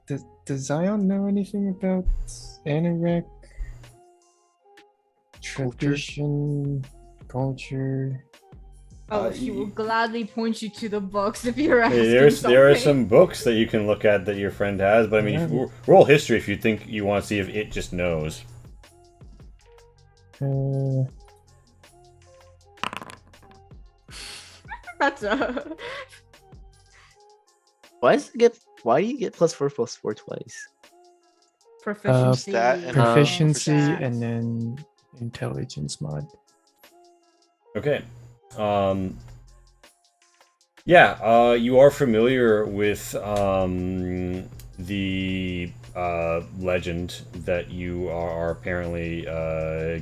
[SPEAKER 3] Does Zion know anything about Anorak tradition, culture?
[SPEAKER 5] Oh, she will gladly point you to the books if you're asking
[SPEAKER 4] Hey, there are
[SPEAKER 5] something.
[SPEAKER 4] some books that you can look at that your friend has, but I mean, if you roll history if you think you want to see if it just knows.
[SPEAKER 5] That's a...
[SPEAKER 1] Why do you get +4/+4 twice?
[SPEAKER 5] proficiency.
[SPEAKER 7] Stat and-
[SPEAKER 3] Proficiency
[SPEAKER 5] stats.
[SPEAKER 3] and then intelligence mod.
[SPEAKER 4] Okay. Yeah, you are familiar with the legend that you are apparently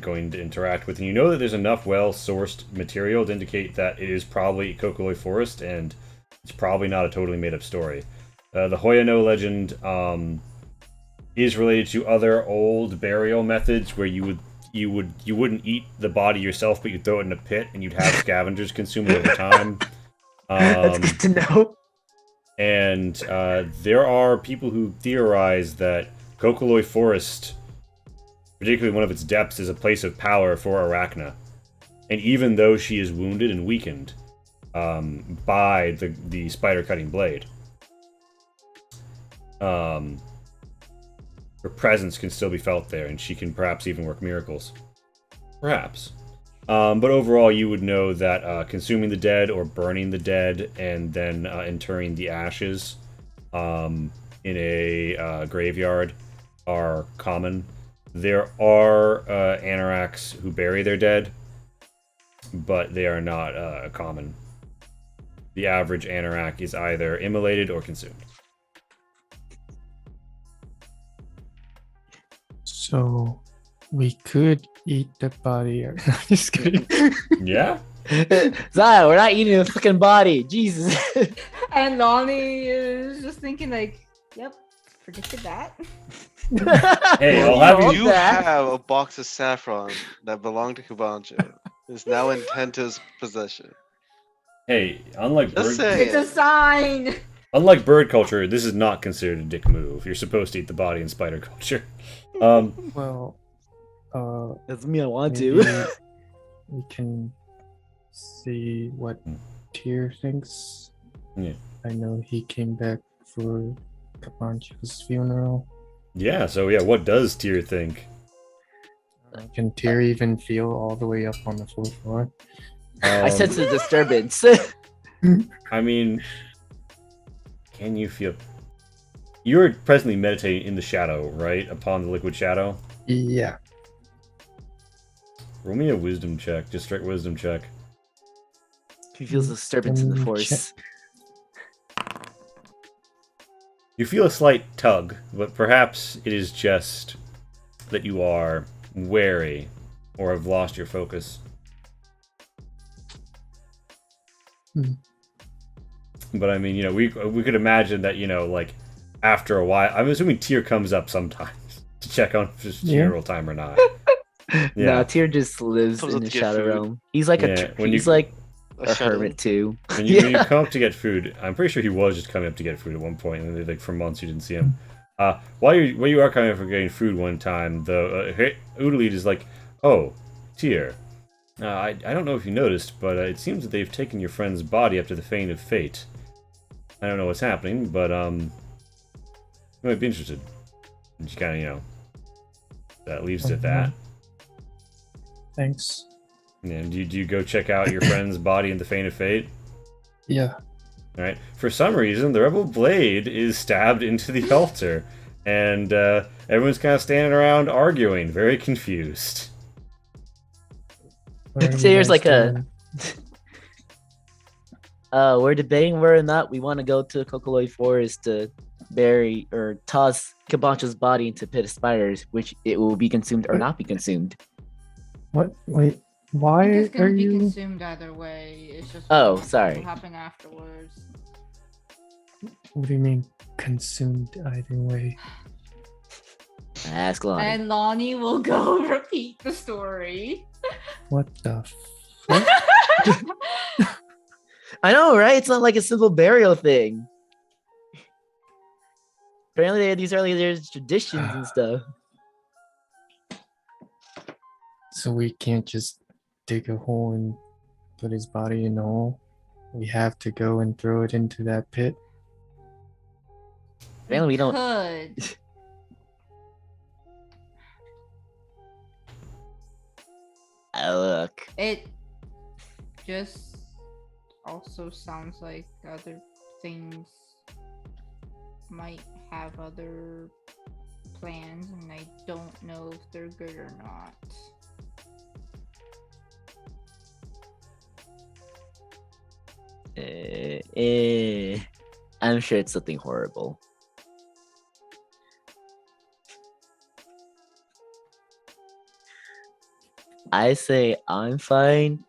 [SPEAKER 4] going to interact with, and you know that there's enough well-sourced material to indicate that it is probably Kokoloi Forest, and it's probably not a totally made-up story. The Hoyano legend is related to other old burial methods where you wouldn't eat the body yourself, but you'd throw it in a pit, and you'd have scavengers consume it over time.
[SPEAKER 1] That's good to know.
[SPEAKER 4] And there are people who theorize that Kokoloi Forest, particularly one of its depths, is a place of power for Arachna. And even though she is wounded and weakened by the spider-cutting blade, her presence can still be felt there, and she can perhaps even work miracles. Perhaps. But overall, you would know that consuming the dead or burning the dead and then interring the ashes in a graveyard are common. There are anoraks who bury their dead, but they are not common. The average anorak is either immolated or consumed.
[SPEAKER 3] So we could eat the body. No, just kidding.
[SPEAKER 4] Yeah?
[SPEAKER 1] Zaya, we're not eating a fucking body. Jesus.
[SPEAKER 5] And Lonnie is just thinking like, yep, predicted that.
[SPEAKER 4] Hey,
[SPEAKER 1] Well,
[SPEAKER 4] I'll have
[SPEAKER 1] you
[SPEAKER 4] you.
[SPEAKER 7] You
[SPEAKER 1] that.
[SPEAKER 7] have a box of saffron that belonged to Kabancho. It's now in Tento's possession.
[SPEAKER 4] Hey, unlike
[SPEAKER 7] Just
[SPEAKER 4] bird,
[SPEAKER 7] saying.
[SPEAKER 5] It's a sign.
[SPEAKER 4] unlike bird culture, this is not considered a dick move. You're supposed to eat the body in spider culture.
[SPEAKER 3] Well,
[SPEAKER 1] That's me. I want
[SPEAKER 3] maybe
[SPEAKER 1] to.
[SPEAKER 3] we can see what Tyr thinks.
[SPEAKER 4] Yeah.
[SPEAKER 3] I know he came back for Kabancho's funeral.
[SPEAKER 4] Yeah, so yeah, what does Tyr think?
[SPEAKER 3] Can Tyr even feel all the way up on the fourth floor?
[SPEAKER 1] I
[SPEAKER 4] Um,
[SPEAKER 1] sense a disturbance.
[SPEAKER 4] I mean, can you feel? You're presently meditating in the shadow, right? Upon the liquid shadow.
[SPEAKER 3] Yeah.
[SPEAKER 4] Roll me a wisdom check, just straight wisdom check.
[SPEAKER 1] He feels a disturbance in the
[SPEAKER 3] Check.
[SPEAKER 1] force.
[SPEAKER 4] You feel a slight tug, but perhaps it is just that you are wary or have lost your focus. But I mean, we could imagine that, like after a while, I'm assuming Tyr comes up sometimes to check on if it's funeral time or not.
[SPEAKER 1] No, Tyr just lives
[SPEAKER 7] Comes
[SPEAKER 1] in
[SPEAKER 7] up
[SPEAKER 1] the
[SPEAKER 7] to get
[SPEAKER 1] Shadow
[SPEAKER 7] food.
[SPEAKER 1] Realm. He's like
[SPEAKER 4] when
[SPEAKER 1] like
[SPEAKER 7] A
[SPEAKER 1] a
[SPEAKER 7] shadow.
[SPEAKER 1] hermit too.
[SPEAKER 4] When you come up to get food, I'm pretty sure he was just coming up to get food at one point, and like for months you didn't see him. While you are coming up for getting food one time, the Udalid is like, "Oh, Tyr, I don't know if you noticed, but it seems that they've taken your friend's body up to the Fane of Fate. I don't know what's happening, but you might be interested." And she kind of that leaves it at that.
[SPEAKER 3] Thanks.
[SPEAKER 4] And do you go check out your friend's body in the Fane of Fate?
[SPEAKER 3] Yeah.
[SPEAKER 4] All right. For some reason, the rebel blade is stabbed into the altar, and everyone's kind of standing around arguing, very confused.
[SPEAKER 3] What are you
[SPEAKER 1] Tyr's
[SPEAKER 3] guys
[SPEAKER 1] like
[SPEAKER 3] doing?
[SPEAKER 1] we're debating whether or not we want to go to Kokoloi Forest to bury or toss Kabancho's body into Pit of Spiders, which it will be consumed or
[SPEAKER 3] What?
[SPEAKER 1] not be consumed.
[SPEAKER 3] What? Wait.
[SPEAKER 5] I
[SPEAKER 3] Why
[SPEAKER 5] think it's
[SPEAKER 3] are
[SPEAKER 5] gonna be
[SPEAKER 3] you?
[SPEAKER 5] consumed either way. It's just
[SPEAKER 1] Oh,
[SPEAKER 5] what
[SPEAKER 1] sorry.
[SPEAKER 5] will happen afterwards.
[SPEAKER 3] What do you mean consumed either way?
[SPEAKER 1] Ask Lonnie.
[SPEAKER 5] And Lonnie will go repeat the story.
[SPEAKER 3] What the? Fuck?
[SPEAKER 1] I know, right? It's not like a simple burial thing. Apparently, there's traditions and stuff.
[SPEAKER 3] So we can't just dig a hole and put his body in the hole. We have to go and throw it into that pit.
[SPEAKER 1] Apparently, we don't.
[SPEAKER 5] Could.
[SPEAKER 1] Look.
[SPEAKER 5] It just also sounds like other things might have other plans, and I don't know if they're good or not.
[SPEAKER 1] I'm sure it's something horrible. I say I'm fine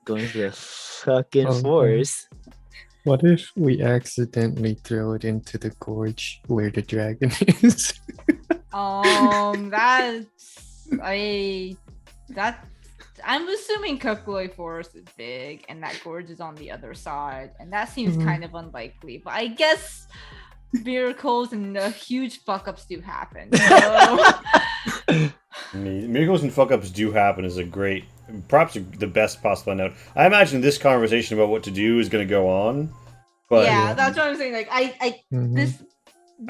[SPEAKER 1] going to the fucking
[SPEAKER 3] Oh,
[SPEAKER 1] forest.
[SPEAKER 3] What if we accidentally throw it into the gorge where the dragon is?
[SPEAKER 5] I'm assuming Kukuloi Forest is big and that gorge is on the other side, and that seems kind of unlikely. But I guess miracles and huge fuck ups do happen. So.
[SPEAKER 4] I mean, miracles and fuck ups do happen is perhaps the best possible note. I imagine this conversation about what to do is going to go on, but
[SPEAKER 5] Yeah, that's what I'm saying. Like, this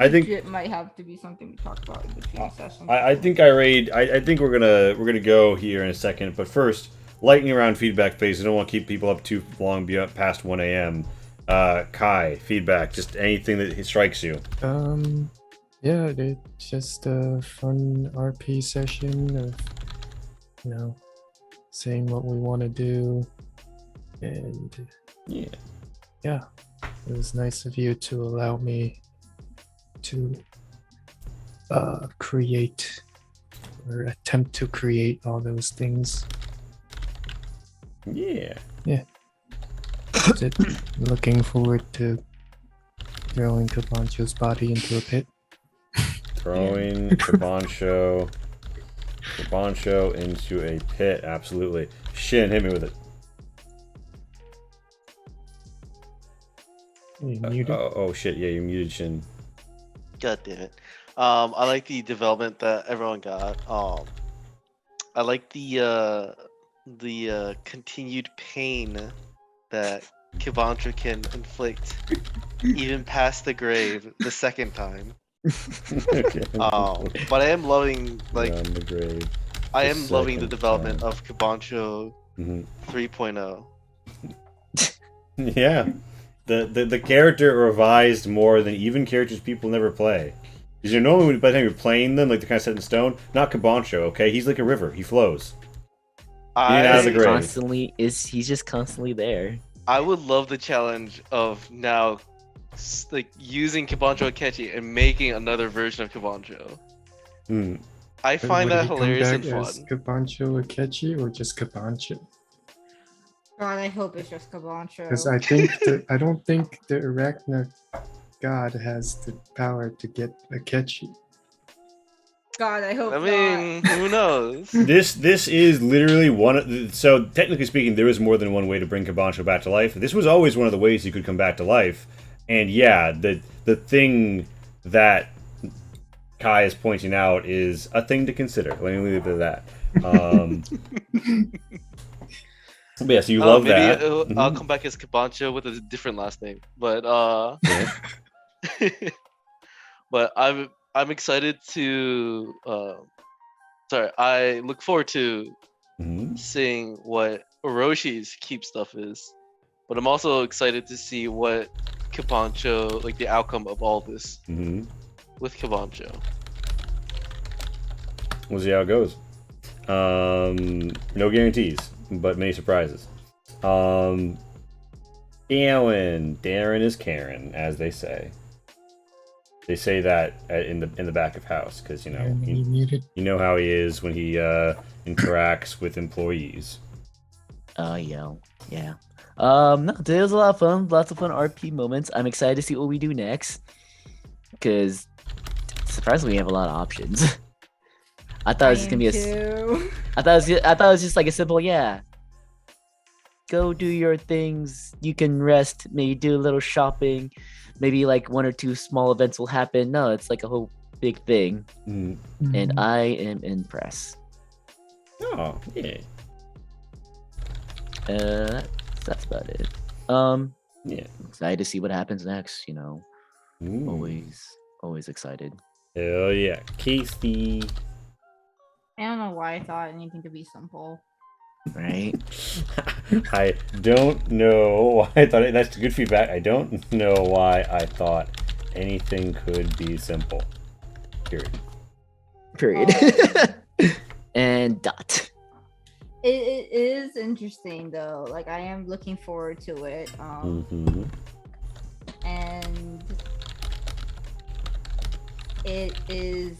[SPEAKER 4] I think
[SPEAKER 5] it might have to be something we talk about in between sessions.
[SPEAKER 4] I think I think we're gonna go here in a second, but first, lightning round feedback phase. I don't want to keep people up too long past 1 a.m. Kai, feedback, just anything that strikes you.
[SPEAKER 3] Yeah, it's just a fun RP session of, saying what we want to do, and yeah, it was nice of you to allow me to create or attempt to create all those things.
[SPEAKER 4] Yeah.
[SPEAKER 3] That's it. Looking forward to throwing Kabancho's body into a pit.
[SPEAKER 4] Throwing Kabancho into a pit. Absolutely. Shin, hit me with it.
[SPEAKER 3] You muted?
[SPEAKER 4] Oh shit! Yeah, you muted Shin.
[SPEAKER 7] God damn it. I like the development that everyone got. I like the continued pain that Kivantra can inflict even past the grave the second time. But I am loving
[SPEAKER 4] Around the grave.
[SPEAKER 7] I
[SPEAKER 4] the
[SPEAKER 7] am loving the
[SPEAKER 4] second
[SPEAKER 7] development
[SPEAKER 4] time.
[SPEAKER 7] of Kibancho
[SPEAKER 4] Mm-hmm.
[SPEAKER 7] 3.0.
[SPEAKER 4] Yeah. The character revised more than even characters people never play. Because normally by the time you're playing them, like they're kind of set in stone. Not Kabancho, okay? He's like a river. He flows. In and out of the
[SPEAKER 7] I
[SPEAKER 4] grave.
[SPEAKER 1] He's just constantly there.
[SPEAKER 7] I would love the challenge of now like using Kibanjo Akechi and making another version of Kibanjo.
[SPEAKER 4] Hmm.
[SPEAKER 7] I
[SPEAKER 3] But
[SPEAKER 7] find
[SPEAKER 3] would
[SPEAKER 7] that
[SPEAKER 3] he come
[SPEAKER 7] hilarious
[SPEAKER 3] back
[SPEAKER 7] and
[SPEAKER 3] as
[SPEAKER 7] fun.
[SPEAKER 3] Kabancho Akechi or just Kabancho?
[SPEAKER 5] God, I hope it's just
[SPEAKER 3] Because
[SPEAKER 5] Kabancho.
[SPEAKER 3] I don't think the Arachna god has the power to get Akechi.
[SPEAKER 5] God, I hope
[SPEAKER 7] I mean, who knows?
[SPEAKER 4] This is literally so technically speaking, there is more than one way to bring Kabancho back to life. This was always one of the ways he could come back to life. And yeah, the thing that Kai is pointing out is a thing to consider. Let me leave it at that. But yeah, so you love
[SPEAKER 7] maybe
[SPEAKER 4] that.
[SPEAKER 7] I'll come back as Kibanjo with a different last name, but
[SPEAKER 4] Yeah.
[SPEAKER 7] but I'm excited to sorry, I look forward to
[SPEAKER 4] Mhm.
[SPEAKER 7] seeing what Oroshi's keep stuff is, but I'm also excited to see what Kibanjo, like the outcome of all this
[SPEAKER 4] Mhm.
[SPEAKER 7] with Kibanjo.
[SPEAKER 4] We'll see how it goes. No guarantees, but many surprises. Darren is Karen, as they say. They say that in the back of house because
[SPEAKER 3] And he muted.
[SPEAKER 4] you know how he is when he interacts with employees.
[SPEAKER 1] Yeah. No, today was a lot of fun. Lots of fun RP moments. I'm excited to see what we do next. Because surprisingly, we have a lot of options. I thought it was just gonna be I thought it was just like a simple go do your things. You can rest. Maybe do a little shopping. Maybe like 1 or 2 small events will happen. No, it's like a whole big thing,
[SPEAKER 4] Mm.
[SPEAKER 1] and I am impressed.
[SPEAKER 4] Oh yeah.
[SPEAKER 1] That's about it.
[SPEAKER 4] Yeah.
[SPEAKER 1] Excited to see what happens next.
[SPEAKER 4] Ooh.
[SPEAKER 1] Always excited.
[SPEAKER 4] Hell yeah, Casey.
[SPEAKER 5] I don't know why I thought anything could be simple.
[SPEAKER 1] Right?
[SPEAKER 4] I don't know why I thought that's good feedback. I don't know why I thought anything could be simple. Period.
[SPEAKER 1] And dot.
[SPEAKER 5] It is interesting though. Like I am looking forward to it.
[SPEAKER 4] Mm-hmm.
[SPEAKER 5] And it is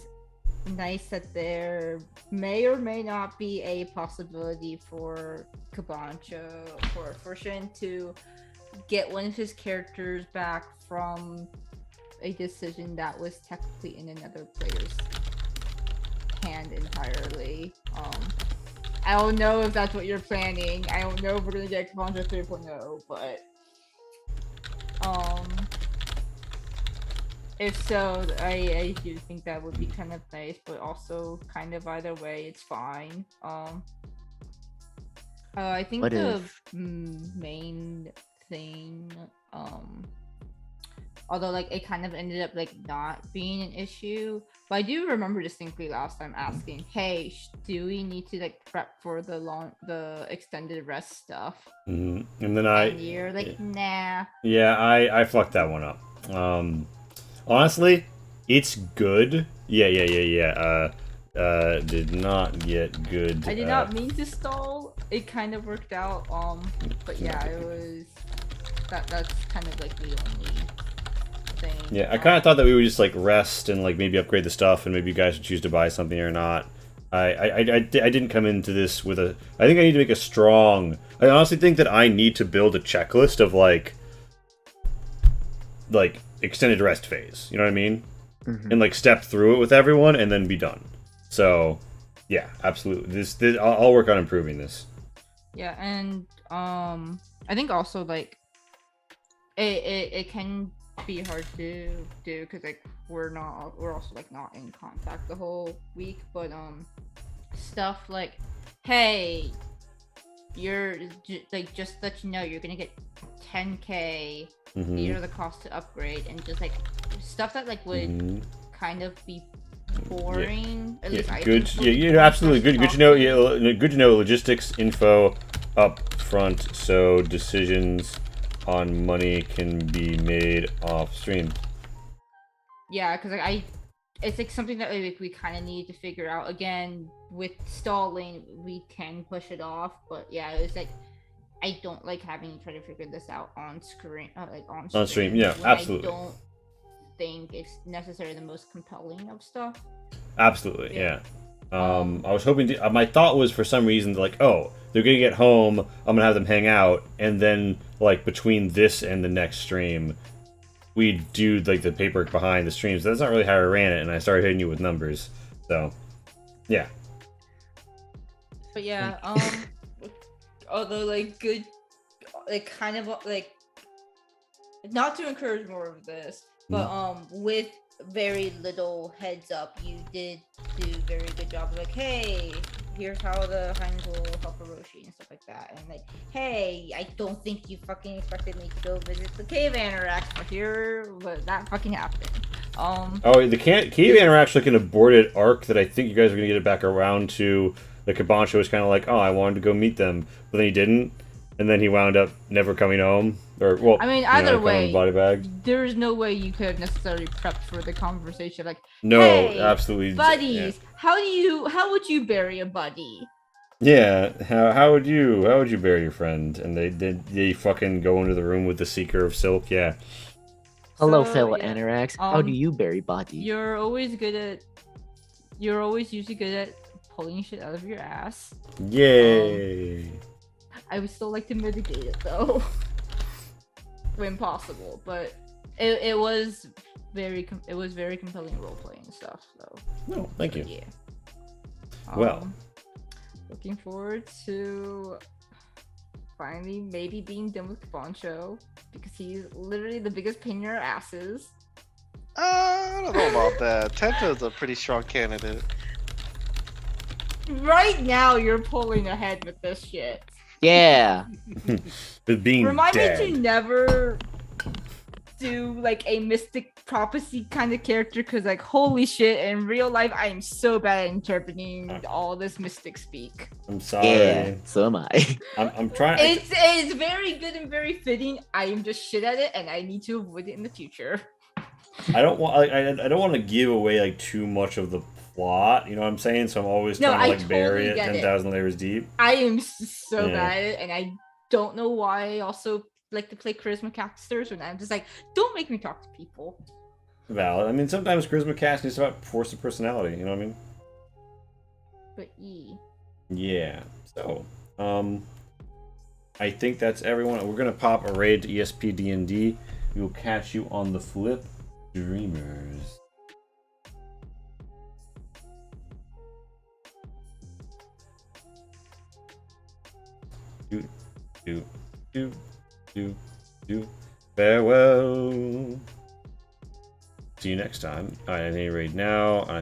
[SPEAKER 5] nice that there may or may not be a possibility for Kabancho for Shin to get one of his characters back from a decision that was technically in another player's hand entirely. I don't know if that's what you're planning. I don't know if we're gonna get Kabancho 3.0, but if so, I do think that would be kind of nice, but also kind of either way, it's fine. I think
[SPEAKER 1] What
[SPEAKER 5] the
[SPEAKER 1] if-
[SPEAKER 5] main thing, although like it kind of ended up like not being an issue, but I do remember distinctly last time asking, "Hey, do we need to like prep for the extended rest stuff?"
[SPEAKER 4] Mm-hmm. And then
[SPEAKER 5] And you're like, "Nah."
[SPEAKER 4] Yeah, I fucked that one up. Honestly, it's good. Yeah. Did not get good.
[SPEAKER 5] I did not mean to stall. It kind of worked out. But yeah, it was that's kind of like the only thing.
[SPEAKER 4] Yeah, I kind of thought that we would just like rest and like maybe upgrade the stuff, and maybe you guys would choose to buy something or not. I didn't come into this with a. I think I need to make a strong. I honestly think that I need to build a checklist of like extended rest phase. You know what I mean?
[SPEAKER 1] Mhm.
[SPEAKER 4] And like step through it with everyone and then be done. So, yeah, absolutely. This I'll work on improving this.
[SPEAKER 5] Yeah, and I think also like it can be hard to do because like we're also like not in contact the whole week, but stuff like, hey, you're like just let you know you're gonna get 10k.
[SPEAKER 4] Mhm.
[SPEAKER 5] These are the costs to upgrade, and just like stuff that like would
[SPEAKER 4] Mhm.
[SPEAKER 5] kind of be boring. At least I
[SPEAKER 4] Good.
[SPEAKER 5] think would
[SPEAKER 4] Yeah,
[SPEAKER 5] be
[SPEAKER 4] yeah,
[SPEAKER 5] boring
[SPEAKER 4] absolutely.
[SPEAKER 5] for us
[SPEAKER 4] Good to
[SPEAKER 5] talk
[SPEAKER 4] know.
[SPEAKER 5] to.
[SPEAKER 4] Yeah, good to know logistics info up front, so decisions on money can be made off stream.
[SPEAKER 5] Yeah, because like it's like something that like we kind of need to figure out. Again, with stalling, we can push it off, but yeah, it's like I don't like having to try to figure this out on screen, like on stream.
[SPEAKER 4] On stream, yeah,
[SPEAKER 5] when
[SPEAKER 4] absolutely.
[SPEAKER 5] I don't think it's necessarily the most compelling of stuff.
[SPEAKER 4] Absolutely, yeah.
[SPEAKER 5] Yeah.
[SPEAKER 4] I was hoping to, my thought was for some reason like, oh, they're gonna get home, I'm gonna have them hang out, and then like between this and the next stream, we do like the paperwork behind the streams. That's not really how I ran it, and I started hitting you with numbers. So, yeah.
[SPEAKER 5] But yeah, although like good, like kind of like not to encourage more of this, but with very little heads up, you did do a very good job of like, hey, here's how the Heinz will help Orochi and stuff like that, and like, hey, I don't think you fucking expected me to go visit the cave Anorax, but here, but that fucking happened.
[SPEAKER 4] Oh, the cave Anorax like an aborted arc that I think you guys are gonna get it back around to. The Kabancho was kind of like, oh, I wanted to go meet them, but then he didn't, and then he wound up never coming home. Or well,
[SPEAKER 5] I mean, either way,
[SPEAKER 4] body bag.
[SPEAKER 5] there's no way you could have necessarily prepped for the conversation. Like,
[SPEAKER 4] No,
[SPEAKER 5] hey,
[SPEAKER 4] absolutely,
[SPEAKER 5] buddies,
[SPEAKER 4] yeah.
[SPEAKER 5] how would you bury a buddy?
[SPEAKER 4] Yeah, how would you bury your friend? And they fucking go into the room with the Seeker of Silk. Yeah.
[SPEAKER 1] Hello,
[SPEAKER 5] So,
[SPEAKER 1] fellow
[SPEAKER 5] yeah.
[SPEAKER 1] Anorax. How do you bury body?
[SPEAKER 5] You're always usually good at pulling shit out of your ass.
[SPEAKER 4] Yay.
[SPEAKER 5] I would still like to mitigate it though, when possible. But it was very compelling role playing stuff. So.
[SPEAKER 4] No, thank you.
[SPEAKER 5] Yeah.
[SPEAKER 4] Well.
[SPEAKER 5] Looking forward to finally maybe being done with Kabancho, because he's literally the biggest pain in your asses.
[SPEAKER 7] I don't know about that. Tento's a pretty strong candidate.
[SPEAKER 5] Right now, you're pulling ahead with this shit.
[SPEAKER 1] Yeah.
[SPEAKER 4] With being
[SPEAKER 5] Remind
[SPEAKER 4] dead.
[SPEAKER 5] me to never do like a mystic prophecy kind of character, because like holy shit, in real life I am so bad at interpreting all this mystic speak.
[SPEAKER 4] I'm sorry.
[SPEAKER 1] Yeah, so am I.
[SPEAKER 4] I'm trying.
[SPEAKER 5] It's very good and very fitting. I am just shit at it, and I need to avoid it in the future.
[SPEAKER 4] I don't want. I don't want to give away like too much of the plot. You know what I'm saying? So I'm always
[SPEAKER 5] No,
[SPEAKER 4] trying to
[SPEAKER 5] I
[SPEAKER 4] like bury
[SPEAKER 5] totally
[SPEAKER 4] it
[SPEAKER 5] get it.
[SPEAKER 4] 10,000 layers deep.
[SPEAKER 5] I am so
[SPEAKER 4] Yeah.
[SPEAKER 5] bad at it, and I don't know why I also like to play charisma casters when I'm just like, don't make me talk to people.
[SPEAKER 4] Valid. I mean, sometimes charisma casting is about force of personality. You know what I mean?
[SPEAKER 5] But
[SPEAKER 4] Yeah. So, I think that's everyone. We're gonna pop a raid to ESP D&D. We will catch you on the flip, dreamers. Do. Farewell. See you next time. Alright, any raid now.